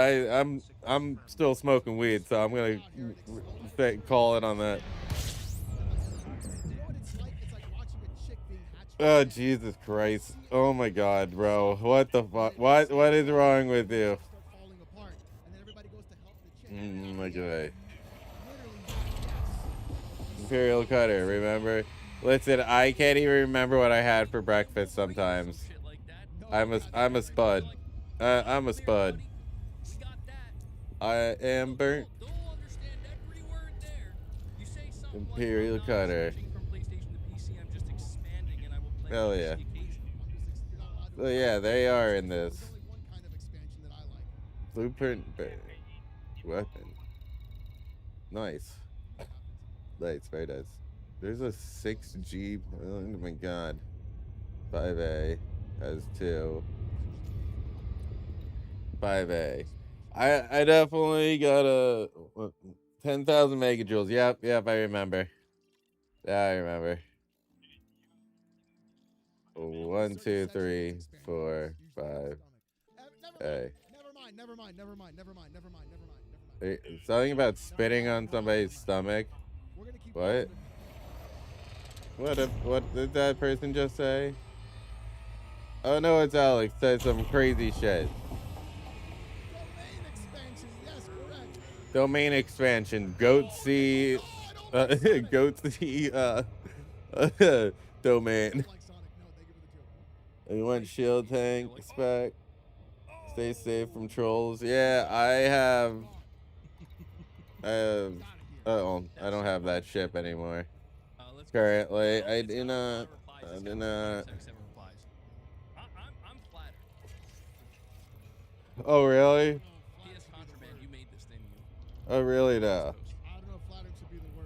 I'm still smoking weed, so I'm gonna call it on that. Oh Jesus Christ! Oh my God, bro! What the fuck? What is wrong with you? Oh my God. Imperial Cutter, remember? Listen, I can't even remember what I had for breakfast sometimes. I'm a spud. I'm a spud. I am burnt. Imperial Cutter. Hell yeah. So yeah, they are in this. Blueprint weapon. Nice. Nice, very nice. There's a 6G. Oh my God. 5A has 2. 5A. I definitely got a 10,000 megajoules. Yep, I remember. Yeah, I remember. 1, 2, 3, 4, 5. Hey. Never mind. Something about spitting on somebody's stomach. What? What did that person just say? Oh no, it's Alex. Said some crazy shit. Domain expansion. Goatsy. Goatsy. Domain. We went shield tank spec. Stay safe from trolls. Yeah, I have. Uh-oh, I don't have that ship anymore. Currently, I do not. Oh really? Oh really? Now.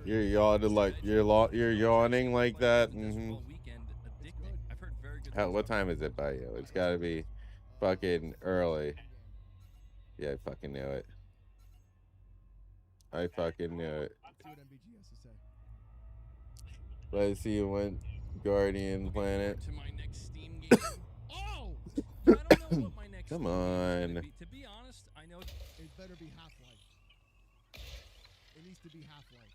You're yawning like you're yawning like that. Mm-hmm. What time is it by you? It's got to be fucking early. Yeah, I fucking knew it. I fucking knew it. See what MBG has to say. Let's see you went Guardian Planet. To my next Steam game. Oh! I don't know what my next Come Steam game is on. gonna be. To be honest, I know It better be Half-Life. It needs to be Half-Life.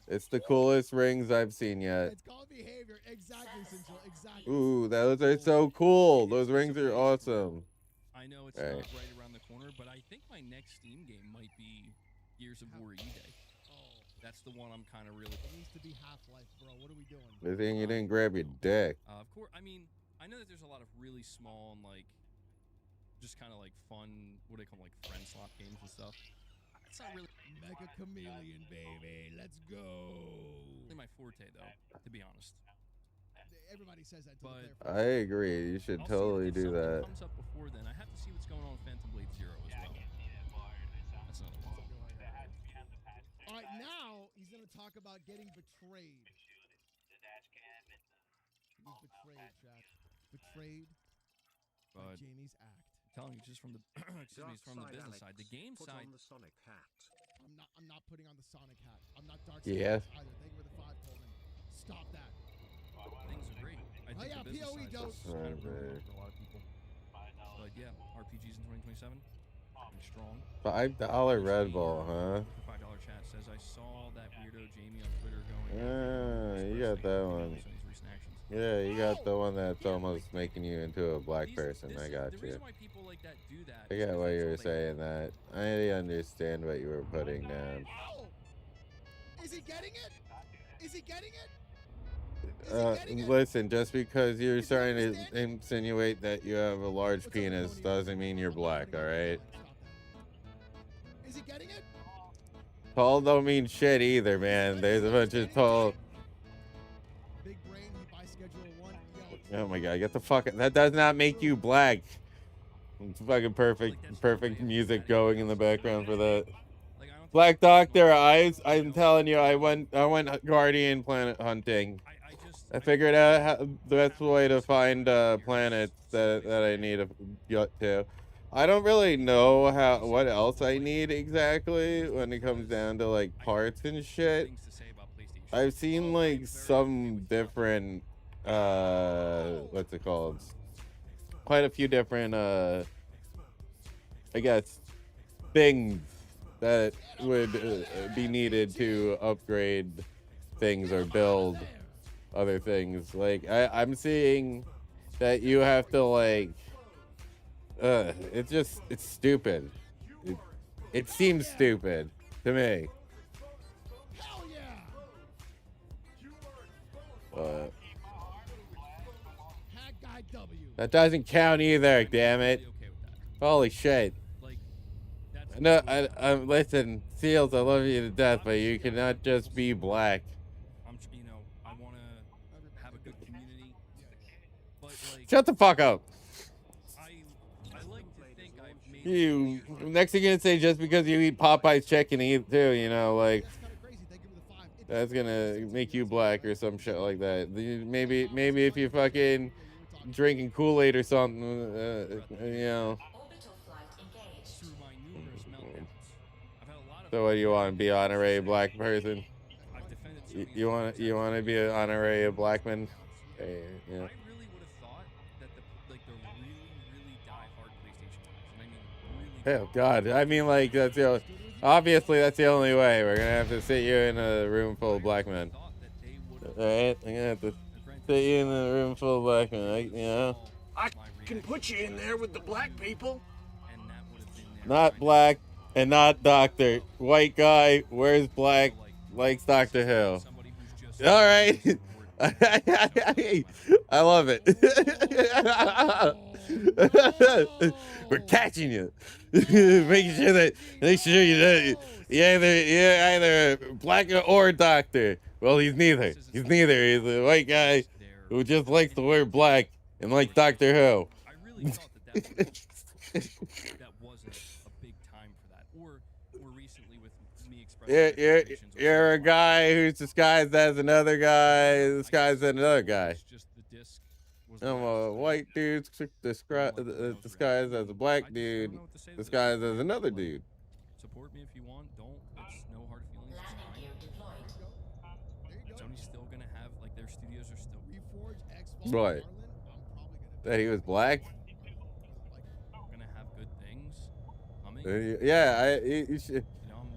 It's the coolest rings I've seen yet. It's called behavior. Exactly, Central. Exactly. Ooh, those are so cool. Those rings are awesome. I know it's Right. not right around the corner, but I think my next Steam game might be Gears of War E-Day. Oh. That's the one I'm kind of really. It needs to be Half-Life, bro. What are we doing? The thing you didn't grab your dick. Of course, I mean, I know that there's a lot of really small and like, just kind of like fun, what do they call them, like friend slot games and stuff. It's not really Mega Chameleon, baby. Let's go. really my forte though, to be honest. Everybody says that. But I agree. You should I'll totally see if do something that. comes up before then. I have to see what's going on with Phantom Blade Zero as well. That's another one. All right, now he's going to talk about getting betrayed. He's betrayed, chat. Betrayed by But Jamie's act. I'm telling you, just from the excuse me, from the business side, the game Put side. on the Sonic hat. I'm not putting on the Sonic hat. I'm not Dark Yeah. either. Thank you for the 5, Coleman. Stop that. Things are great. I think yeah, the business POE side dope. is kind of really for a lot of people. But yeah, RPGs in 2027, pretty strong. $5 Red Bull, huh? $5 chat says I saw that weirdo Jamie on Twitter going. You got that one. His recent actions. Yeah, you got the one that's almost making you into a black person. I got The you. reason why people like that do that. I got why you were saying that. I understand what you were putting down. Oh! Is he getting it? Is he getting it? Listen, just because you're trying to insinuate that you have a large penis doesn't mean you're black, alright? Is he getting it? Tall don't mean shit either, man. There's a bunch of tall... Big brain, he buys schedule 1. Oh my god, get the fuck... That does not make you black. It's fucking perfect music going in the background for that. Black Doctor, I'm telling you, I went Guardian planet hunting. I figured out how, the best way to find planets that I need to get to. I don't really know what else I need exactly when it comes down to like parts and shit. I've seen like some different what's it called? Quite a few different I guess things that would be needed to upgrade things or build other things. Like I'm seeing that you have to like it's stupid. It seems stupid to me. Hell yeah! Hat guy W. That doesn't count either, damn it. Holy shit. No, listen, Seals, I love you to death, but you cannot just be black. You know, I want to have a good community, but like. Shut the fuck up. I like to think I've made. You next thing you're gonna say just because you eat Popeye's chicken eat too, you know, like that's gonna make you black or some shit like that. Maybe if you fucking drinking Kool-Aid or something, you know. So what do you want to be honorary black person? You want to be an honorary black man? Yeah. I really would have thought that the really diehard PlayStation players, and I mean really. Oh God! I mean, like obviously that's the only way. We're gonna have to sit you in a room full of black men. All right, I'm gonna have to sit you in a room full of black men. You know. I can put you in there with the black people. Not black and not doctor. White guy wears black, likes Doctor Who. All right. I love it. We're catching you. Make sure you're either black or doctor. Well, he's neither. He's a white guy who just likes to wear black and likes Doctor Who. I really thought that wasn't a big time for that, or recently with me expressing. You're a guy who's disguised as another guy, disguised as another guy. Just the disc I'm a white dude disguised as a black dude disguised as another dude. Support me if you want. Don't. It's no hard feelings. It's fine. Sony's still gonna have like their studios are still. What? That he was black? Gonna have good things coming. Yeah, you should.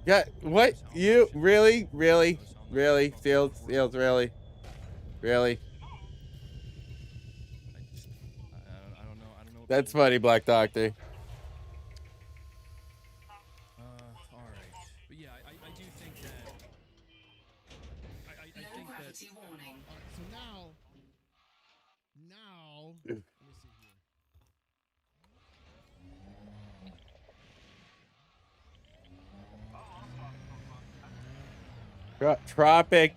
Yeah, what? You really? Seals, really? I don't know. That's funny, Black Doctor. All right. But yeah, I do think that. I think that. So now, let me see here. Tropic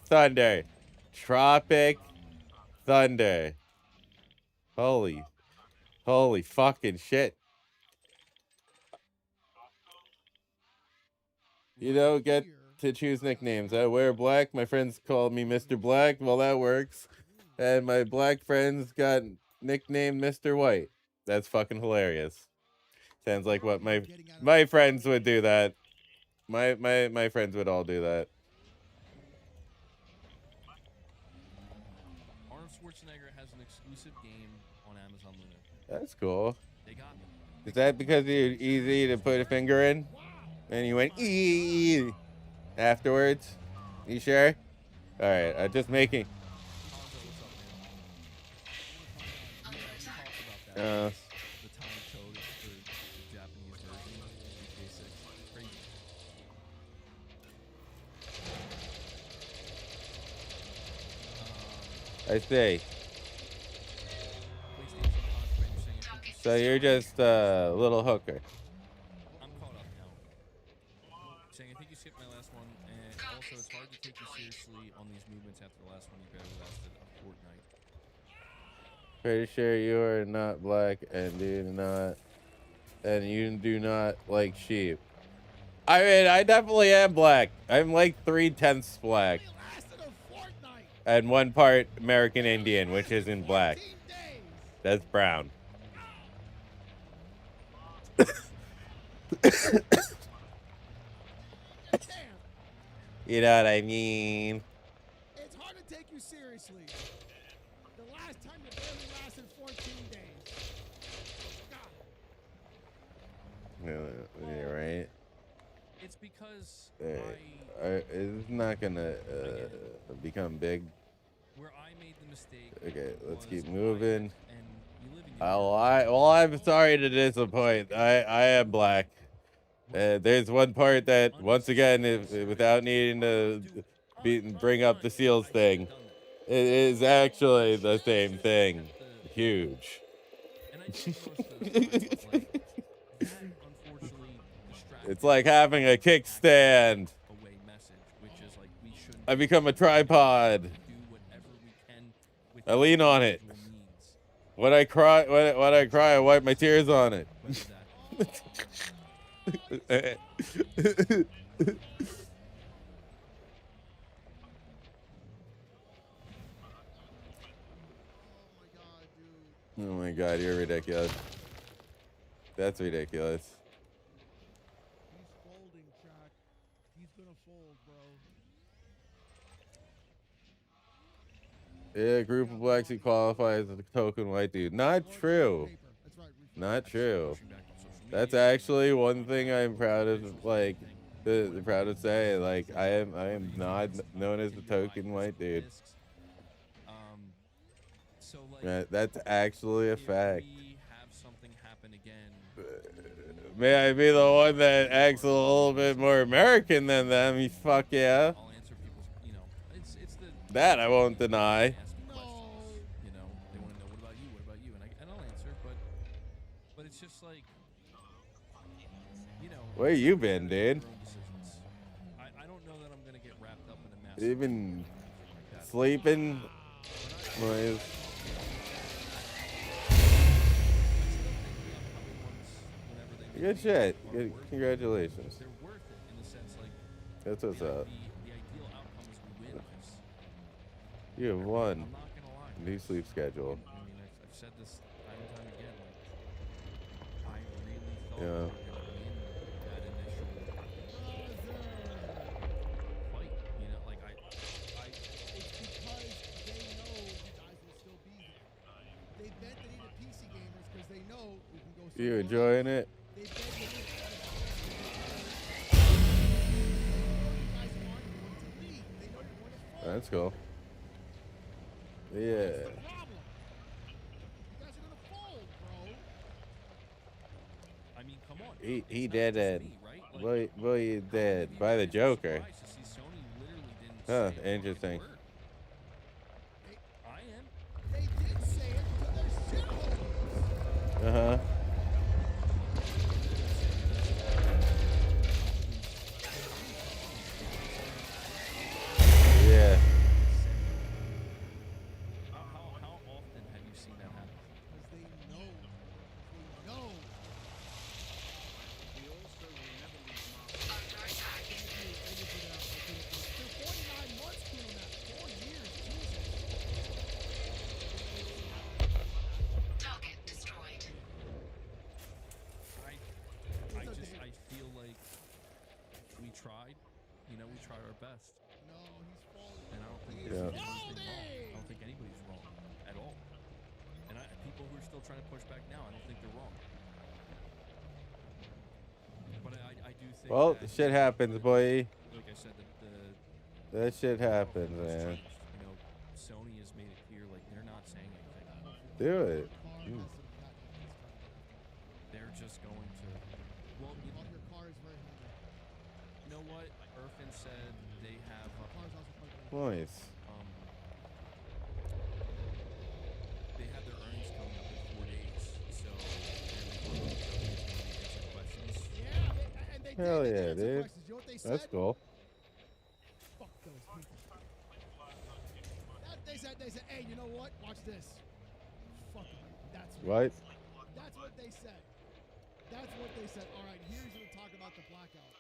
Thunder. Tropic Thunder. Holy fucking shit. You don't get to choose nicknames. I wear black. My friends call me Mr. Black. Well, that works. And my black friends got nicknamed Mr. White. That's fucking hilarious. Sounds like what my friends would do that. My friends would all do that. Arnold Schwarzenegger has an exclusive game on Amazon Luna. That's cool. They got me. Is that because you're easy to put a finger in? And you went ee afterwards? You sure? Alright, I'm just making. The time code for the Japanese version of GTA 6. Crazy. I see. So you're just a little hooker. I'm caught up now. Saying I think you skipped my last one, and also it's hard to take you seriously on these movements after the last one you barely lasted a fortnight. Pretty sure you are not black and you do not like sheep. I mean, I definitely am black. I'm like 3/10 black. And 1 part American Indian, which isn't black. That's brown. You know what I mean? It's hard to take you seriously. The last time you barely lasted 14 days. Yeah, right. It's because it's not gonna become big. Where I made the mistake. Okay, let's keep moving. I'm sorry to disappoint. I am black. There's one part that, once again, without needing to bring up the seals thing, it is actually the same thing. Huge. It's like having a kickstand. I become a tripod. I lean on it. When I cry, I wipe my tears on it. Oh my god, you're ridiculous. That's ridiculous. He's folding, Chuck. He's gonna fold, bro. Yeah, a group of blacks who qualify as a token white dude. Not true. Not true. That's actually one thing I'm proud of, like, proud to say. Like, I am not known as the token white dude. That's actually a fact. May I be the one that acts a little bit more American than them? You fuck yeah. That I won't deny. You know, they want to know what about you, and I'll answer, but it's just like, you know. Where you been, dude? I don't know that I'm gonna get wrapped up in a mess. You been sleeping? Good shit. Good. Congratulations. They're worth it in the sense, like, That's what's up. the ideal outcome is we win this. You have won. I'm not gonna lie. New sleep schedule. I mean, I've said this time and time again. Like, I really thought Yeah. we were gonna win that initial fight. You know, like I. It's because they know you guys will still be here. They bet they need a PC gamers because they know we can go. You enjoying it? They bet they need That's cool. Yeah. You guys are gonna fold, bro. I mean, come on. He did it. Boy, he did by the Joker. Huh? Interesting. I am. They did say it to their shareholders. Uh huh. Yeah. How often have you seen that happen? Because they know. They know. We also will never leave marks. Thank you. Thank you for that. For 49 months, doing that. 4 years. Jesus. Target destroyed. I feel like we tried. You know, we tried our best. No, he's falling. And I don't think Yeah. there's anything wrong. I don't think anybody's wrong at all. And people who are still trying to push back now, I don't think they're wrong. But I do think. Well, that, shit happens, boy. Like I said, That shit happens, has man. changed. You know, Sony has made it clear, like they're not saying anything. Do it. They're just going to. Well, Your car is very hungry. you know what? Irfan said they have. Car's also quite hungry. Nice. They have their earnings coming up in 4 days, so they're going to answer questions. Yeah, and they Hell did yeah, answer dude. questions. You know what they That's said? cool. Fuck those people. They said, hey, you know what? Watch this. Fuck it. That's What? That's what they said. That's what they said. All right, here's going to talk about the blackout.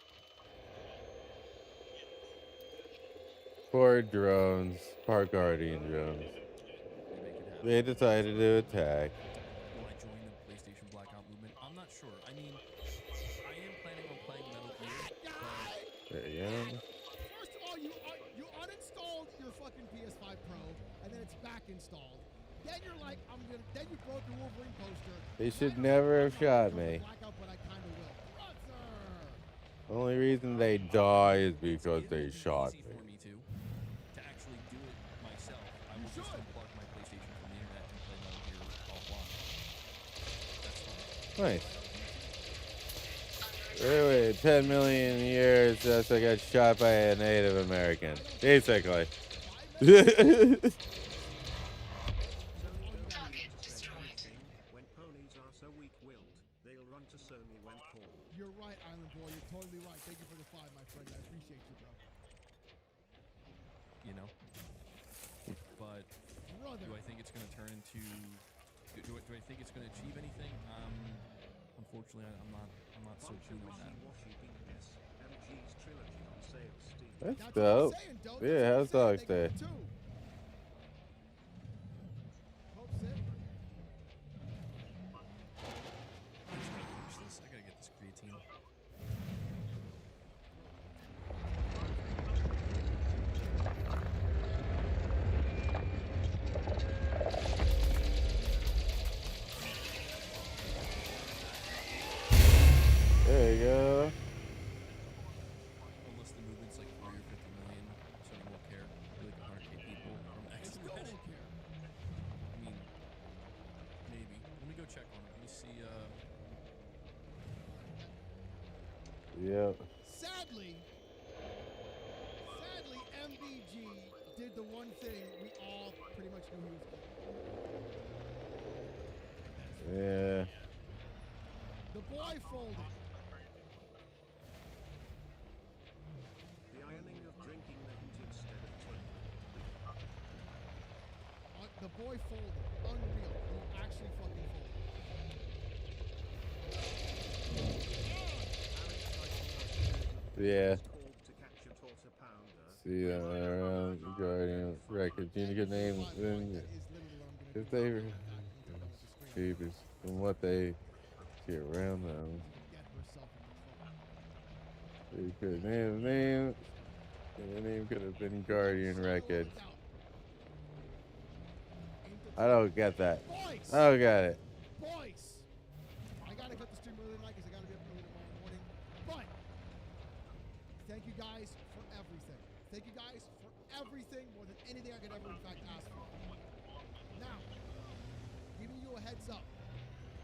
Poor drones. Poor Guardian drones. They decided to attack. Will I join the PlayStation Blackout movement? I'm not sure. I mean, I am planning on playing Metal Gear. There you go. First of all, you uninstalled your fucking PS5 Pro, and then it's back installed. Then you're like, then you broke the Wolverine poster. They should never have shot me. Blackout, but I kind of will. Brother! The only reason they die is because they shot me. For me to actually do it myself, I will just unplug my PlayStation from the internet and play Metal Gear offline. That's fine. Nice. Anyway, 10 million years since I got shot by a Native American. Basically. When ponies are so weak-willed, they'll run to Sony when called. You're right, Island Boy. You're totally right. Thank you for the 5, my friend. I appreciate you, bro. You know? But do I think it's going to turn into... Do I think it's going to achieve anything? Unfortunately, I'm not so keen on that. MG's trilogy on sale Steam. That's dope. Yeah, how's Dog's Day? I gotta get this creatine. There you go. Unless the movement's like 40 or 50 million, Sony won't care. Like 100K people from X. I mean, maybe. Let me go check on it. Let me see. Yep. Sadly, MBG did the one thing we all pretty much knew he was going to do. Yeah. The boy folded. The ironing of drinking the heat instead of tea. The boy folded. Unreal. He actually fucking folded. Yeah. To catch a torta pounder. See that around Guardian records. You need a good name. If they were cheapest from what they see around them, they could name. The name could have been Guardian Wreckage. I don't get that. I don't get it. Boys! I gotta cut the stream early tonight because I gotta be up early tomorrow morning. But thank you guys for everything. Thank you guys for everything, more than anything I could ever in fact ask for. Now, giving you a heads up.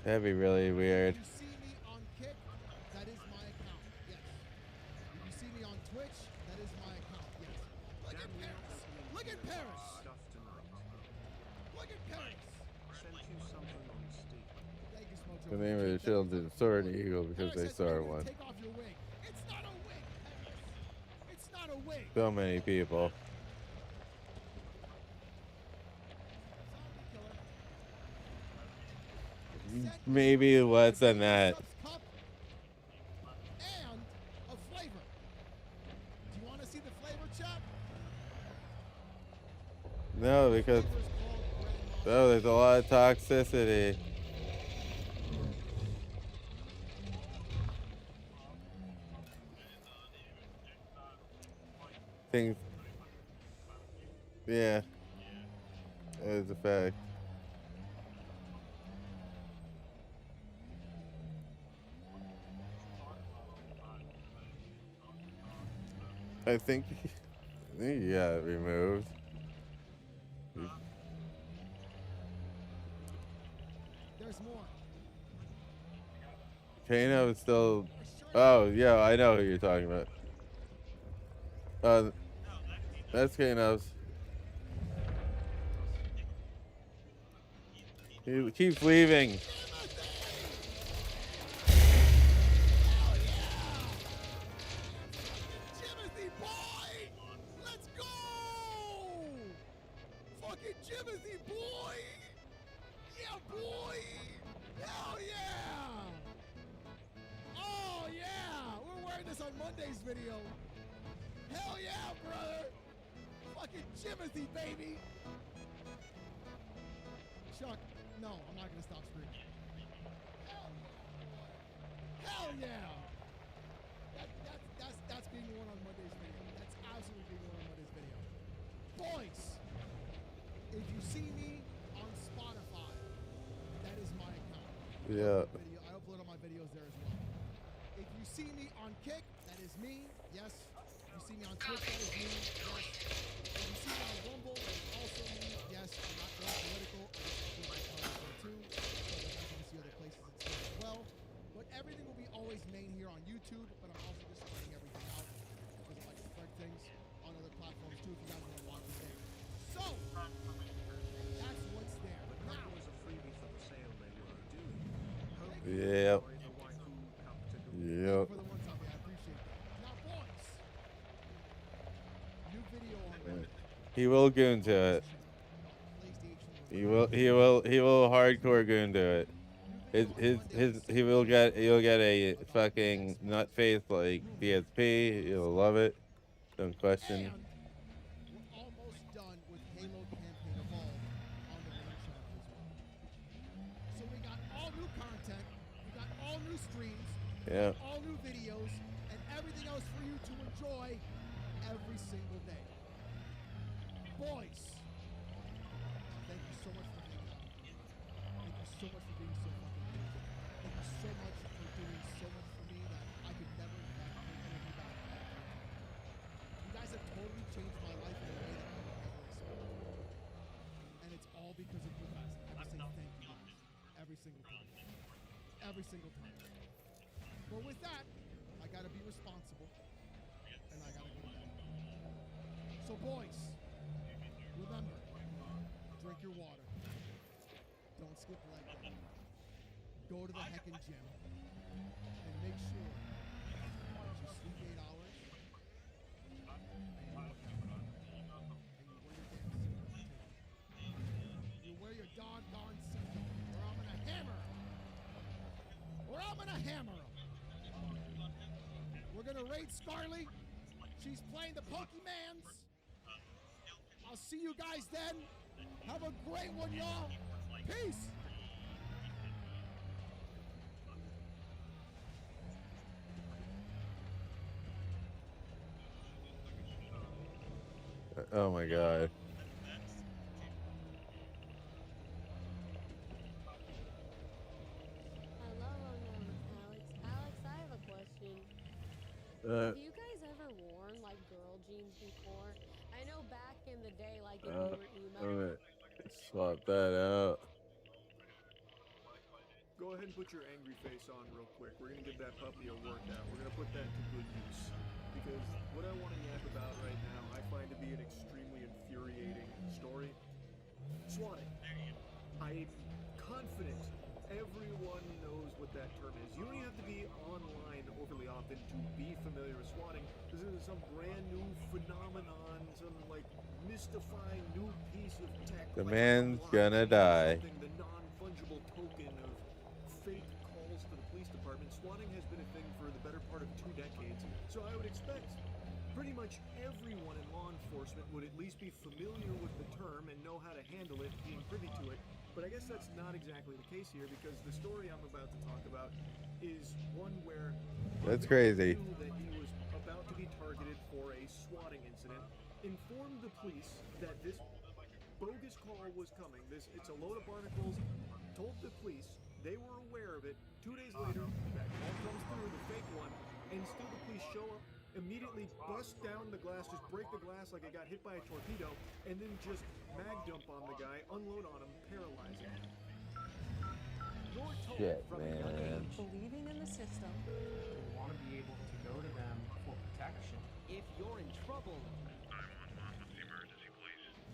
That'd be really weird. If you see me on Kick, that is my account. Yes. If you see me on Twitch, that is my account. Yes. Look at Paris. Look at Paris. Look at Paris. Sent you something on Steam. Thank you, Smoke. The name of the children Sword and Eagle because they saw one. Take off your wig. It's not a wig, Paris. It's not a wig. So many people. Maybe less than that. Cup and a flavor. Do you want to see the flavor, chat? No, because there's a lot of toxicity. Things. Yeah, that is a fact. I think he got removed. There's more. Kano is still. Oh yeah, I know who you're talking about. That's Kano's. He keeps leaving. Jimothy boy! Let's go! Fucking Jimothy boy! Yeah, boy! Hell yeah! Oh yeah! We're wearing this on Monday's video. Hell yeah, brother! Fucking Jimothy, baby! Chuck, no, I'm not gonna stop screaming. Hell yeah! That's being worn on Monday's video. That's absolutely being worn on Monday's video. Boys, if you see me on Spotify, that is my account. Yeah. I upload all my videos there as well. If you see me on Kick, that is me. Yes. If you see me on Twitch, that is me. Yes. If you see me on Rumble, that is also me. Yes. I'm not going political. I just do my comments there too. So that you guys want to see other places and stuff as well. But everything will be always main here on YouTube, but I'm also just spreading everything out because I like to spread things on other platforms too if you guys want to watch it there. So, that's what's there. Now, There was a freebie for the sale they were doing. Yep. Yep. for the one time, I appreciate that. Now, boys, new video on Monday. He will goon to it. He will hardcore goon to it. He'll get a fucking nut face like BSP. He'll love it. Don't question. We're almost done with Halo Campaign Evolved on the main channel as well. So we got all new content, we got all new streams, Yeah. all new videos, and everything else for you to enjoy every single day. Boys, thank you so much for hanging out. Thank you so much for being so fucking patient. Thank you so much for doing so much for me that I could never in fact pay anything back. You guys have totally changed my life in a way that I would never expect. And it's all because of you guys. I have to say thank you guys. Every single time. Every single time. But with that, I gotta be responsible. And I gotta go to bed. So boys, remember, drink your water. Don't skip leg day. Go to the heckin' gym. And make sure that you sleep 8 hours. You wear your doggone seatbelt, or I'm gonna hammer him. Or I'm gonna hammer him. We're gonna raid Scarly. She's playing the Pokemans. I'll see you guys then. Have a great one, y'all. Peace! Oh my god. Hello, Alex. Alex, I have a question. Have you guys ever worn like girl jeans before? I know back in the day, like if you were emo. I'm gonna swap that out. Go ahead and put your angry face on real quick. We're gonna give that puppy a workout. We're gonna put that to good use. Because what I want to yap about right now, I find to be an extremely infuriating story. Swatting. I'm confident everyone knows what that term is. You don't even have to be online overly often to be familiar with swatting. This isn't some brand new phenomenon, some like mystifying new piece of tech. The man's gonna die. The non-fungible token of fake calls to the police department. Swatting has been a thing for the better part of 2 decades. So I would expect pretty much everyone in law enforcement would at least be familiar with the term and know how to handle it, being privy to it. But I guess that's not exactly the case here, because the story I'm about to talk about is one where That's crazy. knew that he was about to be targeted for a swatting incident, informed the police that this bogus call was coming. It's a load of barnacles, told the police, they were aware of it. 2 days later, that call comes through, the fake one, and still the police show up, immediately bust down the glass, just break the glass like it got hit by a torpedo, and then just mag dump on the guy, unload on him, paralyze him. You're told Shit, from a young man. age, Believing in the system, we want to be able to go to them for protection. If you're in trouble,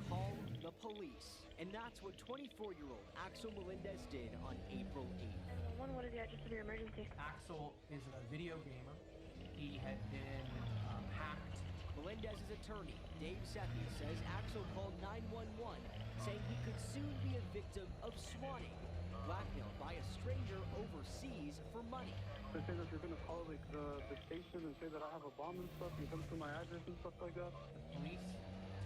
call the police. And that's what 24-year-old Axel Melendez did on April 8th. What is the address of your emergency? Axel is a video gamer. He had been hacked. Melendez's attorney, Dave Seppi, says Axel called 911, saying he could soon be a victim of swatting, blackmailed by a stranger overseas for money. They say that you're going to call the station and say that I have a bomb and stuff and come to my address and stuff like that. The police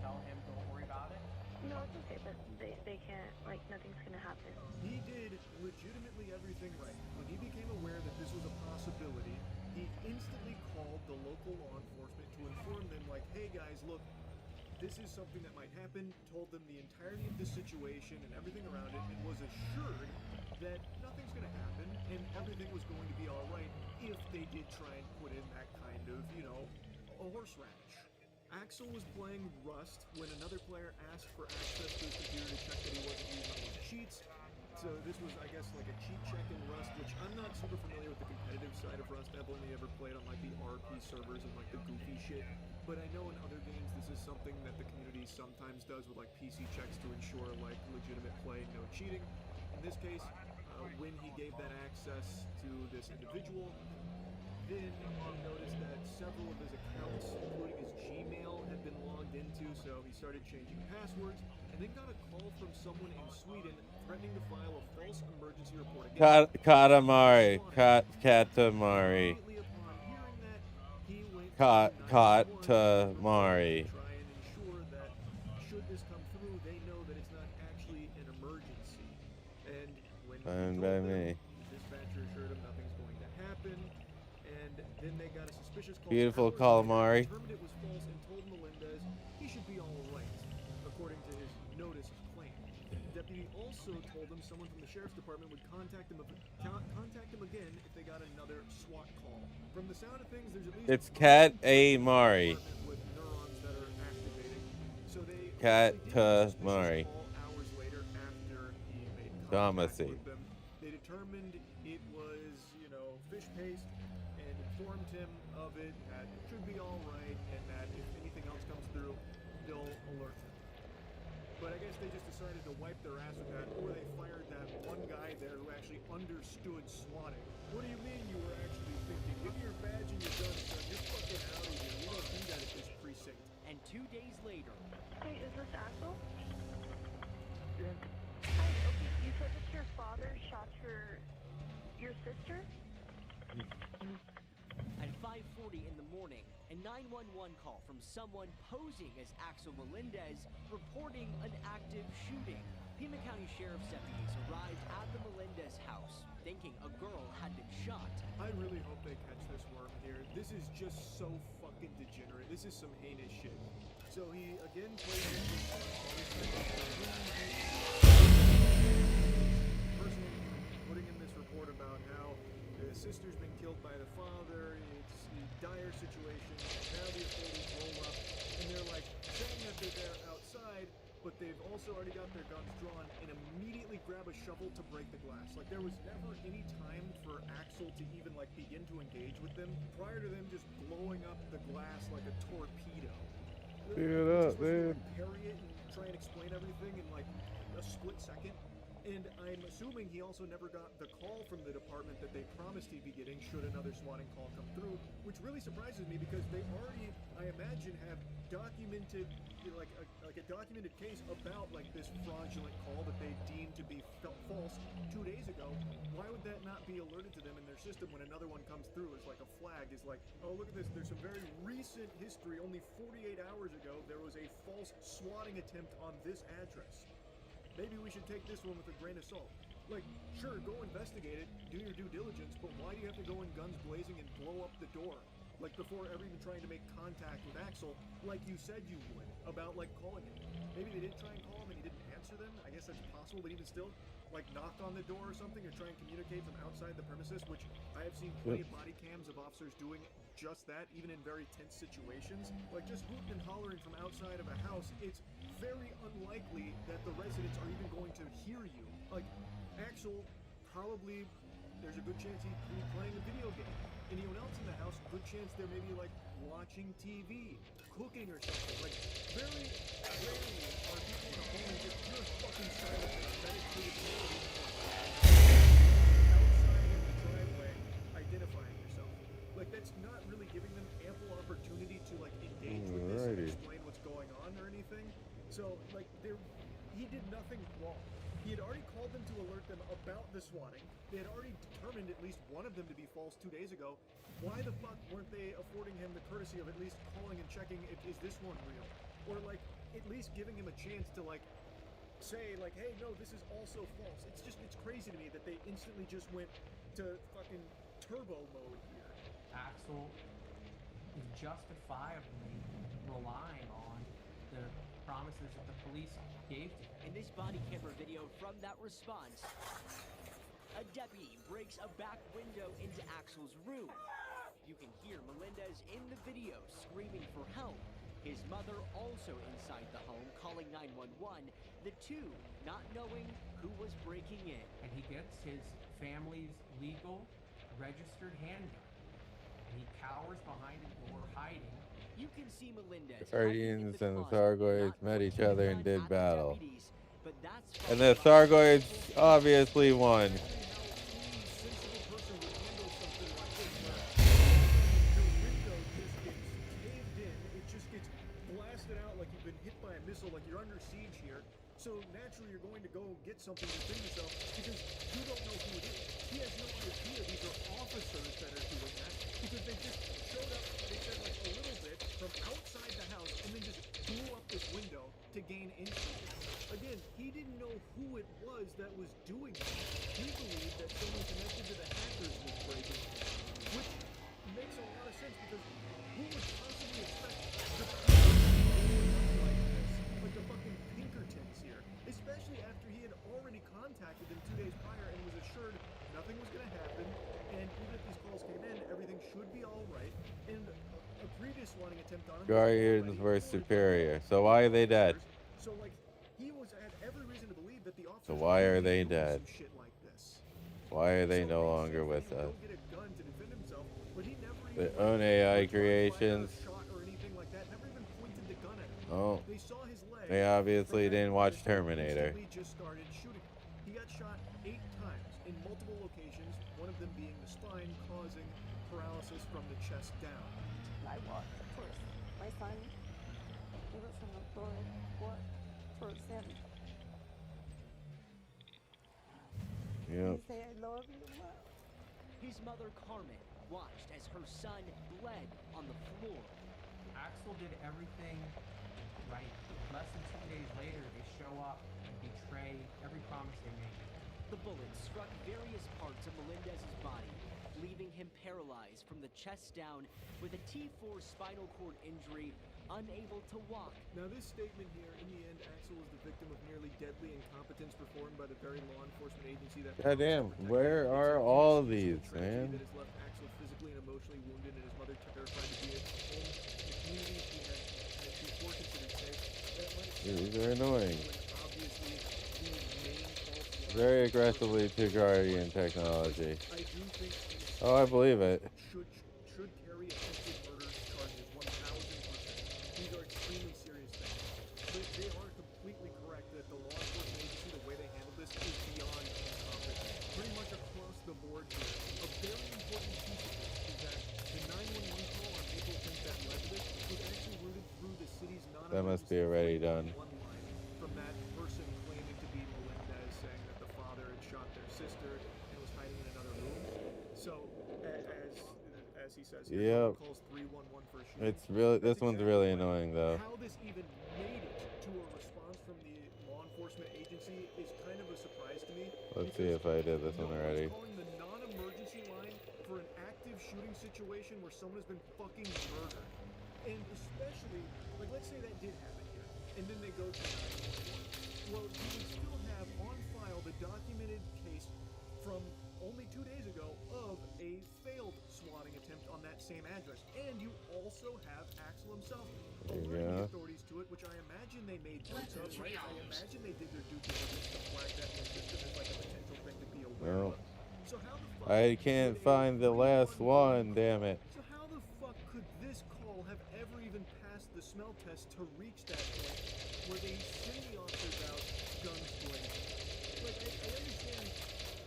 tell him, don't worry about it. No, it's okay, but they can't, like, nothing's going to happen. he did legitimately everything right. When he became aware that this was a possibility, he instantly called the local law enforcement to inform them, like, hey guys, look, this is something that might happen, told them the entirety of the situation and everything around it, and was assured that nothing's going to happen and everything was going to be alright if they did try and put in that kind of, you know, a horseradish. Axel was playing Rust when another player asked for access to his computer to check that he wasn't using all those cheats. So this was, I guess, like a cheat check in Rust, which I'm not super familiar with the competitive side of Rust. I've only ever played on like the RP servers and like the goofy shit. But I know in other games this is something that the community sometimes does with like PC checks to ensure like legitimate play, no cheating. In this case, when he gave that access to this individual, then he noticed that several of his accounts, including his Gmail, had been logged into, so he started changing passwords, and then got a call from someone in Sweden threatening to file a false emergency report against him. Katamari. Katamari. Katamari. Try and ensure that should this come through, they know that it's not actually an emergency. And when Fine by me. dispatcher assured him nothing's going to happen, and then they got a suspicious call. Beautiful hours later, calamari. Determined it was false and told Melendez he should be all right, according to his notice of claim. The deputy also told him someone from the sheriff's department would contact him again if they got another SWAT call. From the sound of things, there's at least It's Katamari. with neurons that are activating. So they Katamari. hours later after he made contact Damacy. with them, they determined it was, you know, fish paste and informed him of it, that it should be all right, and that if anything else comes through, they'll alert him. But I guess they just decided to wipe their ass with that, or they fired that one guy there who actually understood swatting. What do you mean you were actually thinking? Give me your badge and your gun, son. You're fucking out of here. We don't do that at this precinct. And 2 days later, Hey, is this Axel? Yeah. Hi, okay, you said that your father shot your sister? at 5:40 in the morning, a 911 call from someone posing as Axel Melendez reporting an active shooting. Pima County Sheriff's deputies arrived at the Melendez house, thinking a girl had been shot. I really hope they catch this worm here. This is just so fucking degenerate. This is some heinous shit. So he again plays into personally putting in this report about how the sister's been killed by the father. It's a dire situation. Now the authorities roll up and they're like saying that they're there outside, but they've also already got their guns drawn and immediately grab a shovel to break the glass. Like there was never any time for Axel to even like begin to engage with them prior to them just blowing up the glass like a torpedo. Pick it up, man. Parry it and try and explain everything in like a split second. And I'm assuming he also never got the call from the department that they promised he'd be getting should another swatting call come through, which really surprises me because they already, I imagine, have documented, you know, like a documented case about like this fraudulent call that they deemed to be false 2 days ago. Why would that not be alerted to them in their system when another one comes through as like a flag? Is like, oh, look at this, there's some very recent history. Only 48 hours ago, there was a false swatting attempt on this address. Maybe we should take this one with a grain of salt. Like, sure, go investigate it, do your due diligence, but why do you have to go in guns blazing and blow up the door? Like, before ever even trying to make contact with Axel, like you said you would, about, like, calling him. Maybe they did try and call him and he didn't answer them. I guess that's possible, but even still, like, knock on the door or something or try and communicate from outside the premises, which I have seen plenty of body cams of officers doing just that, even in very tense situations. Like, just hooting and hollering from outside of a house, it's very unlikely that the residents are even going to hear you. Like, Axel probably, there's a good chance he'd be playing a video game. Anyone else in the house, good chance they're maybe like watching TV, cooking or something. Like, very rarely are people in a home and just pure fucking silent and meditative outside in the driveway identifying yourself. Like, that's not really giving them ample opportunity to like engage with this and explain what's going on or anything. So, like, he did nothing wrong. He had already called them to alert them about the swatting. They had already determined at least one of them to be false 2 days ago. Why the fuck weren't they affording him the courtesy of at least calling and checking if is this one real? Or, like, at least giving him a chance to, like, say, like, hey, no, this is also false. It's crazy to me that they instantly just went to fucking turbo mode here. Axel is justifiably relying on the promises that the police gave to him. In this body camera video from that response, a deputy breaks a back window into Axel's room. You can hear Melendez in the video screaming for help. His mother also inside the home calling 911, the two not knowing who was breaking in. And he gets his family's legal registered handgun. And he cowers behind a door hiding. You can see Melendez. The Guardians and the Thargoids met each other and did battle. But that's And the Thargoids obviously won. Missile, like you're under siege here, so naturally you're going to go get something to defend yourself because you don't know who it is. He has no idea these are officers that are doing that because they just showed up, they said like a little bit from outside the house and then just blew up this window to gain entry. Again, he didn't know who it was that was doing it. He believed that someone connected to the hackers was breaking it, which makes a lot of sense because who would possibly expect the fucking Pinkertons here, especially after he had already contacted them 2 days prior and was assured nothing was going to happen, and even if these calls came in, everything should be all right. And a previous swatting attempt on him. Guardians were superior. So why are they dead? So like he had every reason to believe that the officers. So why are they dead? Shit like this. Why are they no longer with us? Get a gun to defend himself, but he never Their own AI creations. Oh, they obviously didn't watch Terminator. Just started shooting. He got shot 8 times in multiple locations, one of them being the spine, causing paralysis from the chest down. I walked towards my son. He was in the door, walked towards him. Yep. He said, I love you, Mom. His mother, Carmen, watched as her son bled on the floor. Axel did everything right. Less than 2 days later, they show up and betray every promise they made. The bullet struck various parts of Melendez's body, leaving him paralyzed from the chest down with a T4 spinal cord injury, unable to walk. Now this statement here, in the end, Axel is the victim of nearly deadly incompetence performed by the very law enforcement agency that Goddamn, where are all of these, man? that has left Axel physically and emotionally wounded and his mother terrified to be at home. The community he had before considered safe. These are annoying. Obviously, the main fault Very aggressively to Guardian technology. I do think Oh, I believe it. should carry attempted murder charges 1,000%. These are extremely serious things. But they are completely correct that the law enforcement agency, the way they handle this, is beyond incompetent. Pretty much across the board here. A very important piece of this is that the 911 call on April 10th that led to this was actually routed through the city's non-emergency That must be already done. one line from that person claiming to be Melendez, saying that the father had shot their sister and was hiding in another room. So, as he says, Yep. calls 311 for a shooting. It's really, this one's really annoying though. How this even made it to a response from the law enforcement agency is kind of a surprise to me. Let's see if I did this one already. Calling the non-emergency line for an active shooting situation where someone has been fucking murdered. And especially, like, let's say that did happen here, and then they go to 911. Well, you would still have on file the documented case from only 2 days ago of a failed swatting attempt on that same address. And you also have Axel himself alerting the authorities to it, which I imagine they made notes of, right? I imagine they did their due diligence to flag that in the system as like a potential thing to be aware of. So how the fuck I can't find the last one, damn it. So how the fuck could this call have ever even passed the smell test to reach that point where they send the officers out, guns blazing? Like, I understand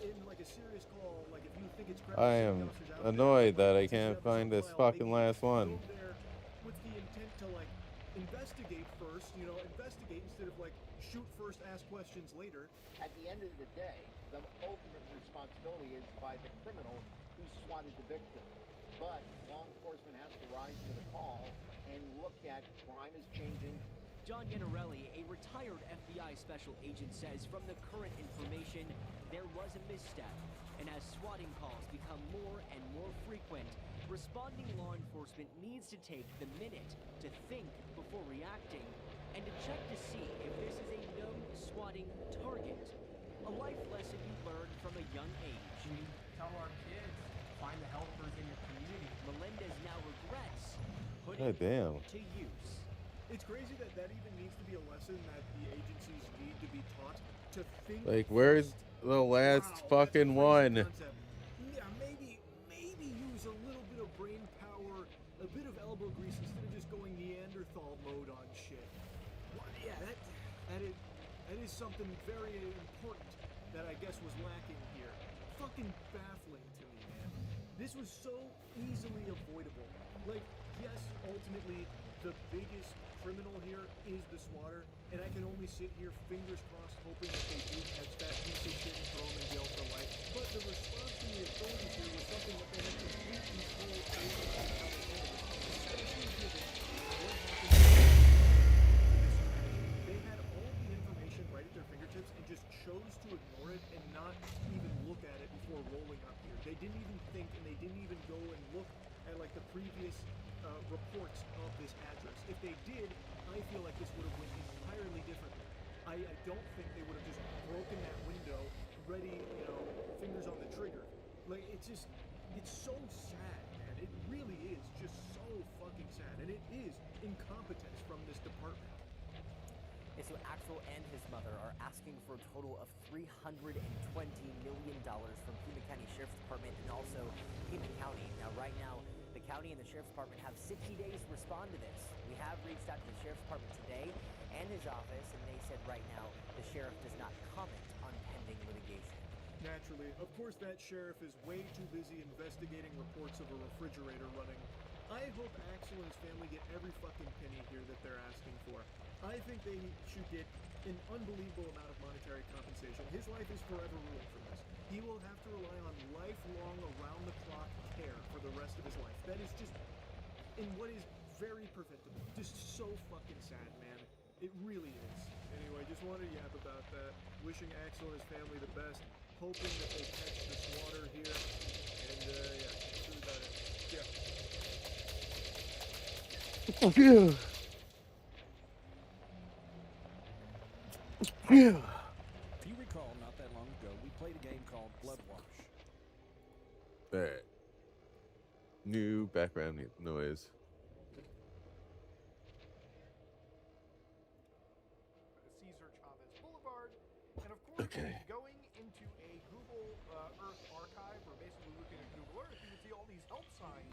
in like a serious call, like if you think it's crap, I am annoyed that I can't find this fucking last one. go there with the intent to like investigate first, you know, investigate instead of like shoot first, ask questions later. At the end of the day, the ultimate responsibility is by the criminal who swatted the victim. But law enforcement has to rise to the call and look at crime is changing. John Yanarelli, a retired FBI special agent, says from the current information, there was a misstep. And as swatting calls become more and more frequent, responding law enforcement needs to take the minute to think before reacting and to check to see if this is a known swatting target. A life lesson you learn from a young age. We tell our kids, find the helpers in your community. Melendez now regrets putting God damn. it to use. It's crazy that that even needs to be a lesson that the agencies need to be taught to think. Like, where's the last fucking one? Concept. Yeah, maybe use a little bit of brain power, a bit of elbow grease instead of just going Neanderthal mode on shit. Well, yeah, that is something very important that I guess was lacking here. Fucking baffling to me, man. This was so easily avoidable. Like, yes, ultimately the biggest criminal here is the swatter, and I can only sit here fingers crossed hoping that they do catch that piece of shit and throw him in jail for life. But the response from the authorities here was something that they had complete control over how they handled it, especially given what happened to this tragedy. They had all the information right at their fingertips and just chose to ignore it and not even look at it before rolling up here. They didn't even think, and they didn't even go and look at like the previous reports of this address. If they did, I feel like this would have went entirely differently. I don't think they would have just broken that window, ready, you know, fingers on the trigger. Like, it's so sad, man. It really is just so fucking sad. And it is incompetence from this department. And so Axel and his mother are asking for a total of $320 million from Pima County Sheriff's Department and also Pima County. Now, right now, the county and the Sheriff's Department have 60 days to respond to this. We have reached out to the Sheriff's Department today and his office, and they said right now the sheriff does not comment on pending litigation. Naturally. Of course, that sheriff is way too busy investigating reports of a refrigerator running. I hope Axel and his family get every fucking penny here that they're asking for. I think they should get an unbelievable amount of monetary compensation. His life is forever ruined from this. He will have to rely on lifelong, around-the-clock care for the rest of his life. That is just, in what is very preventable. Just so fucking sad, man. It really is. Anyway, just wanted to yap about that. Wishing Axel and his family the best. Hoping that they catch the slaughter here. And, yeah, that's really about it. Phew. Phew. If you recall, not that long ago, we played a game called Blood Wash. Alright. New background noise. Cesar Chavez Boulevard. And of course, going into a Google Earth archive, or basically looking at Google Earth, you can see all these help signs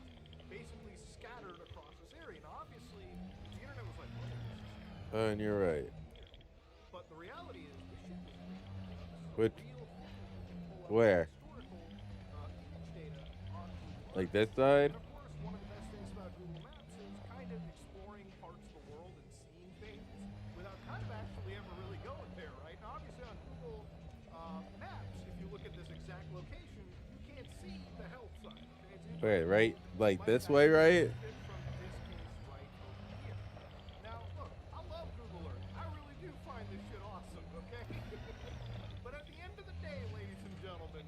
basically scattered across this area. Now, obviously, the internet was like, oh, And you're right. but the reality is, this shit was real. What? Where? Like this side? And of course, one of the best things about Google Maps is kind of exploring parts of the world and seeing things without kind of actually ever really going there, right? Now, obviously on Google Maps, if you look at this exact location, you can't see the help sign. Okay? Wait, right? Like this way, right? Now, look, I love Google Earth. I really do find this shit awesome, okay? But at the end of the day, ladies and gentlemen,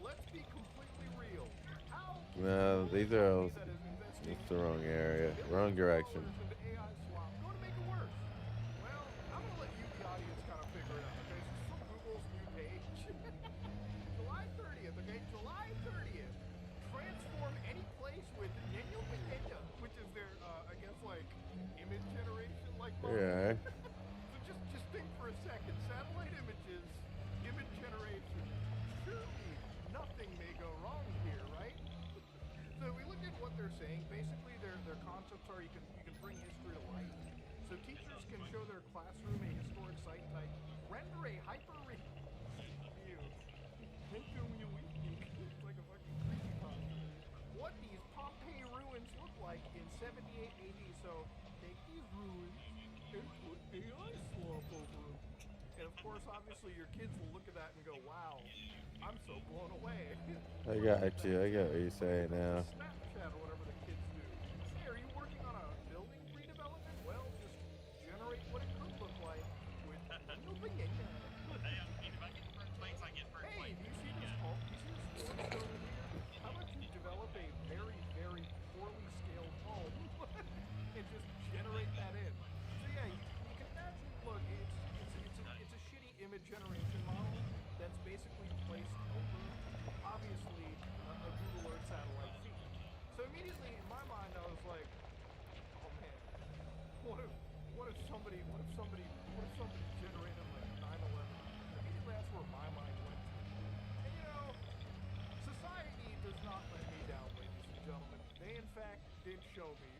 let's be completely real. How No, these are all. It's the wrong area. Wrong direction. into AI swap going to make it worse? Well, I'm going to let you, the audience, kind of figure it out, okay? This is from Google's new page. July 30th, okay? July 30th. Transform any place with Nenya, which is their, I guess, like, image generation, like, model. Yeah. So just think for a second. Satellite images, image generation. Surely nothing may go wrong here, right? So we look at what they're saying. Basically, their concepts are you can bring history to life. So teachers can show their classroom a historic site type. Render a It's like a fucking creepypasta. What these Pompeii ruins look like in 78 AD. So take these ruins and put AI slop over them. And of course, obviously, your kids will look at that and go, "Wow, I'm so blown away." I got you. I got what you're saying now. Snapchat or whatever the kids do. Hey, are you working on a building redevelopment? Well, just generate what it could look like with Hey, do you see this home? Do you see this forest over here? How about you develop a very, very poorly scaled home and just generate that in? So yeah, you can imagine. Look, it's a shitty image generation model that's basically placed over, obviously, a Google Earth satellite feed. So immediately in my mind, I was like, oh man, what if somebody generated like 9/11? Immediately that's where my mind went to. And you know, society does not let me down, ladies and gentlemen. They in fact did show me.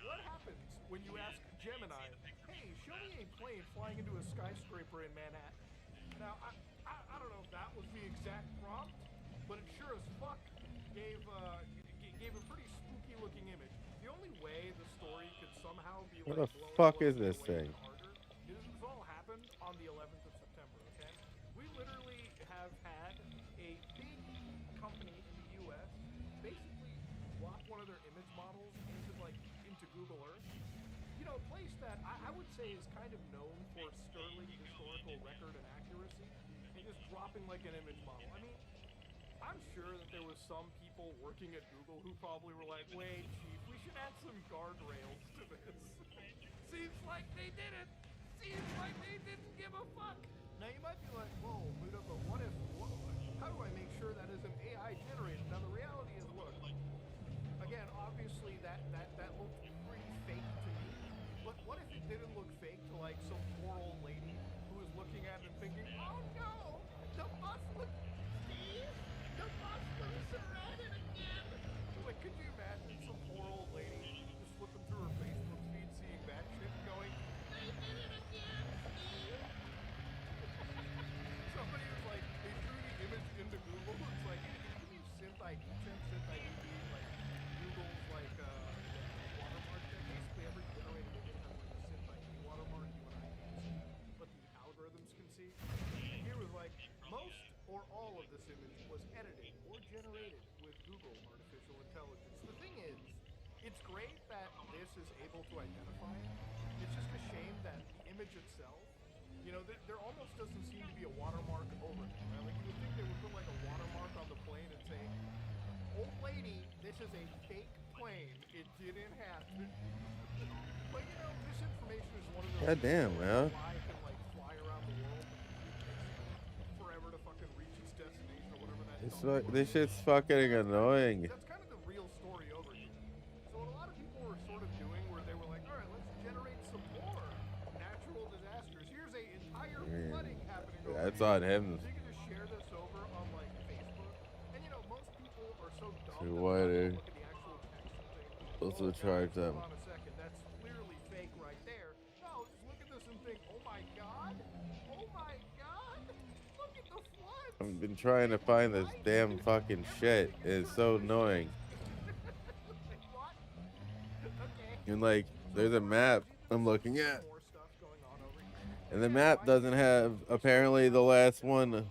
What happens when you ask Gemini, hey, show me a plane flying into a skyscraper in Manhattan? Now, I don't know if that was the exact prompt, but it sure as fuck gave a pretty spooky looking image. The only way the story could somehow be What like the blown fuck away is this thing? is this all happened on the 11th of September, okay? We literally have had a big company in the US basically swap one of their image models into Google Earth. You know, a place that I would say is kind of known for sterling historical record and accuracy, and just dropping like an image model. I mean, I'm sure that there was some people working at Google who probably were like, wait, Chief, we should add some guardrails to this. Seems like they did it. Seems like they didn't give a fuck. Now you might be like, whoa, Muda, but how do I make sure that isn't AI generated? Now the reality is, look, again, obviously that looked pretty fake to me. But what if it didn't look fake to like some poor old lady who was looking at it and thinking, oh no, the Muslim, Steve, the Muslims are at it again. Like, could you imagine some poor old lady just flipping through her Facebook feed, seeing that shit, and going, they did it again, Steve. Somebody was like, they threw the image into Google. It's like, hey, can you give me synth ID check? Synth ID being like Google's like watermark check. Basically, every generated image has like a synth ID watermark you and I can't see, but the algorithms can see. And here was like, most or all of this image was edited or generated with Google artificial intelligence. The thing is, it's great that this is able to identify it. It's just a shame that the image itself, you know, there almost doesn't seem to be a watermark over it, right? Like, you would think they would put, like, a watermark on the plane and say, old lady, this is a fake plane. It didn't happen. But, you know, this information is one of those God damn, things where man. fly can, like, fly around the world, but it takes forever to fucking reach its destination or whatever that This shit's fucking annoying. That's kind of the real story over here. So what a lot of people were sort of doing where they were like, all right, let's generate some more natural disasters. Here's a entire flooding happening over That's here. on him. So you can just share this over on, like, Facebook. And, you know, most people are so dumb To that what they'll it- look at the actual text and say, Also oh, charge guys, them. hold on a second, that's clearly fake right there. No, just look at this and think, oh my god, look at the flood. I've been trying to find this damn fucking shit. It's so annoying. And like, there's a map I'm looking at. And the map doesn't have, apparently, the last one,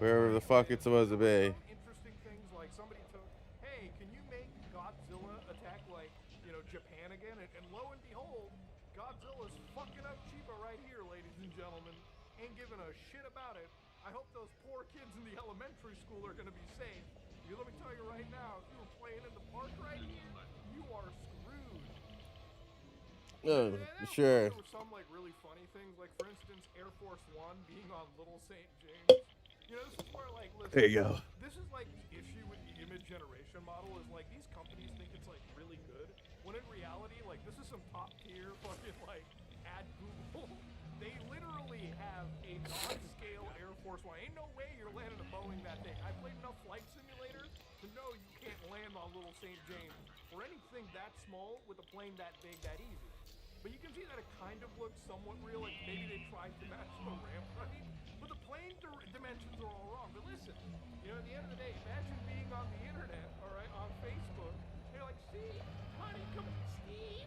wherever the fuck it's supposed to be. Interesting things like somebody took, hey, can you make Godzilla attack, like, you know, Japan again? And lo and behold, Godzilla's fucking up Chiba right here, ladies and gentlemen. Ain't giving a shit about it. I hope those poor kids in the elementary school are gonna be safe. Because let me tell you right now, if you were playing in the park right here, you are screwed. Oh, And sure. there were some, like, really funny things, like, for instance, Air Force One being on Little St. James. You know, this is where, like, listen, There you go. this is, like, the issue with the image generation model is, like, these companies think it's, like, really good, when in reality, like, this is some top-tier fucking, like, ad Google. They literally have a non-scale Air Force One. Ain't no way you're landing a Boeing that thing. I played enough Flight Simulator to know you can't land on Little St. James or anything that small with a plane that big that easy. But you can see that it kind of looks somewhat real, like maybe they tried to match the ramp, right? But the plane dimensions are all wrong. But listen, you know, at the end of the day, imagine being on the internet, all right, on Facebook, and you're like, see, honey, come, Steve,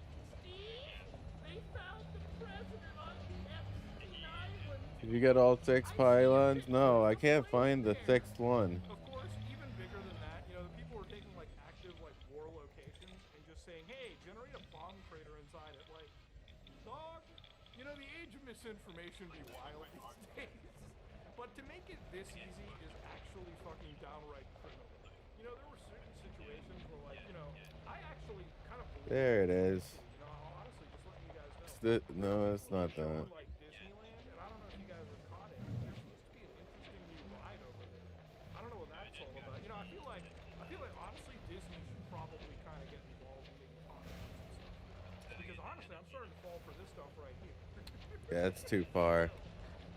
they found the president on the Epstein Island. Did you get all 6 pylons? No, I can't find the 6th one. Of course, even bigger than that, you know, the people were taking, like, active, like, war locations and just saying, hey, generate a bomb crater inside it. Like, dog, you know, the age of misinformation be wild these days. But to make it this easy is actually fucking downright criminal. You know, there were certain situations where, like, you know, I actually kind of believe There it is. you know, honestly, just letting you guys know. No, it's not that. Like Disneyland, and I don't know if you guys are caught it, but there seems to be an interesting new ride over there. I don't know what that's all about. You know, I feel like honestly Disney should probably kind of get involved in maybe talking about some stuff. Because honestly, I'm starting to fall for this stuff right here. Yeah, it's too far.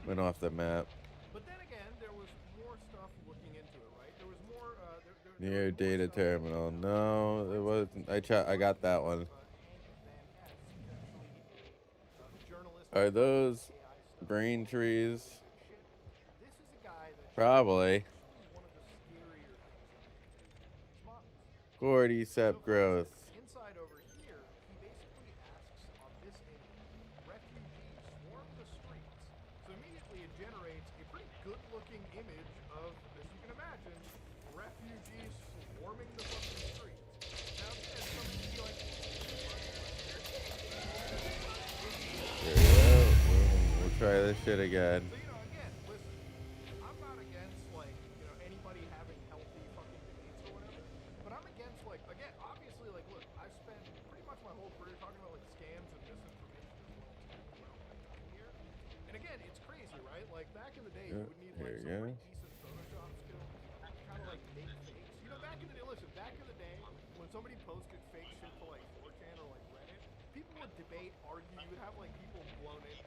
Went off the map. But then again, there was more stuff looking into it, right? There was more. Near data terminal. No, it wasn't. I got that one. Are those brain trees? Probably. Cordyceps growth. Inside over here, he basically asks on this image, refugees swarm the streets. So immediately it generates a pretty good-looking image of, as you can imagine, refugees swarming the fucking streets. Now again, somebody can be like, There we go. We'll try this shit again. so, you know, again, listen, I'm not against, like, you know, anybody having healthy fucking debates or whatever, but I'm against, like, again, obviously, like, look, I've spent pretty much my whole career talking about, like, scams and misinformation as well, too, around my time here. And again, it's crazy, right? Like, back in the day, you would need, like, some pretty decent Photoshop skills, kind of, like, make fakes. You know, back in the day, listen, back in the day, when somebody posted fake shit to, like, 4chan or, like, Reddit, people would debate, argue, you would have, like, people blown in.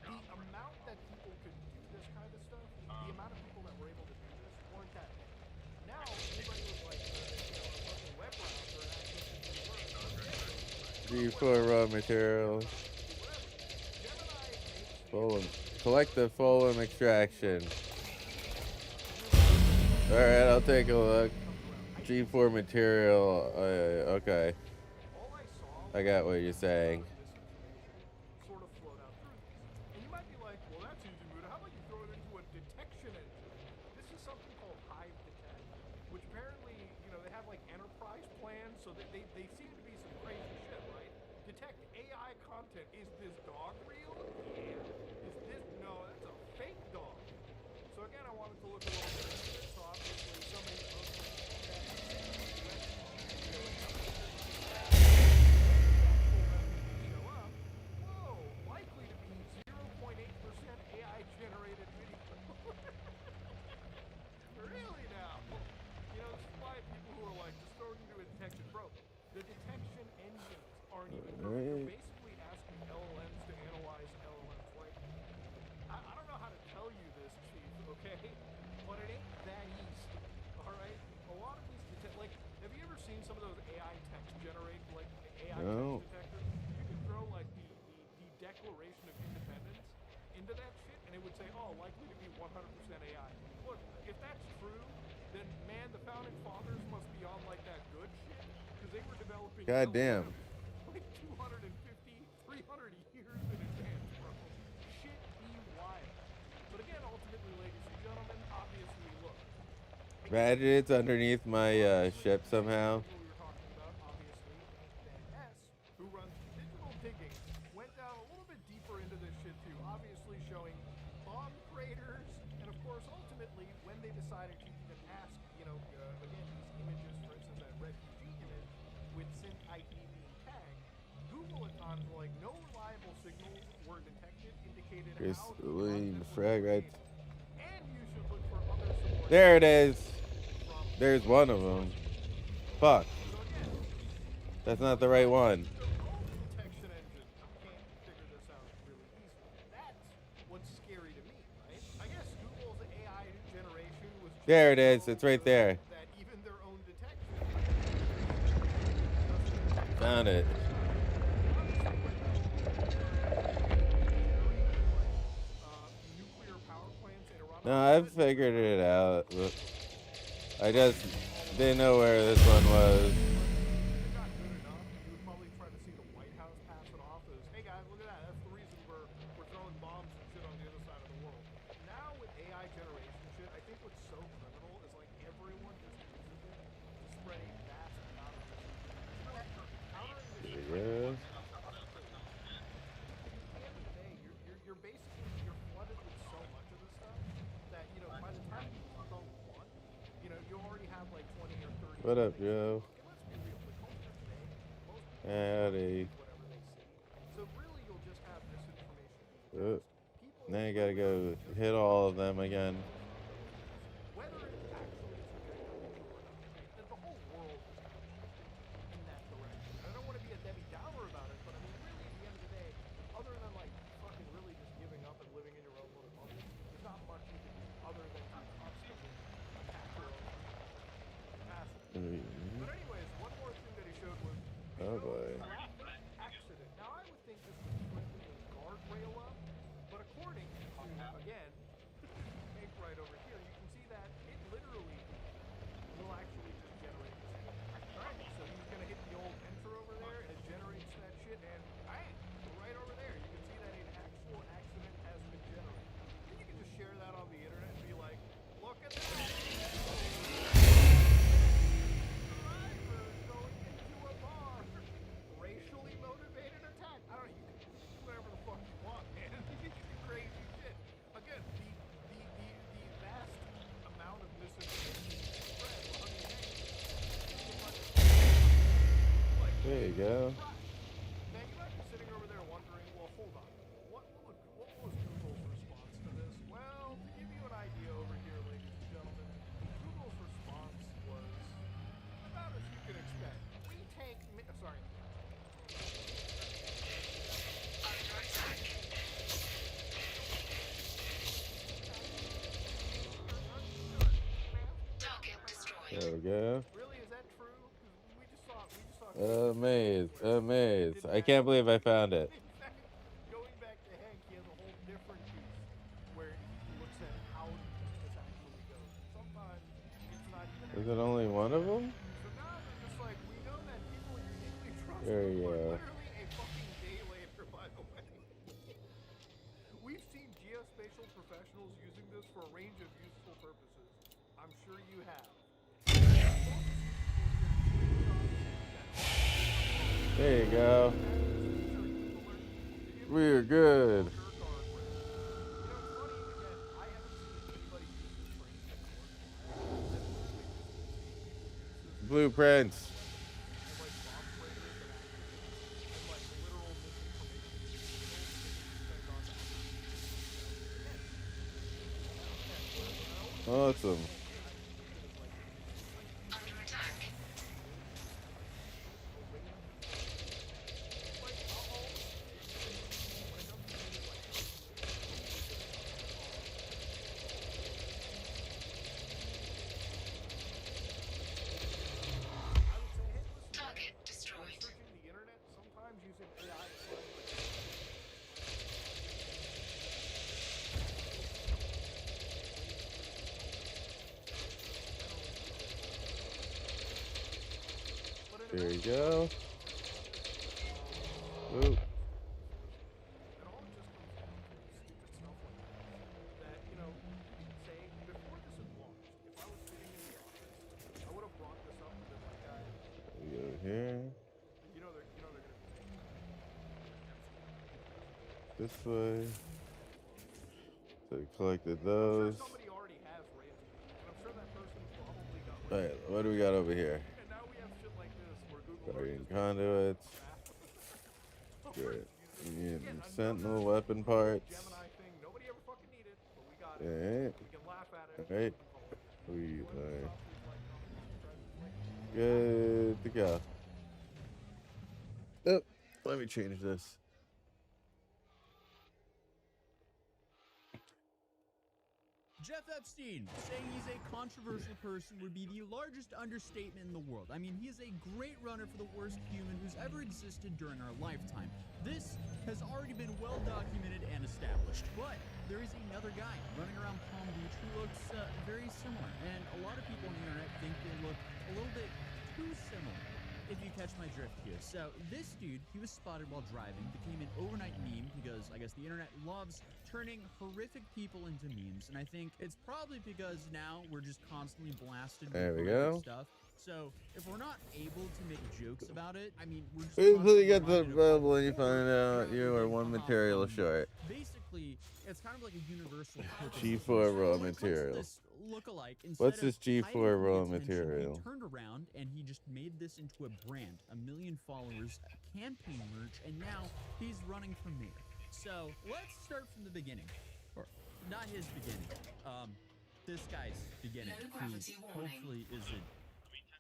The amount that people could do this kind of stuff, the amount of people that were able to do this weren't that many. Now, anybody with, like, you know, a fucking web browser and access to the G4 raw materials. Fulham. Collective Fulham extraction. Alright, I'll take a look. G4 material. Okay. I got what you're saying. sort of float out through these. And you might be like, well, that's easy, Muda. How about you throw it into a detection engine? This is something called Hive Detect, which apparently, you know, they have, like, enterprise plans plans, so they seem to be some crazy shit, right? Detect AI content. Is this dog real? Yeah. Is this, no, that's a fake dog. So again, I wanted to look a little bit into it, so obviously somebody posted whoa, likely to be 0.8% AI generated video. Really now? You know, this is why people who are like, just throw it into a detection probe. The detection engines aren't even perfect. You're basically asking LLMs to analyze LLMs. Like, I don't know how to tell you this, Chief, okay? But it ain't that easy, alright? A lot of these like, have you ever seen some of those AI text generate, like, AI No. text detectors? You could throw, like, the Declaration of Independence into that shit, and it would say, oh, likely to be 100% AI. Look, if that's true, then, man, the Founding Fathers must be on, like, that good shit, because they were developing God damn. like 250, 300 years in advance, bro. Shit be wild. But again, ultimately, ladies and gentlemen, obviously, look. Imagine it's underneath my ship somehow. We were talking about, obviously, Dan S., who runs Digital Digging, went down a little bit deeper into this shit, too. Obviously showing bomb craters, and of course, ultimately, when they decided to even ask, you know, again, these images, for instance, that refugee image with synth ID being tagged, Google at times were like, no reliable signals were detected, indicated Here's how the the lean content was frag right. created. And you should look for other support. There it is. There's one of them. Fuck. That's not the right one. Detection engine can't figure this out really easily. That's what's scary to me, right? I guess Google's AI generation was just There it is. It's right there. that even their own detection Found it. nuclear power plants in Iran. No, I've figured it out. I just didn't know where this one was. You would probably try to see the White House pass it off as, hey guys, look at that. That's the reason we're throwing bombs and shit on the other side of the world. Now with AI generation shit, I think what's so criminal is like everyone just uses it to spread a vast amount of misinformation. Countering this There it is. you're basically flooded with so much of this stuff that, you know, by the time you debunk one, you know, you already have like 20 or 30. What up, Joe? And let's be real, the culture today, most Howdy. whatever they see. So really you'll just have misinformation. Now you gotta go hit all of them again. Whether it's actually subjective or not, right? The whole world is kind of shifting in that direction. I don't want to be a Debbie Downer about it, but I mean, really, at the end of the day, other than like fucking really just giving up and living in your own little bubble, there's not much you can do other than to constantly attack your own capacity. But anyways, one more thing that he showed was Oh boy. accident. Now I would think this would strengthen the guardrail up, but according to, again, Hank right over here, you can see that it literally will actually just generate this. Alright, so he's gonna hit the old enter over there, and it generates that shit, and bang, right over there, you can see that an actual accident has been generated. And you can just share that on the internet and be like, look at that! Going into a bar, racially motivated attack. I don't know, you can do whatever the fuck you want, man. You can do crazy shit. Again, the vast amount of misinformation spread on the internet. There you go. Now you might be sitting over there wondering, well, hold on. What was Google's response to this? Well, to give you an idea over here, ladies and gentlemen, Google's response was about as you can expect. We take, sorry. There we go. Really, is that true? We just saw. Amazed. I can't believe I found it. In fact, going back to Hank, he has a whole different piece where he looks at how this actually goes. Sometimes it's not even. Is it only one of them? So now they're just like, we know that people uniquely trust There you Google. go. Literally a fucking day later, by the way. We've seen geospatial professionals using this for a range of useful purposes. I'm sure you have. There you go. We're good. Blueprints. Awesome. Target destroyed. The internet, sometimes using AI. There you go. Ooh. That, you know, say before this had launched, if I was sitting in the office, I would have brought this up and been like, guys, We go here. you know they're gonna be taking This way. So we collected those. somebody already has raised me, and I'm sure that person probably got Alright, what do we got over here? and now we have shit like this where Google Guardian conduits. Good. We need Sentinel weapon parts. Gemini thing nobody ever fucking needed, but we got it. Alright. We can laugh at it. Alright. We are good to go. Oh, let me change this. Jeff Epstein, saying he's a controversial person would be the largest understatement in the world. I mean, he is a great runner for the worst human who's ever existed during our lifetime. This has already been well documented and established. But there is another guy running around Palm Beach who looks very similar. And a lot of people on the internet think they look a little bit too similar, if you catch my drift here. So this dude, he was spotted while driving, became an overnight meme because I guess the internet loves turning horrific people into memes. And I think it's probably because now we're just constantly blasted with There we horrific go. stuff. So if we're not able to make jokes about it, I mean, we're just Until you constantly get the reminded of available and you find out you are one material short. basically, it's kind of like a universal purpose. G4 raw When it comes to material. this look-alike, What's instead this of G4 hiding from the raw attention, material? He turned around and he just made this into a brand, 1 million followers, campaign merch, and now he's running for mayor. So let's start from the beginning, or not his beginning. This guy's beginning, who hopefully isn't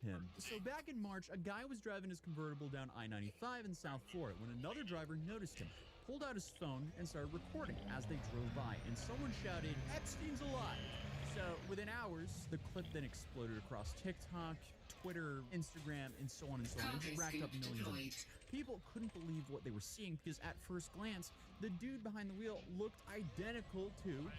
him. So back in March, a guy was driving his convertible down I-95 in South Florida when another driver noticed him, pulled out his phone, and started recording as they drove by, and someone shouted, "Epstein's alive!" So within hours, the clip then exploded across TikTok, Twitter, Instagram, and so on and so on. It just racked up millions of views. People couldn't believe what they were seeing because at first glance, the dude behind the wheel looked identical to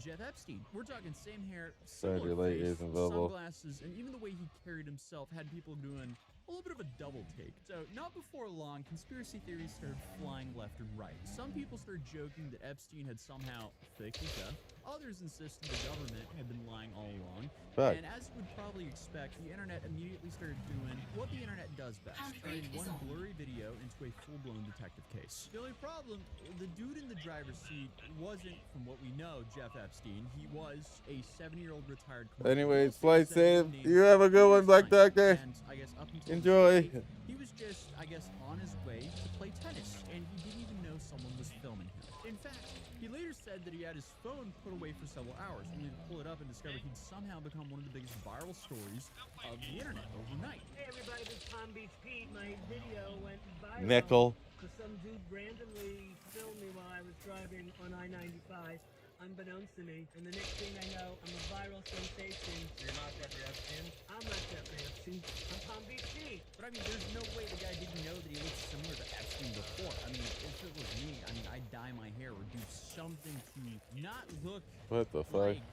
Jeff Epstein. We're talking same hair, similar light face, isn't available. sunglasses, and even the way he carried himself had people doing a little bit of a double take. So not before long, conspiracy theories started flying left and right. Some people started joking that Epstein had somehow faked his death. Others insisted the government had been lying all along. Fact. And as you would probably expect, the internet immediately started doing what the internet does best, turning one blurry video into a full-blown detective case. The only problem, the dude in the driver's seat wasn't, from what we know, Jeff Epstein. He was a 70-year-old retired commercial Anyways, real flight estate safe. executive You have a good one, Black Doctor. and I guess up until Enjoy. this day, he was just, I guess, on his way to play tennis, and he didn't even know someone was filming him. In fact, he later said that he had his phone put away for several hours, only to pull it up and discover he'd somehow become one of the biggest viral stories of the internet overnight. Hey everybody, this is Palm Beach Pete. My video went viral. Nickel. Because some dude randomly filmed me while I was driving on I-95, unbeknownst to me. And the next thing I know, I'm a viral sensation. You're not Jeffrey Epstein? I'm not Jeffrey Epstein. I'm Palm Beach Pete. But I mean, there's no way the guy didn't know that he looked similar to Epstein before. I mean, if it was me, I mean, I'd dye my hair or do something to not look What the fuck? like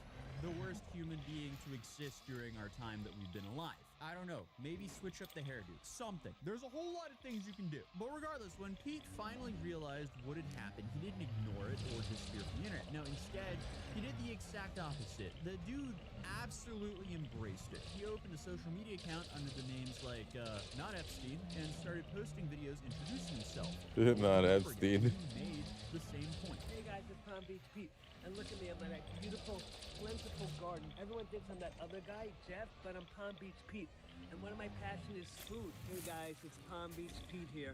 the worst human being to exist during our time that we've been alive. I don't know, maybe switch up the hairdo, something. There's a whole lot of things you can do. But regardless, when Pete finally realized what had happened, he didn't ignore it or disappear from the internet. No, instead, he did the exact opposite. The dude absolutely embraced it. He opened a a social media account under the names like Not Epstein and started posting videos introducing himself. Not Epstein. He made the same point. Hey guys, it's Palm Beach Pete. And look at me, I'm in that beautiful, plentiful garden. Everyone thinks I'm that other guy, Jeff, but I'm Palm Beach Pete. And one of my passions is food. Hey guys, it's Palm Beach Pete here,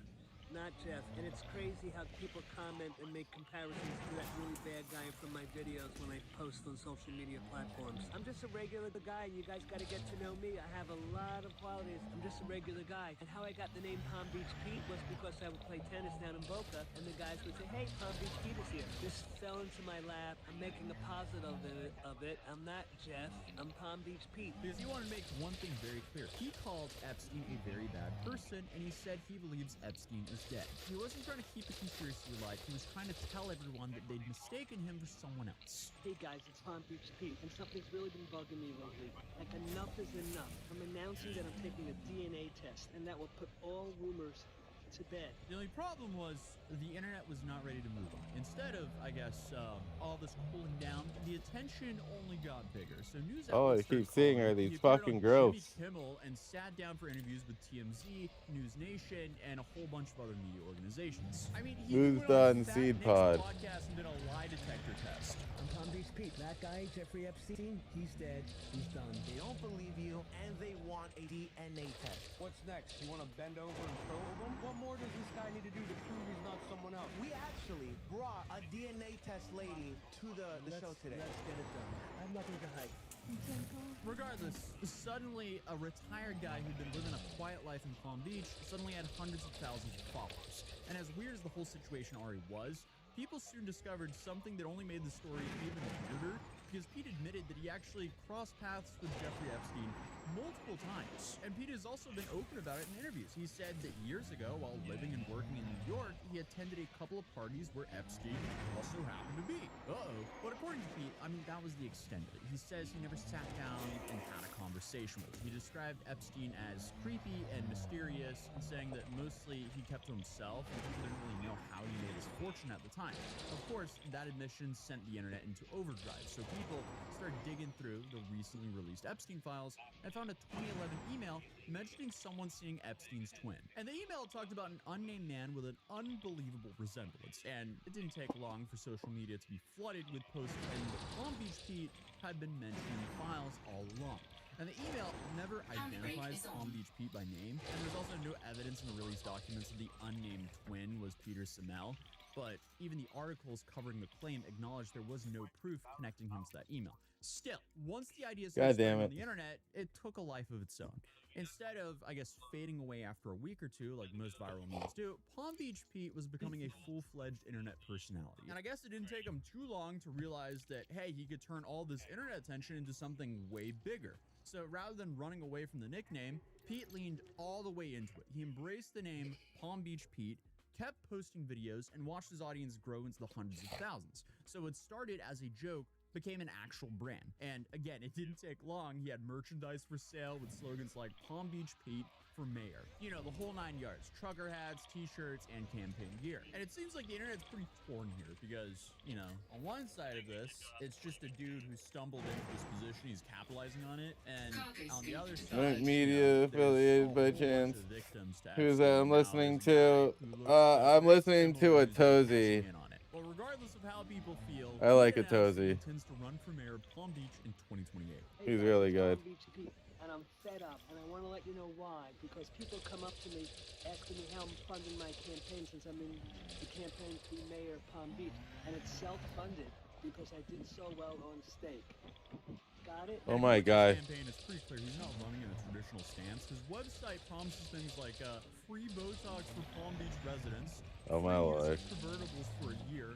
not Jeff. And it's crazy how people comment and make comparisons to that really bad guy from my videos when I post on social media platforms. I'm just a regular guy, and you guys gotta get to know me. I have a lot of qualities. I'm just a regular guy. And how I got the name Palm Beach Pete was because I would play tennis down in Boca, and the guys would say, hey, Palm Beach Pete is here. This fell into my lap. I'm making a positive of it. I'm not Jeff. I'm Palm Beach Pete. Because he wanted to make one thing very clear. He called Epstein a very bad person, and he said he believes Epstein is dead. He wasn't trying to keep the conspiracy alive. He was trying to tell everyone that they'd mistaken him for someone else. Hey guys, it's Palm Beach Pete, and something's really been bugging me lately. Like, enough is enough. I'm announcing that I'm taking a DNA test, and that will put all rumors to bed. The only problem was the internet was not ready to move on. Instead of, I guess, all this cooling down, the attention only got bigger. So news All I outlets keep started seeing calling. are these He appeared fucking on growths. Jimmy Kimmel and sat down for interviews with TMZ, News Nation, and a whole bunch of other media organizations. I mean, he Moved went on Fat Seed Nick's Pod. podcast and did a lie detector test. I'm Palm Beach Pete. That guy, Jeffrey Epstein, he's dead. He's done. They don't believe you, and they want a DNA test. What's next? You want to bend over and probe him? What more does this guy need to do to prove he's not someone else? We actually brought a DNA test lady to the show today. Let's get it done. I have nothing to hide. Regardless, suddenly a retired guy who'd been living a quiet life in Palm Beach suddenly had hundreds of thousands of followers. And as weird as the whole situation already was, people soon discovered something that only made the story even weirder, because Pete admitted that he actually crossed paths with Jeffrey Epstein multiple times. And Pete has also been open about it in interviews. He said that years ago, while living and working in New York, he attended a couple of parties where Epstein also happened to be. Uh-oh. But according to Pete, I mean, that was the extent of it. He says he never sat down and had a conversation with him. He described Epstein as creepy and mysterious, and saying that mostly he kept to himself and people didn't really know how he made his fortune at the time. Of course, that admission sent the internet into overdrive, so people started digging through the recently released Epstein files and found a 2011 email mentioning someone seeing Epstein's twin. And the email talked about an unnamed man with an unbelievable resemblance, and it didn't take long for social media to be flooded with posts claiming that Palm Beach Pete had been mentioned in the files all along. And the email never identifies Palm Beach Pete by name, and there's also no evidence in the released documents that the unnamed twin was Peter Semel. But even the articles covering the claim acknowledged there was no proof connecting him to that email. Still, once the idea started spreading on the internet, it took a life of its own. Instead of, I guess, fading away after a week or two, like most viral memes do, Palm Beach Pete was becoming a full-fledged internet personality. And I guess it didn't take him too long to realize that, hey, he could turn all this internet attention into something way bigger. So rather than running away from the nickname, Pete leaned all the way into it. He embraced the name Palm Beach Pete, kept posting videos, and watched his audience grow into the hundreds of thousands. So it started as a joke, became an actual brand. And again, it didn't take long. He had merchandise for sale with slogans like Palm Beach Pete for mayor. You know, the whole 9 yards. Trucker hats, t-shirts, and campaign gear. And it seems like the internet's pretty torn here because, you know, on one side of this, it's just a dude who stumbled into this position. He's capitalizing on it. And on the other side, Media affiliated by chance. Who's that I'm listening to? I'm listening to a Tozy. Well, regardless of how people feel, I like a Tozy. Intends to run for mayor of Palm Beach in 2028. He's really good. And I'm fed up, and I want to let you know why. Because people come up to me asking me how I'm funding my campaign since I'm in the campaign to be mayor of Palm Beach, and it's self-funded because I did so well on stake. Got it? Oh my god. Campaign is pretty clear. He's not running in a traditional stance. His website promises things like free Botox for Palm Beach residents, Oh my lord. convertibles for a year,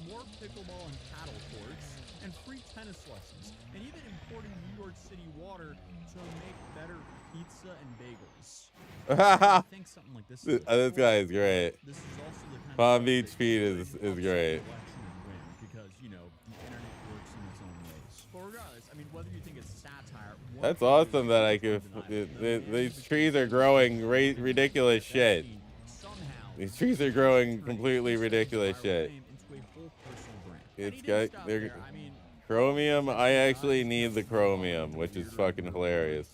more pickleball and paddle courts, and free tennis lessons, and even importing New York City water to make better pizza and bagels. I think something like this. This guy is great. This is also the kind Palm of Beach Pete is great. because, you know, the internet works in its own ways. But regardless, I mean, whether you think it's satire, That's awesome that I could. These trees are growing ridiculous shit. These trees are growing completely ridiculous shit. It's got they're Chromium, I actually need the chromium, which is fucking hilarious.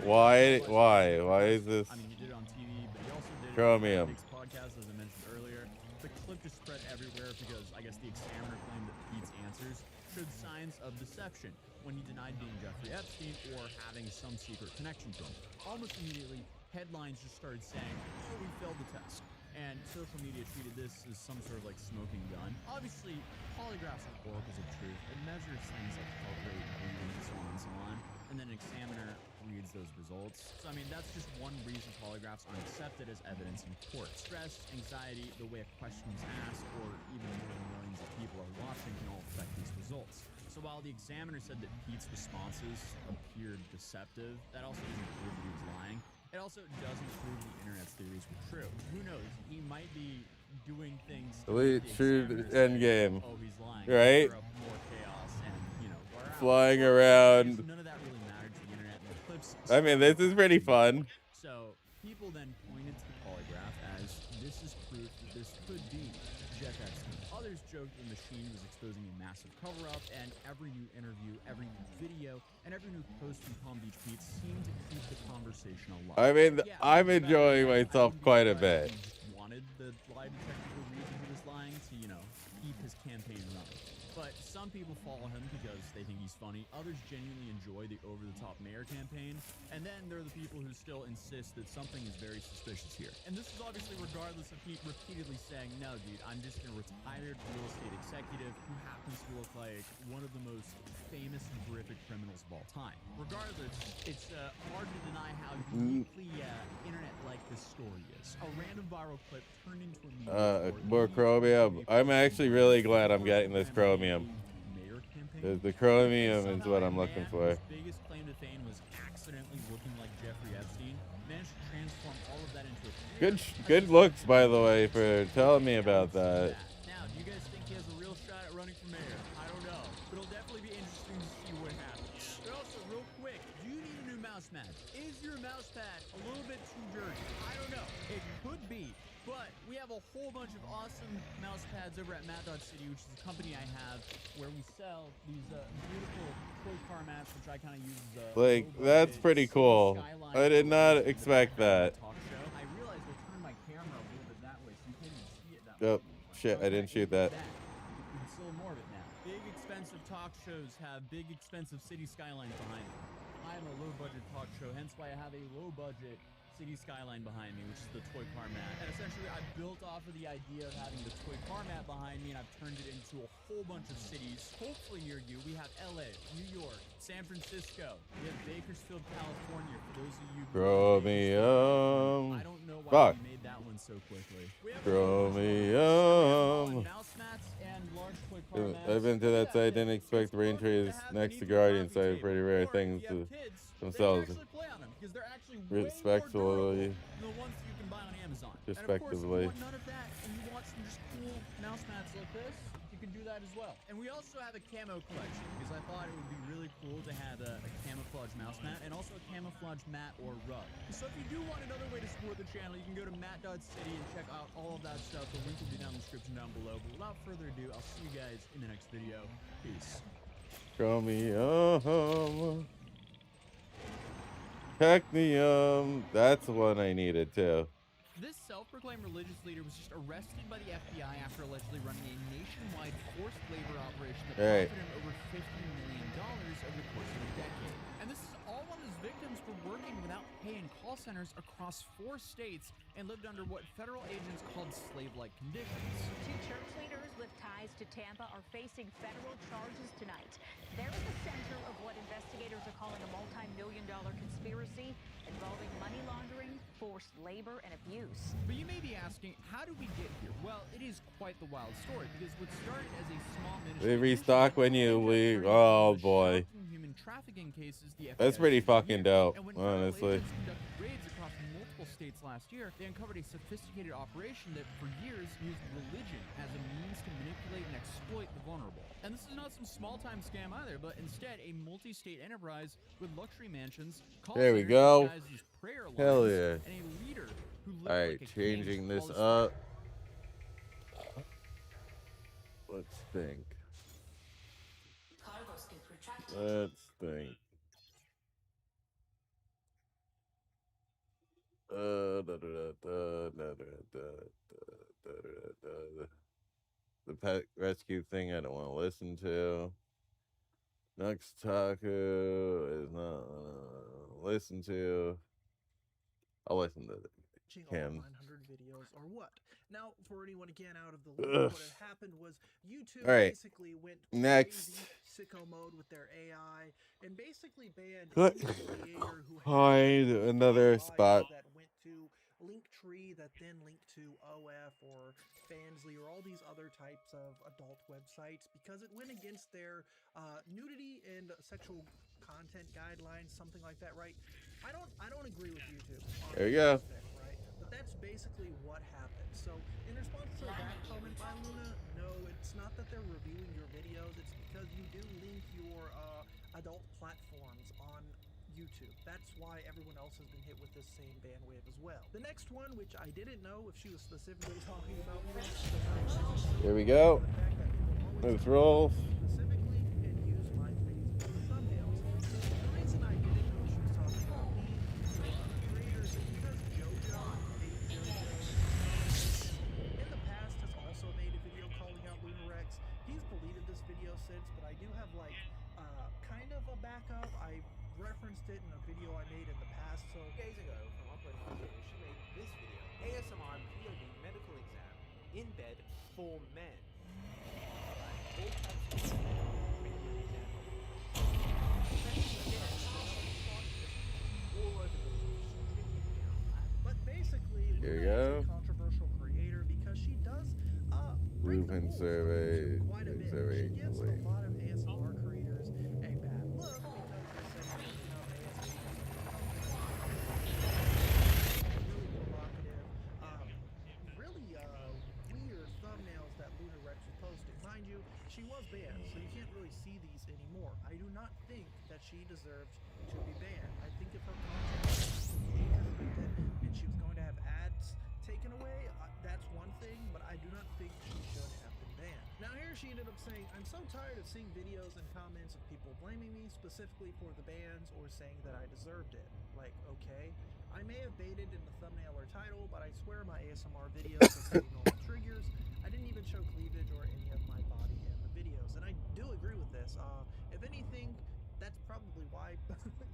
Why is this? I mean, he did it on TV, but he also did it Chromium. on Nick's podcast, as I mentioned earlier. The clip just spread everywhere because I guess the Examiner claimed that Pete's answers showed signs of deception when he denied being Jeffrey Epstein or having some secret connection to him. Almost immediately, headlines just started saying, "Oh, we failed the test." And social media treated this as some sort of like smoking gun. Obviously, polygraphs are oracles of truth. It measures things like heart rate, breathing, and so on and so on. And then an examiner reads those results. So, I mean, that's just one reason polygraphs aren't accepted as evidence in court. Stress, anxiety, the way a question is asked, or even knowing millions of people are watching can all affect these results. So while the examiner said that Pete's responses appeared deceptive, that also doesn't prove that he was lying. It also doesn't prove the internet's theories were true. Who knows? He might be doing things. Elite true endgame. Oh, he's lying. Right? Stir up more chaos and, you know, we're out. Flying around. None of that really mattered to the internet and the clips. I mean, this is pretty fun. So people then pointed to the polygraph as this is proof that this could be Jeff Epstein. Others joked the machine was exposing a massive cover-up, and every new interview, every new video, and every new post from Palm Beach Pete seemed to keep the conversation alive. I mean, I'm enjoying myself quite a bit. He just wanted the lie detector to read that he was lying to, you know, keep his campaign running. But some people follow him because they think he's funny. Others genuinely enjoy the over-the-top mayor campaign. And then there are the people who still insist that something is very suspicious here. And this is obviously regardless of Pete repeatedly saying, "No, dude, I'm just a retired real estate executive who happens to look like one of the most famous and horrific criminals of all time." Regardless, it's hard to deny how uniquely internet-like this story is. A random viral clip turned into a meme. More chromium. I'm actually really glad I'm getting this chromium. The chromium is what I'm looking for. His biggest claim to fame was accidentally looking like Jeffrey Epstein. Managed to transform all of that into a Good looks, by the way, for telling me about that. Now, do you guys think he has a real shot at running for mayor? I don't know, but it'll definitely be interesting to see what happens. But also, real quick, do you need a new mouse pad? Is your mouse pad a little bit too dirty? I don't know. It could be. But we have a whole bunch of awesome mouse pads over at Matt.City, which is a company I have where we sell these beautiful toy car mats, which I kind of use as a Like, that's pretty cool. I did not expect that. talk show. I realized I turned my camera a little bit that way, so you can't even see it that Oh, way. shit, I didn't shoot that. You can still more of it now. Big, expensive talk shows have big, expensive city skylines behind them. I am a low-budget talk show, hence why I have a low-budget city skyline behind me, which is the toy car mat. And essentially, I built off of the idea of having the toy car mat behind me, and I've turned it into a whole bunch of cities, hopefully near you. We have LA, New York, San Francisco. We have Bakersfield, California, for those of you who Chromium. I don't know why Fuck. we made that one so quickly. We have Chromium. mouse mats and large toy car mats. I've been to that site, didn't expect the RainTree is next to Guardian site. Pretty rare things to themselves. Because they're actually Respectfully. the ones that you can buy on Amazon. Respectively. And of course, if you want none of that and you want some just cool mouse mats like this, you can do that as well. And we also have a camo collection because I thought it would be really cool to have a camouflage mouse mat and also a camouflage mat or rug. So if you do want another way to support the channel, you can go to Matt.City and check out all of that stuff. The link will be down in the description down below. But without further ado, I'll see you guys in the next video. Peace. Chromium. Technium. That's the one I needed too. This self-proclaimed religious leader was just arrested by the FBI after allegedly running a nationwide forced labor operation that Right. profited him over $50 million over the course of a decade. And this is all while his victims were working without pay in call centers across 4 states and lived under what federal agents called slave-like conditions. 2 church leaders with ties to Tampa are facing federal charges tonight. They're at the center of what investigators are calling a multi-million-dollar conspiracy involving money laundering, forced labor, and abuse. But you may be asking, how did we get here? Well, it is quite the wild story because what started as a small ministry... They restock when you leave. Oh boy. Human trafficking cases, the FBI That's pretty fucking dope, and when federal honestly. agents conducted raids across multiple states last year, they uncovered a sophisticated operation that for years used religion as a means to manipulate and exploit the vulnerable. And this is not some small-time scam either, but instead a multi-state enterprise with luxury mansions, call There we centers go. disguised as prayer Hell lines, yeah. and a leader who looked Alright, like a king changing just this called his up. Let's think. Let's think. The pet rescue thing I don't want to listen to. Nux Taku is not listen to. I'll listen to Kim. 900 videos or what? Now, for anyone again out of the loop, what had happened was YouTube All right. basically went Next. crazy sicko mode with their AI and basically banned Click. any creator who Find another spot. that went to LinkTree that then linked to OF or Fansly or all these other types of adult websites because it went against their nudity and sexual content guidelines, something like that, right? I don't agree with YouTube. There you go. Aspect, right? But that's basically what happened. So in response to that comment by Luna, no, it's not that they're reviewing your videos. It's because you do link your adult platforms on YouTube. That's why everyone else has been hit with this same ban wave as well. The next one, which I didn't know if she was specifically talking about, Here we go. Let's roll. specifically and use my face for the thumbnails. The reason I didn't know she was talking about me or other creators is because JoJo, in the past has also made a video calling out Lunarex. He's deleted this video since, but I do have like kind of a backup. I referenced it in a video I made in the past. So Days ago, from Operating Theater, she made this video, ASMR POV medical exam in bed for men. All types of but basically, Here we Luna is go. a controversial creator because she does Blueprint survey. quite a bit. Survey. She gives a lot of ASMR creators a bad look because they say really provocative, really weird thumbnails that Lunarex was posting. Mind you, she was banned, so you can't really see these anymore. I do not think that she deserved to be banned. I think if her content was and she was going to have ads taken away, that's one thing, but I do not think she should have been banned. Now here she ended up saying, I'm so tired of seeing videos and comments of people blaming me specifically for the bans or saying that I deserved it. Like, okay, I may have baited in the thumbnail or title, but I swear my ASMR videos are pretty normal triggers. I didn't even show cleavage or any of my body in the videos, and I do agree with this. If anything, that's probably why,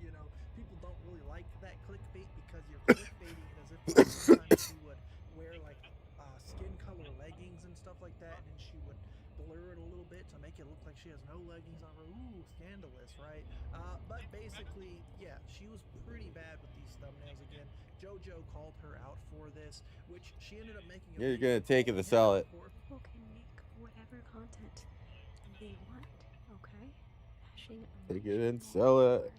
you know, people don't really like that clickbait because you're clickbaiting it as if like, sometimes she would wear like skin color leggings and stuff like that, and then she would blur it a little bit to make it look like she has no leggings on her. Ooh, scandalous, right? But basically, yeah, she was pretty bad with these thumbnails again. JoJo called her out for this, which she ended up making a You're video gonna take it to sell it. People can make whatever content they want, okay? Hashing Take it and sell it.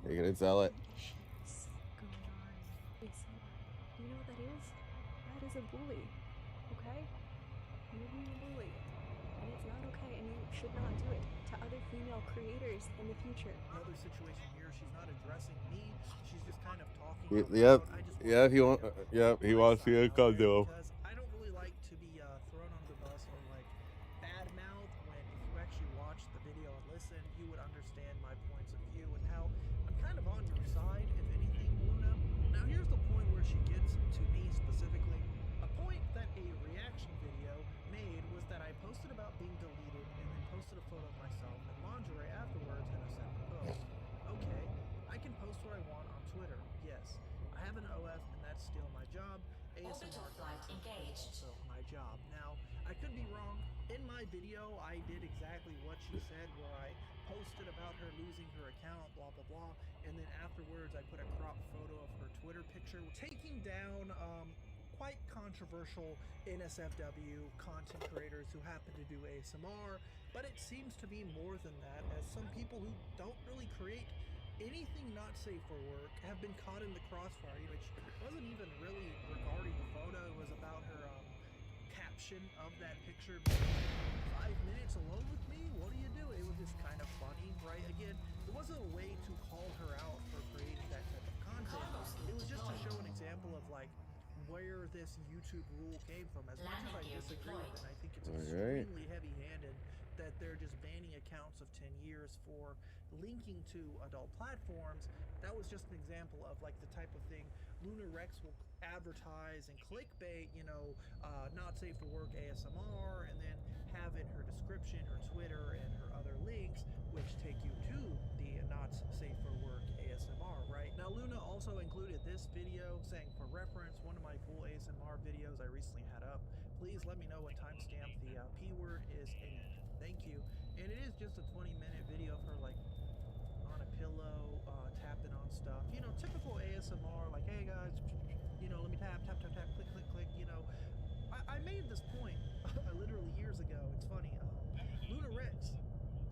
Take it and sell it. issues going on in ASMR. You know what that is? That is a bully, okay? You're being a bully. And it's not okay, and you should not do it to other female creators in the future. Another situation here, she's not addressing me. She's just kind of talking. Yep. Yeah, if you want. Yep, he wants to get condo. Because I don't really like to be thrown under the bus or like bad mouth. When if you actually watch the video and listen, you would understand my points of view and how I'm kind of on your side, if anything, Luna. Now here's the point where she gets to me specifically. A point that a reaction video made was that I posted about being deleted and then posted a photo of myself in lingerie afterwards in a separate post. Okay, I can post what I want on Twitter. Yes, I have an OF and that's still my job. ASMR is also my job. Now, I could be wrong. In my video, I did exactly what she said, where I posted about her losing her account, blah, blah, blah. And then afterwards, I put a cropped photo of her Twitter picture, taking down quite controversial NSFW content creators who happen to do ASMR. But it seems to be more than that, as some people who don't really create anything not safe for work have been caught in the crossfire, which wasn't even really regarding the photo. It was about her caption of that picture. 5 minutes alone with me? What do you do? It was just kind of funny, right? Again, it wasn't a way to call her out for creating that type of content. It was just to show an example of like where this YouTube rule came from. As much as I disagree with it, I think it's extremely heavy-handed that they're just banning accounts of 10 years for linking to adult platforms, that was just an example of like the type of thing Luna Rex will advertise and clickbait, you know, not safe for work ASMR, and then have in her description her Twitter and her other links which take you to the not safe for work ASMR, right? Now Luna also included this video saying, for reference, one of my full ASMR videos I recently had up. Please let me know what timestamp the P word is in it. Thank you. And it is just a 20-minute video of her like on a pillow, tapping on stuff. You know, typical ASMR, like, hey guys, you know, let me tap, tap, tap, tap, click, click, click, you know. I made this point literally years ago. It's funny. Luna Rex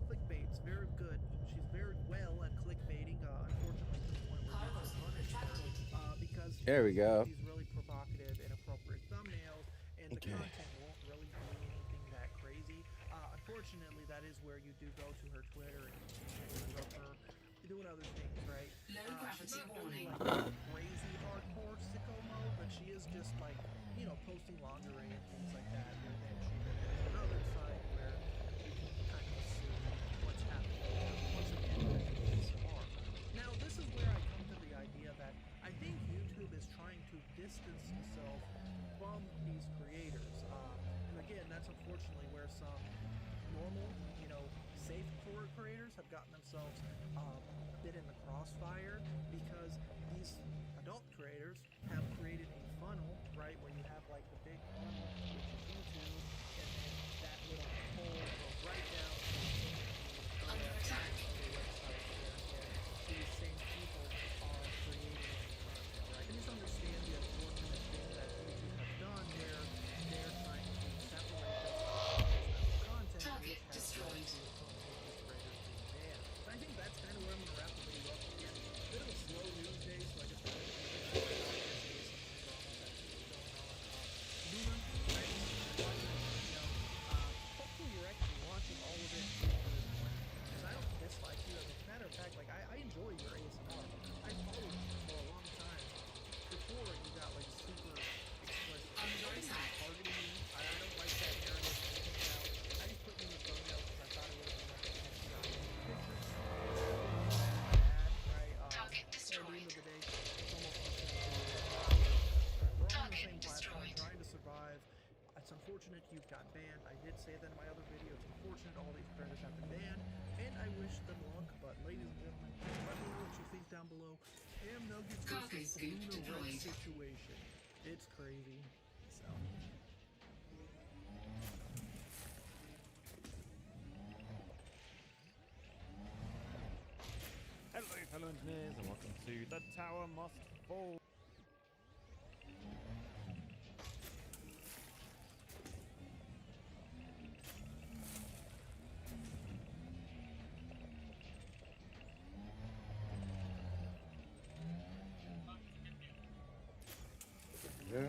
clickbait's very good. She's very well at clickbaiting. Unfortunately, to the point where you have punished her because There we go. these really provocative, inappropriate thumbnails, and the content won't really be anything that crazy. Unfortunately, that is where you do go to her Twitter and you look her doing other things, right? She's not really like crazy hardcore sicko mode, but she is just like, you know, posting lingerie and things like that. And then there's another side where you can kind of assume what's happening. Once again, with ASMR. Now, this is where I come to the idea that I think YouTube is trying to distance itself from these creators. And again, that's unfortunately where some normal, you know, safe for creators have gotten themselves a bit in the crossfire, because these adult creators have created a funnel, right, where you have like the big funnel, which is YouTube, and then that little hole goes right down to other websites where these same people are creating content, right? And just understand the unfortunate thing that YouTube has done, where they're trying to separate themselves from this type of content, which has led to some of these creators being banned. So I think that's kind of where I'm going to wrap the video up. Again, a bit of a slow news day, so I just wanted to get out this ASMR drama that's going on. Luna, Rex, you know, hopefully you're actually watching all of it to this point, because I don't dislike you. As a matter of fact, like, I enjoy your ASMR. I followed you for a long time before you got like super explicit. Nobody's targeting you. I don't like that narrative. I just put you in the thumbnail because I thought it would have been like a catchy right? Target At the destroyed. end of the day, it's almost nothing to do with we're all on the same platform trying to survive. It's unfortunate you've got banned. I did say that in my other video. It's unfortunate all these creators have been banned, and I wish them luck. But ladies and gentlemen, let me know what you think down below. Ham Nuggets versus Luna Rex situation. It's crazy. So. Hello, fellow engineers, and welcome to The Tower Must Fall. Yeah.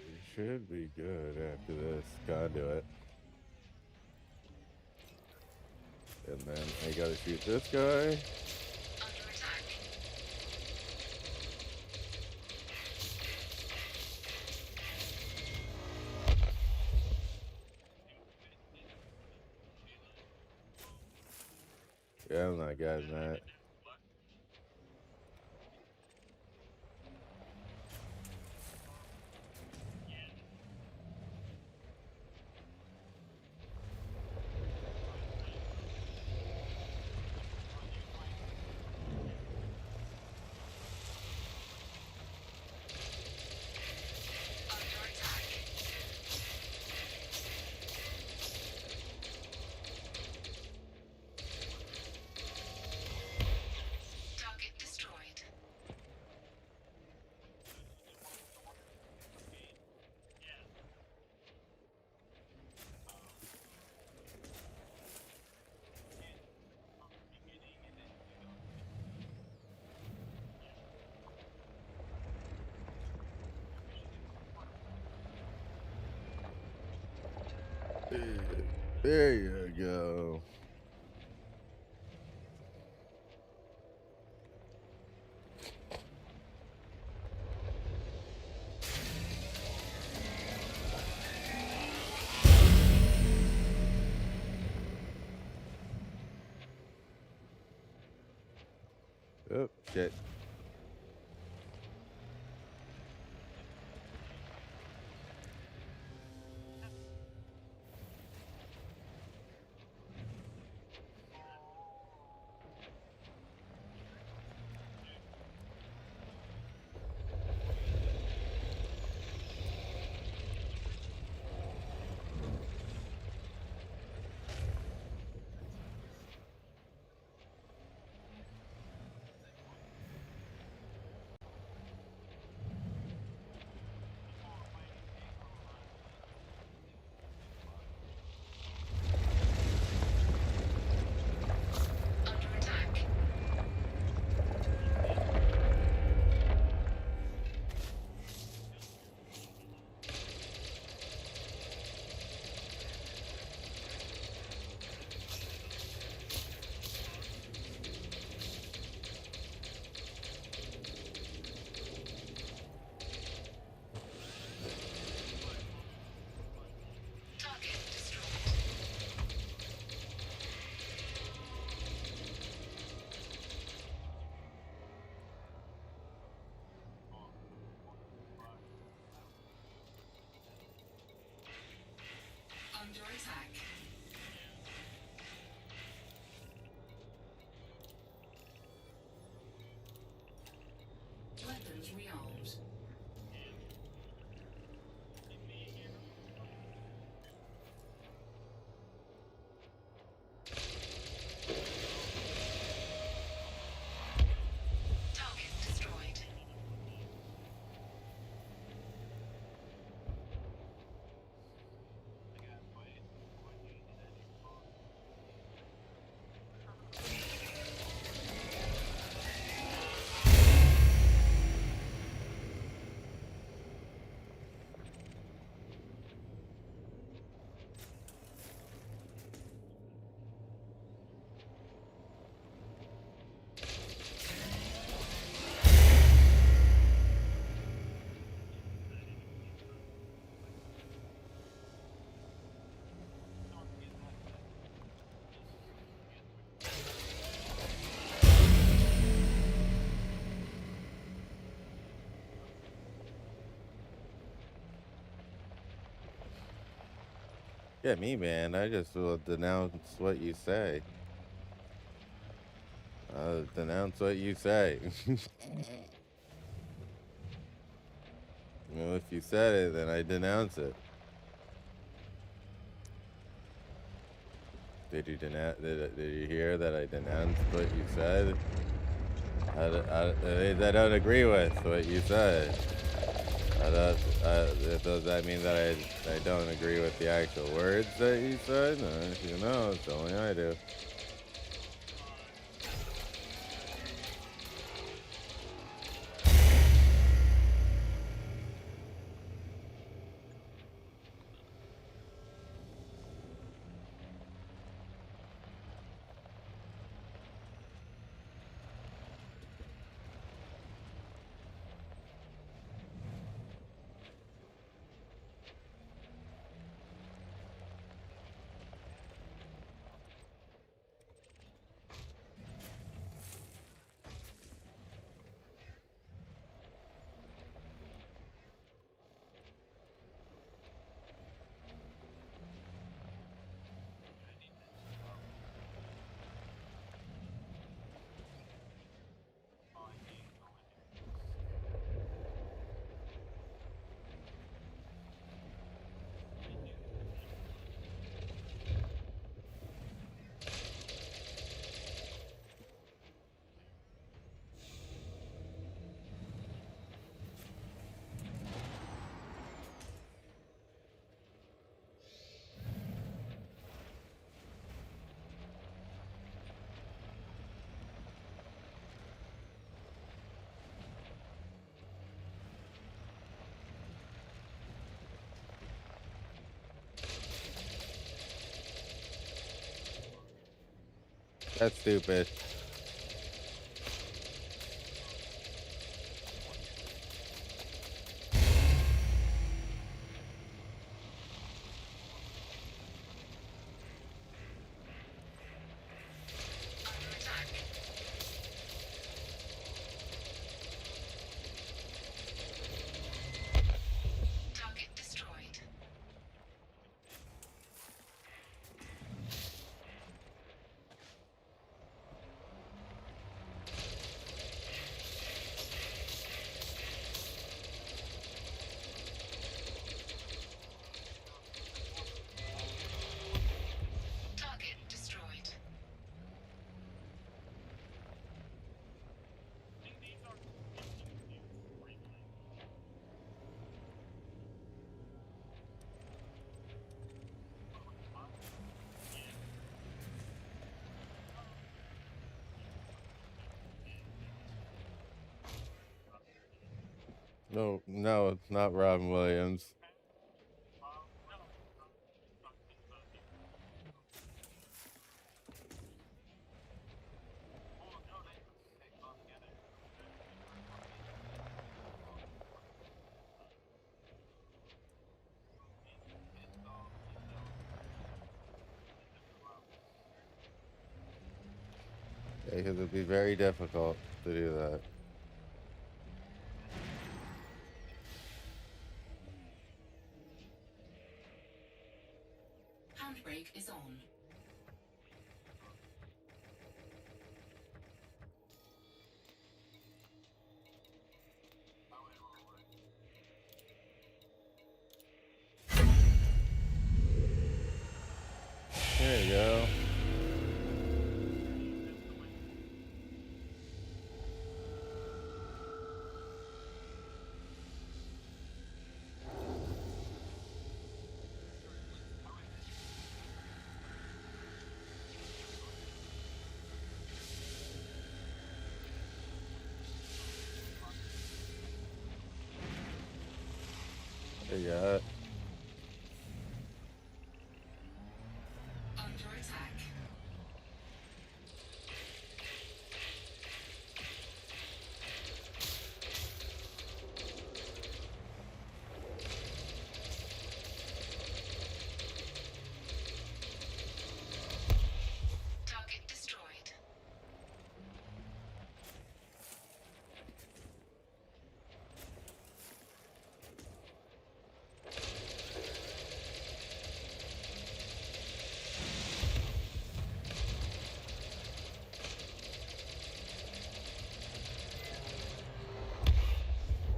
We should be good after this conduit. And then I gotta shoot this guy. Yeah, I'm not getting that. Target destroyed. There you go. shit. Under attack. Weapons rearmed. Target destroyed. Yeah, me, man. I just will denounce what you say. I'll denounce what you say. Well, if you said it, then I denounce it. Did you hear that I denounced what you said? I don't agree with what you said. Does that mean that I don't agree with the actual words that you said? No, it's only I do. That's stupid. No, no, it's not Robin Williams. Because it'd be very difficult to do that. Handbrake is on. There you go. There you go. Under attack. Target destroyed.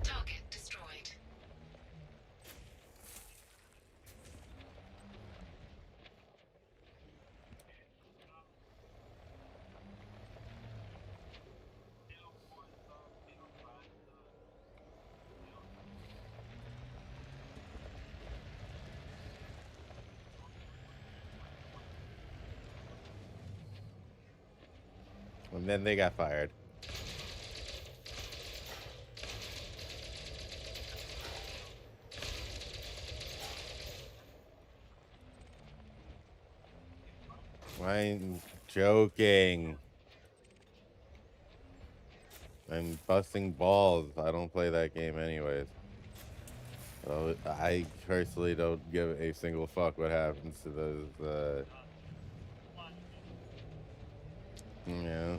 Target destroyed. And then they got fired. I'm joking. I'm busting balls. I don't play that game anyways. So I personally don't give a single fuck what happens to those, yeah.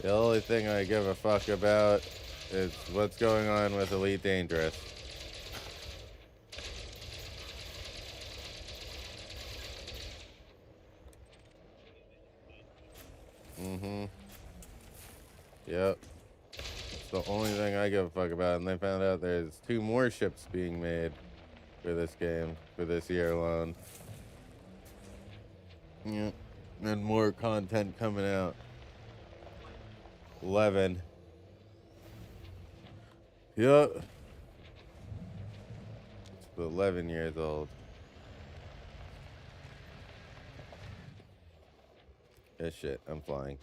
The only thing I give a fuck about is what's going on with Elite Dangerous. Mm-hmm. Yep. It's the only thing I give a fuck about. And they found out there's 2 more ships being made for this game, for this year alone. Yep. And more content coming out. 11. Yep. It's 11 years old. Yeah, shit, I'm flying.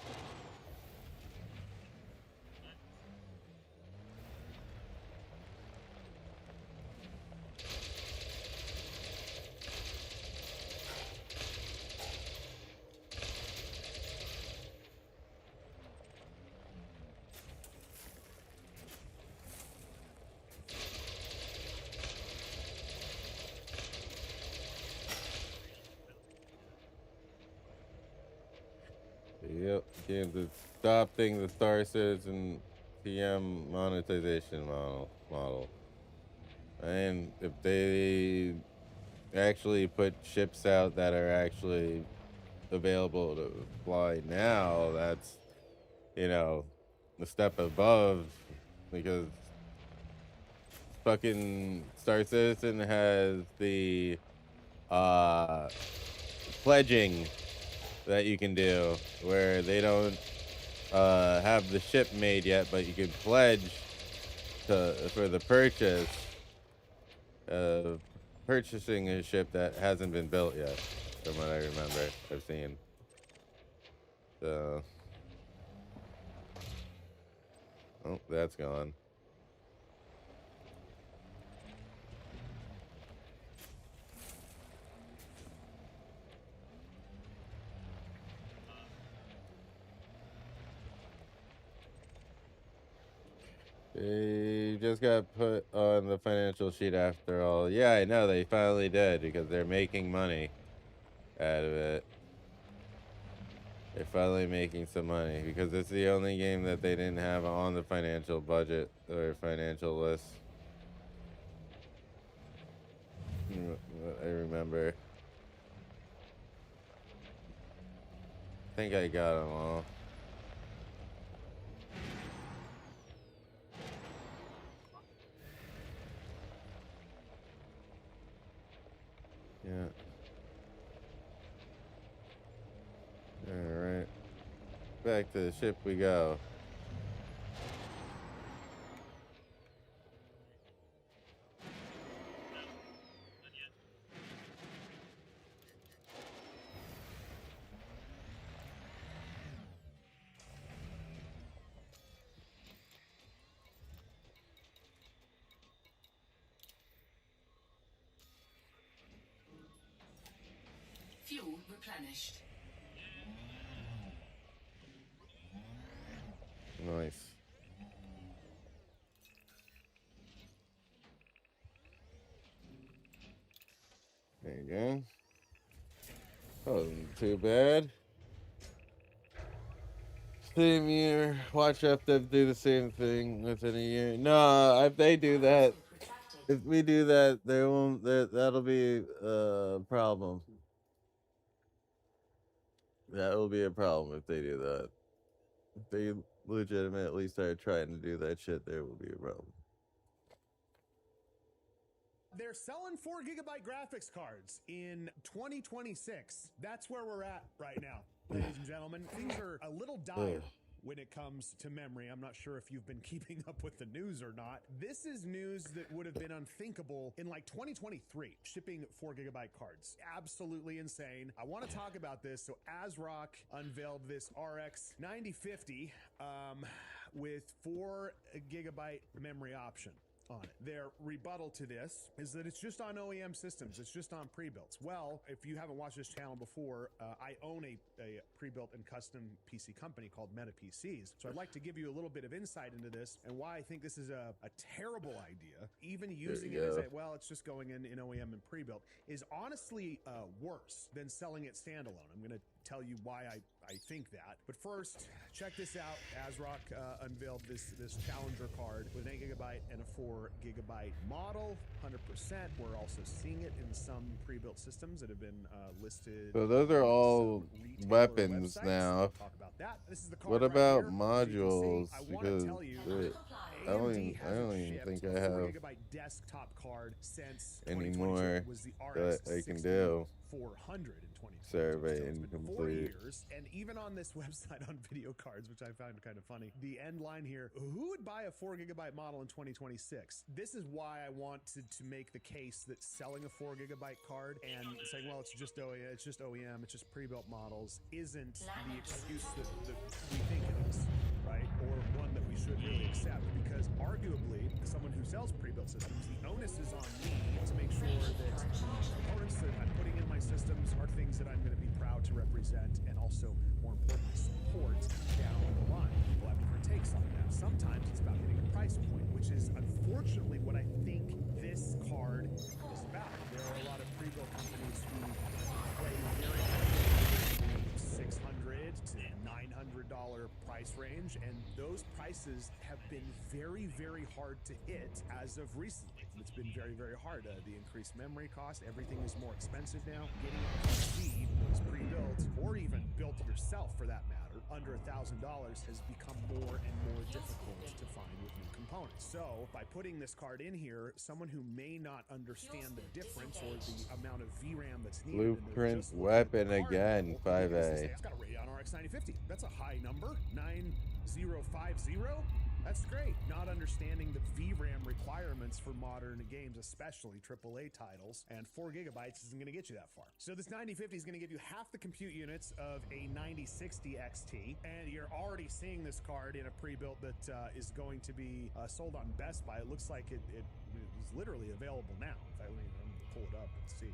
Yep, Kansas adopting the Star Citizen TM monetization model. And if they actually put ships out that are actually available to fly now, that's, you know, a step above, because fucking Star Citizen has the pledging that you can do where they don't have the ship made yet, but you can pledge for the purchase of purchasing a ship that hasn't been built yet. from what I remember. I've seen. So, oh, that's gone. They just got put on the financial sheet after all. Yeah, I know, they finally did because they're making money out of it. They're finally making some money because it's the only game that they didn't have on the financial budget or financial list. I remember. I think I got them all. Yeah. Alright. Back to the ship we go. Fuel replenished. Nice. There you go. Wasn't too bad. Same year. Watch if they do the same thing within a year. No, if they do that, if we do that, they won't. That'll be a problem. That will be a problem if they do that. If they legitimately start trying to do that shit, there will be a problem. They're selling 4 gigabyte graphics cards in 2026. That's where we're at right now, ladies and gentlemen. Things are a little dire when it comes to memory. I'm not sure if you've been keeping up with the news or not. This is news that would have been unthinkable in like 2023, shipping 4 gigabyte cards. Absolutely insane. I want to talk about this. So ASRock unveiled this RX 9050 with 4 gigabyte memory option on it. Their rebuttal to this is that it's just on OEM systems. It's just on pre-builts. Well, if you haven't watched this channel before, I own a pre-built and custom PC company called Meta PCs. So I'd like to give you a little bit of insight into this and why I think this is a terrible idea. Even using it as a, well, it's just going in OEM and pre-built is honestly worse than selling it standalone. I'm going to tell you why I think that. But first, check this out. ASRock unveiled this Challenger card with an 8 gigabyte and a 4 gigabyte model, 100%. We're also seeing it in some pre-built systems that have been listed. So those are all weapons now. Talk about that. This is the card What right about here. modules? I want to Because tell you, I don't even think I have 4 gigabyte desktop card since anymore was the that I can do. 400 in 2020. Survey so it's been 4 incomplete. years, and even on this website on video cards, which I found kind of funny, the end line here: who would buy a 4 gigabyte model in 2026? This is why I wanted to make the case that selling a 4 gigabyte card and saying, well, it's just OEM, it's just pre-built models, isn't the excuse that we think it is, right? Or one that we should really accept, because arguably, as someone who sells pre-built systems, the onus is on me to make sure that components that I'm putting in my systems are things that I'm going to be proud to represent and also, more importantly, support down the line. People have different takes on that. Sometimes it's about hitting a price point, which is unfortunately what I think this card is about. There are a lot of pre-built companies who play very $600 to $900 price range, and those prices have been very, very hard to hit as of recently. It's been very, very hard. The increased memory cost, everything is more expensive now. Getting a PC that was pre-built, or even built yourself for that matter, under $1,000 has become more and more difficult to find with new components. So by putting this card in here, someone who may not understand the difference or the amount of VRAM that's needed, Blueprint weapon again, 5A. It's got a Radeon RX 9050. That's a high number, 9050. That's great. Not understanding the VRAM requirements for modern games, especially AAA titles, and 4 gigabytes isn't going to get you that far. So this 9050 is going to give you half the compute units of a 9060 XT, and you're already seeing this card in a pre-built that is going to be sold on Best Buy. It looks like it is literally available now. In fact, let me pull it up and see.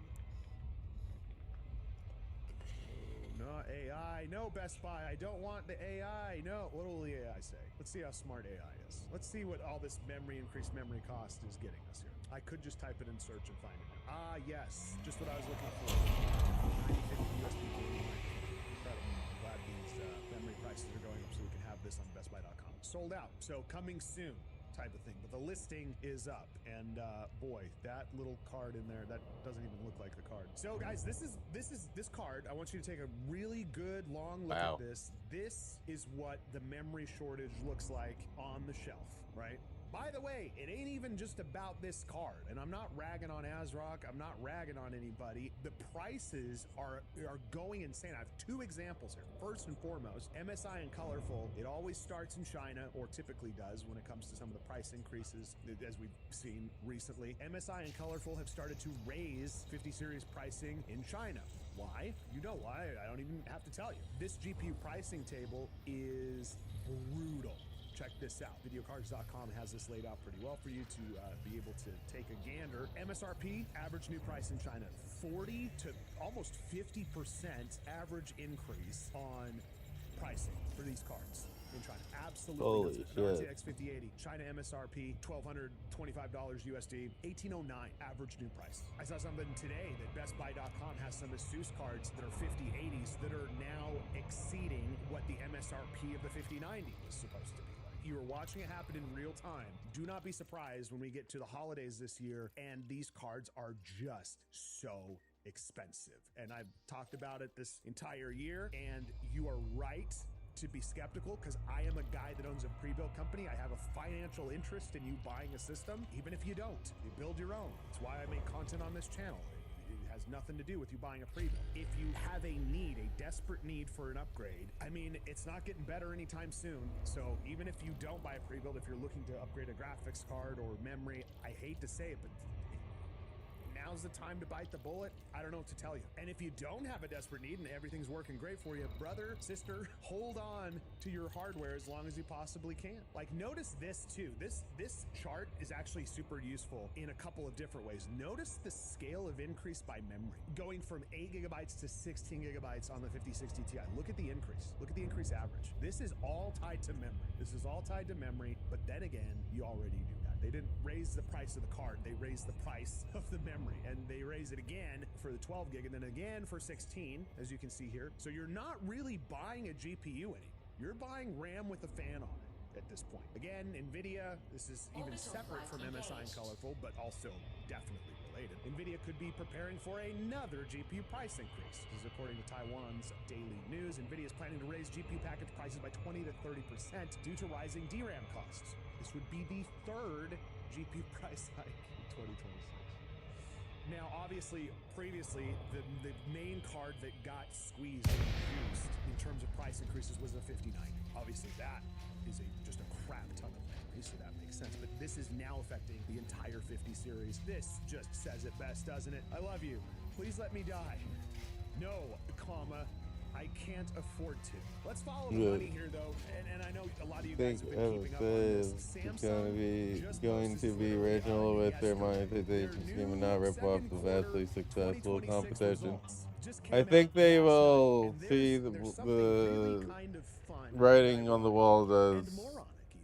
No AI, no Best Buy. I don't want the AI. No, what will the AI say? Let's see how smart AI is. Let's see what all this increased memory cost is getting us here. I could just type it in search and find it now. Ah, yes, just what I was looking for. 9050 USB gaming microphone. Incredible. I'm glad these memory prices are going up so we can have this on BestBuy.com. Sold out, so coming soon. Type of thing, but the listing is up, and boy, that little card in there, that doesn't even look like the card. So guys, this card, I want you to take a really good long look at this. This is what the memory shortage looks like on the shelf, right? By the way, it ain't even just about this card, and I'm not ragging on ASRock, I'm not ragging on anybody. The prices are going insane. I have two examples here. First and foremost, MSI and Colorful, it always starts in China, or typically does when it comes to some of the price increases, as we've seen recently. MSI and Colorful have started to raise 50 series pricing in China. Why? You know why, I don't even have to tell you. This GPU pricing table is brutal. Check this out. Videocards.com has this laid out pretty well for you to be able to take a gander. MSRP, average new price in China, 40 to almost 50% average increase on pricing for these cards in China. Absolutely. Holy shit. RTX 5080, China MSRP, $1,225 USD, 1809 average new price. I saw something today that BestBuy.com has some Asus cards that are 5080s that are now exceeding what the MSRP of the 5090 was supposed to be. You are watching it happen in real time. Do not be surprised when we get to the holidays this year and these cards are just so expensive. And I've talked about it this entire year, and you are right to be skeptical, because I am a guy that owns a pre-built company. I have a financial interest in you buying a system, even if you don't. You build your own. That's why I make content on this channel. It has nothing to do with you buying a pre-built. If you have a need, a desperate need for an upgrade, I mean, it's not getting better anytime soon. So even if you don't buy a pre-built, if you're looking to upgrade a graphics card or memory, I hate to say it, but now's the time to bite the bullet. I don't know what to tell you. And if you don't have a desperate need and everything's working great for you, brother, sister, hold on to your hardware as long as you possibly can. Like, notice this too. This chart is actually super useful in a couple of different ways. Notice the scale of increase by memory, going from 8 gigabytes to 16 gigabytes on the 5060 Ti. Look at the increase. Look at the increase average. This is all tied to memory. This is all tied to memory, but then again, you already knew that. They didn't raise the price of the card. They raised the price of the memory. And they raise it again for the 12 gig and then again for 16, as you can see here. So you're not really buying a GPU anymore. You're buying RAM with a fan on it at this point. Again, NVIDIA, this is even separate from MSI and Colorful, but also definitely related. NVIDIA could be preparing for another GPU price increase. This is according to Taiwan's Daily News. NVIDIA is planning to raise GPU package prices by 20 to 30% due to rising DRAM costs. This would be the third GPU price hike in 2026. Now, obviously, previously, the main card that got squeezed and reduced in terms of price increases was the 5090. Obviously, that is just a crap ton of memory, so that makes sense. But this is now affecting the entire 50 series. This just says it best, doesn't it? I love you. Please let me die. No, comma. I can't afford to. Let's follow the money here, though, and I know a lot of you guys have been keeping up on this. It's going to be regional with their monetization scheme and not rip off the vastly successful competition. I think they will see the writing on the wall as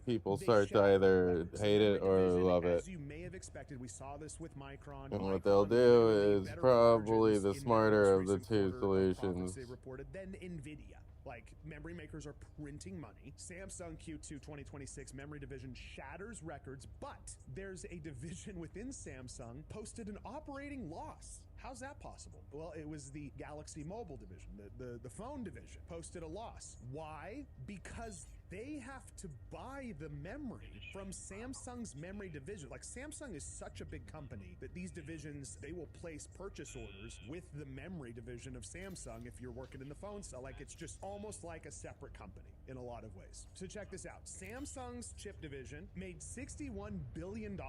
people start to either hate it or love it. As you may have expected, we saw this with Micron. And what they'll do is probably the smarter of the two solutions. They reported then NVIDIA. Like, memory makers are printing money. Samsung Q2 2026 memory division shatters records, but there's a division within Samsung posted an operating loss. How's that possible? Well, it was the Galaxy Mobile division, the phone division, posted a loss. Why? Because they have to buy the memory from Samsung's memory division. Like, Samsung is such a big company that these divisions, they will place purchase orders with the memory division of Samsung if you're working in the phone cell. Like, it's just almost like a separate company. in a lot of ways. So check this out. Samsung's chip division made $61 billion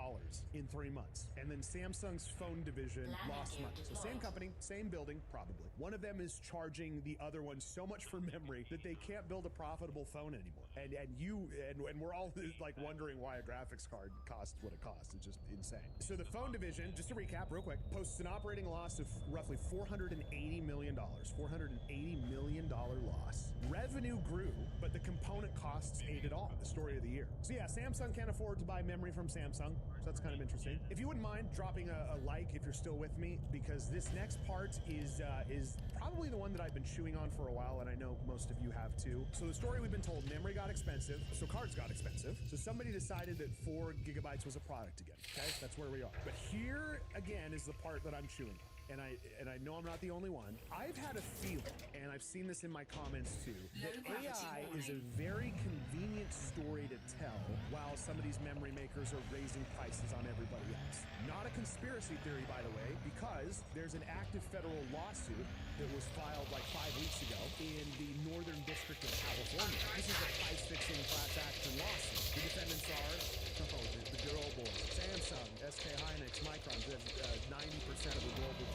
in 3 months. And then Samsung's phone division lost money. So same company, same building, probably. One of them is charging the other one so much for memory that they can't build a profitable phone anymore. And we're all like wondering why a graphics card costs what it costs. It's just insane. So the phone division, just to recap real quick, posts an operating loss of roughly $480 million. $480 million loss. Revenue grew, but the component costs ate it all. The story of the year. So yeah, Samsung can't afford to buy memory from Samsung. So that's kind of interesting. If you wouldn't mind dropping a like if you're still with me, because this next part is probably the one that I've been chewing on for a while, and I know most of you have too. So the story we've been told, memory got expensive, so cards got expensive. So somebody decided that 4 gigabytes was a product again. Okay, that's where we are. But here again is the part that I'm chewing on. And I know I'm not the only one. I've had a feeling, and I've seen this in my comments too, that AI is a very convenient story to tell while some of these memory makers are raising prices on everybody else. Not a conspiracy theory, by the way, because there's an active federal lawsuit that was filed like 5 weeks ago in the Northern District of California. This is a price-fixing class action lawsuit. The defendants are the good old boys. Samsung, SK Hynix, Micron, 90% of the global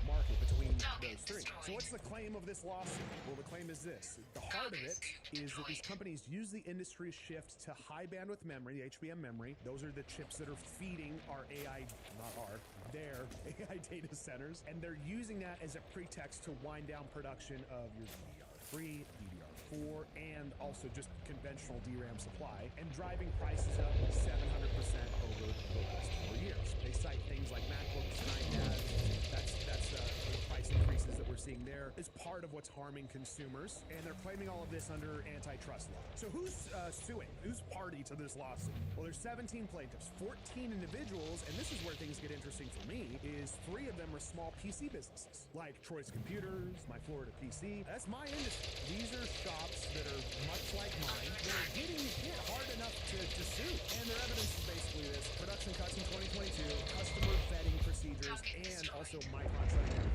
market between those three. So what's the claim of this lawsuit? Well, the claim is this. The heart of it is that these companies use the industry's shift to high bandwidth memory, the HBM memory. Those are the chips that are feeding our AI, their AI data centers. And they're using that as a pretext to wind down production of your DDR3, DDR4, and also just conventional DRAM supply, and driving prices up 700% over the last 4 years. They cite things like MacBooks, iPads. That's the price increases that we're seeing there is part of what's harming consumers, and they're claiming all of this under antitrust law. So who's suing? Who's party to this lawsuit? Well, there's 17 plaintiffs, 14 individuals, and this is where things get interesting for me, is 3 of them are small PC businesses, like Troy's Computers, My Florida PC. That's my industry. These are shops that are much like mine, that are getting hit hard enough to sue. And their evidence is basically this: production cuts in 2022, customer vetting procedures, and also Micron shutting down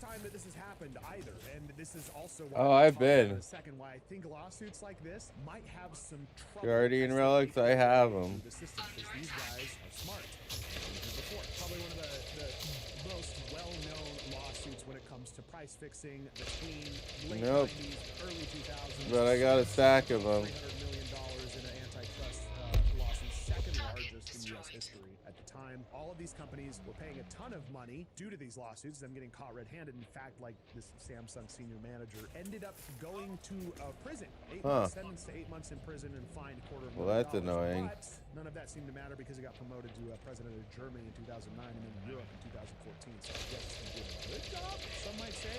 time that this has happened either, and this is also why I've been. A second why I think lawsuits like this might have some trouble. Guardian relics, I have them. The system, because these guys are smart. Before, probably one of the most well-known lawsuits when it comes to price fixing between late 90s, early 2000s. But I got a stack of them. $300 million in an antitrust lawsuit, second largest in U.S. history at the time. All of these companies were paying a ton of money due to these lawsuits, them getting caught red-handed. In fact, like this Samsung senior manager ended up going to prison. 8 months, sentenced to 8 months in prison and fined $250,000. Well, that's annoying. But none of that seemed to matter because he got promoted to president of Germany in 2009 and then Europe in 2014. So I guess he's doing a good job, some might say.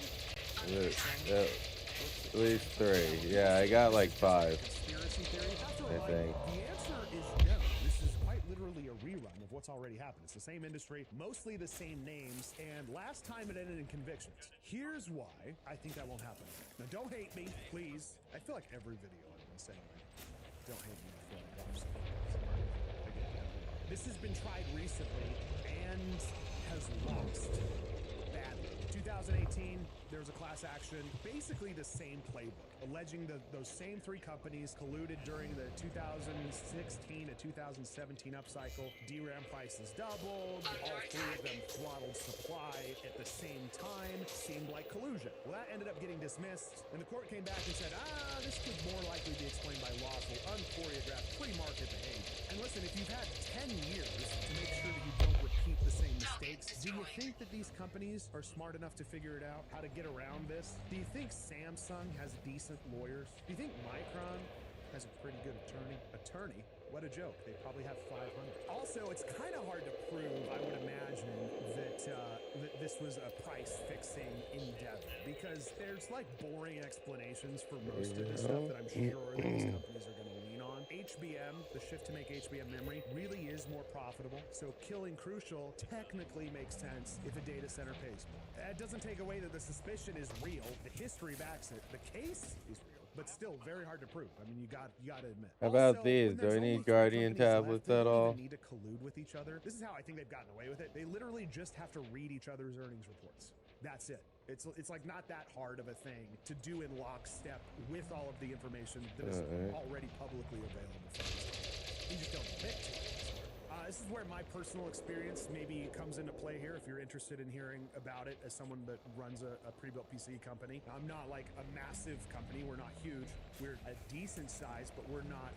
At least 3. Yeah, I got like 5. Conspiracy theory? I think. The answer is no. This is quite literally a rerun of what's already happened. It's the same industry, mostly the same names, and last time it ended in convictions. Here's why I think that won't happen. Now, don't hate me, please. I feel like every video I've been saying, don't hate me before I watch again. This has been tried recently and has lost badly. 2018, there was a class action, basically the same playbook, alleging that those same 3 companies colluded during the 2016 to 2017 upcycle. DRAM prices doubled, all 3 of them throttled supply at the same time. Seemed like collusion. Well, that ended up getting dismissed, and the court came back and said, this could more likely be explained by lawful, unchoreographed, pre-market behavior. And listen, if you've had 10 years to make sure that you don't repeat the same mistakes, do you think that these companies are smart enough to figure it out, how to get around this? Do you think Samsung has decent lawyers? Do you think Micron has a pretty good attorney? What a joke. They probably have 500. Also, it's kind of hard to prove, I would imagine, that this was a price-fixing endeavor, because there's like boring explanations for most of this stuff that I'm sure that these companies are going to lean on. HBM, the shift to make HBM memory, really is more profitable, so killing Crucial technically makes sense if a data center pays more. That doesn't take away that the suspicion is real. The history backs it. The case is real. but still very hard to prove. I mean, you got to admit. How about Also, these? when Do there's I only need three Guardian companies left, tablets they at don't all? even need to collude with each other. This is how I think they've gotten away with it. They literally just have to read each other's earnings reports. That's it. It's like not that hard of a thing to do in lockstep with all of the information that is already publicly available. You just don't admit to it. This is where my personal experience maybe comes into play here if you're interested in hearing about it as someone that runs a pre-built PC company. I'm not like a massive company. We're not huge. We're a decent size, but we're not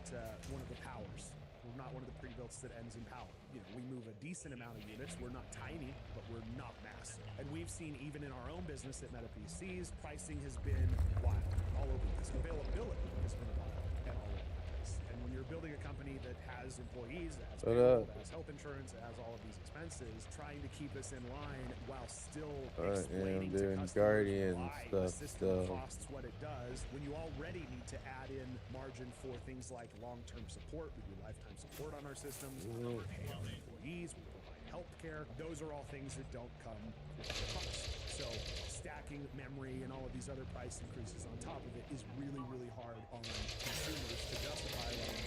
one of the powers. We're not one of the pre-builts that ends in power. You know, we move a decent amount of units. We're not tiny, but we're not massive. And we've seen even in our own business at Meta PCs, pricing has been wild, all over the place. Availability has been wild and all over the place. And when you're building a company that has employees, that has payroll, that has health insurance, that has all of these expenses, trying to keep us in line while still explaining to customers Guardian why the system costs what it does, when you already need to add in margin for things like long-term support. We do lifetime support on our systems. We pay our employees. We provide healthcare. Those are all things that don't come with the cost. So stacking memory and all of these other price increases on top of it is really, really hard on consumers to justify like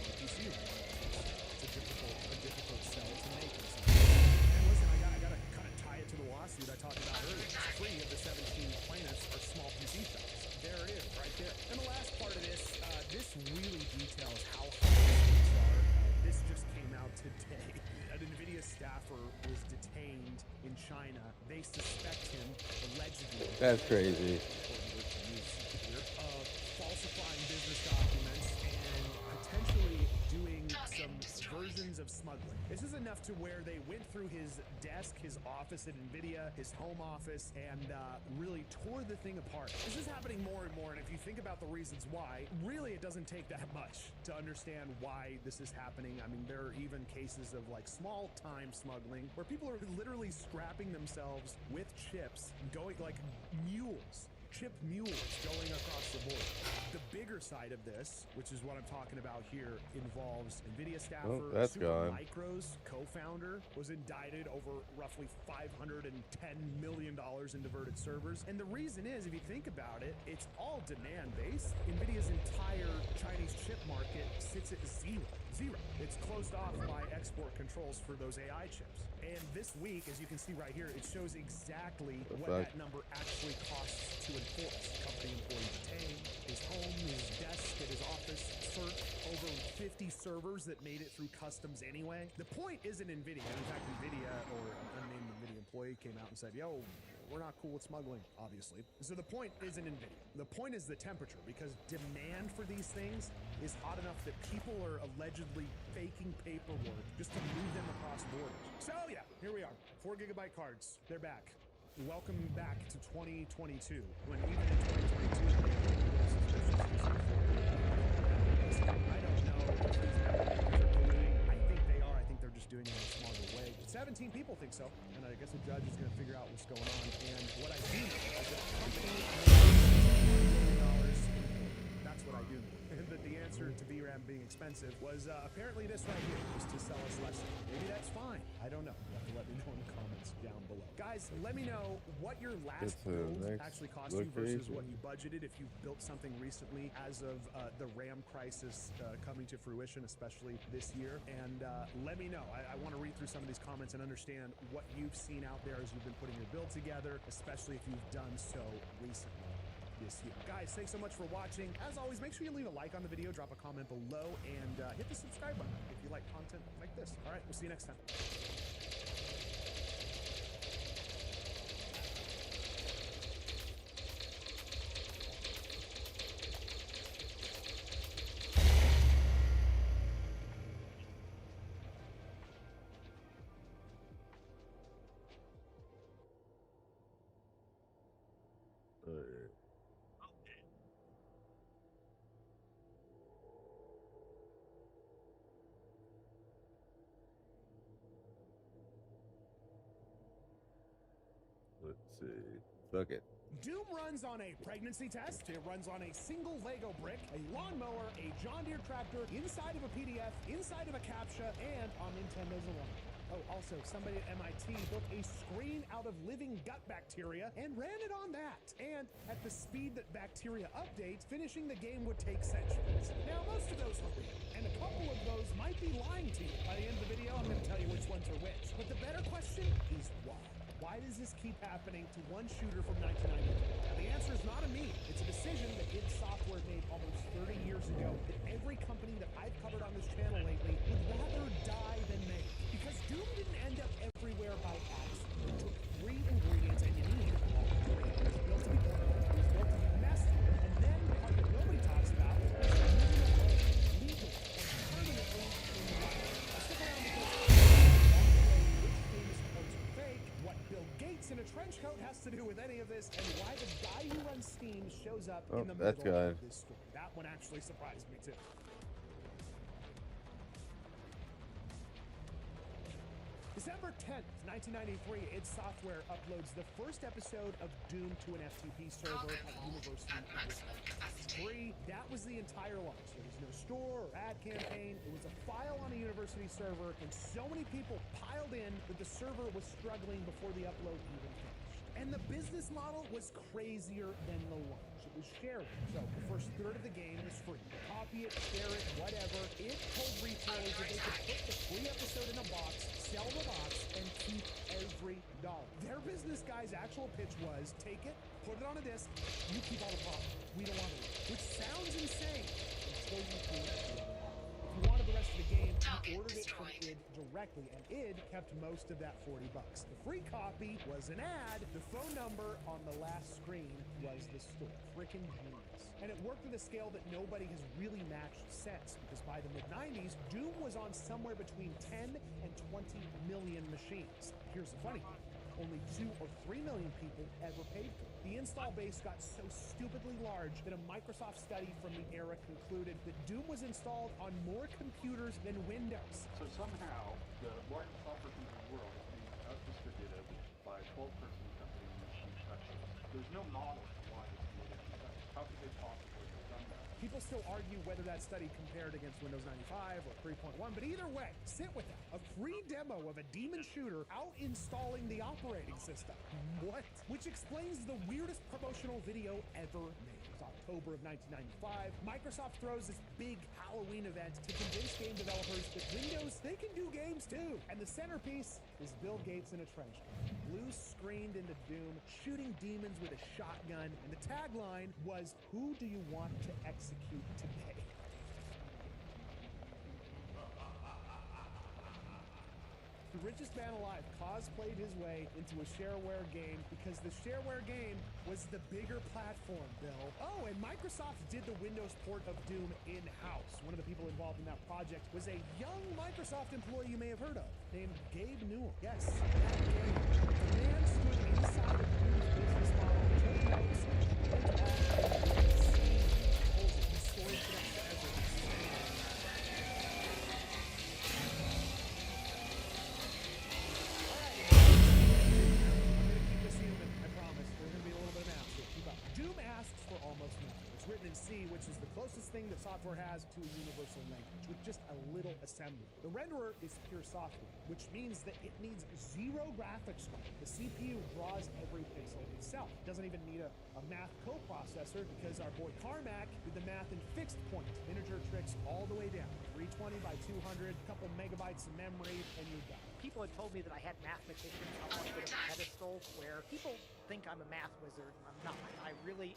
the PC. It's a difficult sell to make. And listen, I gotta kind of tie it to the lawsuit I talked about earlier. 3 of the 17 plaintiffs are small PC shops. There it is, right there. And the last part of this, this really details how hard things are. This just came out today. An NVIDIA staffer was detained in China. They suspect him, allegedly. That's crazy. Of falsifying business documents and potentially doing some versions of smuggling. This is enough to where they went through his desk, his office at NVIDIA, his home office, and really tore the thing apart. This is happening more and more, and if you think about the reasons why, really it doesn't take that much to understand why this is happening. I mean, there are even cases of like small-time smuggling where people are literally scrapping themselves with chips, going like mules. Chip mules going across the board. The bigger side of this, which is what I'm talking about here, involves NVIDIA staffer, Supermicro's co-founder, was indicted over roughly $510 million in diverted servers. And the reason is, if you think about it, it's all demand-based. NVIDIA's entire Chinese chip market sits at zero. It's closed off by export controls for those AI chips. And this week, as you can see right here, it shows exactly what that number actually costs to enforce. Company employee detained, his home, his desk at his office, searched over 50 servers that made it through customs anyway. The point isn't NVIDIA. In fact, NVIDIA, or an unnamed NVIDIA employee, came out and said, yo, we're not cool with smuggling, obviously. So the point isn't NVIDIA. The point is the temperature, because demand for these things is hot enough that people are allegedly faking paperwork just to move them across borders. So yeah, here we are. 4 gigabyte cards. They're back. Welcome back to 2022, when even in 2022, I don't know if these companies are colluding. I think they are. I think they're just doing it in a smarter way. 17 people think so, and I guess a judge is going to figure out what's going on. And what I do know is that the company $1 million. That's what I do know. And that the answer to VRAM being expensive was apparently this right here, is to sell us less. Maybe that's fine. I don't know. You have to let me know in the comments down below. Guys, let me know what your last build actually cost you versus what you budgeted. If you've built something recently as of the RAM crisis coming to fruition, especially this year. And let me know. I want to read through some of these comments and understand what you've seen out there as you've been putting your build together, especially if you've done so recently this year. Guys, thanks so much for watching. As always, make sure you leave a like on the video, drop a comment below, and hit the subscribe button if you like content like this. All right, we'll see you next time. Let's see. Fuck it. Doom runs on a pregnancy test, it runs on a single Lego brick, a lawnmower, a John Deere tractor, inside of a PDF, inside of a CAPTCHA, and on Nintendo's Alone. Oh, also, somebody at MIT built a screen out of living gut bacteria and ran it on that. And at the speed that bacteria updates, finishing the game would take centuries. Now, most of those were real, and a couple of those might be lying to you. By the end of the video, I'm going to tell you which ones are which. But the better question is why? Why does this keep happening to one shooter from 1993? Now, the answer is not a meme. It's a decision that id Software made almost 30 years ago that every company that I've covered on this channel lately would rather die than make. Because Doom didn't end up everywhere by accident. It took 3 ingredients, and you need all 3. It was built to be portable, it was built to be messed with, and then the part that nobody talks about is moving away legally and permanently in life. Now, stick around because which famous quotes are fake, what Bill Gates in a trench coat has to do with any of this, and why the guy who runs Steam shows up in the middle of this story. That one actually surprised me too. December 10th, 1993, id Software uploads the first episode of Doom to an FTP server at University of Wisconsin. Free, that was the entire launch. There was no store or ad campaign. It was a file on a university server, and so many people piled in that the server was struggling before the upload even finished. And the business model was crazier than the launch. It was sharing. So the first third of the game was free. Copy it, share it, whatever. It told retailers that they could put the free episode in a box, sell the box, and keep every dollar. Their business guy's actual pitch was, take it, put it on a disc, you keep all the profit. We don't want it. Which sounds insane until you do it. If you wanted the rest of the game, you ordered it from id directly, and id kept most of that $40. The free copy was an ad. The phone number on the last screen was the store. Frickin' genius. And it worked at a scale that nobody has really matched since, because by the mid-90s, Doom was on somewhere between 10 and 20 million machines. Here's the funny thing. Only 2 or 3 million people ever paid for it. The install base got so stupidly large that a Microsoft study from the era concluded that Doom was installed on more computers than Windows. So somehow, the largest software company in the world is being out-distributed by a 12-person company in this huge section. There's no model for why this is being done. How could they possibly have done that? People still argue whether that study compared against Windows 95 or 3.1, but either way, sit with it. A free demo of a demon shooter out installing the operating system. What? Which explains the weirdest promotional video ever made. It's October of 1995. Microsoft throws this big Halloween event to convince game developers that Windows, they can do games too. And the centerpiece is Bill Gates in a trench coat. Blue screened into Doom, shooting demons with a shotgun, and the tagline was, "Who do you want to execute today?" The richest man alive cosplayed his way into a shareware game because the shareware game was the bigger platform, Bill. Oh, and Microsoft did the Windows port of Doom in-house. One of the people involved in that project was a young Microsoft employee you may have heard of, named Gabe Newell. Yes, that Gabe. The man stood inside of Doom's business model, took notes, and all the story connects to everything. Doom asks for almost nothing. It's written in C, which is the closest thing that software has to a universal language, with just a little assembly. The renderer is pure software, which means that it needs 0 graphics card. The CPU draws every pixel itself. It doesn't even need a math coprocessor because our boy Carmack did the math in fixed point. Integer tricks all the way down. 320 by 200, a couple megabytes of memory, and you're done. People had told me that I had mathematicians on a pedestal where people think I'm a math wizard. I'm not.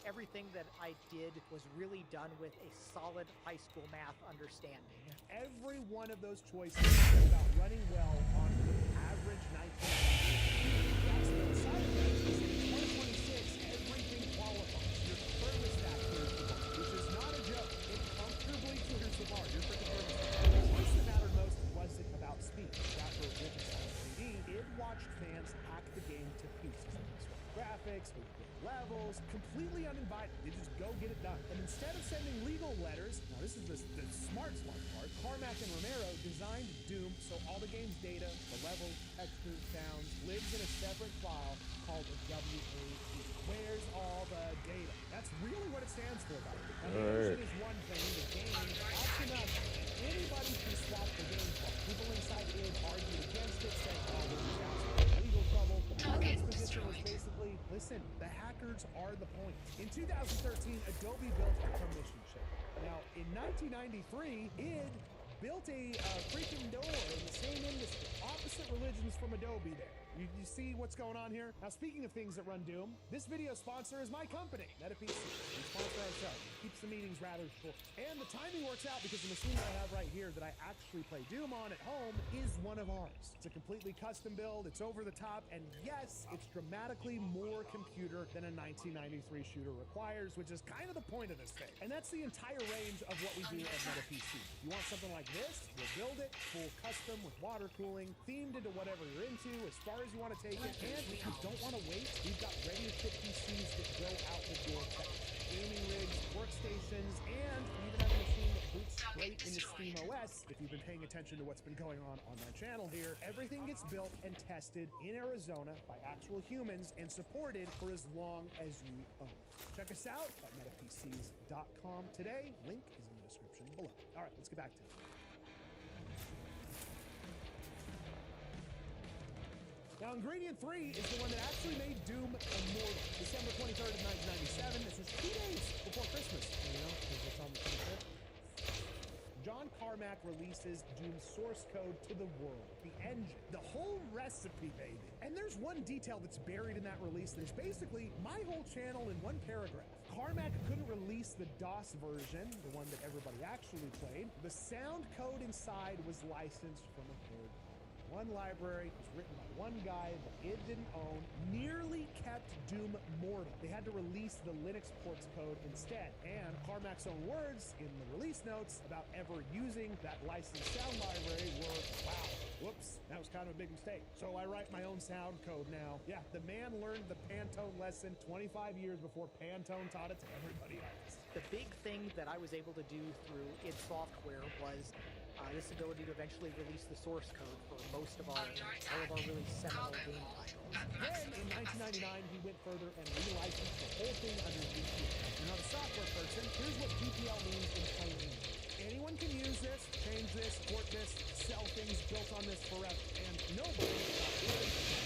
Everything that I did was really done with a solid high school math understanding. Every one of those choices is about running well on the average 1990. That's the side effect is in 2026, everything qualifies. Your thermostat clears the bar, which is not a joke. It comfortably clears the bar. Your freaking thermostat. The choice that mattered most wasn't about speed. After Wolfenstein 3D, it watched fans hack the game to pieces. Graphics, levels, completely uninvited. They just go get it done. And instead of sending legal letters, now this is the smart part, Carmack and Romero designed Doom so all the game's data, the levels, textures, sounds, lives in a separate file called a WAD. Where's all the data? That's That's really what it stands for, by the way. Now, the engine is one thing, the game, that's another. Anybody can swap the game part. People inside id argued against it, saying, oh, this is absolute legal trouble. The opponent's position was basically, listen, the hackers are the point. In 2013, Adobe built a permission chip. Now, in 1993, id built a freaking door in the same industry. Opposite religions from Adobe there. You see what's going on here? Now, speaking of things that run Doom, this video sponsor is my company, MetaPC. We sponsor ourselves. Keeps the meetings rather short. And the timing works out because the machine that I have right here that I actually play Doom on at home is one of ours. It's a completely custom build. It's over the top. And yes, it's dramatically more computer than a 1993 shooter requires, which is kind of the point of this thing. And that's the entire range of what we do at MetaPC. You want something like this? We'll build it, full custom with water cooling, themed into whatever you're into, as far as you want to take it. And if you don't want to wait, we've got ready-to-ship PCs that go out the door fast. Gaming rigs, workstations, and we even have a machine that boots straight into Steam OS. If you've been paying attention to what's been going on my channel here, everything gets built and tested in Arizona by actual humans and supported for as long as you own. Check us out at metapcs.com today. Link is in the description below. All right, let's get back to it. Now, Ingredient 3 is the one that actually made Doom immortal. December 23rd of 1997. This was 2 days before Christmas, you know, because it's on the 25th. John Carmack releases Doom's source code to the world, the engine, the whole recipe, baby. And there's one detail that's buried in that release that is basically my whole channel in one paragraph. Carmack couldn't release the DOS version, the one that everybody actually played. The sound code inside was licensed from a third party. One library was written by one guy that id didn't own, nearly kept Doom mortal. They had to release the Linux ports code instead. And Carmack's own words in the release notes about ever using that licensed sound library were, wow, whoops, that was kind of a big mistake. So I write my own sound code now. Yeah, the man learned the Pantone lesson 25 years before Pantone taught it to everybody else. The big thing that I was able to do through id Software was this ability to eventually release the source code for most of all of our really seminal game titles. Then, in 1999, he went further and relicensed the whole thing under GPL. If you're not a software person, here's what GPL means in plain English. Anyone can use this, change this, port this, sell things built on this forever. And nobody,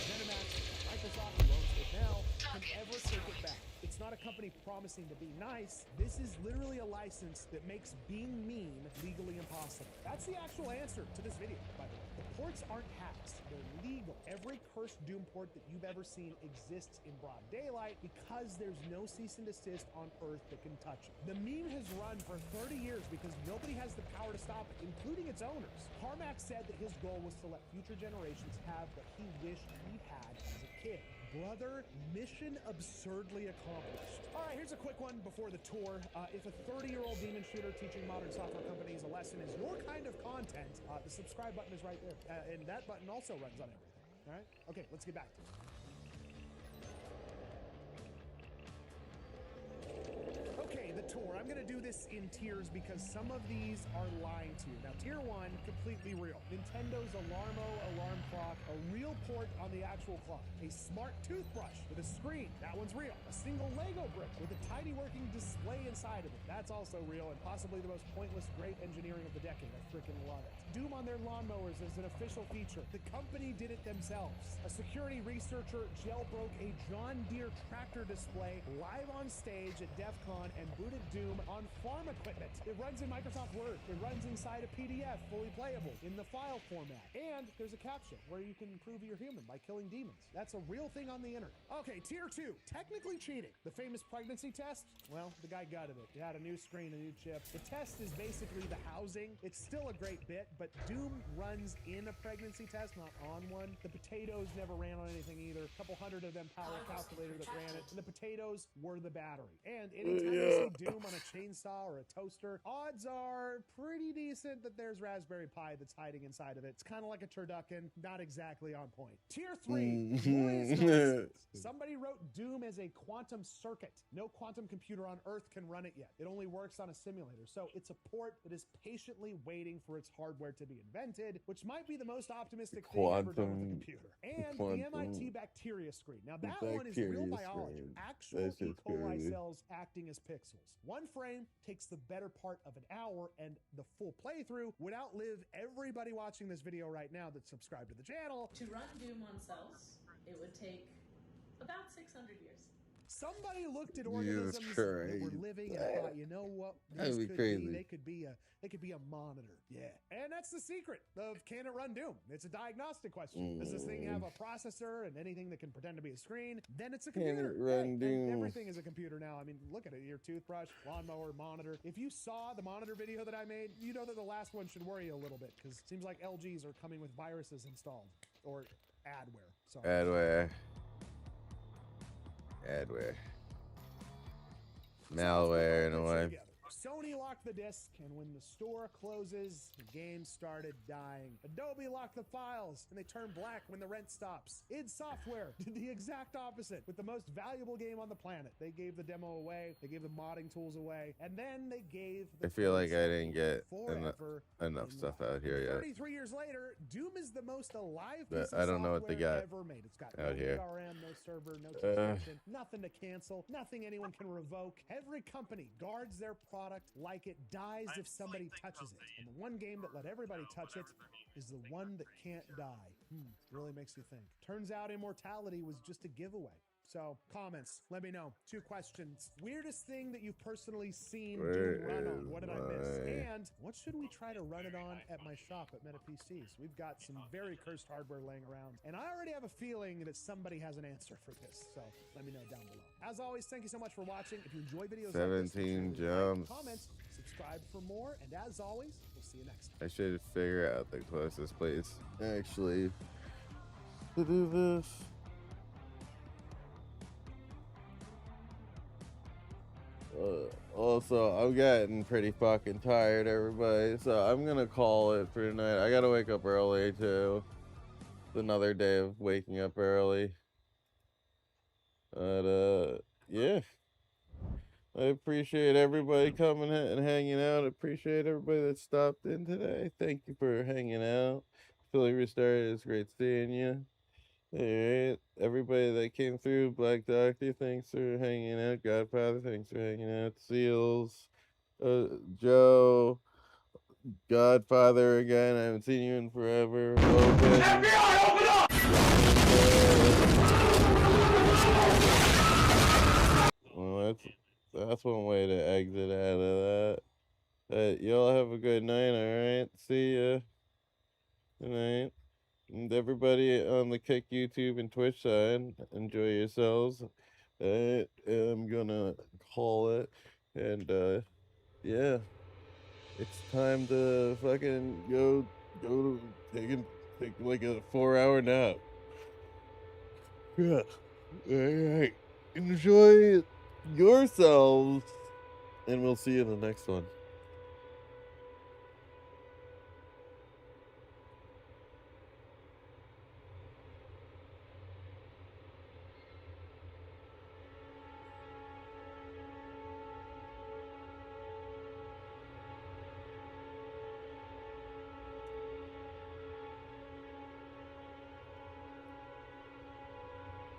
ZeniMax, Microsoft, who owns it now, can ever take it back. It's not a company promising to be nice. This is literally a license that makes being mean legally impossible. That's the actual answer to this video, by the way. The ports aren't hacks. They're legal. Every cursed Doom port that you've ever seen exists in broad daylight because there's no cease and desist on Earth that can touch it. The meme has run for 30 years because nobody has the power to stop it, including its owners. Carmack said that his goal was to let future generations have what he wished he had as a kid. Brother, mission absurdly accomplished. All right, here's a quick one before the tour. If a 30-year-old demon shooter teaching modern software companies a lesson is your kind of content, the subscribe button is right there. And that button also runs on everything. All right? Okay, let's get back to it. Okay, the tour. I'm going to do this in tiers because some of these are lying to you. Now, tier 1, completely real. Nintendo's Alarmo alarm clock, a real port on the actual clock. A smart toothbrush with a screen. That one's real. A single Lego brick with a tiny working display inside of it. That's also real and possibly the most pointless great engineering of the decade. I freaking love it. Doom on their lawnmowers is an official feature. The company did it themselves. A security researcher jailbroke a John Deere tractor display live on stage at DEF CON and booted Doom on farm equipment. It runs in Microsoft Word. It runs inside a PDF, fully playable, in the file format. And there's a captcha where you can prove you're human by killing demons. That's a real thing on the internet. Okay, tier 2, technically cheating. The famous pregnancy test? Well, the guy gutted it. It had a new screen, a new chip. The test is basically the housing. It's still a great bit, but Doom runs in a pregnancy test, not on one. The potatoes never ran on anything either. A couple hundred of them power calculator that ran it. And the potatoes were the battery. And anytime you see Doom on a chainsaw saw or a toaster, odds are pretty decent that there's Raspberry Pi that's hiding inside of it. It's kind of like a turducken, not exactly on point. Tier 3, glorious nonsense. Somebody wrote Doom as a quantum circuit. No quantum computer on Earth can run it yet. It only works on a simulator. So it's a port that is patiently waiting for its hardware to be invented, which might be the most optimistic thing ever done with a computer. And the MIT bacteria screen. Now that one is real biology. Actual E. coli cells acting as pixels. One frame takes the better part of an hour, and the full playthrough would outlive everybody watching this video right now that's subscribed to the channel. To run Doom on cells, it would take about 600 years. Somebody looked at organisms that were living and thought, you know what, these That'd be could crazy. be, they could be a monitor. Yeah. And that's the secret of can it run Doom? It's a diagnostic question. Does this thing have a processor and anything that can pretend to be a screen? Then it's a computer. Can it run Doom? And everything is a computer now. I mean, look at it. Your toothbrush, lawnmower, monitor. If you saw the monitor video that I made, you know that the last one should worry you a little bit because it seems like LGs are coming with viruses installed or adware. Sorry. Adware. Malware in a way. Sony locked the disc, and when the store closes, the game started dying. Adobe locked the files, and they turn black when the rent stops. id Software did the exact opposite with the most valuable game on the planet. They gave the demo away, they gave the modding tools away, and then they gave the I feel like I didn't get forever enough stuff out here yet. 33 years later, Doom is the most alive But piece of I don't know what they software got ever made. It's got out no here. DRM, no server, no subscription, nothing to cancel, nothing anyone can revoke. Every company guards their product like it dies if somebody touches it. And the one game that let everybody touch it is the one that can't die. Really makes you think. Turns out immortality was just a giveaway. So, comments, let me know. 2 questions. Weirdest thing that you've personally seen Doom run on? What did I miss? And what should we try to run it on at my shop at Meta PCs? We've got some very cursed hardware laying around, and I already have a feeling that somebody has an answer for this. So, let me know down below. As always, thank you so much for watching. If you enjoy videos like this, 17 make sure to jumps. like, comment, subscribe for more, and as always, we'll see you next time. I should figure out the closest place actually to do this. Also, I'm getting pretty fucking tired, everybody. So I'm gonna call it for tonight. I gotta wake up early too. It's another day of waking up early. But yeah. I appreciate everybody coming and hanging out. I appreciate everybody that stopped in today. Thank you for hanging out. Fully restarted. It's great seeing you. Alright, everybody that came through, Black Doctor, thanks for hanging out. Godfather, thanks for hanging out. Seals, Joe, Godfather again, I haven't seen you in forever. Logan, FBI, open up! Well, that's one way to exit out of that. Y'all have a good night, alright? See ya. Good night. And everybody on the Kick YouTube and Twitch side, enjoy yourselves. I'm gonna call it, and yeah, it's time to fucking go take like a 4-hour nap. Yeah, all right. Enjoy yourselves, and we'll see you in the next one.